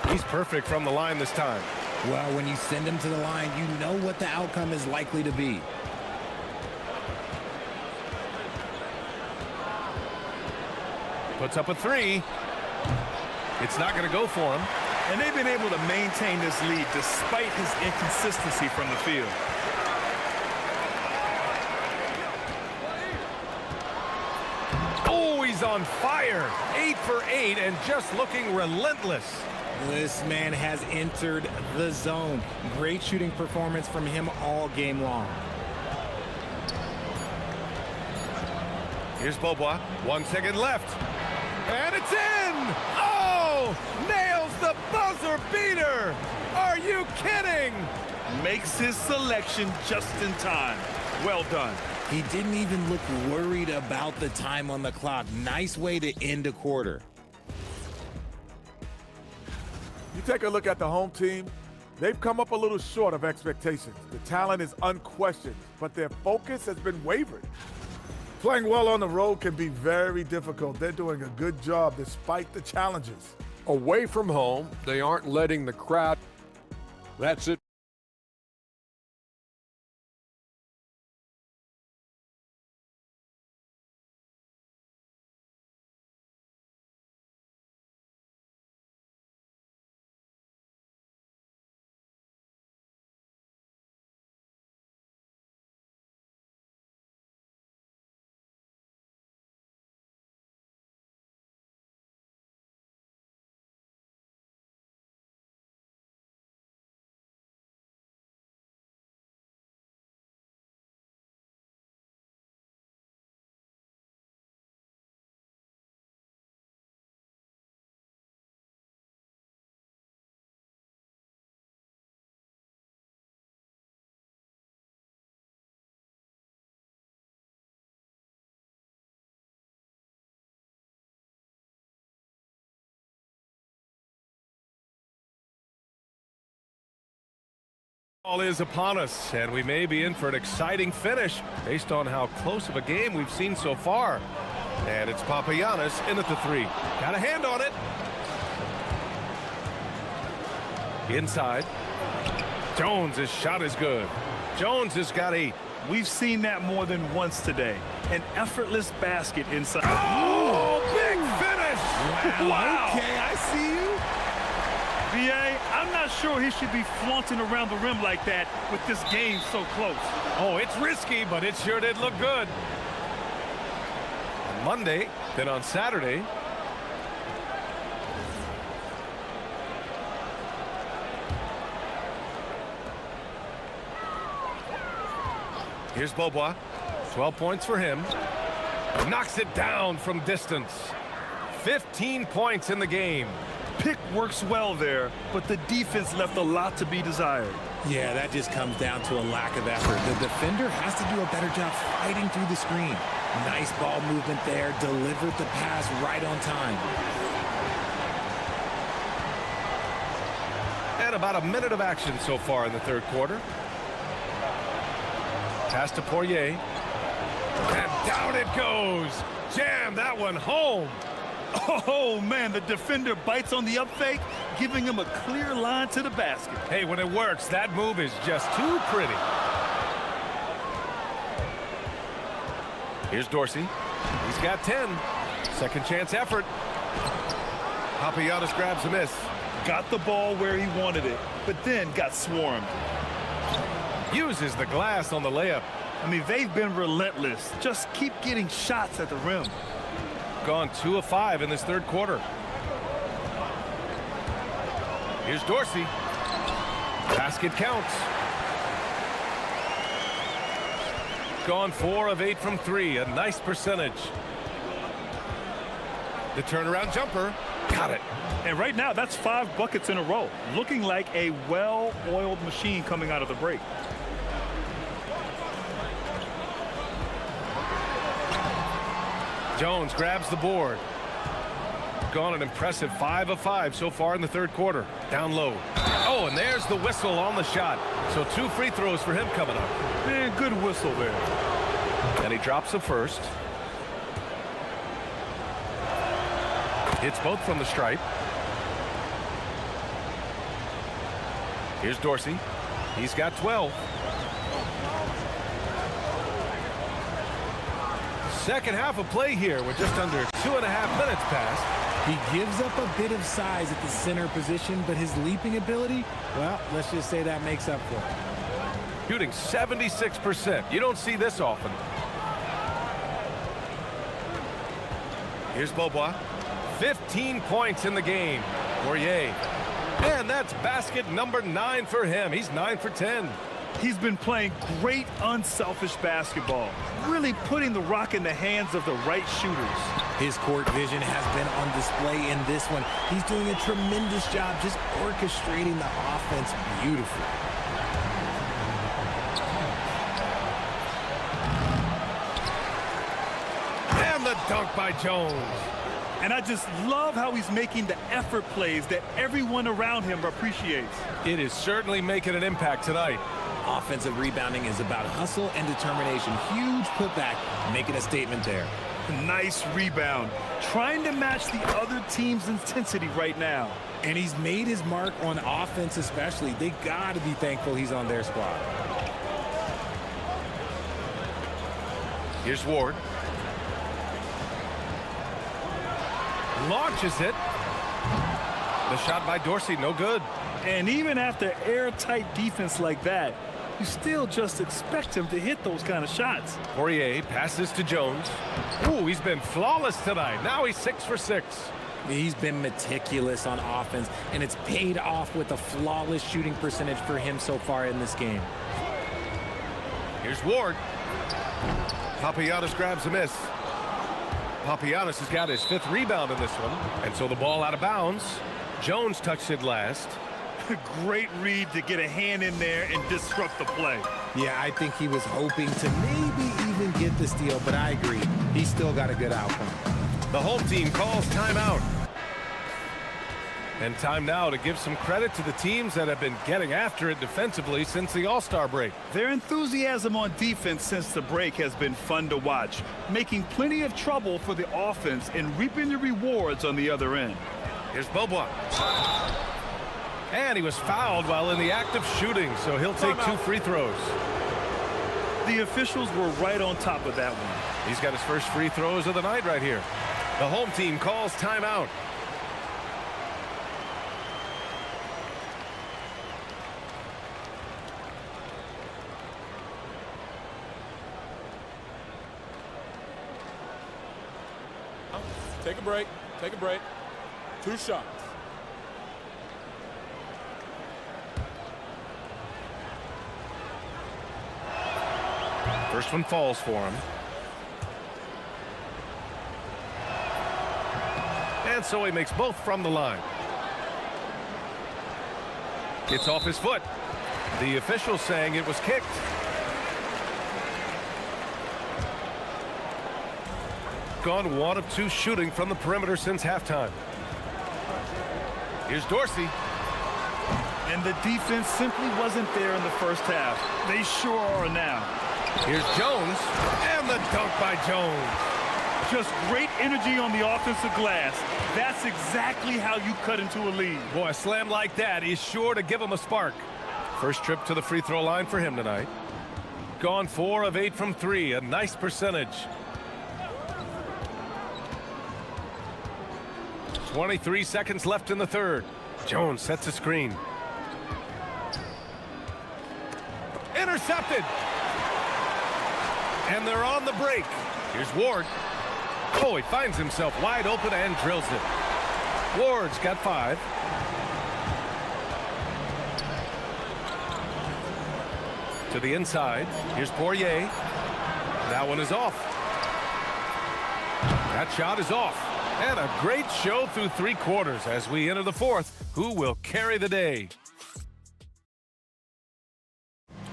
He's perfect from the line this time. Well, when you send him to the line, you know what the outcome is likely to be. Puts up a 3. It's not going to go for him. And they've been able to maintain this lead despite his inconsistency from the field. Oh, he's on fire. 8 for 8 and just looking relentless. This man has entered the zone. Great shooting performance from him all game long. Here's Bobois. 1 second left. And it's in! Oh! Nails the buzzer beater! Are you kidding? Makes his selection just in time. Well done. He didn't even look worried about the time on the clock. Nice way to end a quarter. You take a look at the home team, they've come up a little short of expectations. The talent is unquestioned, but their focus has been wavering. Playing well on the road can be very difficult. They're doing a good job despite the challenges. Away from home, they aren't letting the crowd. That's it. Ball is upon us, and we may be in for an exciting finish based on how close of a game we've seen so far. And it's Papagiannis in at the three. Got a hand on it. Inside. Jones' shot is good. Jones has got 8. We've seen that more than once today. An effortless basket inside. Oh, big finish! Wow. Okay, I see you. BA, I'm not sure he should be flaunting around the rim like that with this game so close. Oh, it's risky, but it sure did look good. On Monday, then on Saturday. Here's Beaubois. 12 points for him. Knocks it down from distance. 15 points in the game. Pick works well there, but the defense left a lot to be desired. Yeah, that just comes down to a lack of effort. The defender has to do a better job fighting through the screen. Nice ball movement there. Delivered the pass right on time. And about a minute of action so far in the third quarter. Pass to Poirier. And down it goes. Jam that one home. Oh, man, the defender bites on the up fake, giving him a clear line to the basket. Hey, when it works, that move is just too pretty. Here's Dorsey. He's got 10. Second chance effort. Papagiannis grabs a miss. Got the ball where he wanted it, but then got swarmed. Uses the glass on the layup. I mean, they've been relentless. Just keep getting shots at the rim. Gone 2 of 5 in this third quarter. Here's Dorsey. Basket counts. Gone 4 of 8 from 3. A nice percentage. The turnaround jumper. Got it. And right now, that's 5 buckets in a row. Looking like a well-oiled machine coming out of the break. Jones grabs the board. Gone an impressive 5 of 5 so far in the third quarter. Down low. Oh, and there's the whistle on the shot. So 2 free throws for him coming up. Man, good whistle there. And he drops the first. Hits both from the stripe. Here's Dorsey. He's got 12. Second half of play here with just under 2.5 minutes passed. He gives up a bit of size at the center position, but his leaping ability, well, let's just say that makes up for it. Shooting 76%. You don't see this often. Here's Beaubois. 15 points in the game. Poirier. And that's basket number 9 for him. He's 9 for 10. He's been playing great, unselfish basketball, really putting the rock in the hands of the right shooters. His court vision has been on display in this one. He's doing a tremendous job just orchestrating the offense beautifully. And the dunk by Jones. And I just love how he's making the effort plays that everyone around him appreciates. It is certainly making an impact tonight. Offensive rebounding is about hustle and determination. Huge putback, making a statement there. Nice rebound. Trying to match the other team's intensity right now. And he's made his mark on offense especially. They got to be thankful he's on their squad. Here's Ward. Launches it. The shot by Dorsey, no good. And even after airtight defense like that, you still just expect him to hit those kind of shots. Poirier passes to Jones. Ooh, he's been flawless tonight. Now he's 6 for 6. He's been meticulous on offense, and it's paid off with a flawless shooting percentage for him so far in this game. Here's Ward. Papagiannis grabs a miss. Papagiannis has got his 5th rebound in this one. And so the ball out of bounds. Jones touched it last. Great read to get a hand in there and disrupt the play. Yeah, I think he was hoping to maybe even get the steal, but I agree. He's still got a good outcome. The home team calls timeout. And time now to give some credit to the teams that have been getting after it defensively since the All-Star break. Their enthusiasm on defense since the break has been fun to watch, making plenty of trouble for the offense and reaping the rewards on the other end. Here's Bobois. And he was fouled while in the act of shooting, so he'll take 2 free throws. The officials were right on top of that one. He's got his first free throws of the night right here. The home team calls timeout. Take a break. Take a break. 2 shots. First one falls for him. And so he makes both from the line. It's off his foot. The official saying it was kicked. Gone 1 of 2 shooting from the perimeter since halftime. Here's Dorsey. And the defense simply wasn't there in the first half. They sure are now. Here's Jones. And the dunk by Jones. Just great energy on the offensive glass. That's exactly how you cut into a lead. Boy, a slam like that is sure to give him a spark. First trip to the free throw line for him tonight. Gone 4 of 8 from 3. A nice percentage. 23 seconds left in the third. Jones sets a screen. Intercepted. And they're on the break. Here's Ward. Oh, he finds himself wide open and drills it. Ward's got 5. To the inside. Here's Poirier. That one is off. That shot is off. And a great show through 3 quarters as we enter the 4th. Who will carry the day?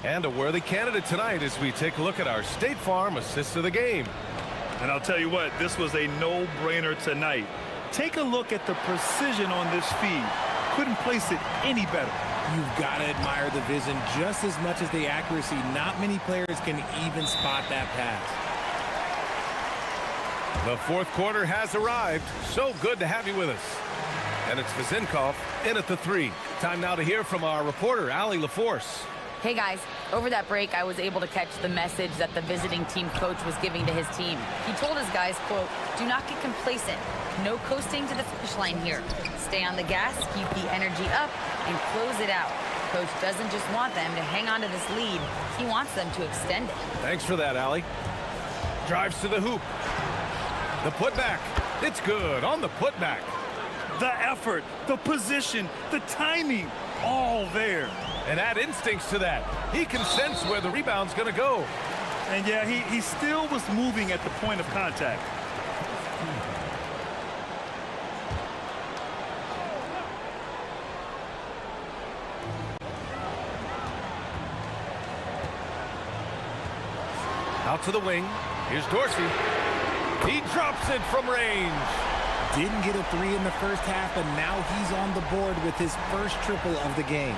And a worthy candidate tonight as we take a look at our State Farm assist of the game. And I'll tell you what, this was a no-brainer tonight. Take a look at the precision on this feed. Couldn't place it any better. You've got to admire the vision just as much as the accuracy. Not many players can even spot that pass. The 4th quarter has arrived. So good to have you with us. And it's Vizinkov in at the 3. Time now to hear from our reporter, Allie LaForce. Hey guys, over that break, I was able to catch the message that the visiting team coach was giving to his team. He told his guys, quote, "Do not get complacent. No coasting to the finish line here. Stay on the gas, keep the energy up, and close it out." Coach doesn't just want them to hang on to this lead. He wants them to extend it. Thanks for that, Allie. Drives to the hoop. The putback. It's good on the putback. The effort, the position, the timing, all there. And add instincts to that. He can sense where the rebound's going to go. And yeah, he still was moving at the point of contact. Out to the wing. Here's Dorsey. He drops it from range. Didn't get a 3 in the first half, but now he's on the board with his first triple of the game.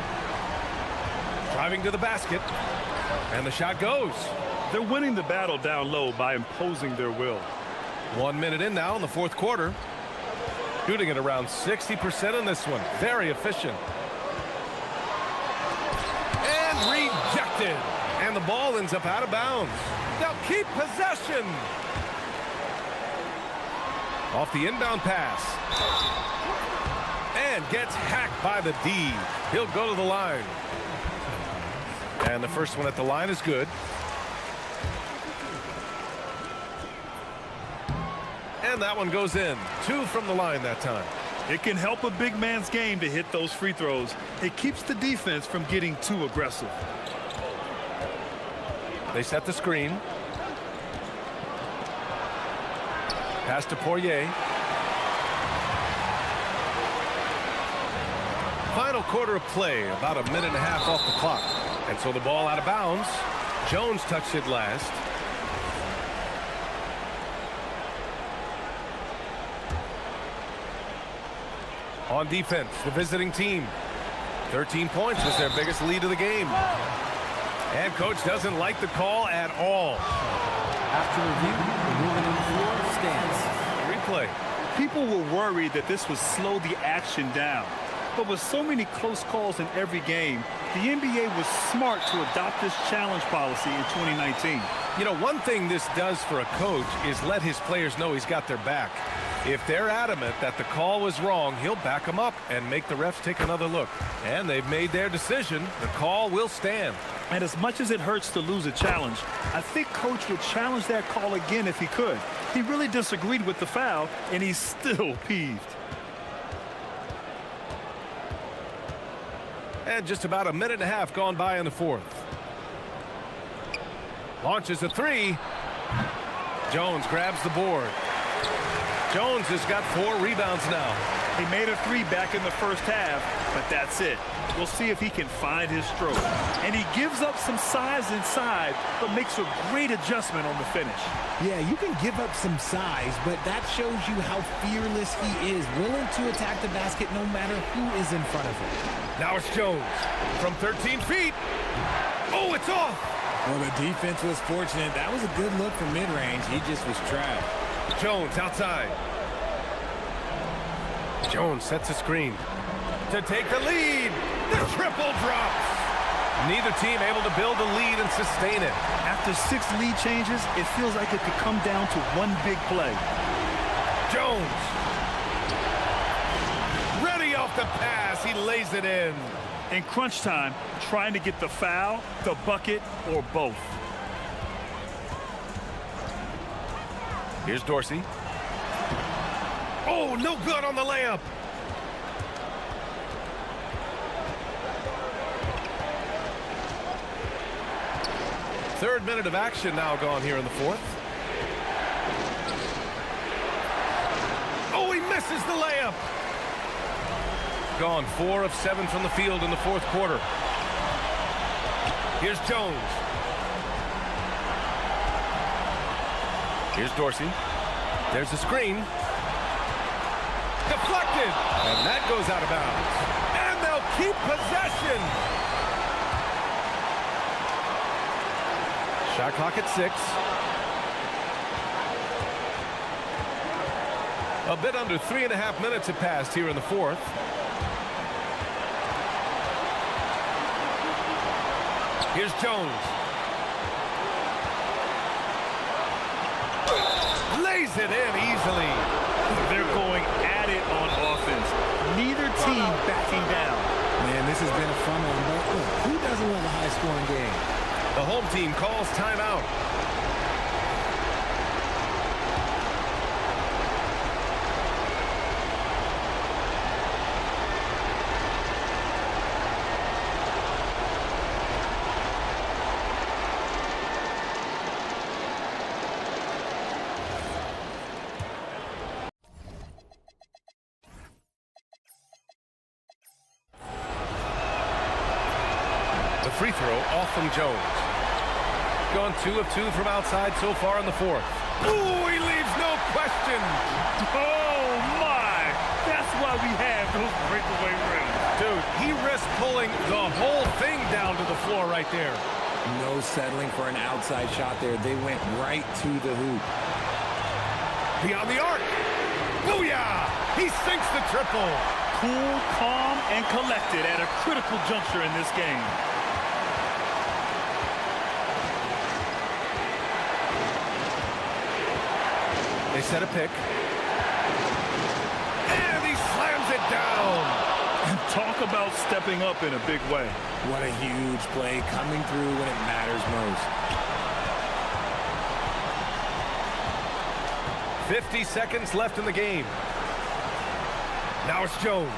Driving to the basket. And the shot goes. They're winning the battle down low by imposing their will. 1 minute in now in the 4th quarter. Shooting at around 60% in this one. Very efficient. And rejected. And the ball ends up out of bounds. They'll keep possession. Off the inbound pass. And gets hacked by the D. He'll go to the line. And the first one at the line is good. And that one goes in. 2 from the line that time. It can help a big man's game to hit those free throws. It keeps the defense from getting too aggressive. They set the screen. Pass to Poirier. Final quarter of play, about a minute and a half off the clock. And so the ball out of bounds. Jones touched it last. On defense, the visiting team. 13 points was their biggest lead of the game. And coach doesn't like the call at all. After review, the ruling on the floor stands. Replay. People were worried that this would slow the action down. But with so many close calls in every game, the NBA was smart to adopt this challenge policy in 2019. You know, one thing this does for a coach is let his players know he's got their back. If they're adamant that the call was wrong, he'll back them up and make the refs take another look. And they've made their decision. The call will stand. And as much as it hurts to lose a challenge, I think coach would challenge that call again if he could. He really disagreed with the foul, and he's still peeved. And just about a minute and a half gone by in the fourth. Launches a three. Jones grabs the board. Jones has got 4 rebounds now. He made a three back in the first half, but that's it. We'll see if he can find his stroke. And he gives up some size inside, but makes a great adjustment on the finish. Yeah, you can give up some size, but that shows you how fearless he is, willing to attack the basket no matter who is in front of him. Now it's Jones from 13 feet. Oh, it's off. Well, the defense was fortunate. That was a good look from mid-range. He just was trapped. Jones outside. Jones sets a screen to take the lead. The triple drops. Neither team able to build a lead and sustain it. After 6 lead changes, it feels like it could come down to one big play. Jones. Ready off the pass. He lays it in. In crunch time, trying to get the foul, the bucket, or both. Here's Dorsey. Oh, no good on the layup. Third minute of action now gone here in the fourth. Oh, he misses the layup. Gone 4 of 7 from the field in the fourth quarter. Here's Jones. Here's Dorsey. There's the screen. Deflected. And that goes out of bounds. And they'll keep possession. Shot clock at 6. A bit under 3.5 minutes have passed here in the fourth. Here's Jones. Lays it in easily. They're going at it on offense. Neither team backing down. Man, this has been a fun one, but look, who doesn't love a high-scoring game? The home team calls timeout. The free throw off from Jones. Gone 2 of 2 from outside so far in the fourth. Ooh, he leaves no question. Oh, my. That's why we have those breakaway rims. Dude, he risked pulling the whole thing down to the floor right there. No settling for an outside shot there. They went right to the hoop. Beyond the arc. Booyah! He sinks the triple. Cool, calm, and collected at a critical juncture in this game. They set a pick. And he slams it down. Talk about stepping up in a big way. What a huge play, coming through when it matters most. 50 seconds left in the game. Now it's Jones.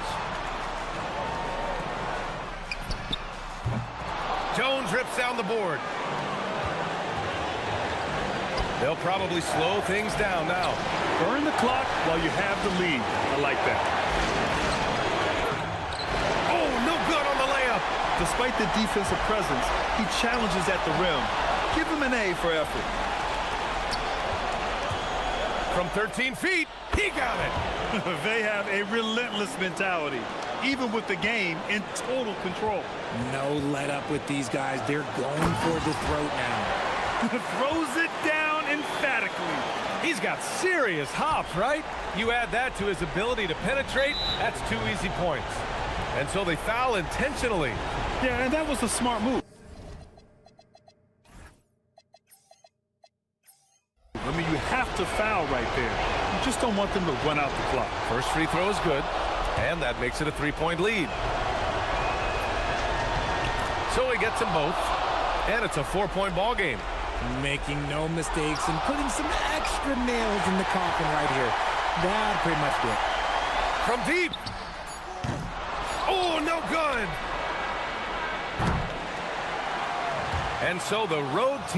Jones rips down the board. They'll probably slow things down now. Burn the clock while you have the lead. I like that. Oh, no good on the layup. Despite the defensive presence, he challenges at the rim. Give him an A for effort. From 13 feet, He got it. They have a relentless mentality, even with the game in total control. No let up with these guys. They're going for the throat now. Throws it down emphatically. He's got serious hops, right? You add that to his ability to penetrate, that's 2 easy points. And so they foul intentionally. Yeah, and that was a smart move. I mean, you have to foul right there. You just don't want them to run out the clock. First free throw is good, and that makes it a 3-point lead. So he gets them both, and it's a 4-point ball game. Making no mistakes and putting some extra nails in the coffin right here. That pretty much did. From deep. Oh, no good. And so the road team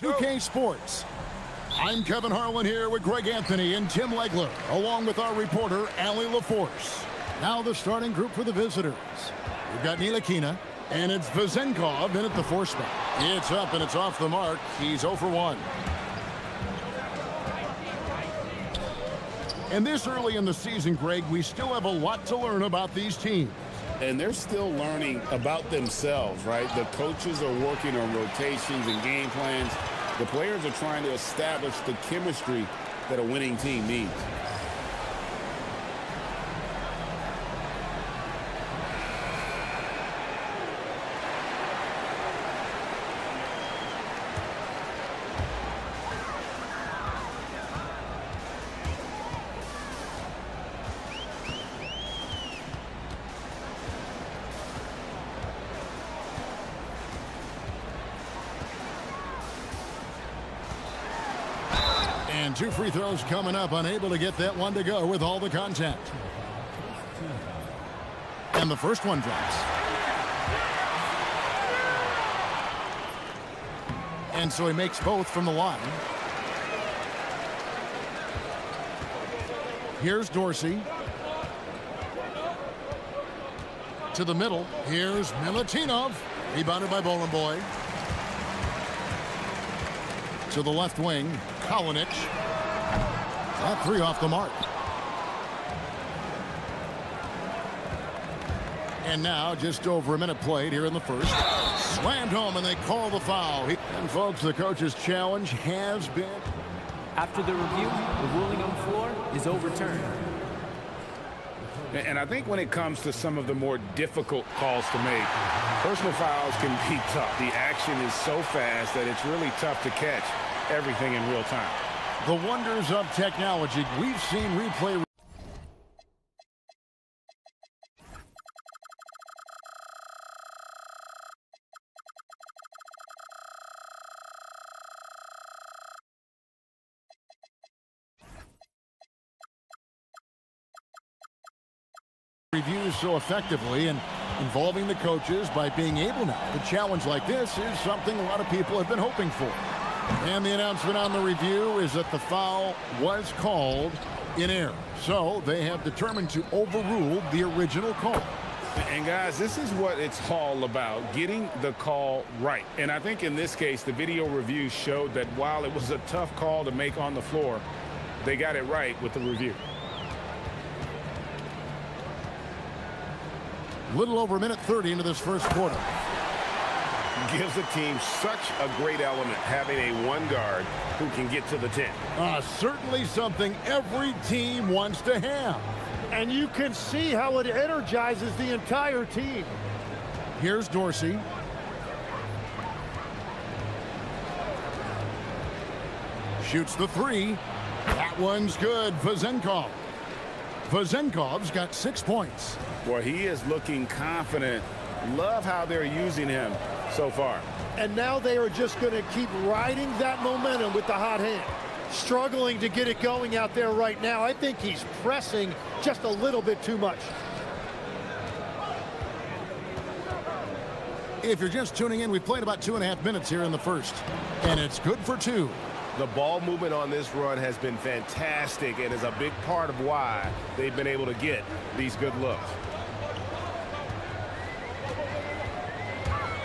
2K Sports. I'm Kevin Harlan here with Greg Anthony and Tim Legler, along with our reporter, Allie LaForce. Now the starting group for the visitors. We've got Ntilikina, and it's Vezenkov in at the 4 spot. It's up and it's off the mark. He's 0 for 1. And this early in the season, Greg, we still have a lot to learn about these teams. And they're still learning about themselves, right? The coaches are working on rotations and game plans. The players are trying to establish the chemistry that a winning team needs. And 2 free throws coming up, unable to get that one to go with all the contact. And the first one drops. And so he makes both from the line. Here's Dorsey. To the middle. Here's Milutinov. Rebounded by Boy. To the left wing. Kalinic. That 3 off the mark. And now just over a minute played here in the first. Slammed home and they call the foul. And folks, the coach's challenge has been. After the review, the ruling on the floor is overturned. And I think when it comes to some of the more difficult calls to make, personal fouls can be tough. The action is so fast that it's really tough to catch everything in real time. The wonders of technology. We've seen replay. Reviews so effectively and involving the coaches by being able now. A challenge like this is something a lot of people have been hoping for. And the announcement on the review is that the foul was called in error. So they have determined to overrule the original call. And guys, this is what it's all about, getting the call right. And I think in this case, the video review showed that while it was a tough call to make on the floor, they got it right with the review. Little over a minute 30 into this first quarter. Gives the team such a great element, having a one guard who can get to the 10. Certainly something every team wants to have. And you can see how it energizes the entire team. Here's Dorsey. Shoots the 3. That one's good. Vezenkov. Vezenkov's got 6 points. Boy, he is looking confident. Love how they're using him so far. And now they are just going to keep riding that momentum with the hot hand. Struggling to get it going out there right now. I think he's pressing just a little bit too much. If you're just tuning in, we played about 2.5 minutes here in the first. And it's good for 2. The ball movement on this run has been fantastic and is a big part of why they've been able to get these good looks.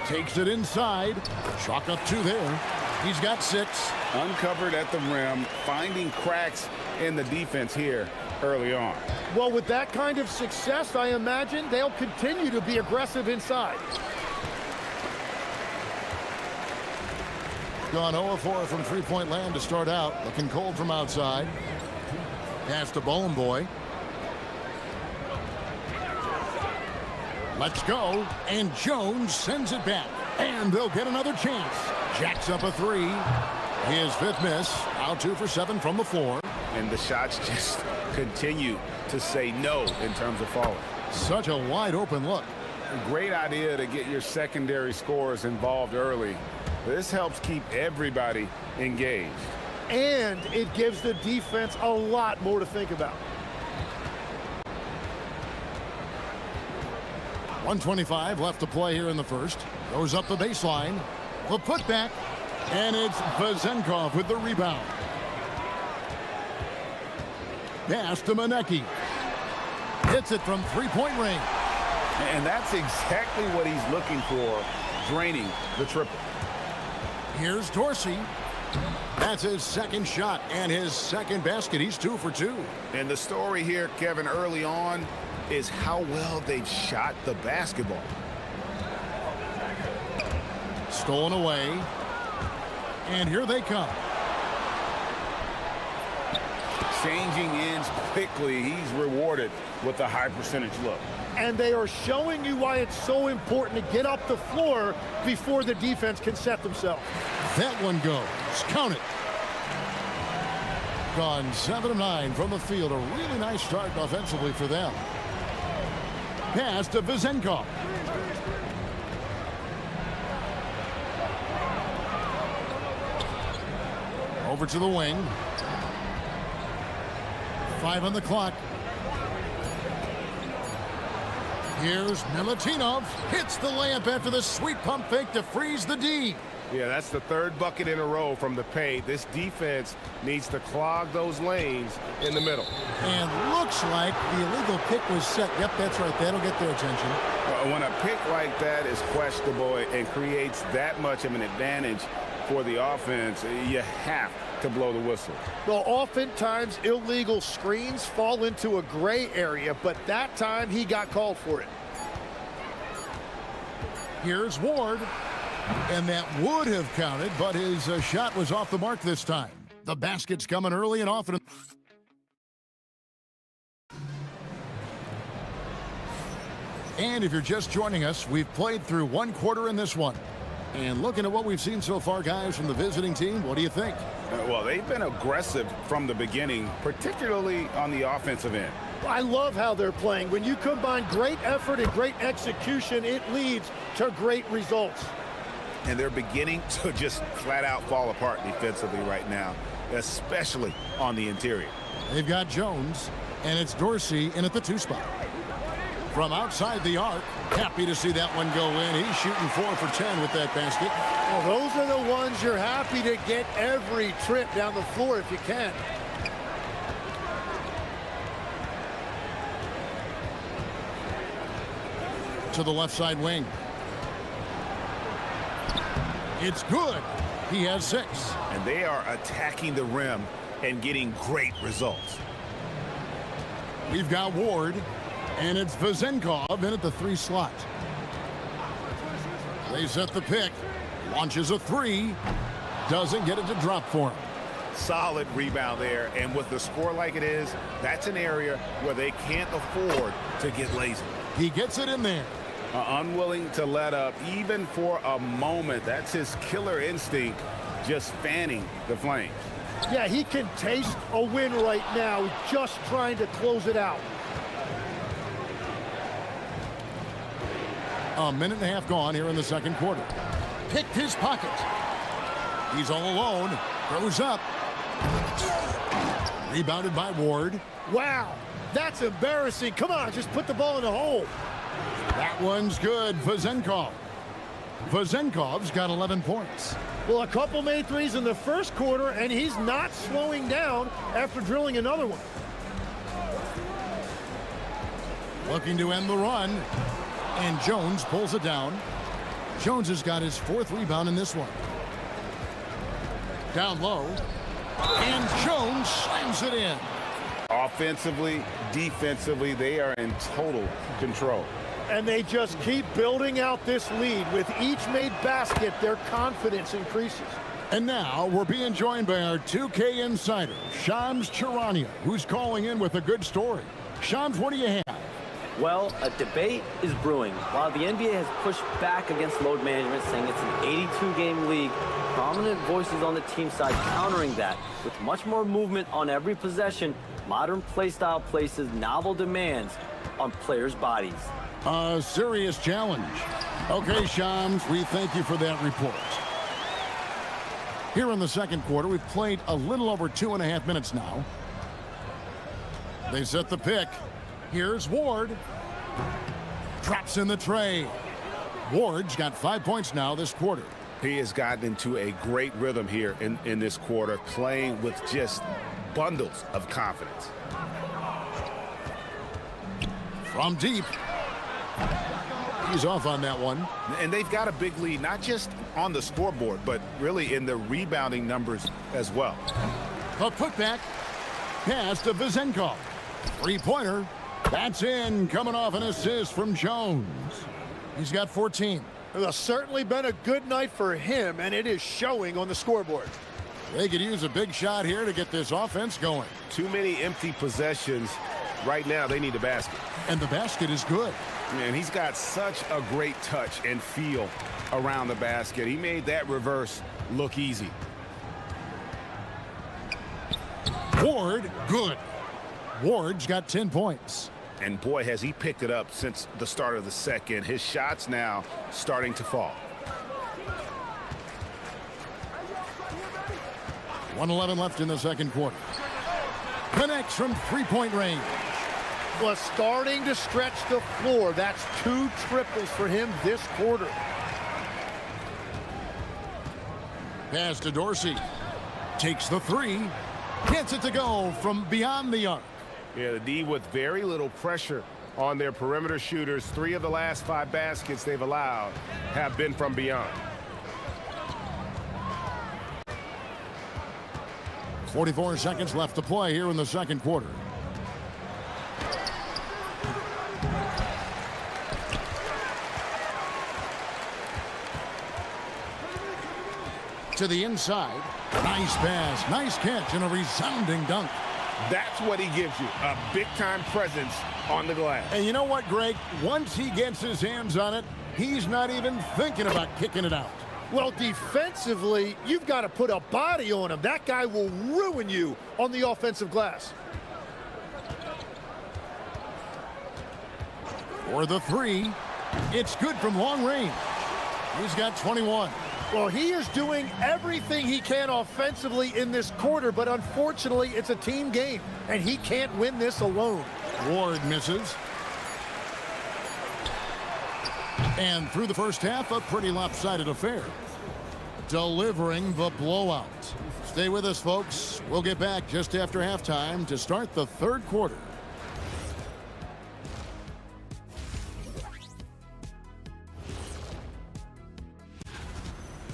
Takes it inside. Chalk up 2 there. He's got 6. Uncovered at the rim, finding cracks in the defense here early on. Well, with that kind of success, I imagine they'll continue to be aggressive inside. Gone 0-4 from three-point land to start out. Looking cold from outside. Pass to Boy. Let's go. And Jones sends it back. And they'll get another chance. Jacks up a 3. His 5th miss. Now 2 for 7 from the floor. And the shots just continue to say no in terms of falling. Such a wide open look. A great idea to get your secondary scorers involved early. This helps keep everybody engaged. And it gives the defense a lot more to think about. 1:25 left to play here in the first. Goes up the baseline. The putback. And it's Vezenkov with the rebound. Pass to Manecki. Hits it from three-point range. And that's exactly what he's looking for, draining the triple. Here's Dorsey. That's his second shot and his second basket. He's 2 for 2. And the story here, Kevin, early on is how well they've shot the basketball. Stolen away. And here they come. Changing ends quickly. He's rewarded with a high percentage look. And they are showing you why it's so important to get up the floor before the defense can set themselves. That one goes. Count it. Gone 7 of 9 from the field. A really nice start offensively for them. Pass to Vezenkov. Over to the wing. 5 on the clock. Here's Milutinov. Hits the layup after the sweet pump fake to freeze the D. Yeah, that's the third bucket in a row from the paint. This defense needs to clog those lanes in the middle. And looks like the illegal pick was set. Yep, that's right. That'll get their attention. When a pick like that is questionable and creates that much of an advantage for the offense, you have to blow the whistle. Well, oftentimes illegal screens fall into a gray area, but that time he got called for it. Here's Ward. And that would have counted, but his shot was off the mark this time. The basket's coming early and often. And if you're just joining us, we've played through 1 quarter in this one. And looking at what we've seen so far, guys, from the visiting team, what do you think? Well, they've been aggressive from the beginning, particularly on the offensive end. I love how they're playing. When you combine great effort and great execution, it leads to great results. And they're beginning to just flat out fall apart defensively right now, especially on the interior. They've got Jones, and it's Dorsey in at the 2 spot. From outside the arc, happy to see that one go in. He's shooting 4 for 10 with that basket. Well, those are the ones you're happy to get every trip down the floor if you can. To the left side wing. It's good. He has 6. And they are attacking the rim and getting great results. We've got Ward, and it's Vezenkov in at the 3 slot. They set the pick. Launches a 3. Doesn't get it to drop for him. Solid rebound there. And with the score like it is, that's an area where they can't afford to get lazy. He gets it in there. Unwilling to let up even for a moment. That's his killer instinct, just fanning the flames. Yeah, he can taste a win right now, just trying to close it out. A minute and a half gone here in the second quarter. Picked his pocket. He's all alone. Throws up. Rebounded by Ward. Wow, that's embarrassing. Come on, just put the ball in the hole. That one's good. Vezenkov. Vezenkov's got 11 points. Well, a couple made threes in the first quarter, and he's not slowing down after drilling another one. Looking to end the run. And Jones pulls it down. Jones has got his 4th rebound in this one. Down low. And Jones slams it in. Offensively, defensively, they are in total control. And they just keep building out this lead. With each made basket, their confidence increases. And now we're being joined by our 2K insider, Shams Charania, who's calling in with a good story. Shams, what do you have? Well, a debate is brewing. While the NBA has pushed back against load management, saying it's an 82-game league, prominent voices on the team side countering that. With much more movement on every possession, modern play style places novel demands on players' bodies. A serious challenge. Okay, Shams, we thank you for that report. Here in the second quarter, we've played a little over 2.5 minutes now. They set the pick. Here's Ward. Drops in the tray. Ward's got 5 points now this quarter. He has gotten into a great rhythm here in this quarter, playing with just bundles of confidence. From deep. He's off on that one. And they've got a big lead, not just on the scoreboard, but really in the rebounding numbers as well. The putback pass to Vizenkov. Three-pointer. That's in, coming off an assist from Jones. He's got 14. It's certainly been a good night for him, and it is showing on the scoreboard. They could use a big shot here to get this offense going. Too many empty possessions. Right now, they need a basket. And the basket is good. And he's got such a great touch and feel around the basket. He made that reverse look easy. Ward, good. Ward's got 10 points. And boy, has he picked it up since the start of the second. His shots now starting to fall. 1:11 left in the second quarter. Connects from three-point range. Was starting to stretch the floor. That's 2 triples for him this quarter. Pass to Dorsey. Takes the three. Gets it to go from beyond the arc. Yeah, the D with very little pressure on their perimeter shooters. 3 of the last 5 baskets they've allowed have been from beyond. 44 seconds left to play here in the second quarter. To the inside. Nice pass, nice catch, and a resounding dunk. That's what he gives you, a big-time presence on the glass. And you know what, Greg? Once he gets his hands on it, he's not even thinking about kicking it out. Well, defensively, you've got to put a body on him. That guy will ruin you on the offensive glass. For the three, it's good from long range. He's got 21. Well, he is doing everything he can offensively in this quarter, but unfortunately, it's a team game, and he can't win this alone. Ward misses. And through the first half, a pretty lopsided affair. Delivering the blowout. Stay with us, folks. We'll get back just after halftime to start the third quarter.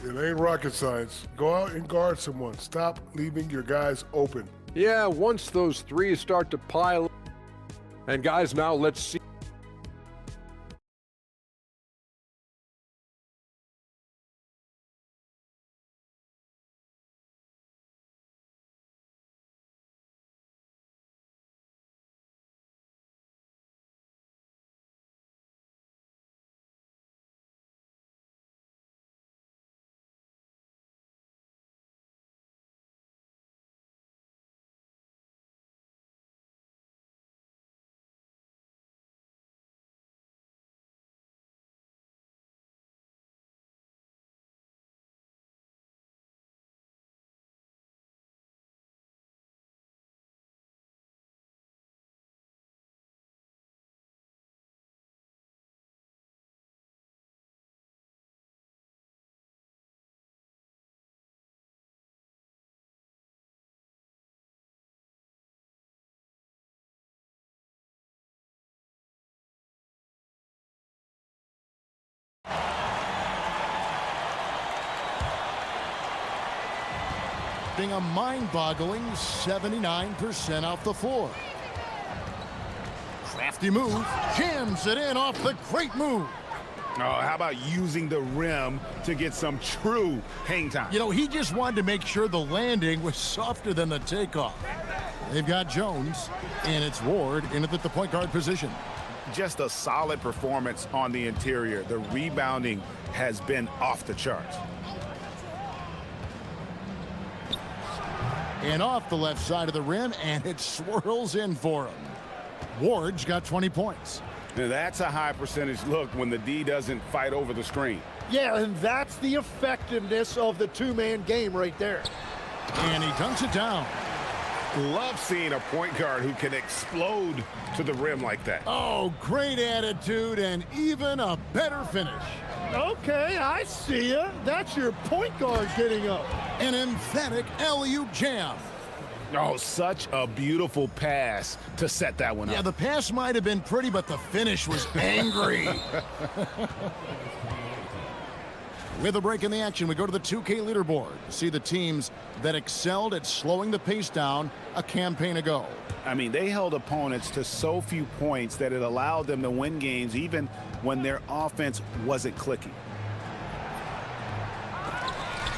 It ain't rocket science. Go out and guard someone. Stop leaving your guys open. Yeah, once those threes start to pile. And guys, now let's see. A mind-boggling 79% off the floor. Crafty move. Jams it in off the great move. Oh, how about using the rim to get some true hang time? You know, he just wanted to make sure the landing was softer than the takeoff. They've got Jones, and it's Ward in at the point guard position. Just a solid performance on the interior. The rebounding has been off the charts. And off the left side of the rim, and it swirls in for him. Ward's got 20 points. Now that's a high percentage look when the D doesn't fight over the screen. Yeah, and that's the effectiveness of the two-man game right there. And he dunks it down. Love seeing a point guard who can explode to the rim like that. Oh, great attitude and even a better finish. Okay, I see ya. That's your point guard getting up. An emphatic alley-oop jam. Oh, such a beautiful pass to set that one up. Yeah, the pass might have been pretty, but the finish was angry. With a break in the action, we go to the 2K leaderboard to see the teams that excelled at slowing the pace down a campaign ago. I mean, they held opponents to so few points that it allowed them to win games even when their offense wasn't clicking.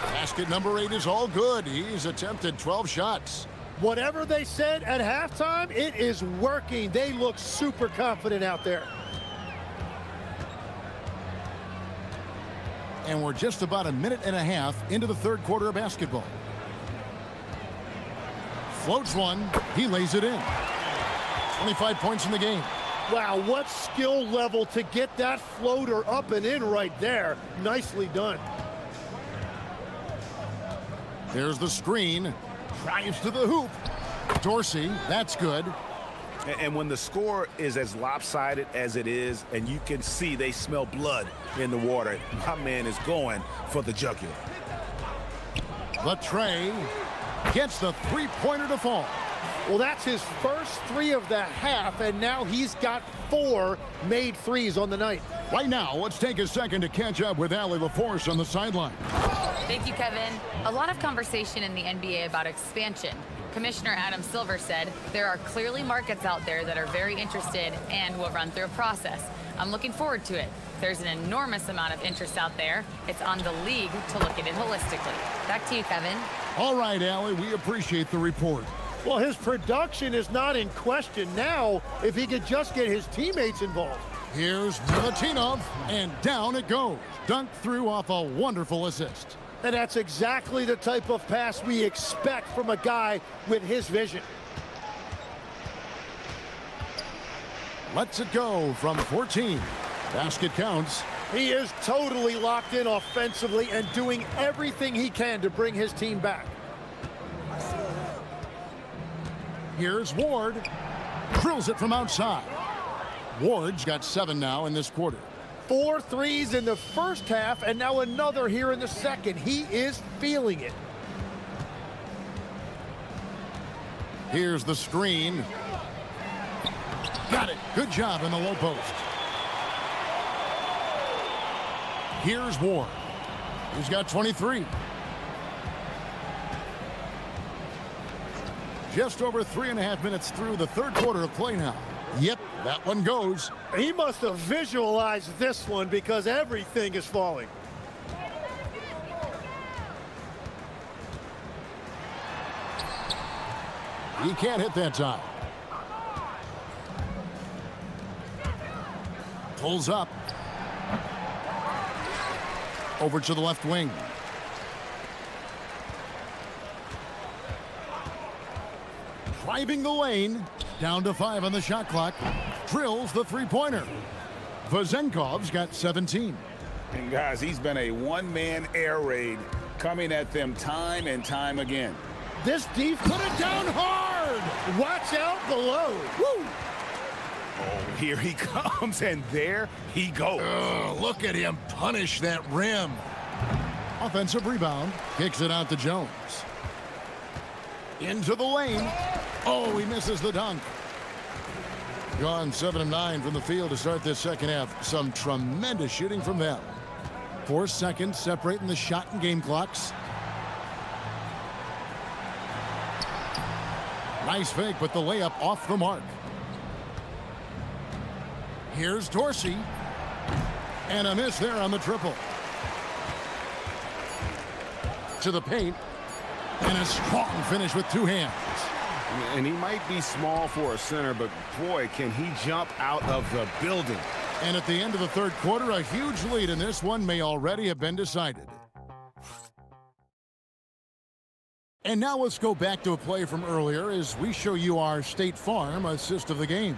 Basket number 8 is all good. He's attempted 12 shots. Whatever they said at halftime, it is working. They look super confident out there. And we're just about a minute and a half into the third quarter of basketball. Floats one. He lays it in. 25 points in the game. Wow, what skill level to get that floater up and in right there. Nicely done. There's the screen. Drives to the hoop. Dorsey, that's good. And when the score is as lopsided as it is, and you can see they smell blood in the water, my man is going for the jugular. Latrey gets the three-pointer to fall. Well, that's his first 3 of the half, and now he's got 4 made threes on the night. Right now, let's take a second to catch up with Allie LaForce on the sideline. Thank you, Kevin. A lot of conversation in the NBA about expansion. Commissioner Adam Silver said there are clearly markets out there that are very interested and will run through a process. I'm looking forward to it. There's an enormous amount of interest out there. It's on the league to look at it holistically. Back to you, Kevin. All right, Allie, we appreciate the report. Well, his production is not in question now if he could just get his teammates involved. Here's Milutinov, and down it goes. Dunked through off a wonderful assist. And that's exactly the type of pass we expect from a guy with his vision. Lets it go from 14. Basket counts. He is totally locked in offensively and doing everything he can to bring his team back. Here's Ward. Drills it from outside. Ward's got 7 now in this quarter. 4 threes in the first half, and now another here in the second. He is feeling it. Here's the screen. Got it. Good job in the low post. Here's Ward. He's got 23. Just over 3.5 minutes through the third quarter of play now. Yep, that one goes. He must have visualized this one because everything is falling. He can't hit that time. Pulls up. Over to the left wing. Driving the lane. Down to 5 on the shot clock. Drills the three-pointer. Vazenkov's got 17. And guys, he's been a one-man air raid coming at them time and time again. This deep put it down hard. Watch out below. Woo! Oh, here he comes, and there he goes. Look at him punish that rim. Offensive rebound. Kicks it out to Jones. Into the lane. Oh, he misses the dunk. Gone 7 of 9 from the field to start this second half. Some tremendous shooting from them. 4 seconds separating the shot and game clocks. Nice fake, but the layup off the mark. Here's Dorsey. And a miss there on the triple. To the paint. And a strong finish with 2 hands. And he might be small for a center, but boy, can he jump out of the building. And at the end of the third quarter, a huge lead in this one may already have been decided. And now let's go back to a play from earlier as we show you our State Farm assist of the game.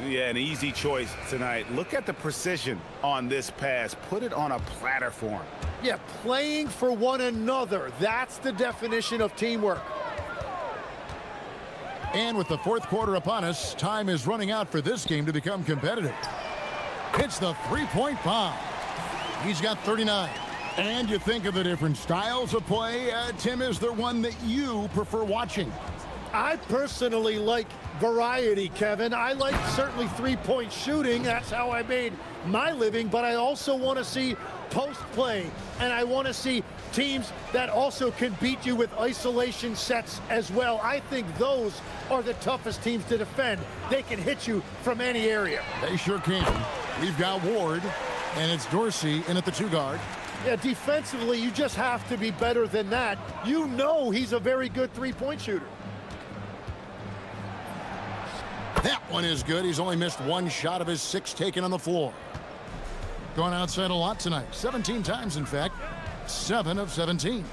Yeah, an easy choice tonight. Look at the precision on this pass. Put it on a platter for him. Yeah, playing for one another. That's the definition of teamwork. And with the fourth quarter upon us, time is running out for this game to become competitive. It's the three-point bomb. He's got 39. And you think of the different styles of play. Tim, is there one that you prefer watching? I personally like variety, Kevin. I like certainly three-point shooting. That's how I made my living. But I also want to see post play. And I want to see teams that also can beat you with isolation sets as well. I think those are the toughest teams to defend. They can hit you from any area. They sure can. We've got Ward, and it's Dorsey in at the 2 guard. Yeah, defensively, you just have to be better than that. You know he's a very good three-point shooter. That one is good. He's only missed 1 shot of his 6 taken on the floor. Going outside a lot tonight. 17 times, in fact. 7 of 17.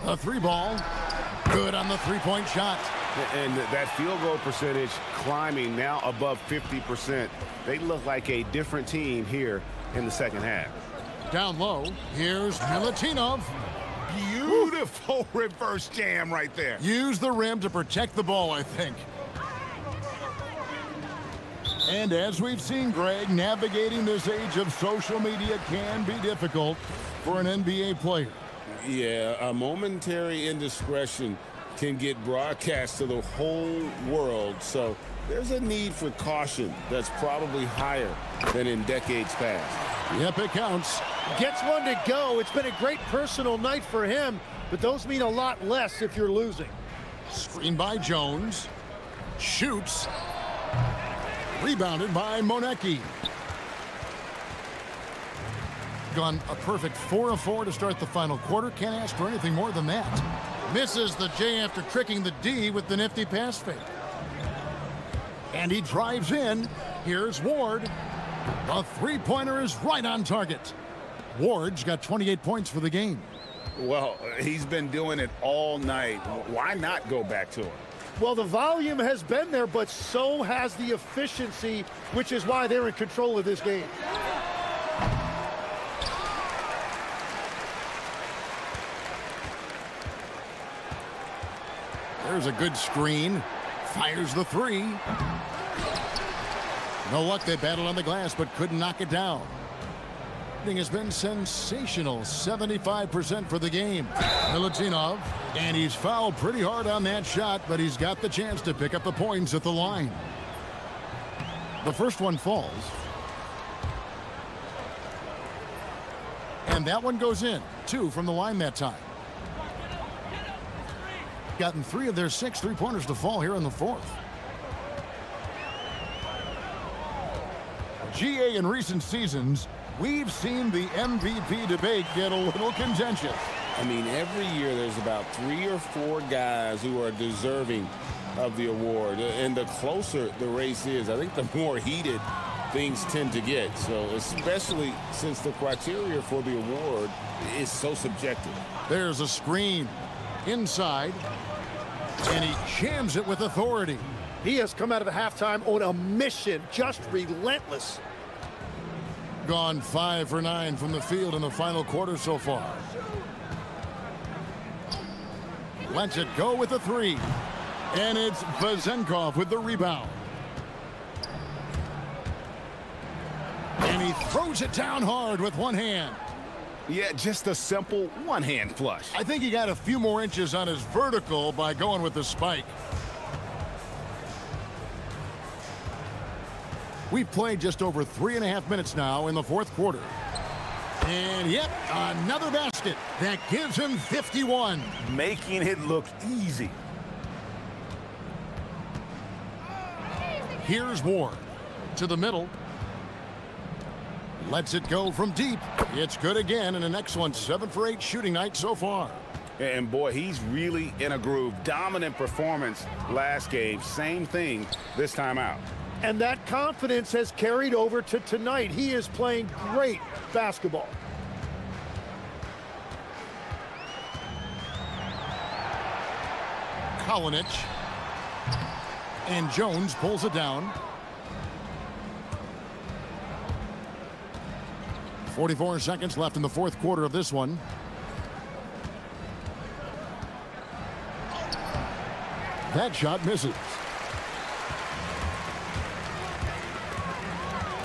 A 3-ball. Good on the 3-point shot. And that field goal percentage climbing now above 50%. They look like a different team here in the second half. Down low, here's Milutinov. Beautiful reverse jam right there. Use the rim to protect the ball, I think. And as we've seen, Greg, navigating this age of social media can be difficult for an NBA player. Yeah, a momentary indiscretion can get broadcast to the whole world, so there's a need for caution that's probably higher than in decades past. Yep, it counts. Gets one to go. It's been a great personal night for him, but those mean a lot less if you're losing. Screen by Jones. Shoots. Rebounded by Monecki. Gone a perfect 4 of 4 to start the final quarter. Can't ask for anything more than that. Misses the J after tricking the D with the nifty pass fake. And he drives in. Here's Ward. The 3-pointer is right on target. Ward's got 28 points for the game. Well, he's been doing it all night. Why not go back to him? Well, the volume has been there, but so has the efficiency, which is why they're in control of this game. There's a good screen. Fires the 3. No luck. They battled on the glass, but couldn't knock it down. Thing has been sensational. 75% for the game. Milutinov, and he's fouled pretty hard on that shot, but he's got the chance to pick up the points at the line. The first one falls. And that one goes in. 2 from the line that time. Gotten 3 of their 6 3-pointers to fall here in the 4th. GA in recent seasons, we've seen the MVP debate get a little contentious. I mean, every year there's about 3 or 4 guys who are deserving of the award. And the closer the race is, I think the more heated things tend to get. So especially since the criteria for the award is so subjective. There's a screen inside, and he jams it with authority. He has come out of the halftime on a mission, just relentless. Gone 5 for 9 from the field in the final quarter so far. Lets it go with a 3. And it's Vezenkov with the rebound. And he throws it down hard with one hand. Yeah, just a simple one-hand flush. I think he got a few more inches on his vertical by going with the spike. We've played just over 3.5 minutes now in the 4th quarter. And yep, another basket that gives him 51. Making it look easy. Here's Ward to the middle. Lets it go from deep. It's good again, and the next one 7 for 8 shooting night so far. And boy, he's really in a groove. Dominant performance last game. Same thing this time out. And that confidence has carried over to tonight. He is playing great basketball. Kalinic. And Jones pulls it down. 44 seconds left in the 4th quarter of this one. That shot misses.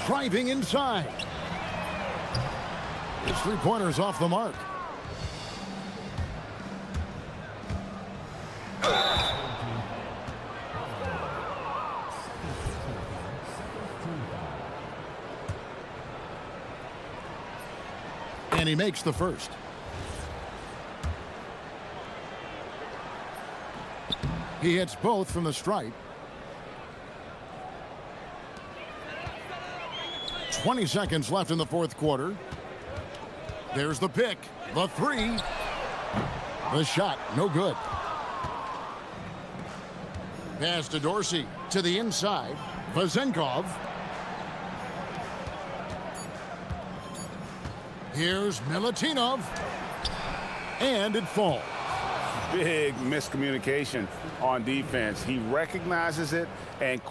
Driving inside. His three-pointer's off the mark. And he makes the first. He hits both from the stripe. 20 seconds left in the fourth quarter. There's the pick. The three. The shot, no good. Pass to Dorsey. To the inside. Vazenkov. Here's Milutinov. And it falls. Big miscommunication on defense. He recognizes it and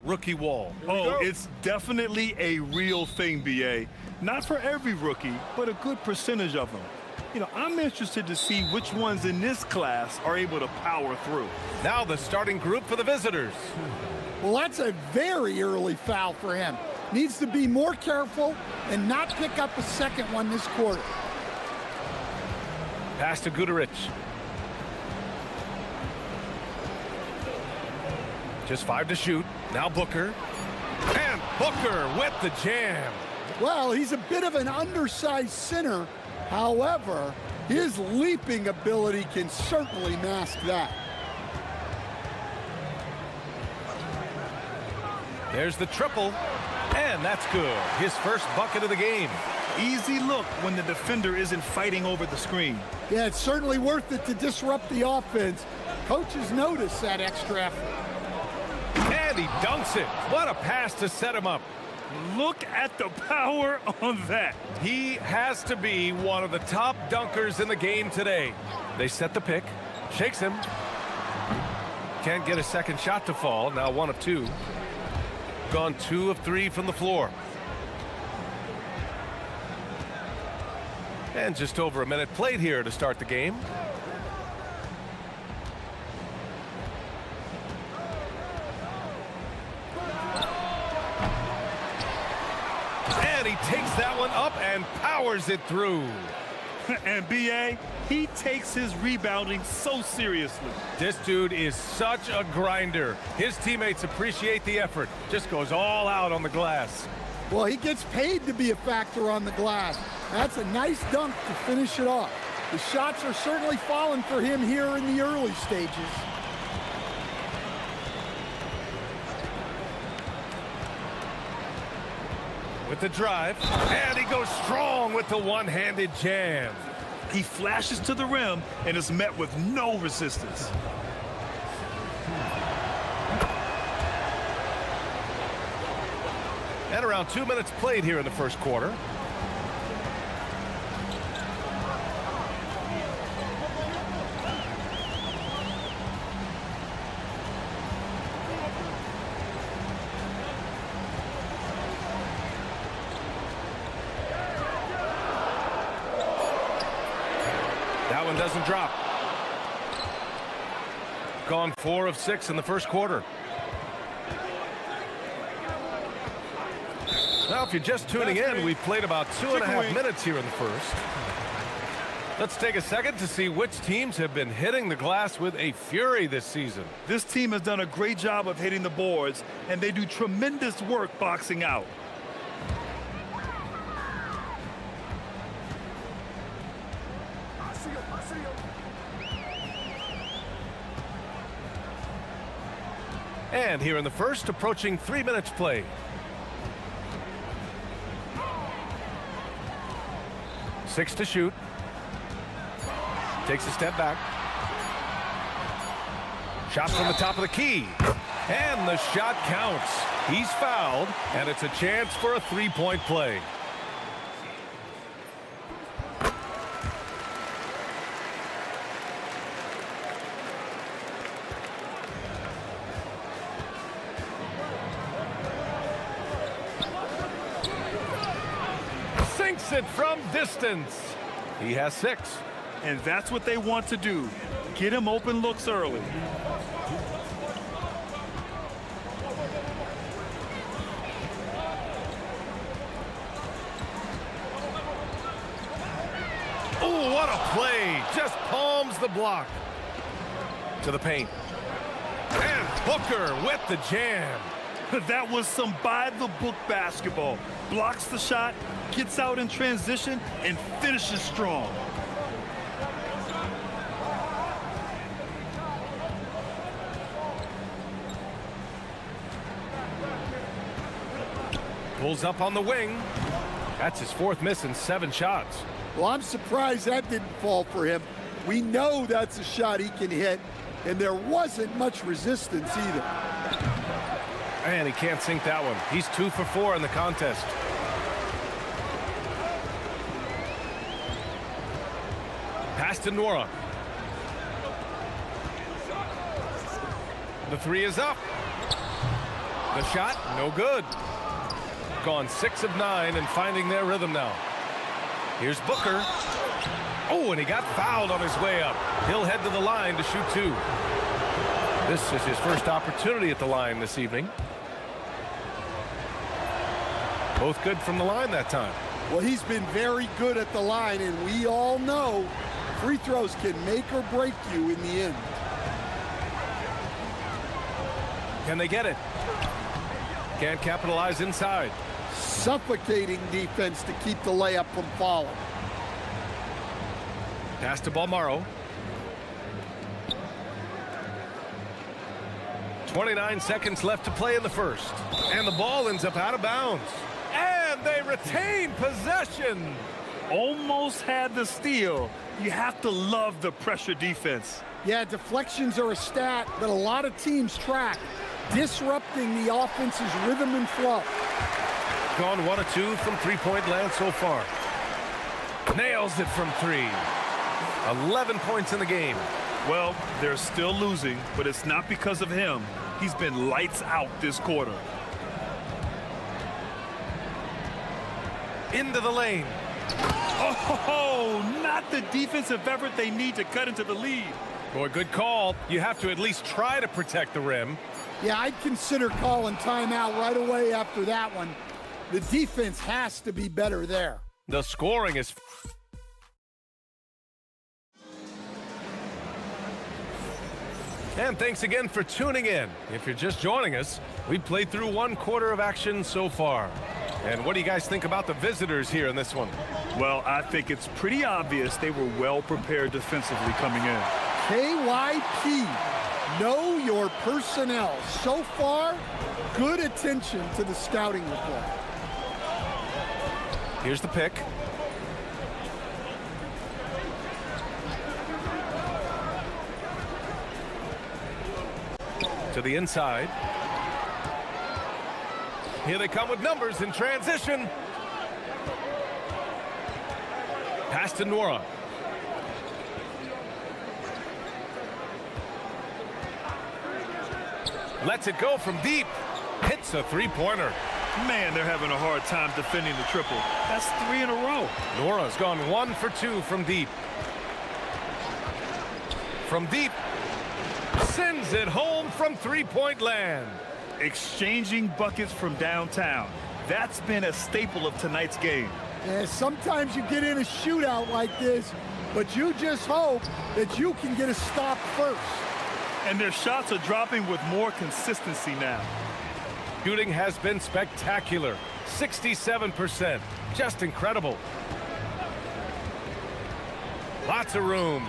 rookie wall. Oh, it's definitely a real thing, BA. Not for every rookie, but a good percentage of them. You know, I'm interested to see which ones in this class are able to power through. Now the starting group for the visitors. Well, that's a very early foul for him. Needs to be more careful and not pick up a second one this quarter. Pass to Guterich. Just 5 to shoot. Now Booker. And Booker with the jam. Well, he's a bit of an undersized center. However, his leaping ability can certainly mask that. There's the triple, and that's good. His first bucket of the game. Easy look when the defender isn't fighting over the screen. Yeah, it's certainly worth it to disrupt the offense. Coaches notice that extra effort. And he dunks it. What a pass to set him up. Look at the power on that. He has to be one of the top dunkers in the game today. They set the pick. Shakes him. Can't get a second shot to fall. Now 1 of 2. Gone 2 of 3 from the floor. And just over a minute played here to start the game. And he takes that one up and powers it through. And BA, he takes his rebounding so seriously. This dude is such a grinder. His teammates appreciate the effort. Just goes all out on the glass. Well, he gets paid to be a factor on the glass. That's a nice dunk to finish it off. The shots are certainly falling for him here in the early stages. With the drive, and he goes strong with the one-handed jam. He flashes to the rim and is met with no resistance. And around 2 minutes played here in the first quarter. That one doesn't drop. Gone 4 of 6 in the first quarter. Now, if you're just tuning in, we've played about 2.5 minutes here in the first. Let's take a second to see which teams have been hitting the glass with a fury this season. This team has done a great job of hitting the boards, and they do tremendous work boxing out. And here in the first, approaching 3 minutes played. Six to shoot. Takes a step back. Shot from the top of the key. And the shot counts. He's fouled, and it's a chance for a three-point play. Sinks it from distance. He has 6. And that's what they want to do. Get him open looks early. Oh, what a play. Just palms the block. To the paint. And Booker with the jam. That was some by-the-book basketball. Blocks the shot, gets out in transition, and finishes strong. Pulls up on the wing. That's his 4th miss in 7 shots. Well, I'm surprised that didn't fall for him. We know that's a shot he can hit, and there wasn't much resistance either. And he can't sink that one. He's 2 for 4 in the contest. Pass to Nora. The 3 is up. The shot, no good. Gone 6 of 9 and finding their rhythm now. Here's Booker. Oh, and he got fouled on his way up. He'll head to the line to shoot 2. This is his first opportunity at the line this evening. Both good from the line that time. Well, he's been very good at the line, and we all know free throws can make or break you in the end. Can they get it? Can't capitalize inside. Suffocating defense to keep the layup from falling. Pass to Balmaro. 29 seconds left to play in the first. And the ball ends up out of bounds. And they retain possession. Almost had the steal. You have to love the pressure defense. Yeah, deflections are a stat that a lot of teams track, disrupting the offense's rhythm and flow. Gone 1 of 2 from three-point land so far. Nails it from 3. 11 points in the game. Well, they're still losing, but it's not because of him. He's been lights out this quarter. Into the lane. Oh, not the defensive effort they need to cut into the lead. Boy, good call. You have to at least try to protect the rim. Yeah, I'd consider calling timeout right away after that one. The defense has to be better there. The scoring is... And thanks again for tuning in. If you're just joining us, we've played through 1 quarter of action so far. And what do you guys think about the visitors here in this one? Well, I think it's pretty obvious they were well prepared defensively coming in. KYP, know your personnel. So far, good attention to the scouting report. Here's the pick. To the inside. Here they come with numbers in transition. Pass to Nora. Lets it go from deep. Hits a three-pointer. Man, they're having a hard time defending the triple. That's 3 in a row. Nora's gone 1 for 2 from deep. From deep. Sends it home from three-point land. Exchanging buckets from downtown. That's been a staple of tonight's game. Yeah, sometimes you get in a shootout like this, but you just hope that you can get a stop first. And their shots are dropping with more consistency now. Shooting has been spectacular. 67%. Just incredible. Lots of room.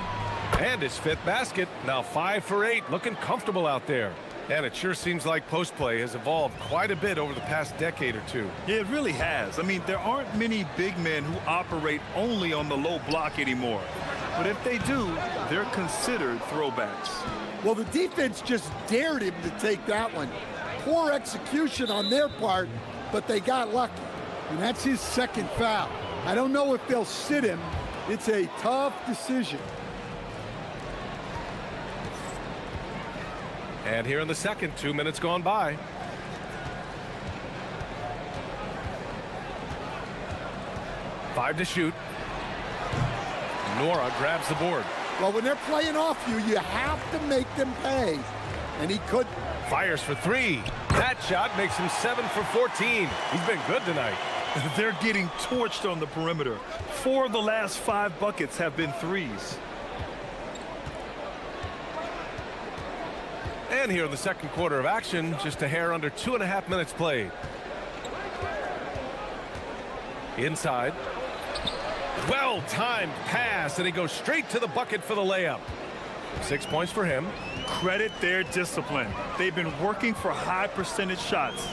And his 5th basket. Now 5 for 8. Looking comfortable out there. And it sure seems like post play has evolved quite a bit over the past decade or two. Yeah, it really has. I mean, there aren't many big men who operate only on the low block anymore. But if they do, they're considered throwbacks. Well, the defense just dared him to take that one. Poor execution on their part, but they got lucky. And that's his 2nd foul. I don't know if they'll sit him. It's a tough decision. And here in the second, 2 minutes gone by. Five to shoot. Nora grabs the board. Well, when they're playing off you, you have to make them pay. And he could. Fires for 3. That shot makes him 7 for 14. He's been good tonight. They're getting torched on the perimeter. 4 of the last 5 buckets have been threes. And here in the second quarter of action, just a hair under 2.5 minutes played. Inside. Well-timed pass, and he goes straight to the bucket for the layup. 6 points for him. Credit their discipline. They've been working for high percentage shots.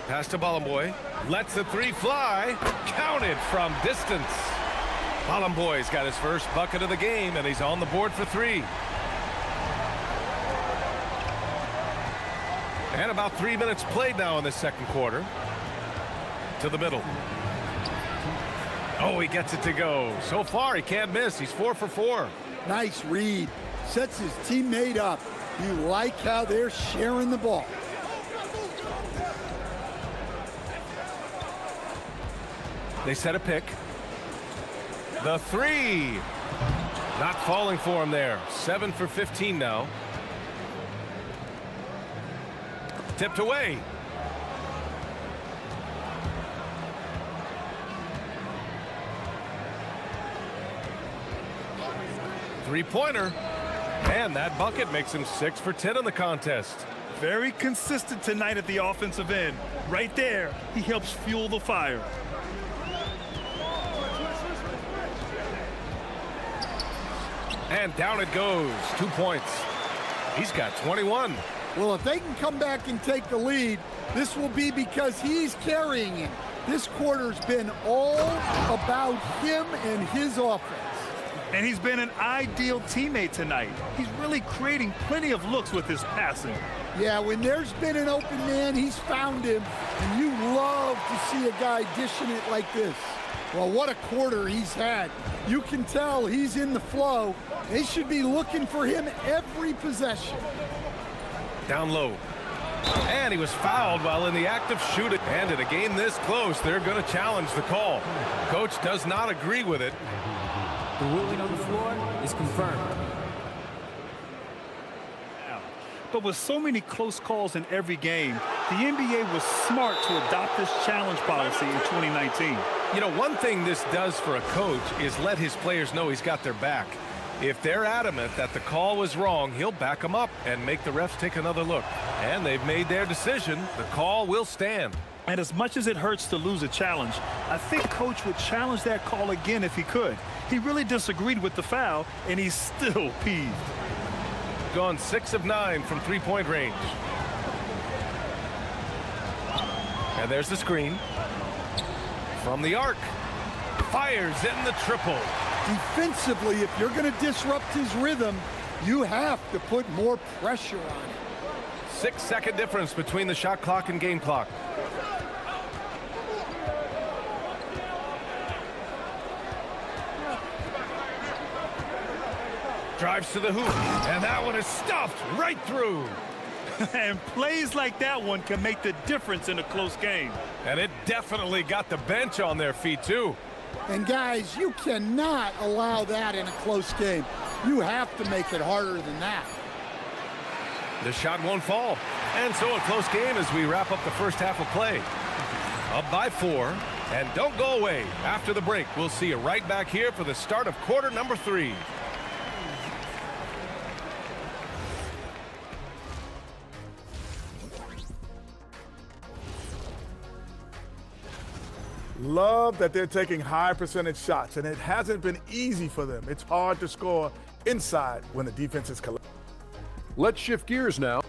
Pass to Ballamboy. Lets the 3 fly. Counted from distance. Ballamboy's got his first bucket of the game, and he's on the board for 3. And about 3 minutes played now in this second quarter. To the middle. Oh, he gets it to go. So far, he can't miss. He's 4 for 4. Nice read. Sets his teammate up. You like how they're sharing the ball. They set a pick. The three. Not falling for him there. 7 for 15 now. Tipped away. Three-pointer. And that bucket makes him 6 for 10 in the contest. Very consistent tonight at the offensive end. Right there, he helps fuel the fire. And down it goes. 2 points. He's got 21. Well, if they can come back and take the lead, this will be because he's carrying it. This quarter's been all about him and his offense. And he's been an ideal teammate tonight. He's really creating plenty of looks with his passing. Yeah, when there's been an open man, he's found him. And you love to see a guy dishing it like this. Well, what a quarter he's had. You can tell he's in the flow. They should be looking for him every possession. Down low. And he was fouled while in the act of shooting. And in a game this close, they're going to challenge the call. Coach does not agree with it. The ruling on the floor is confirmed. But with so many close calls in every game, the NBA was smart to adopt this challenge policy in 2019. You know, one thing this does for a coach is let his players know he's got their back. If they're adamant that the call was wrong, he'll back them up and make the refs take another look. And they've made their decision. The call will stand. And as much as it hurts to lose a challenge, I think Coach would challenge that call again if he could. He really disagreed with the foul, and he's still peeved. Gone 6 of 9 from three-point range. And there's the screen. From the arc. Fires in the triple. Defensively, if you're going to disrupt his rhythm, you have to put more pressure on him. 6-second difference between the shot clock and game clock. Drives to the hoop, and that one is stuffed right through. And plays like that one can make the difference in a close game. And it definitely got the bench on their feet, too. And guys, you cannot allow that in a close game. You have to make it harder than that. The shot won't fall. And so a close game as we wrap up the first half of play. Up by 4. And don't go away. After the break, we'll see you right back here for the start of quarter number 3. Love that they're taking high percentage shots, and it hasn't been easy for them. It's hard to score inside when the defense is collapsed. Let's shift gears now.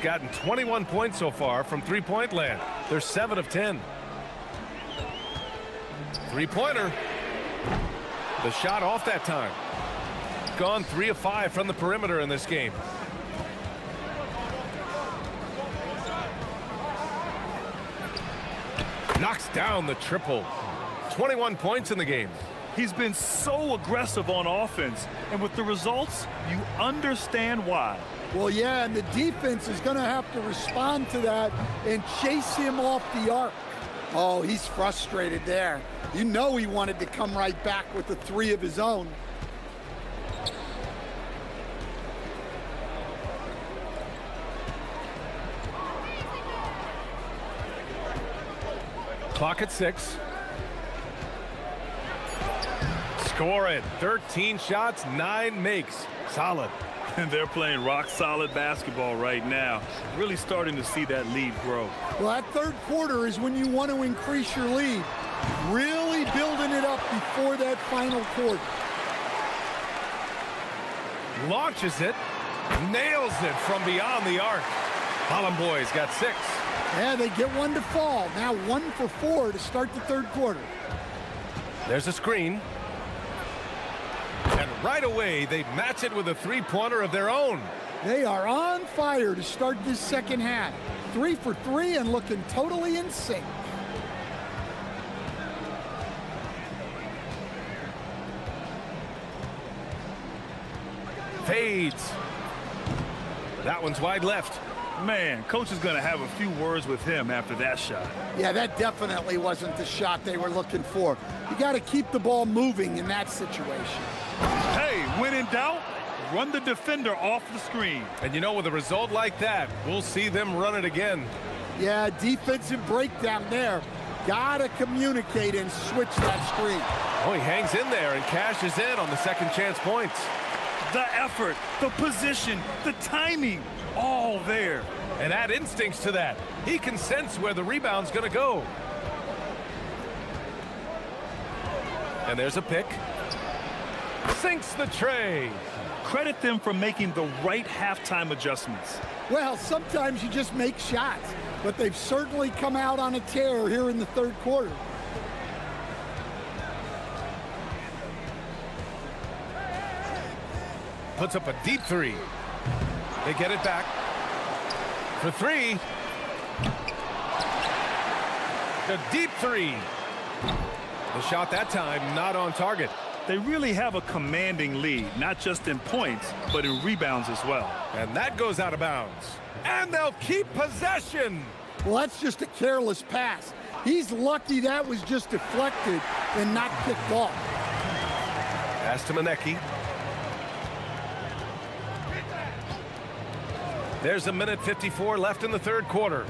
Gotten 21 points so far from three-point land. They're 7 of 10. Three-pointer. The shot off that time. Gone 3 of 5 from the perimeter in this game. Knocks down the triple. 21 points in the game. He's been so aggressive on offense, and with the results, you understand why. Well, yeah, and the defense is going to have to respond to that and chase him off the arc. Oh, he's frustrated there. You know he wanted to come right back with the three of his own. Clock at 6. Score it. 13 shots, 9 makes. Solid. And they're playing rock-solid basketball right now. Really starting to see that lead grow. Well, that third quarter is when you want to increase your lead. Really building it up before that final quarter. Launches it. Nails it from beyond the arc. Holland boys got 6. Yeah, they get one to fall. Now 1 for 4 to start the third quarter. There's a screen. And right away, they match it with a three-pointer of their own. They are on fire to start this second half. 3 for 3 and looking totally in sync. Fades. That one's wide left. Man, coach is going to have a few words with him after that shot. Yeah, that definitely wasn't the shot they were looking for. You got to keep the ball moving in that situation. Hey, when in doubt, run the defender off the screen. And you know, with a result like that, we'll see them run it again. Yeah, defensive breakdown there. Got to communicate and switch that screen. Oh, he hangs in there and cashes in on the second chance points. The effort, the position, the timing, all there. And add instincts to that. He can sense where the rebound's going to go. And there's a pick. Sinks the tray. Credit them for making the right halftime adjustments. Well, sometimes you just make shots, but they've certainly come out on a tear here in the third quarter. Puts up a deep 3. They get it back. For 3. The deep 3. The shot that time not on target. They really have a commanding lead, not just in points, but in rebounds as well. And that goes out of bounds. And they'll keep possession. Well, that's just a careless pass. He's lucky that was just deflected and not picked off. Pass to Manecki. There's 1:54 left in the third quarter.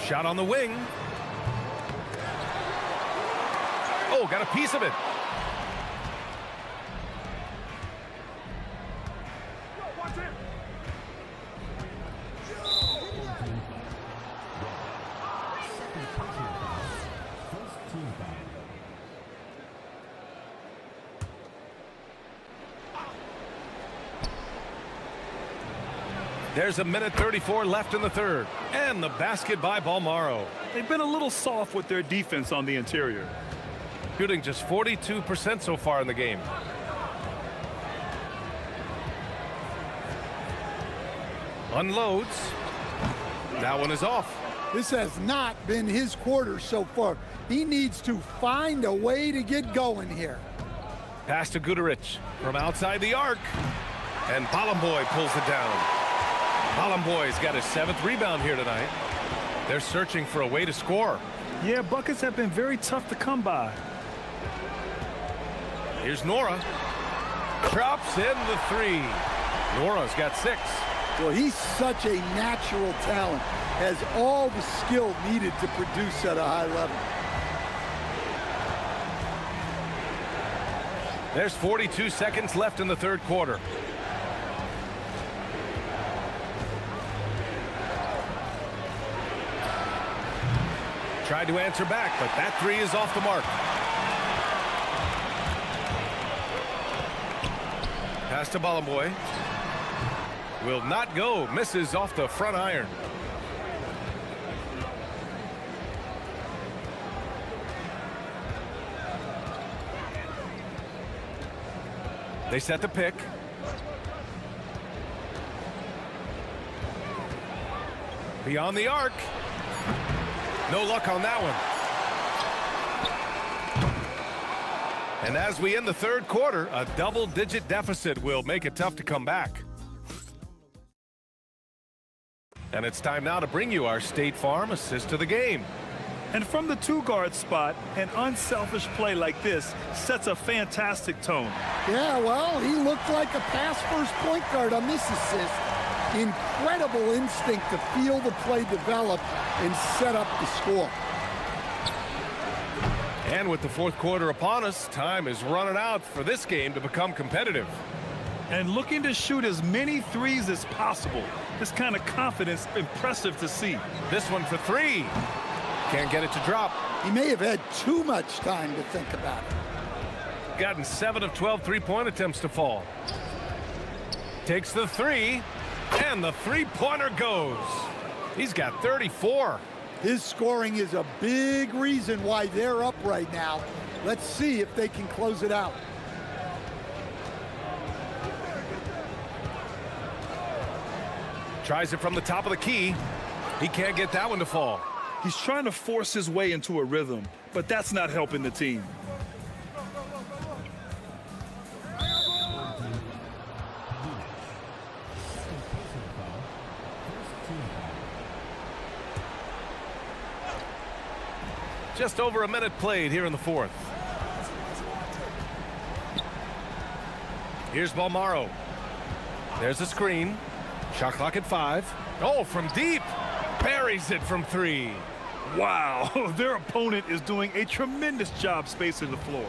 Shot on the wing. Oh, got a piece of it. There's 1:34 left in the third. And the basket by Balmaro. They've been a little soft with their defense on the interior. Shooting just 42% so far in the game. Unloads. That one is off. This has not been his quarter so far. He needs to find a way to get going here. Pass to Guderich from outside the arc. And Balamboy pulls it down. Balamboy's got his 7th rebound here tonight. They're searching for a way to score. Yeah, buckets have been very tough to come by. Here's Nora. Drops in the 3. Nora's got 6. Well, he's such a natural talent. Has all the skill needed to produce at a high level. There's 42 seconds left in the third quarter. Tried to answer back, but that 3 is off the mark. Pass to Balamboy. Will not go. Misses off the front iron. They set the pick. Beyond the arc. No luck on that one. And as we end the third quarter, a double-digit deficit will make it tough to come back. And it's time now to bring you our State Farm assist of the game. And from the two-guard spot, an unselfish play like this sets a fantastic tone. Yeah, well, he looked like a pass-first point guard on this assist. Incredible instinct to feel the play develop and set up the score. And with the fourth quarter upon us, time is running out for this game to become competitive. And looking to shoot as many threes as possible. This kind of confidence, impressive to see. This one for three. Can't get it to drop. He may have had too much time to think about it. Gotten 7 of 12 three-point attempts to fall. Takes the three, and the three-pointer goes. He's got 34. His scoring is a big reason why they're up right now. Let's see if they can close it out. Tries it from the top of the key. He can't get that one to fall. He's trying to force his way into a rhythm, but that's not helping the team. Just over a minute played here in the fourth. Here's Balmaro. There's the screen. Shot clock at 5. Oh, from deep. Buries it from 3. Wow, their opponent is doing a tremendous job spacing the floor.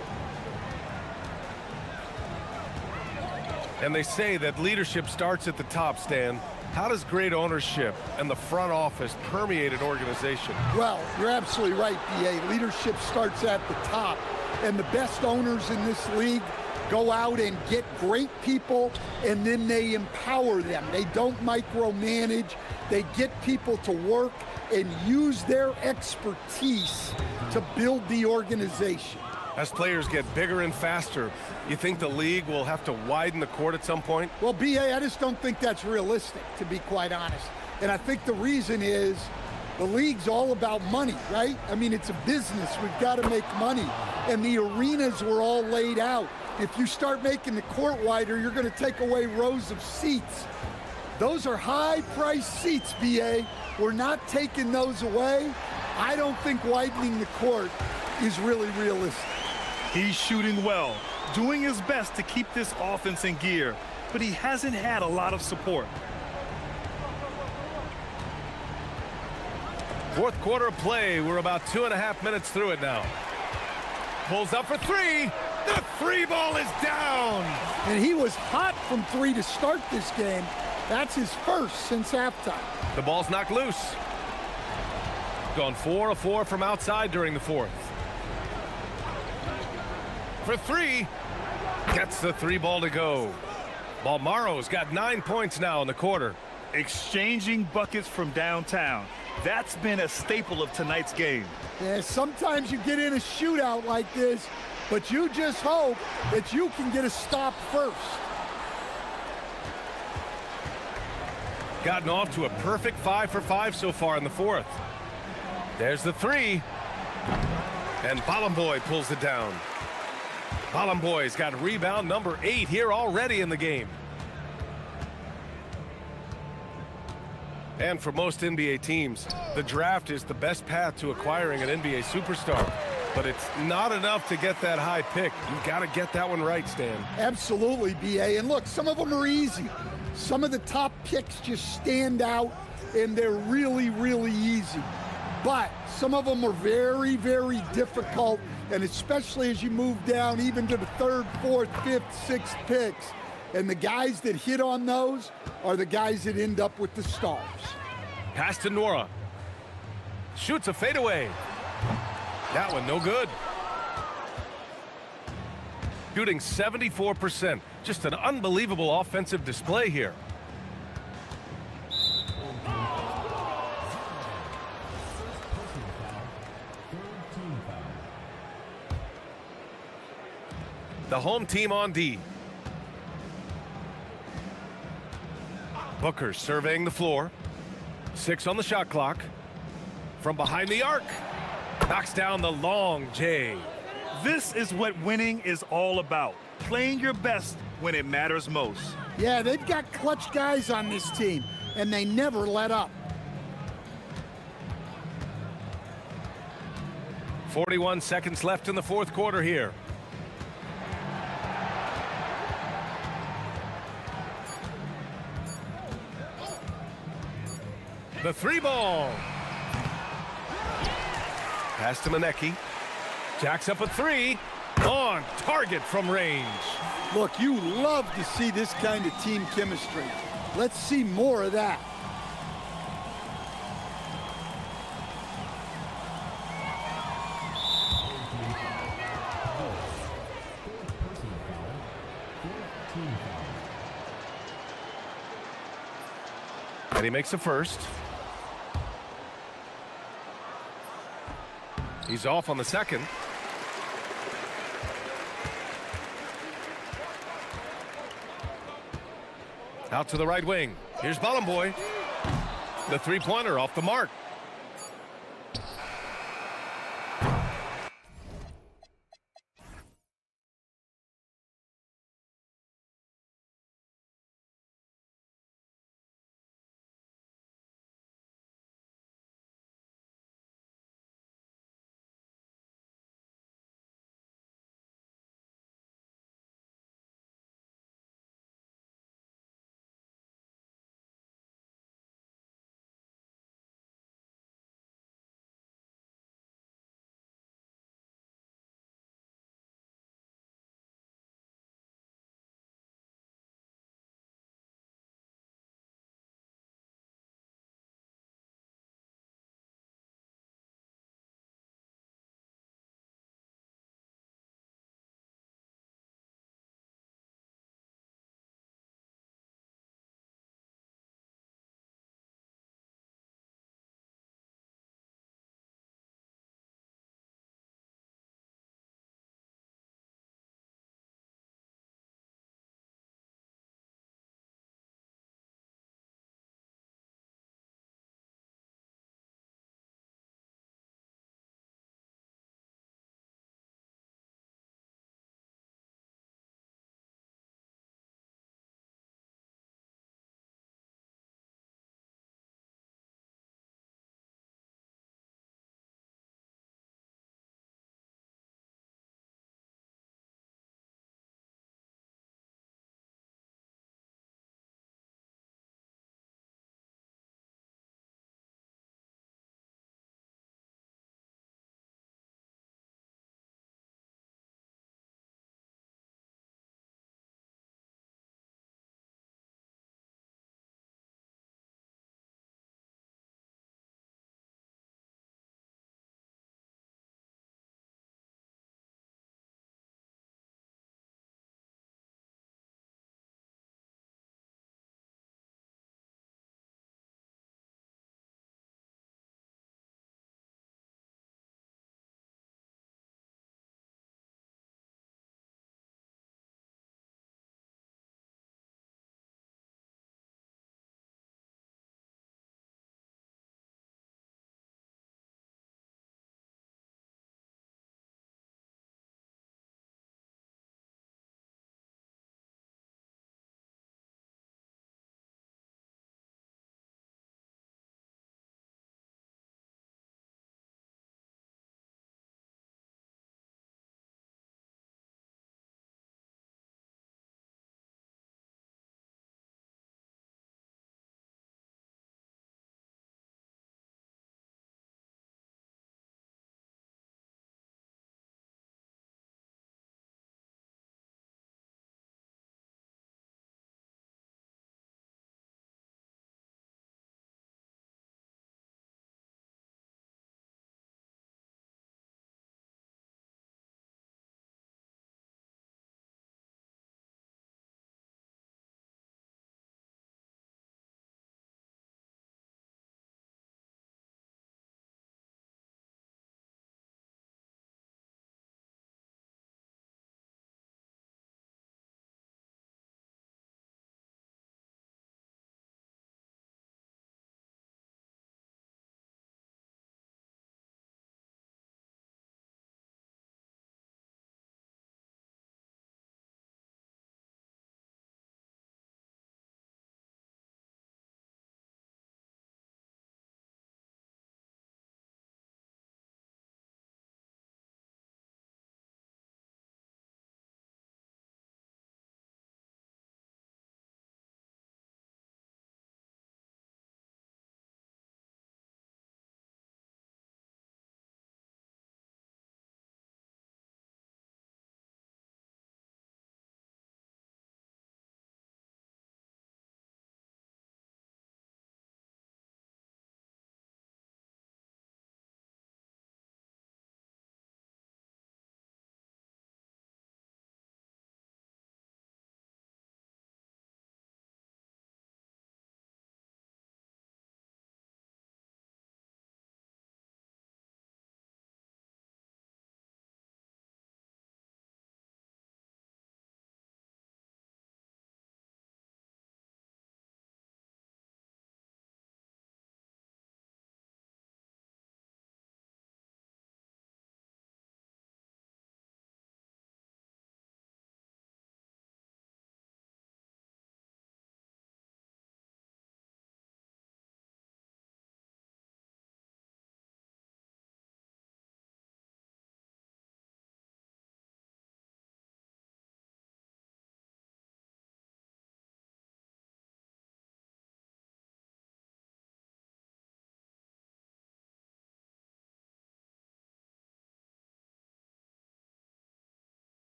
And they say that leadership starts at the top, Stan. How does great ownership and the front office permeate an organization? Well, you're absolutely right, B.A. Leadership starts at the top, and the best owners in this league go out and get great people, and then they empower them. They don't micromanage. They get people to work and use their expertise to build the organization. As players get bigger and faster, you think the league will have to widen the court at some point? Well, B.A., I just don't think that's realistic, to be quite honest. And I think the reason is the league's all about money, right? I mean, it's a business. We've got to make money. And the arenas were all laid out. If you start making the court wider, you're going to take away rows of seats. Those are high-priced seats, B.A. We're not taking those away. I don't think widening the court is really realistic. He's shooting well, doing his best to keep this offense in gear, but he hasn't had a lot of support. Fourth quarter of play. We're about 2.5 minutes through it now. Pulls up for 3. The 3 ball is down. And he was hot from 3 to start this game. That's his first since halftime. The ball's knocked loose. Gone 4 of 4 from outside during the fourth. For 3. Gets the 3 ball to go. Balmaro's got 9 points now in the quarter. Exchanging buckets from downtown. That's been a staple of tonight's game. Yeah, sometimes you get in a shootout like this, but you just hope that you can get a stop first. Gotten off to a perfect 5 for 5 so far in the fourth. There's the 3. And Balamboy pulls it down. Balamboy's got rebound number 8 here already in the game. And for most NBA teams, the draft is the best path to acquiring an NBA superstar. But it's not enough to get that high pick. You've got to get that one right, Stan. Absolutely, B.A. And look, some of them are easy. Some of the top picks just stand out, and they're really, really easy. But some of them are very, very difficult, and especially as you move down even to the 3rd, 4th, 5th, 6th picks. And the guys that hit on those are the guys that end up with the stars. Pass to Nora. Shoots a fadeaway. That one no good. Shooting 74%. Just an unbelievable offensive display here. The home team on D. Booker surveying the floor. 6 on the shot clock. From behind the arc. Knocks down the long J. This is what winning is all about. Playing your best when it matters most. Yeah, they've got clutch guys on this team, and they never let up. 41 seconds left in the fourth quarter here. The three ball. Pass to Manecki. Jacks up a three. On target from range. Look, you love to see this kind of team chemistry. Let's see more of that. And he makes a first. He's off on the second. Out to the right wing. Here's Bollenboy. The three-pointer off the mark.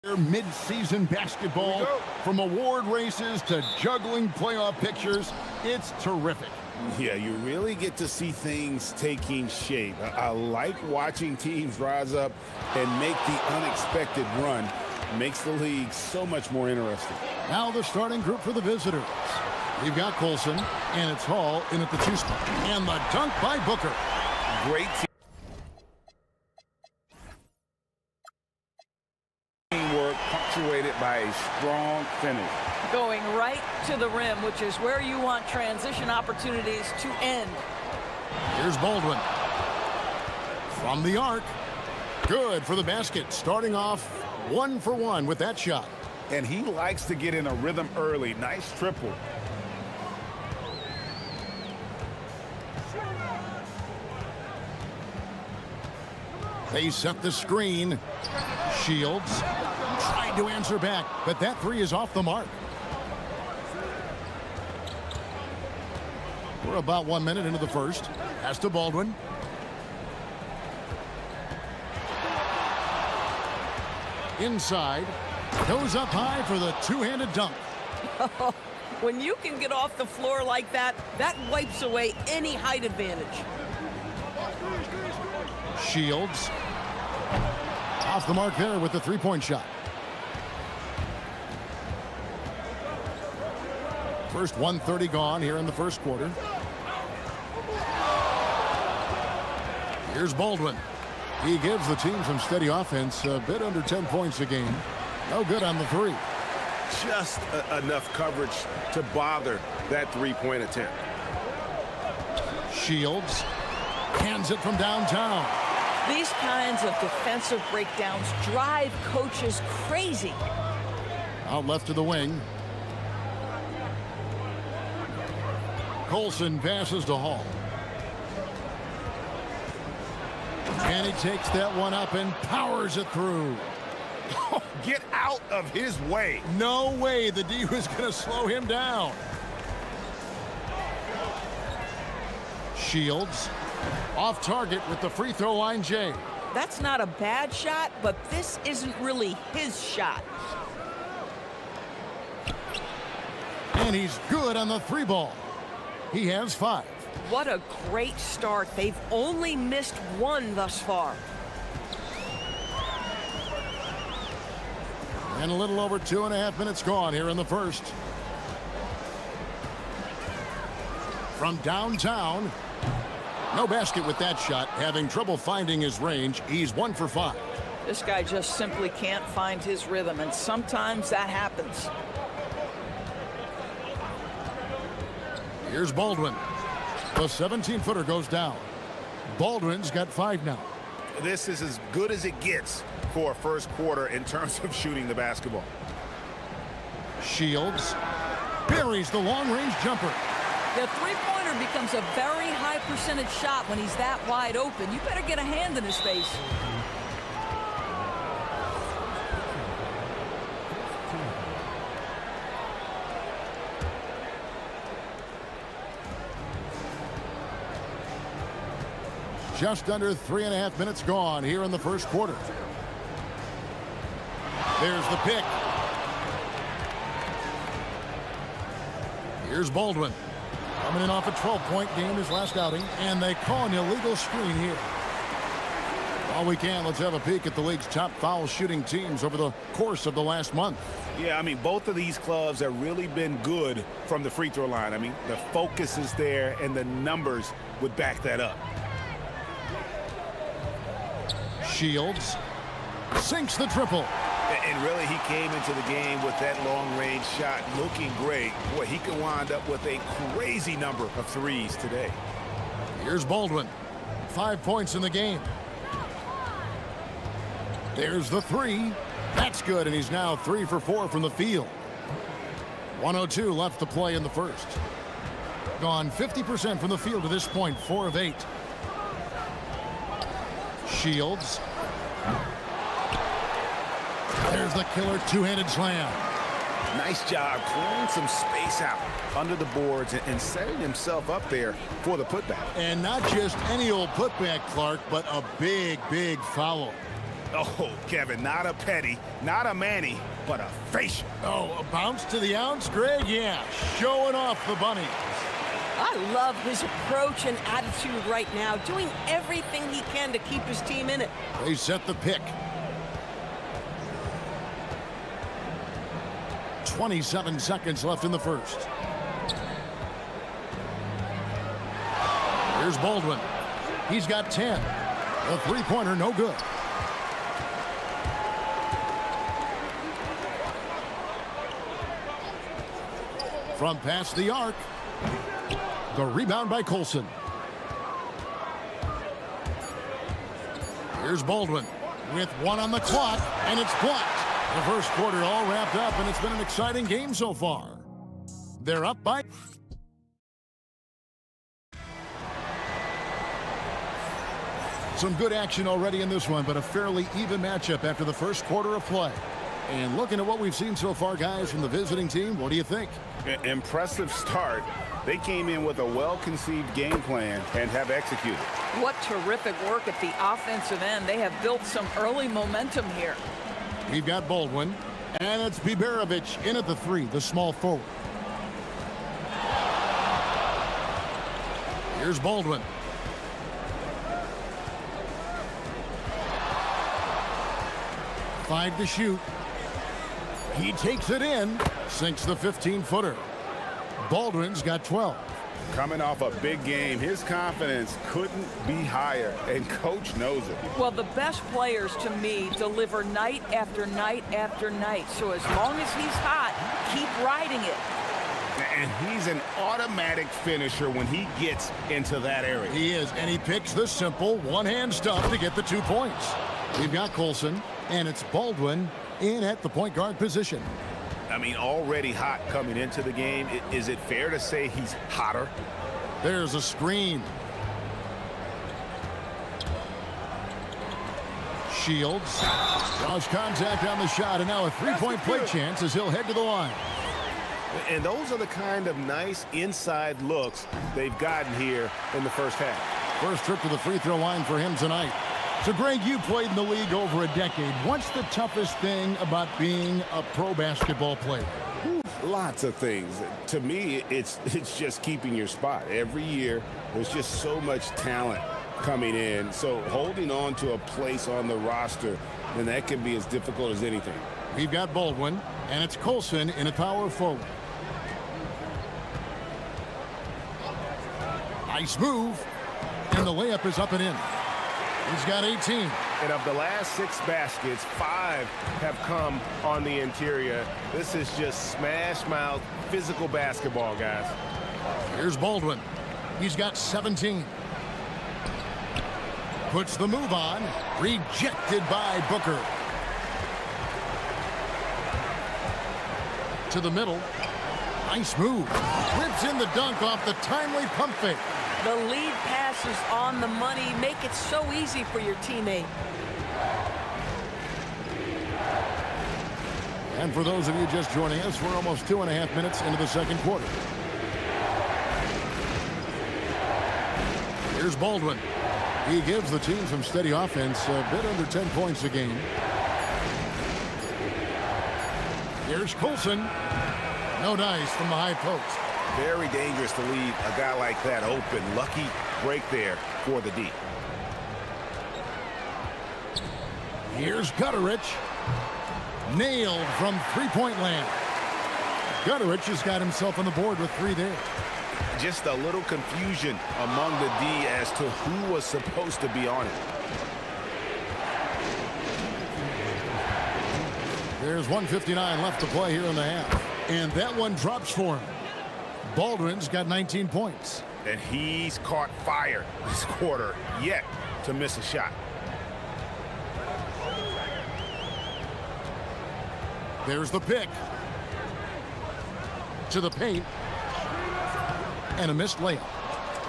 Mid-season basketball, from award races to juggling playoff pictures, it's terrific. Yeah, you really get to see things taking shape. I like watching teams rise up and make the unexpected run. Makes the league so much more interesting. Now the starting group for the visitors. You've got Colson, and it's Hall in at the 2 spot. And the dunk by Booker. Great teamwork punctuated by a strong finish. Going right to the rim, which is where you want transition opportunities to end. Here's Baldwin. From the arc. Good for the basket. Starting off 1 for 1 with that shot. And he likes to get in a rhythm early. Nice triple. They set the screen. Shields tried to answer back, but that 3 is off the mark. We're about 1 minute into the first. Pass to Baldwin. Inside. Goes up high for the two-handed dunk. When you can get off the floor like that, that wipes away any height advantage. Shields. Off the mark there with the three-point shot. First 1:30 gone here in the first quarter. Here's Baldwin. He gives the team some steady offense, a bit under 10 points a game. No good on the 3. Just enough coverage to bother that three-point attempt. Shields hands it from downtown. These kinds of defensive breakdowns drive coaches crazy. Out left to the wing. Colson passes to Hall. And he takes that one up and powers it through. Get out of his way. No way the D was going to slow him down. Shields off target with the free throw line, Jay. That's not a bad shot, but this isn't really his shot. And he's good on the 3 ball. He has 5. What a great start. They've only missed 1 thus far. And a little over 2.5 minutes gone here in the first. From downtown. No basket with that shot. Having trouble finding his range. He's 1 for 5. This guy just simply can't find his rhythm, and sometimes that happens. Here's Baldwin. The 17-footer goes down. Baldwin's got 5 now. This is as good as it gets for a first quarter in terms of shooting the basketball. Shields buries the long-range jumper. The three-pointer becomes a very high percentage shot when he's that wide open. You better get a hand in his face. Just under 3.5 minutes gone here in the first quarter. There's the pick. Here's Baldwin. Coming in off a 12-point game his last outing, and they call an illegal screen here. While we can, let's have a peek at the league's top foul shooting teams over the course of the last month. Yeah, I mean, both of these clubs have really been good from the free throw line. I mean, the focus is there, and the numbers would back that up. Shields sinks the triple. And really, he came into the game with that long-range shot looking great. Boy, he could wind up with a crazy number of threes today. Here's Baldwin. 5 points in the game. There's the 3. That's good, and he's now 3 for 4 from the field. 1:02 left to play in the first. Gone 50% from the field to this point, 4 of 8. Shields. There's the killer two-handed slam. Nice job clearing some space out under the boards and setting himself up there for the putback. And not just any old putback, Clark, but a big, big foul. Oh, Kevin, not a petty, not a Manny, but a facial. Oh, a bounce to the ounce, Greg? Yeah, showing off the bunny. I love his approach and attitude right now, doing everything he can to keep his team in it. They set the pick. 27 seconds left in the first. Here's Baldwin. He's got 10. A three-pointer, no good. From past the arc. The rebound by Colson. Here's Baldwin with one on the clock, and it's blocked. The first quarter all wrapped up, and it's been an exciting game so far. They're up by... Some good action already in this one, but a fairly even matchup after the first quarter of play. And looking at what we've seen so far, guys, from the visiting team, what do you think? Impressive start. They came in with a well-conceived game plan and have executed. What terrific work at the offensive end. They have built some early momentum here. We've got Baldwin, and it's Biberovic in at the three, the small forward. Here's Baldwin. Five to shoot. He takes it in, sinks the 15-footer. Baldwin's got 12. Coming off a big game, his confidence couldn't be higher, and coach knows it. Well, the best players, to me, deliver night after night after night. So as long as he's hot, keep riding it. And he's an automatic finisher when he gets into that area. He is, and he picks the simple one-hand stuff to get the 2 points. We've got Colson, and it's Baldwin in at the point guard position. I mean, already hot coming into the game. Is it fair to say he's hotter? There's a screen. Shields draws contact on the shot, and now a three-point play chance as he'll head to the line. And those are the kind of nice inside looks they've gotten here in the first half. First trip to the free throw line for him tonight. So, Greg, you played in the league over a decade. What's the toughest thing about being a pro basketball player? Lots of things. To me, it's just keeping your spot. Every year, there's just so much talent coming in. So holding on to a place on the roster, then that can be as difficult as anything. We've got Baldwin, and it's Colson in a power forward. Nice move, and the layup is up and in. He's got 18. And of the last 6 baskets, 5 have come on the interior. This is just smash mouth physical basketball, guys. Here's Baldwin. He's got 17. Puts the move on. Rejected by Booker. To the middle. Nice move. Whips in the dunk off the timely pump fake. The lead pass is on the money. Make it so easy for your teammate. And for those of you just joining us, we're almost 2.5 minutes into the second quarter. Here's Baldwin. He gives the team some steady offense, a bit under 10 points a game. Here's Colson. No dice from the high post. Very dangerous to leave a guy like that open. Lucky break there for the D. Here's Gutterich. Nailed from three-point land. Gutterich has got himself on the board with 3 there. Just a little confusion among the D as to who was supposed to be on it. There's 1:59 left to play here in the half. And that one drops for him. Baldwin's got 19 points. And he's caught fire this quarter, yet to miss a shot. There's the pick. To the paint. And a missed layup.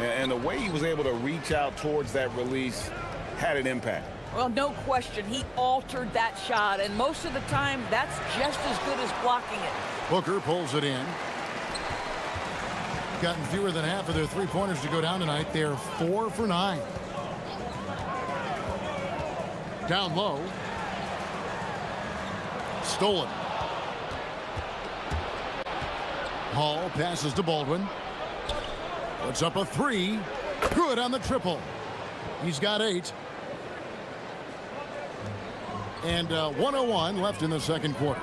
And the way he was able to reach out towards that release had an impact. Well, no question. He altered that shot, and most of the time, that's just as good as blocking it. Booker pulls it in. Gotten fewer than half of their three-pointers to go down tonight. They're 4 for 9. Down low. Stolen. Hall passes to Baldwin. Puts up a three. Good on the triple. He's got 8. And 1:01 left in the second quarter.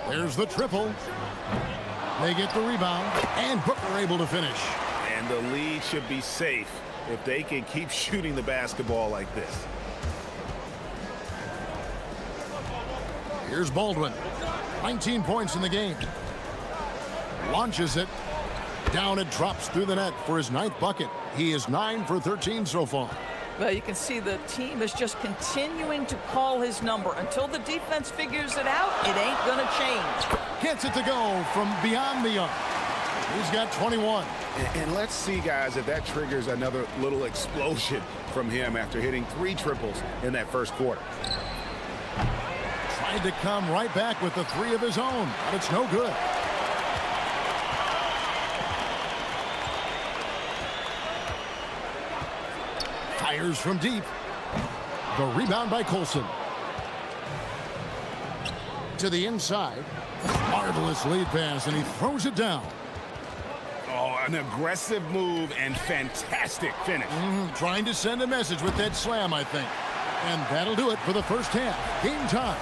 There's the triple. They get the rebound, and Booker able to finish. And the lead should be safe if they can keep shooting the basketball like this. Here's Baldwin. 19 points in the game. Launches it. Down it drops through the net for his 9th bucket. He is 9 for 13 so far. Well, you can see the team is just continuing to call his number. Until the defense figures it out, it ain't going to change. Gets it to go from beyond the arc. He's got 21. And let's see, guys, if that triggers another little explosion from him after hitting 3 triples in that first quarter. Tried to come right back with the 3 of his own, but it's no good. Fires from deep. The rebound by Colson. To the inside. Marvelous lead pass, and he throws it down. Oh, an aggressive move and fantastic finish. Trying to send a message with that slam, I think. And that'll do it for the first half. Game time.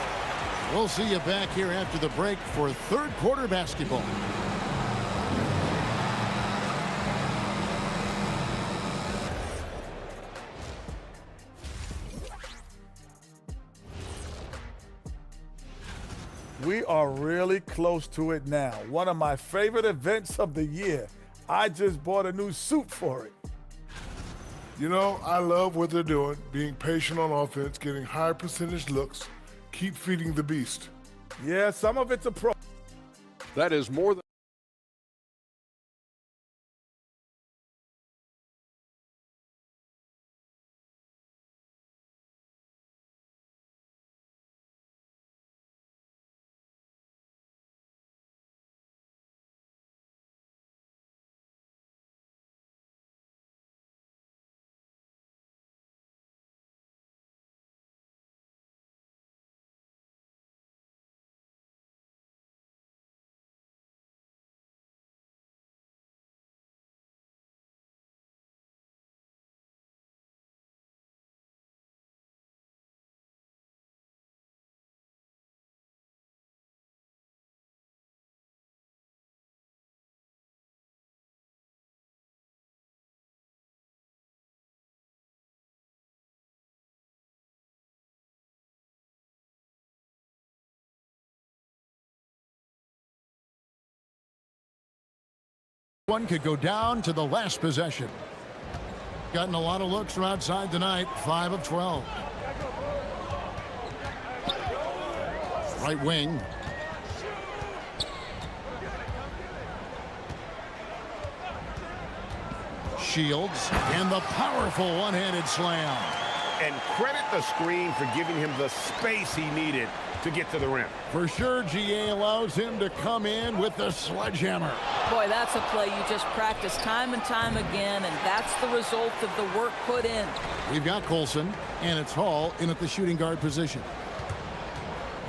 We'll see you back here after the break for third quarter basketball. We are really close to it now. One of my favorite events of the year. I just bought a new suit for it. You know, I love what they're doing, being patient on offense, getting high percentage looks, keep feeding the beast. Yeah, some of it's a pro. That is more than... One could go down to the last possession. Gotten a lot of looks from outside tonight. 5 of 12. Right wing. Shields and the powerful one-handed slam. And credit the screen for giving him the space he needed to get to the rim. For sure, GA allows him to come in with the sledgehammer. Boy, that's a play you just practice time and time again, and that's the result of the work put in. We've got Colson, and it's Hall in at the shooting guard position.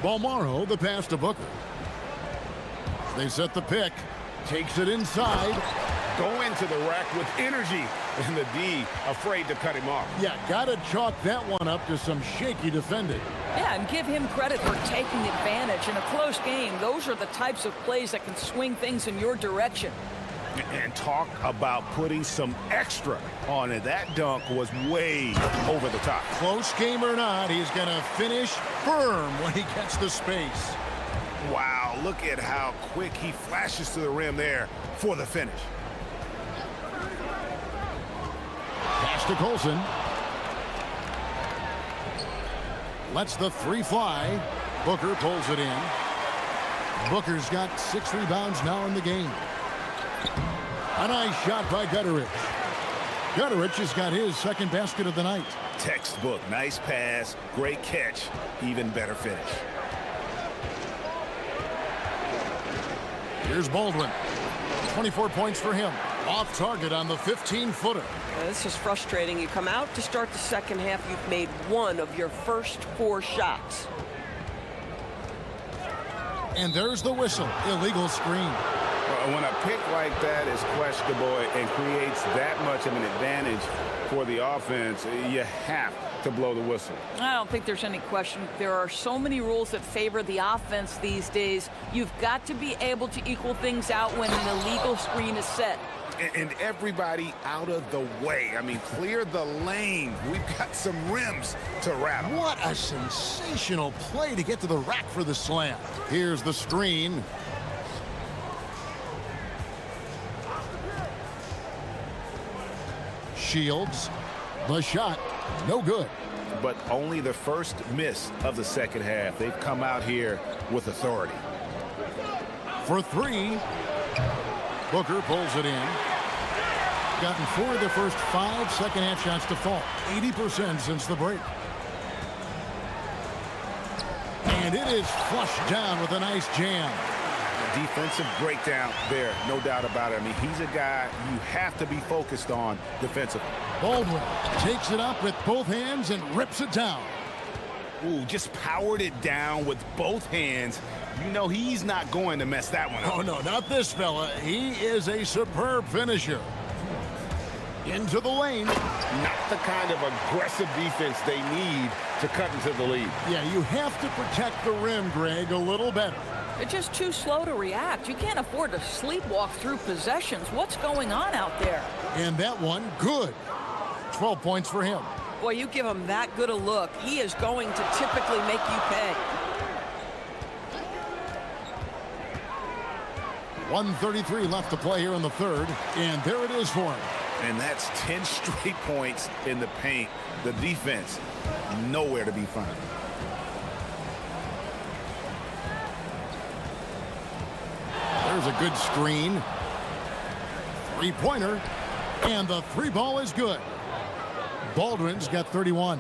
Balmaro, the pass to Booker. They set the pick. Takes it inside. Go into the rack with energy, and the D afraid to cut him off. Yeah, gotta chalk that one up to some shaky defending. Yeah, and give him credit for taking advantage. In a close game, those are the types of plays that can swing things in your direction. And talk about putting some extra on it. That dunk was way over the top. Close game or not, he's gonna finish firm when he gets the space. Wow, look at how quick he flashes to the rim there for the finish. Pass to Colson. Lets the 3 fly. Booker pulls it in. Booker's got 6 rebounds now in the game. A nice shot by Gutterich. Gutterich has got his second basket of the night. Textbook, nice pass, great catch, even better finish. Here's Baldwin. 24 points for him. Off target on the 15-footer. This is frustrating. You come out to start the second half, you've made one of your first 4 shots. And there's the whistle. Illegal screen. When a pick like that is questionable and creates that much of an advantage for the offense, you have to blow the whistle. I don't think there's any question. There are so many rules that favor the offense these days. You've got to be able to equal things out when an illegal screen is set. And everybody out of the way. I mean, clear the lane. We've got some rims to rattle. What a sensational play to get to the rack for the slam. Here's the screen. Shields. The shot. No good. But only the first miss of the second half. They've come out here with authority. For 3. Booker pulls it in. Gotten 4 of the first 5 second-half shots to fall. 80% since the break. And it is flushed down with a nice jam. A defensive breakdown there, no doubt about it. I mean, he's a guy you have to be focused on defensively. Baldwin takes it up with both hands and rips it down. Ooh, just powered it down with both hands. You know he's not going to mess that one up. Oh, no, not this fella. He is a superb finisher. Into the lane. Not the kind of aggressive defense they need to cut into the lead. Yeah, you have to protect the rim, Greg, a little better. They're just too slow to react. You can't afford to sleepwalk through possessions. What's going on out there? And that one, good. 12 points for him. Boy, you give him that good a look, he is going to typically make you pay. 1:33 left to play here in the third, and there it is for him. And that's 10 straight points in the paint. The defense, nowhere to be found. There's a good screen. 3-pointer, and the 3-ball is good. Baldwin's got 31.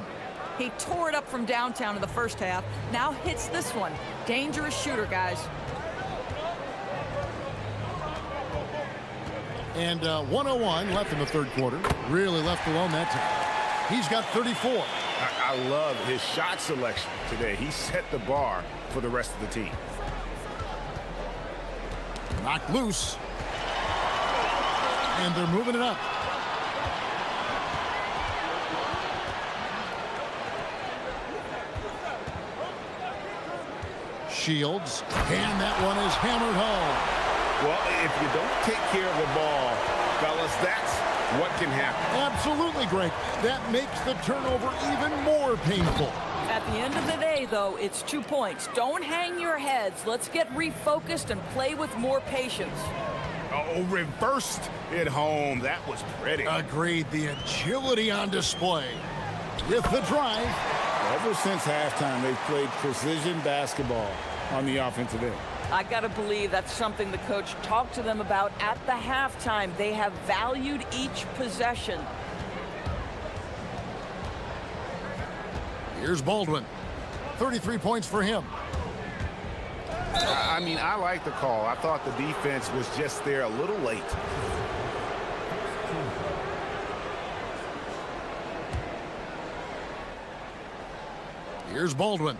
He tore it up from downtown in the first half. Now hits this one. Dangerous shooter, guys. And 1:01 left in the third quarter. Really left alone that time. He's got 34. I love his shot selection today. He set the bar for the rest of the team. Knocked loose. And they're moving it up. Shields. And that one is hammered home. Well, if you don't take care of the ball, fellas, that's what can happen. Absolutely, Greg. That makes the turnover even more painful. At the end of the day, though, it's 2 points. Don't hang your heads. Let's get refocused and play with more patience. Oh, reversed it home. That was pretty. Agreed. The agility on display. With the drive. Ever since halftime, they've played precision basketball on the offensive end. I got to believe that's something the coach talked to them about at the halftime. They have valued each possession. Here's Baldwin. 33 points for him. I mean, I like the call. I thought the defense was just there a little late. Here's Baldwin.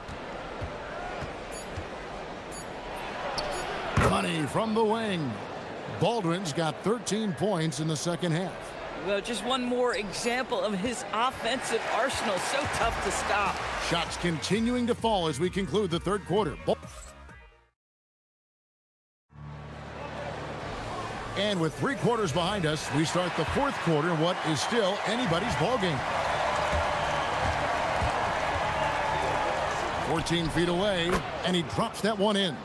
Money from the wing. Baldwin's got 13 points in the second half. Well, just one more example of his offensive arsenal. So tough to stop. Shots continuing to fall as we conclude the third quarter. And with 3 quarters behind us, we start the fourth quarter in what is still anybody's ballgame. 14 feet away, and he drops that one in.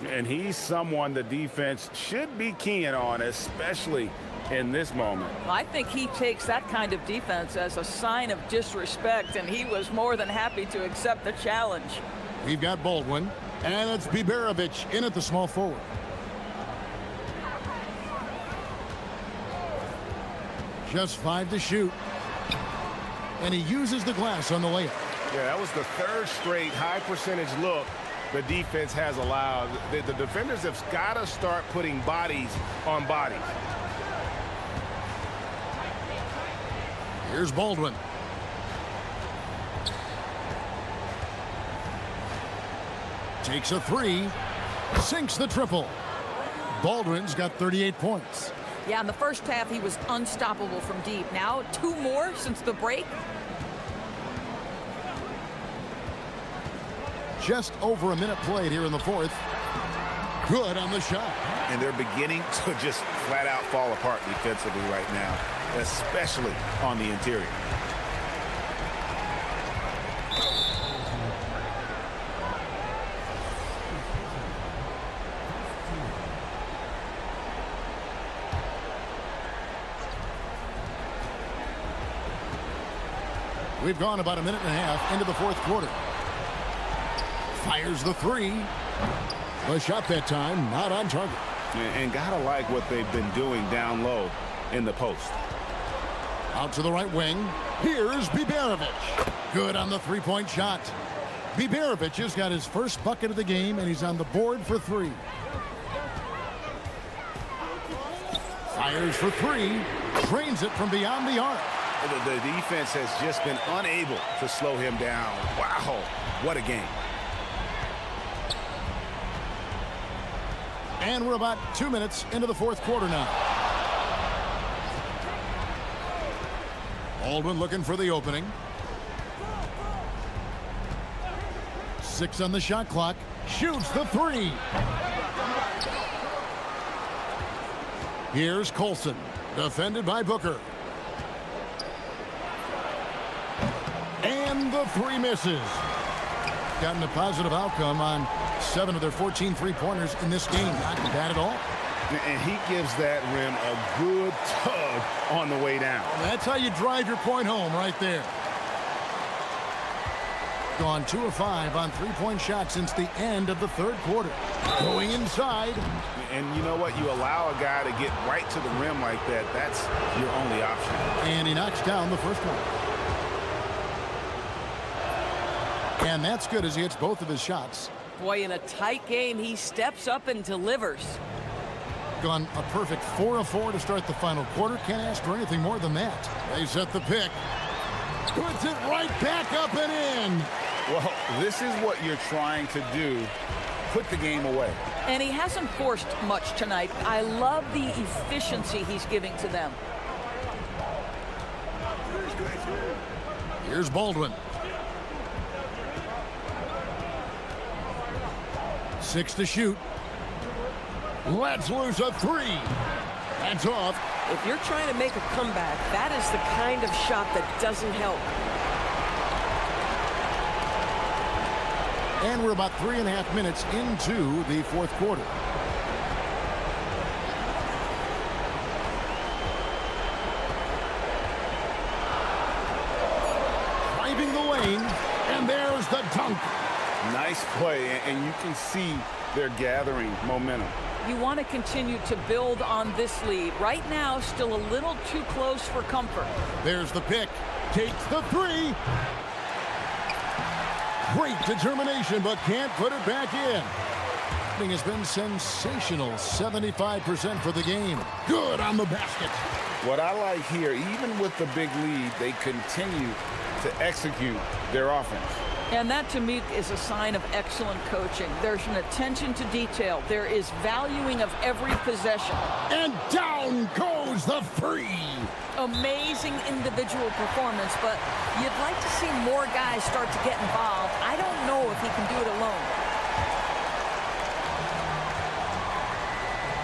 And he's someone the defense should be keying on, especially in this moment. I think he takes that kind of defense as a sign of disrespect, and he was more than happy to accept the challenge. We've got Baldwin, and it's Biberovic in at the small forward. Just 5 to shoot. And he uses the glass on the layup. Yeah, that was the third straight high percentage look the defense has allowed. The defenders have got to start putting bodies on bodies. Here's Baldwin. Takes a three. Sinks the triple. Baldwin's got 38 points. Yeah, in the first half, he was unstoppable from deep. Now, 2 more since the break. Just over a minute played here in the fourth. Good on the shot. And they're beginning to just flat out fall apart defensively right now, especially on the interior. We've gone about a minute and a half into the fourth quarter. Fires the three. The shot that time not on target. And gotta like what they've been doing down low in the post. Out to the right wing. Here's Biberovic. Good on the three-point shot. Biberovic has got his first bucket of the game, and he's on the board for three. Fires for three. Trains it from beyond the arc. The defense has just been unable to slow him down. Wow, what a game. And we're about 2 minutes into the fourth quarter now. Baldwin looking for the opening. 6 on the shot clock. Shoots the three. Here's Colson. Defended by Booker. And the three misses. Gotten a positive outcome on 7 of their 14 three-pointers in this game. Not bad at all. And he gives that rim a good tug on the way down. That's how you drive your point home right there. Gone 2 of 5 on three-point shots since the end of the third quarter. Going inside. And you know what? You allow a guy to get right to the rim like that. That's your only option. And he knocks down the first one. And that's good as he hits both of his shots. Boy, in a tight game, he steps up and delivers. Gone a perfect 4 of 4 to start the final quarter. Can't ask for anything more than that. They set the pick. Puts it right back up and in. Well, this is what you're trying to do. Put the game away. And he hasn't forced much tonight. I love the efficiency he's giving to them. Here's Baldwin. 6 to shoot. Let's lose a three. That's off. If you're trying to make a comeback, that is the kind of shot that doesn't help. And we're about 3.5 minutes into the fourth quarter. Driving the lane, and there's the dunk. Nice play, and you can see they're gathering momentum. You want to continue to build on this lead. Right now, still a little too close for comfort. There's the pick. Takes the three. Great determination, but can't put it back in. Shooting has been sensational. 75% for the game. Good on the basket. What I like here, even with the big lead, they continue to execute their offense. And that, to me, is a sign of excellent coaching. There's an attention to detail. There is valuing of every possession. And down goes the free. Amazing individual performance, but you'd like to see more guys start to get involved. I don't know if he can do it alone.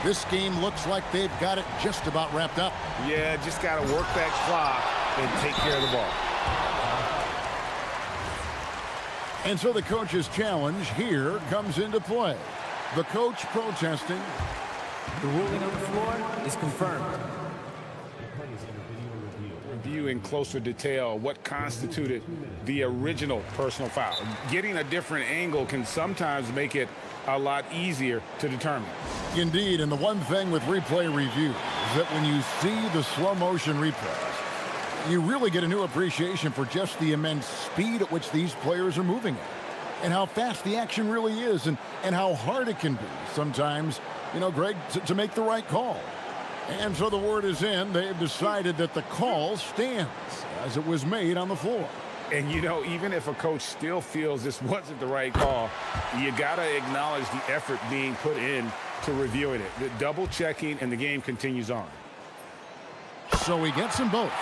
This game looks like they've got it just about wrapped up. Yeah, just got to work that clock and take care of the ball. And so the coach's challenge here comes into play. The coach protesting. The ruling on the floor is confirmed. Review in closer detail what constituted the original personal foul. Getting a different angle can sometimes make it a lot easier to determine. Indeed, and the one thing with replay review is that when you see the slow motion replays, you really get a new appreciation for just the immense speed at which these players are moving at, and how fast the action really is, and how hard it can be sometimes, you know, Greg, to make the right call. And so the word is in. They've decided that the call stands as it was made on the floor. And, you know, even if a coach still feels this wasn't the right call, you got to acknowledge the effort being put in to reviewing it. The double checking, and the game continues on. So he gets them both.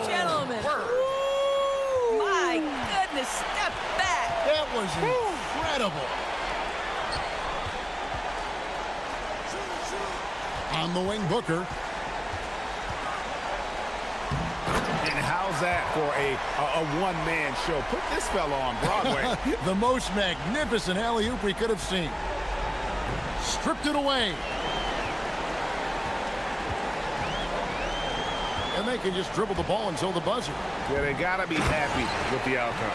Gentlemen. My goodness, step back. That was incredible. On the wing, Booker. And how's that for a one-man show? Put this fella on Broadway. The most magnificent alley-oop we could have seen. Stripped it away. And they can just dribble the ball until the buzzer. Yeah, they got to be happy with the outcome.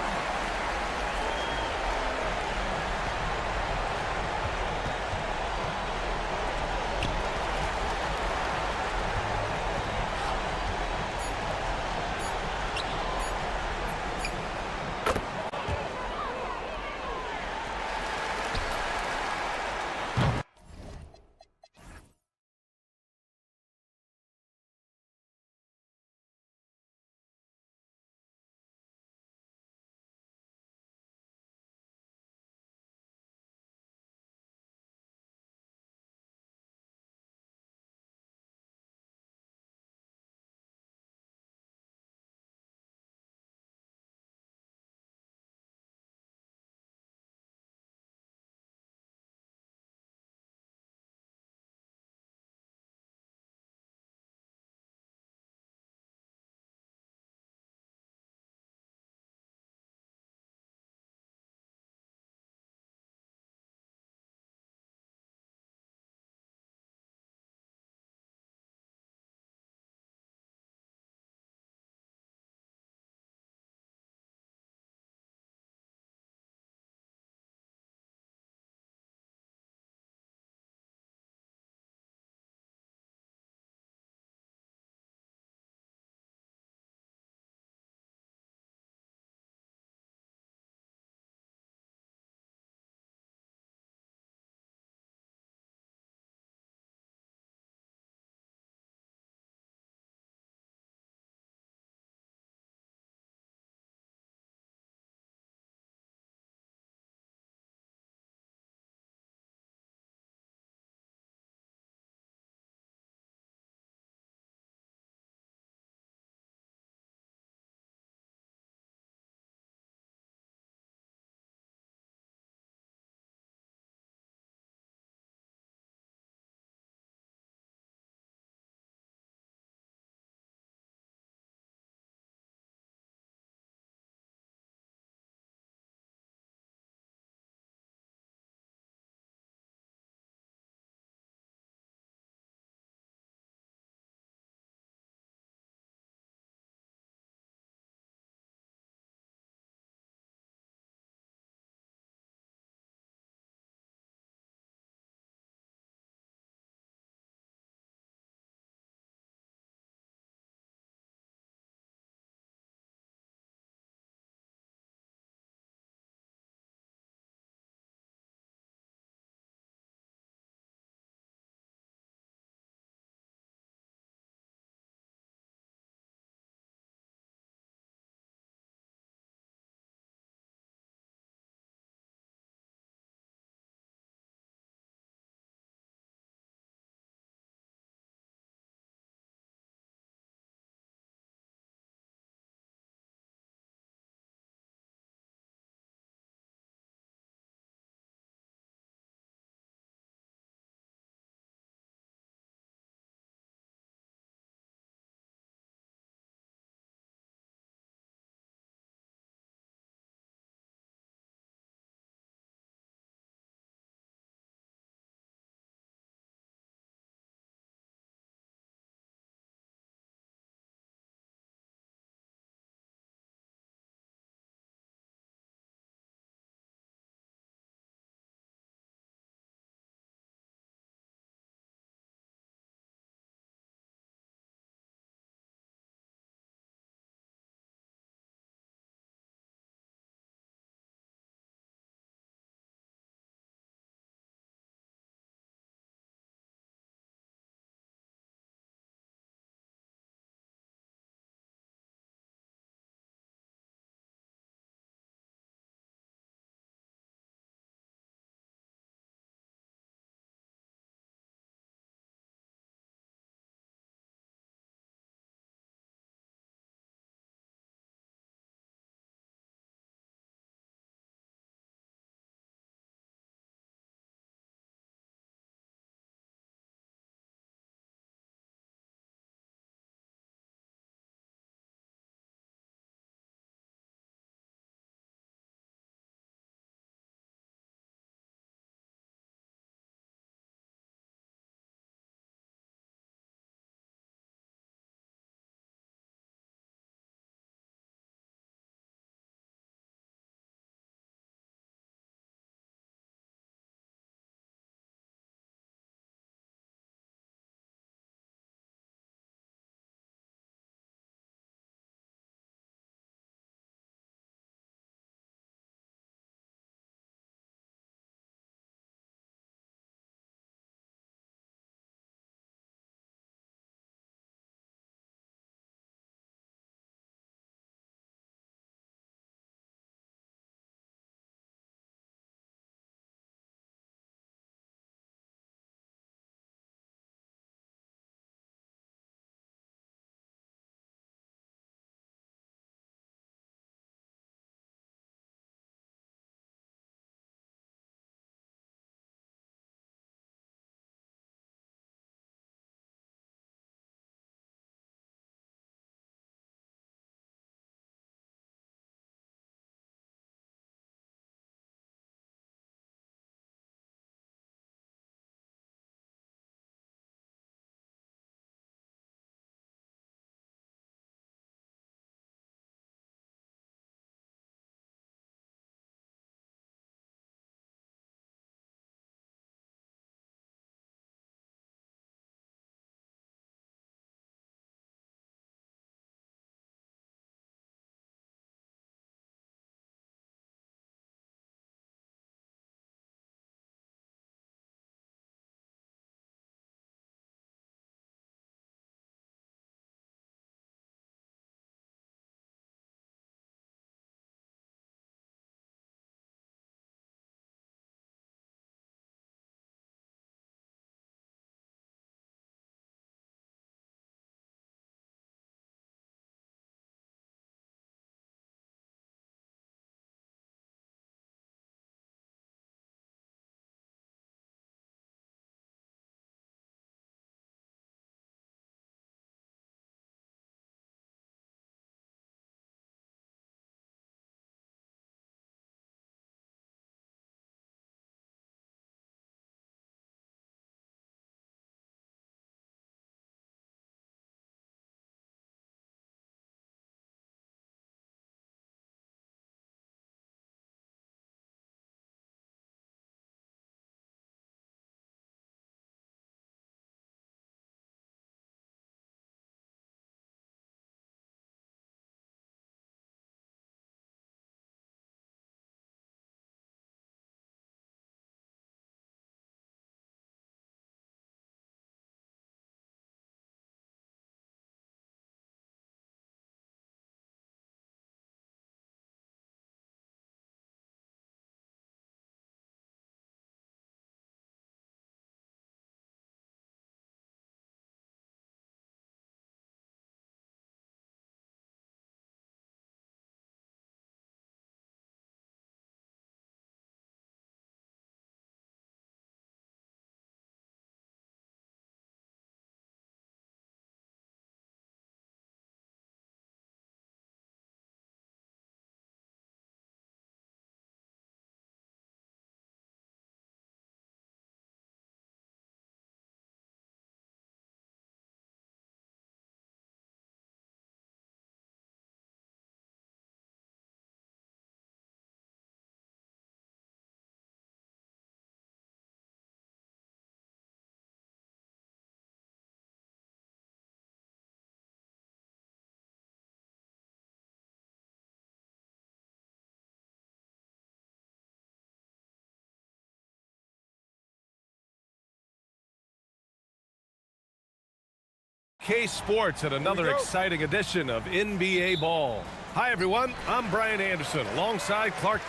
K Sports at another exciting edition of NBA Ball. Hi, everyone. I'm Brian Anderson alongside Clark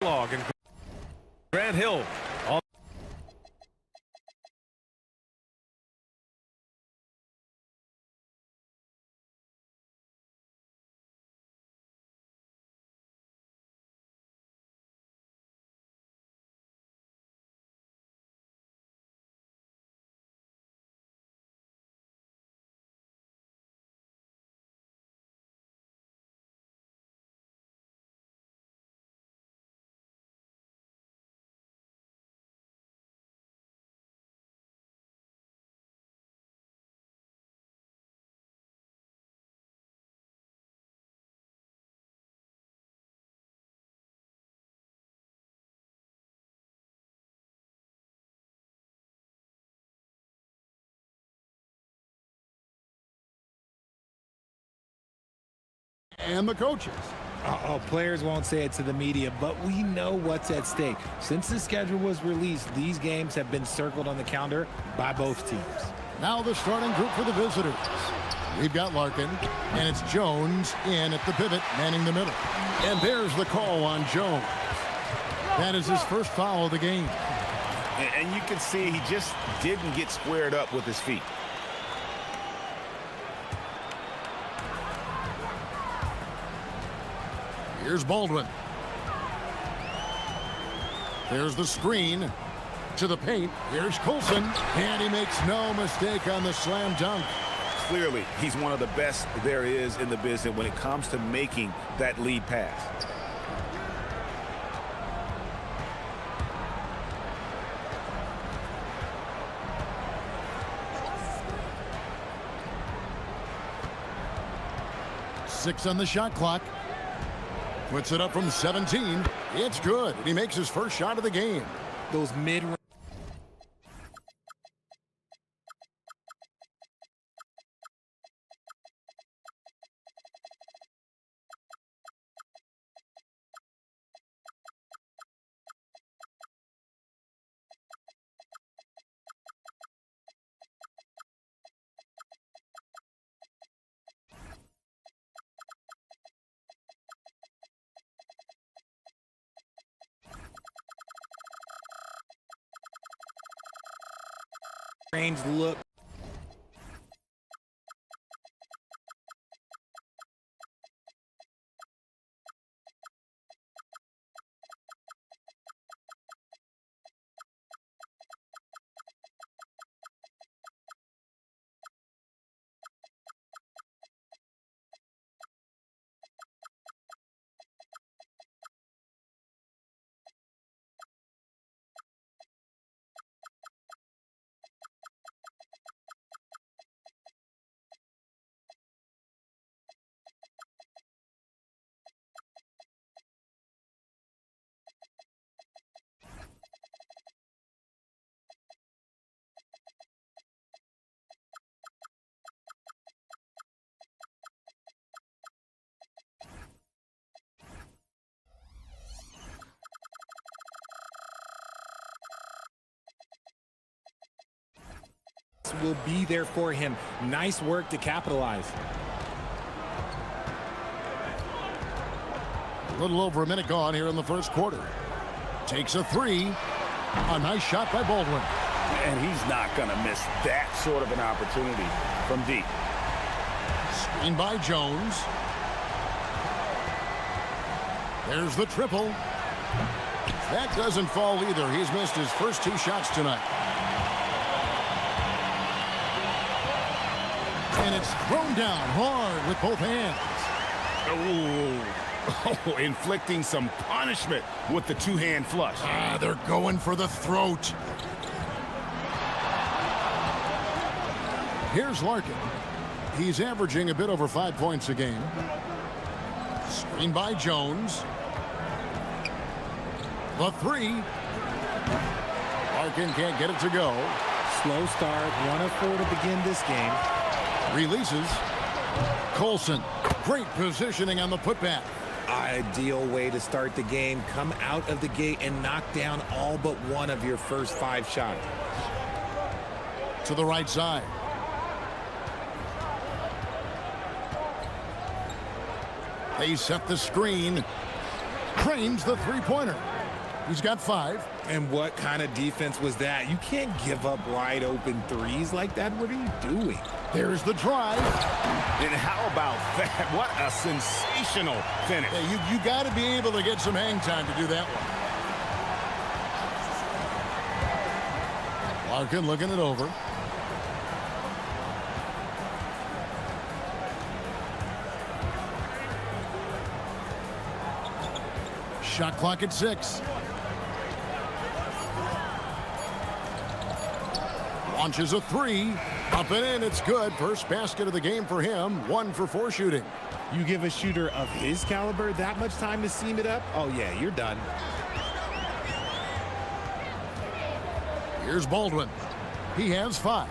Kellogg and Grant Hill. And the coaches. Players won't say it to the media, but we know what's at stake. Since the schedule was released, these games have been circled on the calendar by both teams. Now the starting group for the visitors. We've got Larkin, and it's Jones in at the pivot, manning the middle. And there's the call on Jones. That is his first foul of the game. And you can see he just didn't get squared up with his feet. Here's Baldwin. There's the screen to the paint. Here's Coulson, and he makes no mistake on the slam dunk. Clearly, he's one of the best there is in the business when it comes to making that lead pass. Six on the shot clock. Puts it up from 17. It's good. And he makes his first shot of the game. Those mid-range. look. Will be there for him. Nice work to capitalize. A little over a minute gone here in the first quarter. Takes a three. A nice shot by Baldwin. And he's not going to miss that sort of an opportunity from deep. Screen by Jones. There's the triple. That doesn't fall either. He's missed his first two shots tonight. And it's thrown down hard with both hands. Oh, inflicting some punishment with the two-hand flush. They're going for the throat. Here's Larkin. He's averaging a bit over 5 points a game. Screen by Jones. The three. Larkin can't get it to go. Slow start, 1 of 4 to begin this game. Releases. Coulson. Great positioning on the putback. Ideal way to start the game. Come out of the gate and knock down all but one of your first 5 shots. To the right side. They set the screen. Cranes the three-pointer. He's got 5. And what kind of defense was that? You can't give up wide open threes like that. What are you doing? There's the drive. And how about that? What a sensational finish. Yeah, you got to be able to get some hang time to do that one. Larkin looking it over. Shot clock at 6. Launches a 3. Up and in. It's good. First basket of the game for him. 1 for 4 shooting. You give a shooter of his caliber that much time to seam it up? Oh, yeah, you're done. Here's Baldwin. He has 5.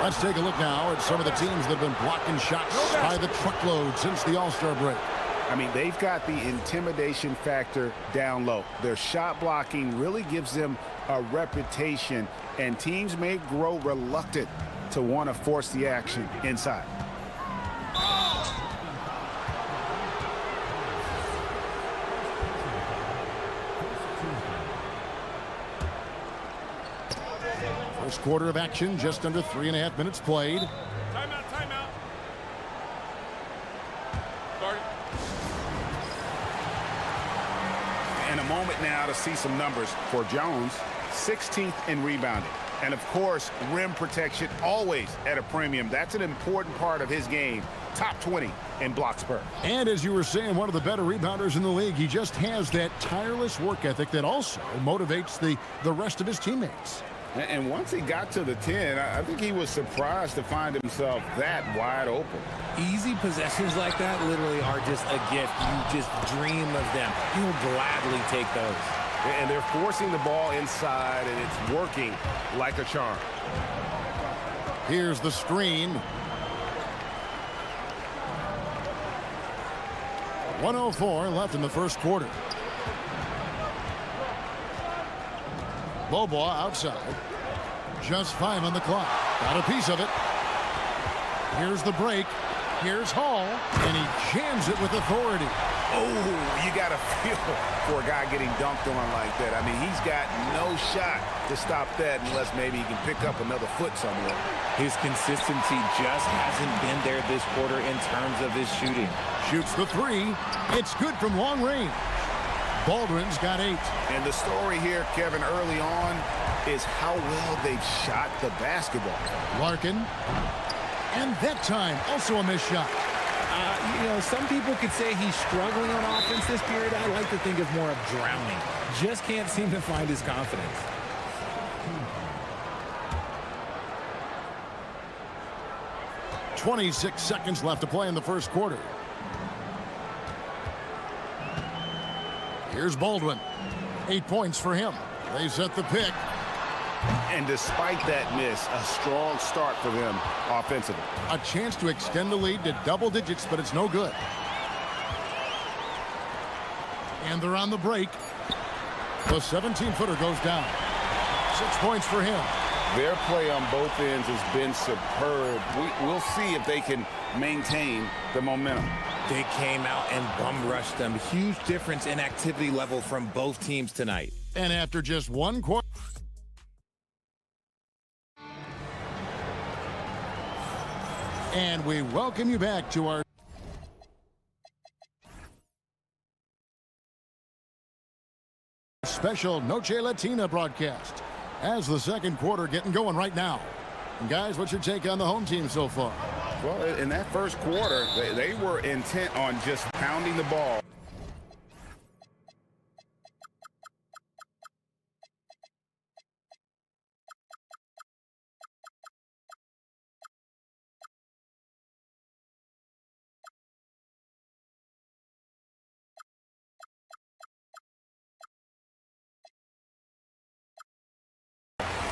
Let's take a look now at some of the teams that have been blocking shots by the truckload since the All-Star break. I mean, they've got the intimidation factor down low. Their shot blocking really gives them a reputation, and teams may grow reluctant to want to force the action inside. First quarter of action, just under 3.5 minutes played. Timeout, timeout. Start it. And a moment now to see some numbers for Jones. 16th in rebounding. And of course, rim protection always at a premium. That's an important part of his game. Top 20 in blocks per. And as you were saying, one of the better rebounders in the league. He just has that tireless work ethic that also motivates the rest of his teammates. And once he got to the 10, I think he was surprised to find himself that wide open. Easy possessions like that literally are just a gift. You just dream of them. He'll gladly take those. And they're forcing the ball inside, and it's working like a charm. Here's the screen. 1:04 left in the first quarter. Bobois outside. Just 5 on the clock. Got a piece of it. Here's the break. Here's Hall, and he jams it with authority. Oh, you got to feel for a guy getting dunked on like that. I mean, he's got no shot to stop that unless maybe he can pick up another foot somewhere. His consistency just hasn't been there this quarter in terms of his shooting. Shoots the 3. It's good from long range. Baldwin's got 8. And the story here, Kevin, early on is how well they've shot the basketball. Larkin. And that time, also a missed shot. You know, some people could say he's struggling on offense this period. I like to think of more of drowning. Just can't seem to find his confidence. .26 seconds left to play in the first quarter. Here's Baldwin. 8 points for him. They set the pick. And despite that miss, a strong start for them offensively. A chance to extend the lead to double digits, but it's no good. And they're on the break. The 17-footer goes down. 6 points for him. Their play on both ends has been superb. We'll see if they can maintain the momentum. They came out and bum rushed them. Huge difference in activity level from both teams tonight. And after just 1 quarter. And we welcome you back to our special Noche Latina broadcast as the second quarter getting going right now. And guys, what's your take on the home team so far? Well, in that first quarter, they were intent on just pounding the ball.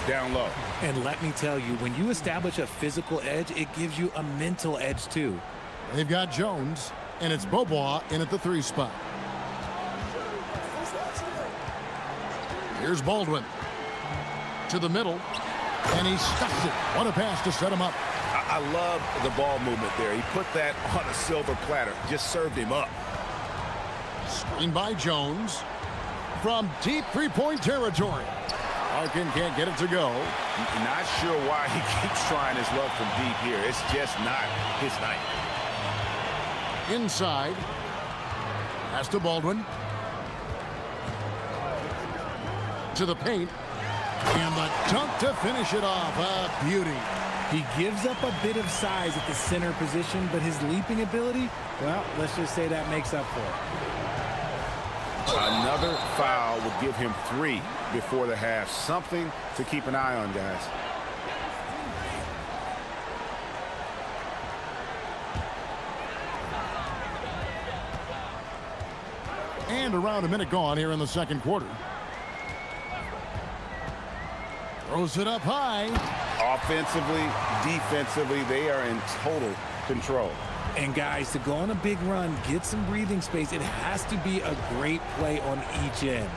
Down low. And let me tell you, when you establish a physical edge, it gives you a mental edge too. They've got Jones. And it's Beaubois in at the 3 spot. Here's Baldwin to the middle, and he stuffs it. What a pass to set him up. I love the ball movement there. He put that on a silver platter, just served him up. Screen by Jones from deep three-point territory. Larkin can't get it to go. Not sure why he keeps trying his luck from deep here. It's just not his night. Inside. Pass to Baldwin. To the paint. And the dunk to finish it off. A beauty. He gives up a bit of size at the center position, but his leaping ability, well, let's just say that makes up for it. Another foul would give him 3 before the half. Something to keep an eye on, guys. And around a minute gone here in the second quarter. Throws it up high. Offensively, defensively, they are in total control. And guys, to go on a big run, get some breathing space, it has to be a great play on each end.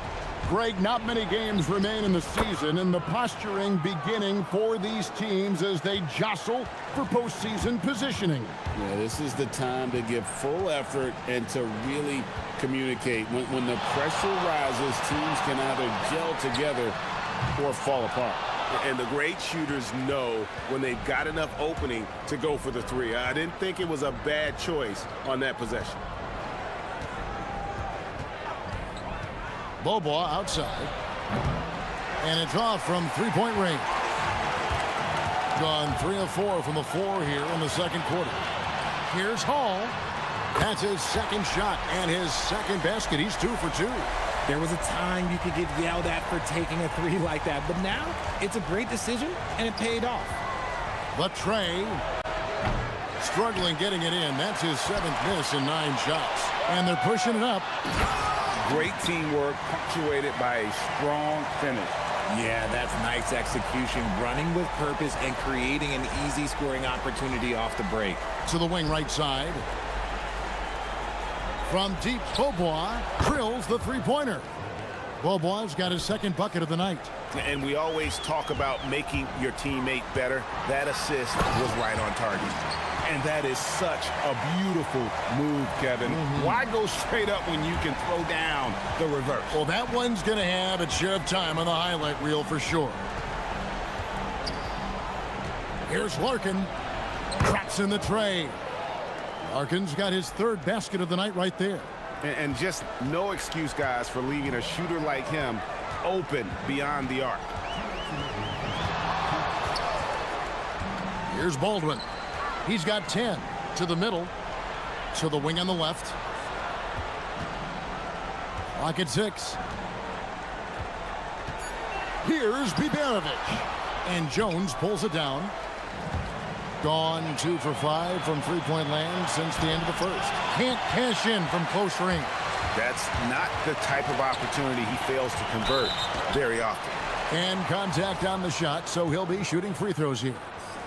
Greg, not many games remain in the season, and the posturing beginning for these teams as they jostle for postseason positioning. Yeah, this is the time to give full effort and to really communicate. When the pressure rises, teams can either gel together or fall apart. And the great shooters know when they've got enough opening to go for the 3. I didn't think it was a bad choice on that possession. Beaubois outside. And it's off from three-point range. Gone 3 of 4 from the floor here in the second quarter. Here's Hall. That's his second shot and his second basket. He's 2 for 2. There was a time you could get yelled at for taking a 3 like that, but now it's a great decision, and it paid off. But Trey struggling getting it in. That's his 7th miss in 9 shots. And they're pushing it up. Great teamwork punctuated by a strong finish. Yeah, that's nice execution, running with purpose and creating an easy scoring opportunity off the break. To the wing right side. From deep, Beaubois drills the three-pointer. Beaubois got his second bucket of the night. And we always talk about making your teammate better. That assist was right on target. And that is such a beautiful move, Kevin. Why go straight up when you can throw down the reverse? Well, that one's going to have its share of time on the highlight reel for sure. Here's Larkin. Traps in the tray. Larkin's got his 3rd basket of the night right there. And just no excuse, guys, for leaving a shooter like him open beyond the arc. Here's Baldwin. He's got 10 to the middle, to the wing on the left. Clock at 6. Here's Biberovic. And Jones pulls it down. Gone 2 for 5 from three-point land since the end of the first. Can't cash in from close range. That's not the type of opportunity he fails to convert very often. And contact on the shot, so he'll be shooting free throws here.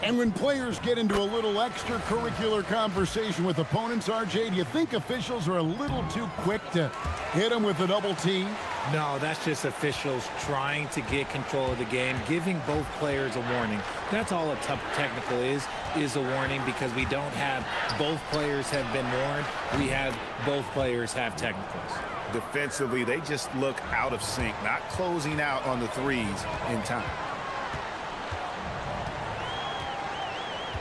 And when players get into a little extracurricular conversation with opponents, RJ, do you think officials are a little too quick to hit them with a double team? No, that's just officials trying to get control of the game, giving both players a warning. That's all a tough technical is a warning, because we don't have both players have been warned. We have both players have technicals. Defensively, they just look out of sync, not closing out on the 3s in time.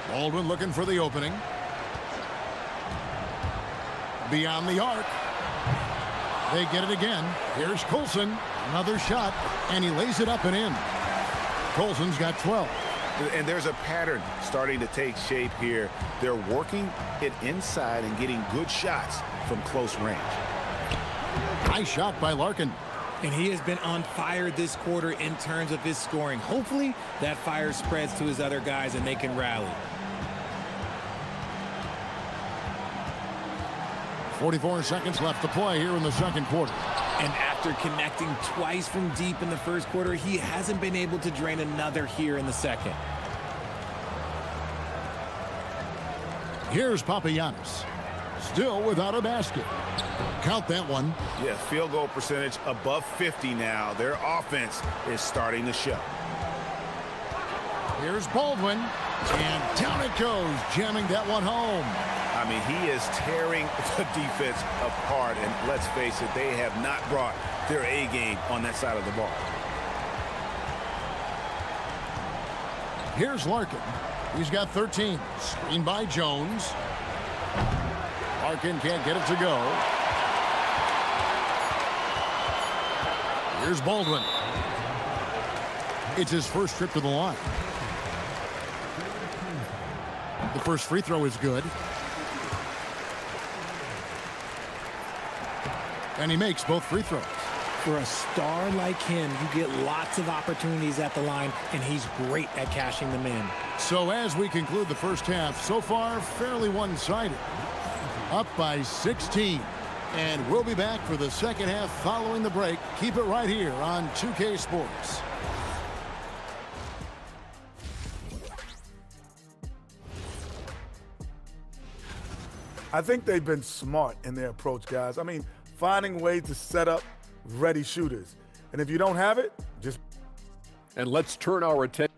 Baldwin looking for the opening. Beyond the arc. They get it again. Here's Colson. Another shot, and he lays it up and in. Colson's got 12. And there's a pattern starting to take shape here. They're working it inside and getting good shots from close range. Nice shot by Larkin. And he has been on fire this quarter in terms of his scoring. Hopefully that fire spreads to his other guys and they can rally. 44 seconds left to play here in the second quarter. And after connecting twice from deep in the first quarter, he hasn't been able to drain another here in the second. Here's Papagiannis. Still without a basket. Count that one. Yeah, field goal percentage above 50 now. Their offense is starting to show. Here's Baldwin, and down it goes, jamming that one home. I mean, he is tearing the defense apart, and let's face it, they have not brought their A game on that side of the ball. Here's Larkin. He's got 13. Screen by Jones. Larkin can't get it to go. Here's Baldwin. It's his first trip to the line. The first free throw is good. And he makes both free throws. For a star like him, you get lots of opportunities at the line, and he's great at cashing them in. So as we conclude the first half, so far fairly one-sided. Up by 16. And we'll be back for the second half following the break. Keep it right here on 2K Sports. I think they've been smart in their approach, guys. I mean, finding ways to set up ready shooters. And if you don't have it, just... And let's turn our attention.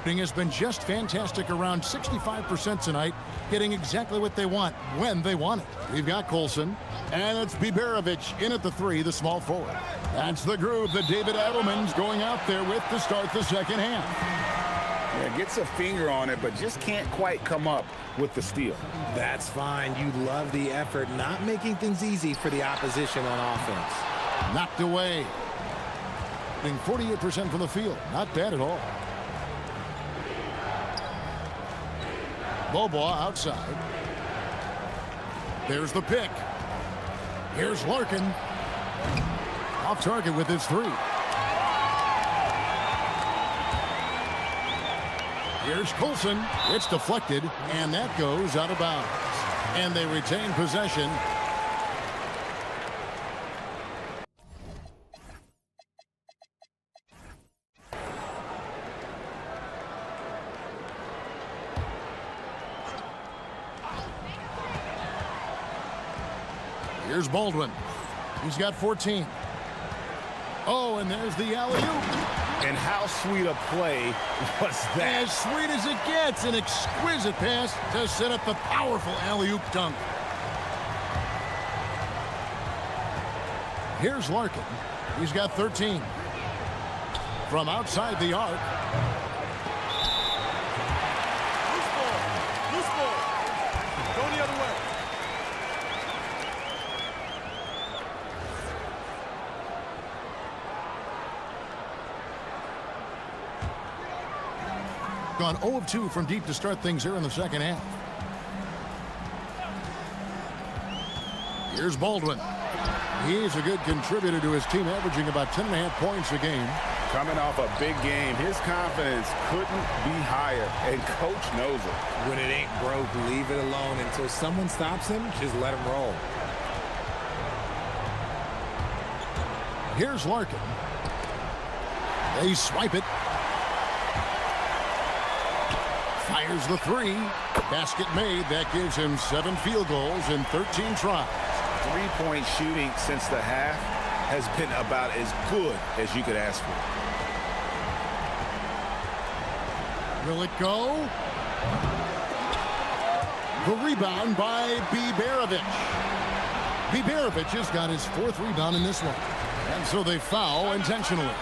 Has been just fantastic, around 65% tonight, getting exactly what they want when they want it. We've got Colson, and it's Biberovic in at the three, the small forward. That's the groove that David Adelman's going out there with to start the second half. Yeah, gets a finger on it, but just can't quite come up with the steal. That's fine. You love the effort, not making things easy for the opposition on offense. Knocked away. Being 48% from the field. Not bad at all. Bobois outside. There's the pick. Here's Larkin. Off target with his three. Here's Colson. It's deflected, and that goes out of bounds. And they retain possession. Here's Baldwin. He's got 14. Oh, and there's the alley-oop. And how sweet a play was that? As sweet as it gets. An exquisite pass to set up the powerful alley-oop dunk. Here's Larkin. He's got 13. From outside the arc. Loose ball. Going the other way. Gone 0 of 2 from deep to start things here in the second half. Here's Baldwin. He's a good contributor to his team, averaging about 10.5 points a game. Coming off a big game, his confidence couldn't be higher, and coach knows it. When it ain't broke, leave it alone until someone stops him. Just let him roll. Here's Larkin. They swipe it. Fires the three. Basket made. That gives him 7 field goals in 13 tries. Three-point shooting since the half has been about as good as you could ask for. Will it go? The rebound by Biberovic. Biberovic has got his 4th rebound in this one. And so they foul intentionally.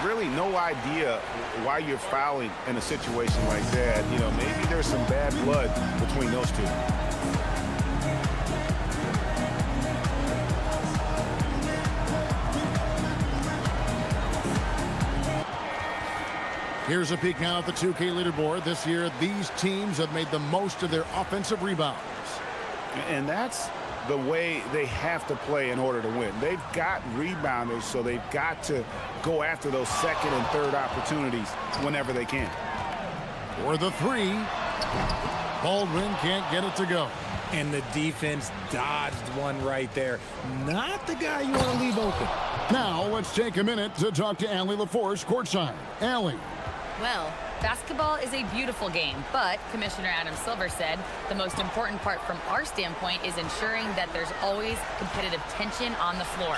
Really no idea why you're fouling in a situation like that. You know, maybe there's some bad blood between those two. Here's a peek now at the 2K leaderboard. This year, these teams have made the most of their offensive rebounds. And that's the way they have to play in order to win. They've got rebounders, so they've got to go after those second and third opportunities whenever they can. For the 3, Baldwin can't get it to go. And the defense dodged one right there. Not the guy you want to leave open. Now, let's take a minute to talk to Allie LaForce courtside. Allie. Well, basketball is a beautiful game, but Commissioner Adam Silver said the most important part from our standpoint is ensuring that there's always competitive tension on the floor.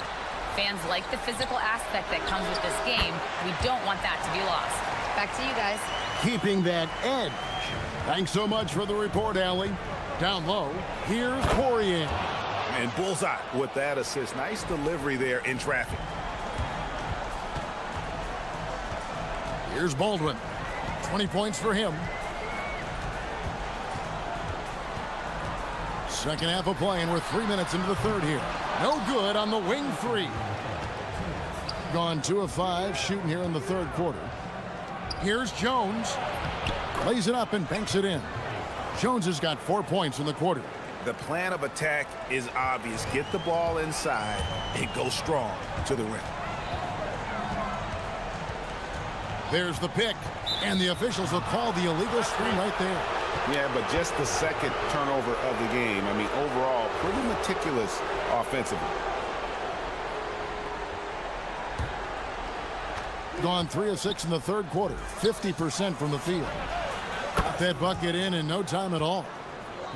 Fans like the physical aspect that comes with this game. We don't want that to be lost. Back to you guys. Keeping that edge. Thanks so much for the report, Allie. Down low, here's Poirier. And bullseye with that assist. Nice delivery there in traffic. Here's Baldwin. 20 points for him. Second half of play, and we're 3 minutes into the third here. No good on the wing 3. Gone 2 of 5 shooting here in the third quarter. Here's Jones. Lays it up and banks it in. Jones has got 4 points in the quarter. The plan of attack is obvious. Get the ball inside and go strong to the rim. There's the pick, and the officials will call the illegal screen right there. Yeah, but just the second turnover of the game. I mean, overall, pretty meticulous offensively. Gone 3 of 6 in the third quarter, 50% from the field. Got that bucket in no time at all.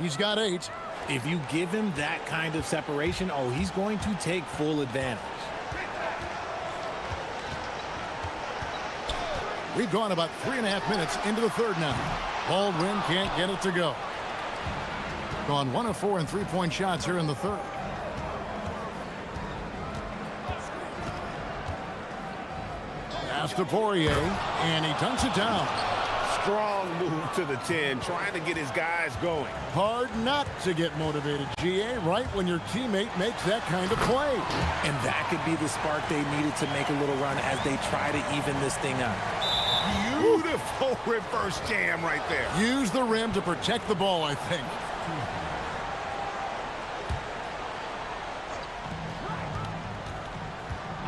He's got 8. If you give him that kind of separation, oh, he's going to take full advantage. We've gone about 3.5 minutes into the third now. Baldwin can't get it to go. Gone 1 of 4 in 3-point shots here in the third. Pass to Poirier, and he dunks it down. Strong move to the 10, trying to get his guys going. Hard not to get motivated, GA, right when your teammate makes that kind of play. And that could be the spark they needed to make a little run as they try to even this thing up. Beautiful reverse jam right there. Use the rim to protect the ball, I think.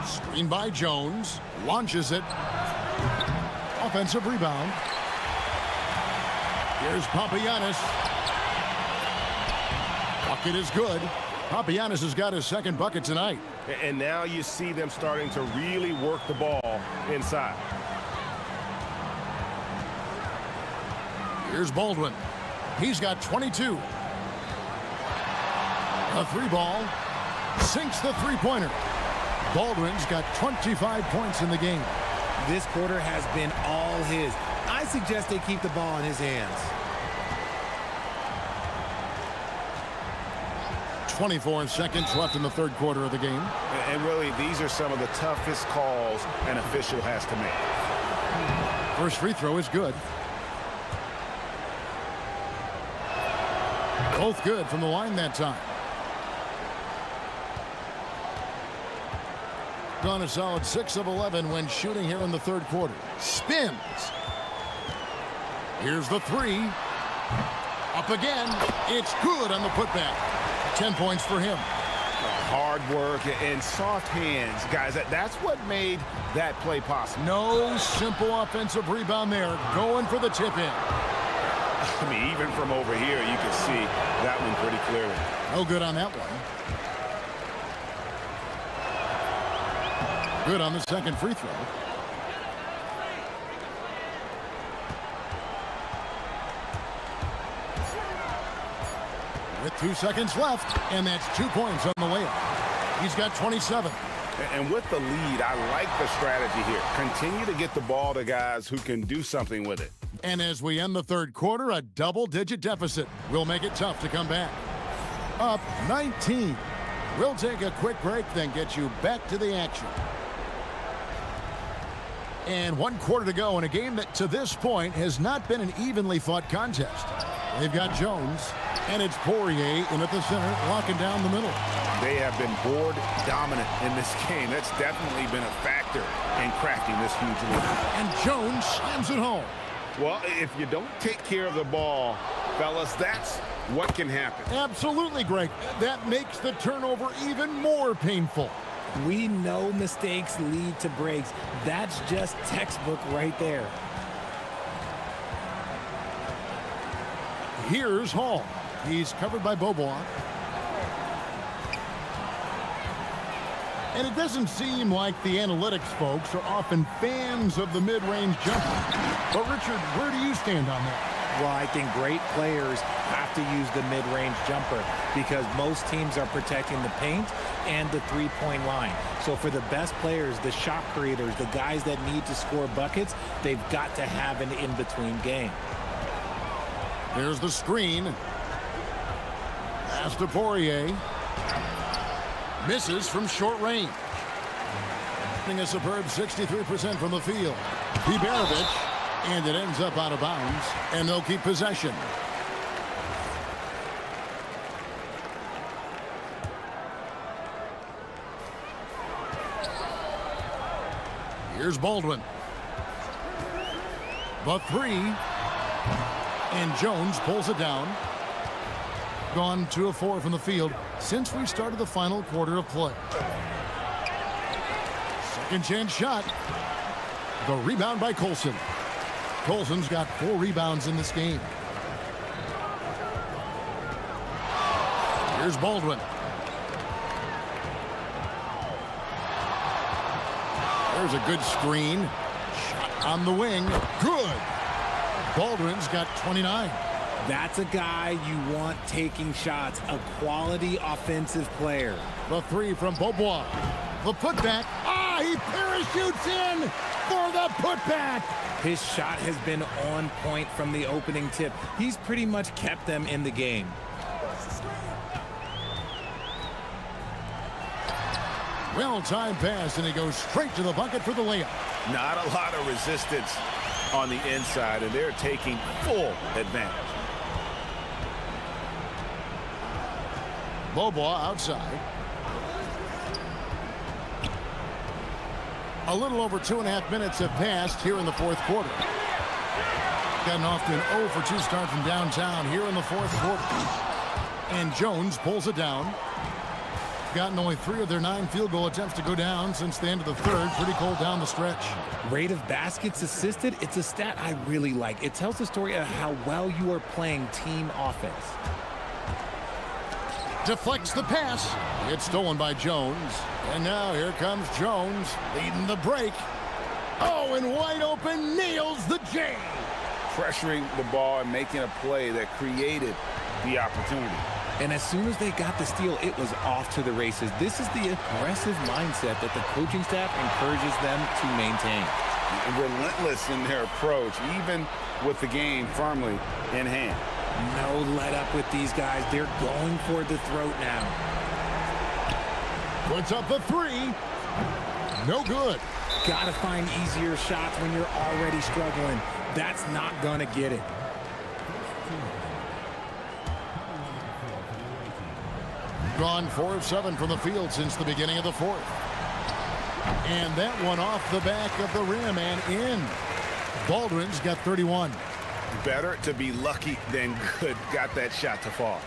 Screen by Jones. Launches it. Offensive rebound. Here's Papagiannis. Bucket is good. Papagiannis has got his second bucket tonight. And now you see them starting to really work the ball inside. Here's Baldwin. He's got 22. A 3-ball. Sinks the 3-pointer. Baldwin's got 25 points in the game. This quarter has been all his. I suggest they keep the ball in his hands. 24 seconds left in the third quarter of the game. And really, these are some of the toughest calls an official has to make. First free throw is good. Both good from the line that time. Gone a solid 6 of 11 when shooting here in the third quarter. Spins. Here's the 3. Up again. It's good on the putback. 10 points for him. Hard work and soft hands, guys. That's what made that play possible. No simple offensive rebound there. Going for the tip-in. I mean, even from over here, you can see that one pretty clearly. No good on that one. Good on the second free throw. With 2 seconds left, and that's 2 points on the layup. He's got 27. And with the lead, I like the strategy here. Continue to get the ball to guys who can do something with it. And as we end the third quarter, a double-digit deficit will make it tough to come back. Up 19. We'll take a quick break, then get you back to the action. And 1 quarter to go in a game that, to this point, has not been an evenly fought contest. They've got Jones, and it's Poirier in at the center, locking down the middle. They have been board dominant in this game. That's definitely been a factor in crafting this huge lead. And Jones slams it home. Well, if you don't take care of the ball, fellas, that's what can happen. Absolutely, Greg. That makes the turnover even more painful. We know mistakes lead to breaks. That's just textbook right there. Here's Hall. He's covered by Beaubois. And it doesn't seem like the analytics folks are often fans of the mid-range jumper. But, Richard, where do you stand on that? Well, I think great players have to use the mid-range jumper because most teams are protecting the paint and the three-point line. So for the best players, the shot creators, the guys that need to score buckets, they've got to have an in-between game. Here's the screen. Pass to Poirier. Misses from short range. A superb 63% from the field. Ibarovich, and it ends up out of bounds, and they'll keep possession. Here's Baldwin. The three. And Jones pulls it down. Gone 2 of 4 from the field since we started the final quarter of play. Second chance shot. The rebound by Colson. Colson's got 4 rebounds in this game. Here's Baldwin. There's a good screen. Shot on the wing. Good. Baldwin's got 29. That's a guy you want taking shots, a quality offensive player. The three from Beaubois. The putback. He parachutes in for the putback. His shot has been on point from the opening tip. He's pretty much kept them in the game. Well-timed pass, and he goes straight to the bucket for the layup. Not a lot of resistance on the inside, and they're taking full advantage. Beaubois outside. A little over 2.5 minutes have passed here in the fourth quarter. Gotten off to an 0 for 2 start from downtown here in the fourth quarter. And Jones pulls it down. Gotten only 3 of their 9 field goal attempts to go down since the end of the third. Pretty cold down the stretch. Rate of baskets assisted, it's a stat I really like. It tells the story of how well you are playing team offense. Deflects the pass. It's stolen by Jones. And now here comes Jones leading the break. Oh, and wide open, nails the J. Pressuring the ball and making a play that created the opportunity. And as soon as they got the steal, it was off to the races. This is the aggressive mindset that the coaching staff encourages them to maintain. Relentless in their approach, even with the game firmly in hand. No let up with these guys. They're going for the throat now. Puts up the 3. No good. Gotta find easier shots when you're already struggling. That's not gonna get it. Gone 4 of 7 from the field since the beginning of the fourth. And that one off the back of the rim and in. Baldwin's got 31. Better to be lucky than good. Got that shot to fall.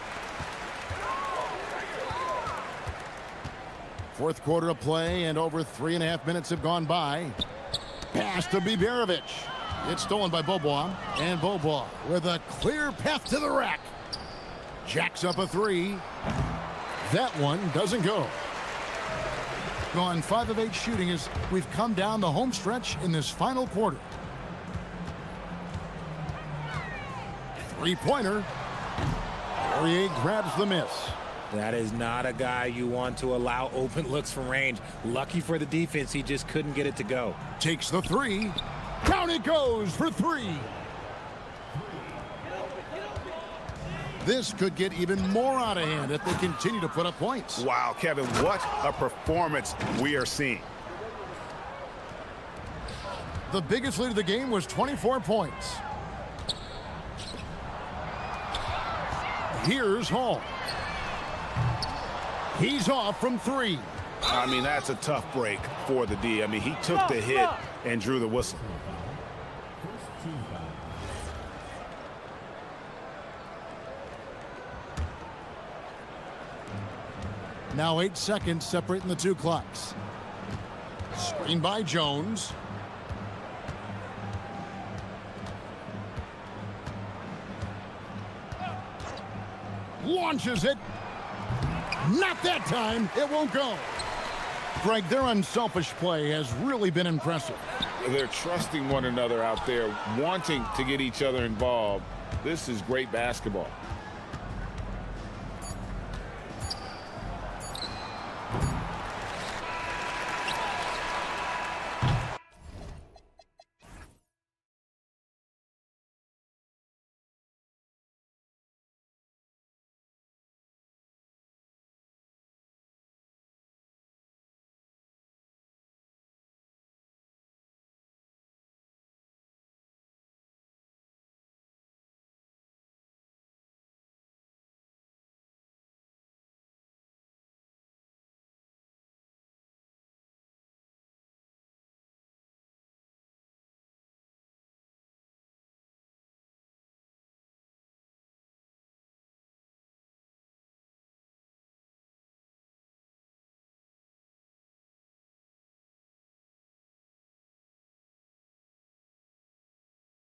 Fourth quarter of play, and over 3.5 minutes have gone by. Pass to Ibarovich. It's stolen by Beaubois. And Beaubois with a clear path to the rack. Jacks up a 3. That one doesn't go. Gone 5 of 8 shooting as we've come down the home stretch in this final quarter. Three-pointer. Poirier grabs the miss. That is not a guy you want to allow open looks from range. Lucky for the defense, he just couldn't get it to go. Takes the 3. Down it goes for 3. This could get even more out of hand if they continue to put up points. Wow, Kevin, what a performance we are seeing. The biggest lead of the game was 24 points. Here's Hall. He's off from 3. I mean, that's a tough break for the D. I mean, he took the hit and drew the whistle. Now 8 seconds separating the two clocks. Screen by Jones. Launches it. Not that time. It won't go. Greg, their unselfish play has really been impressive. They're trusting one another out there, wanting to get each other involved. This is great basketball.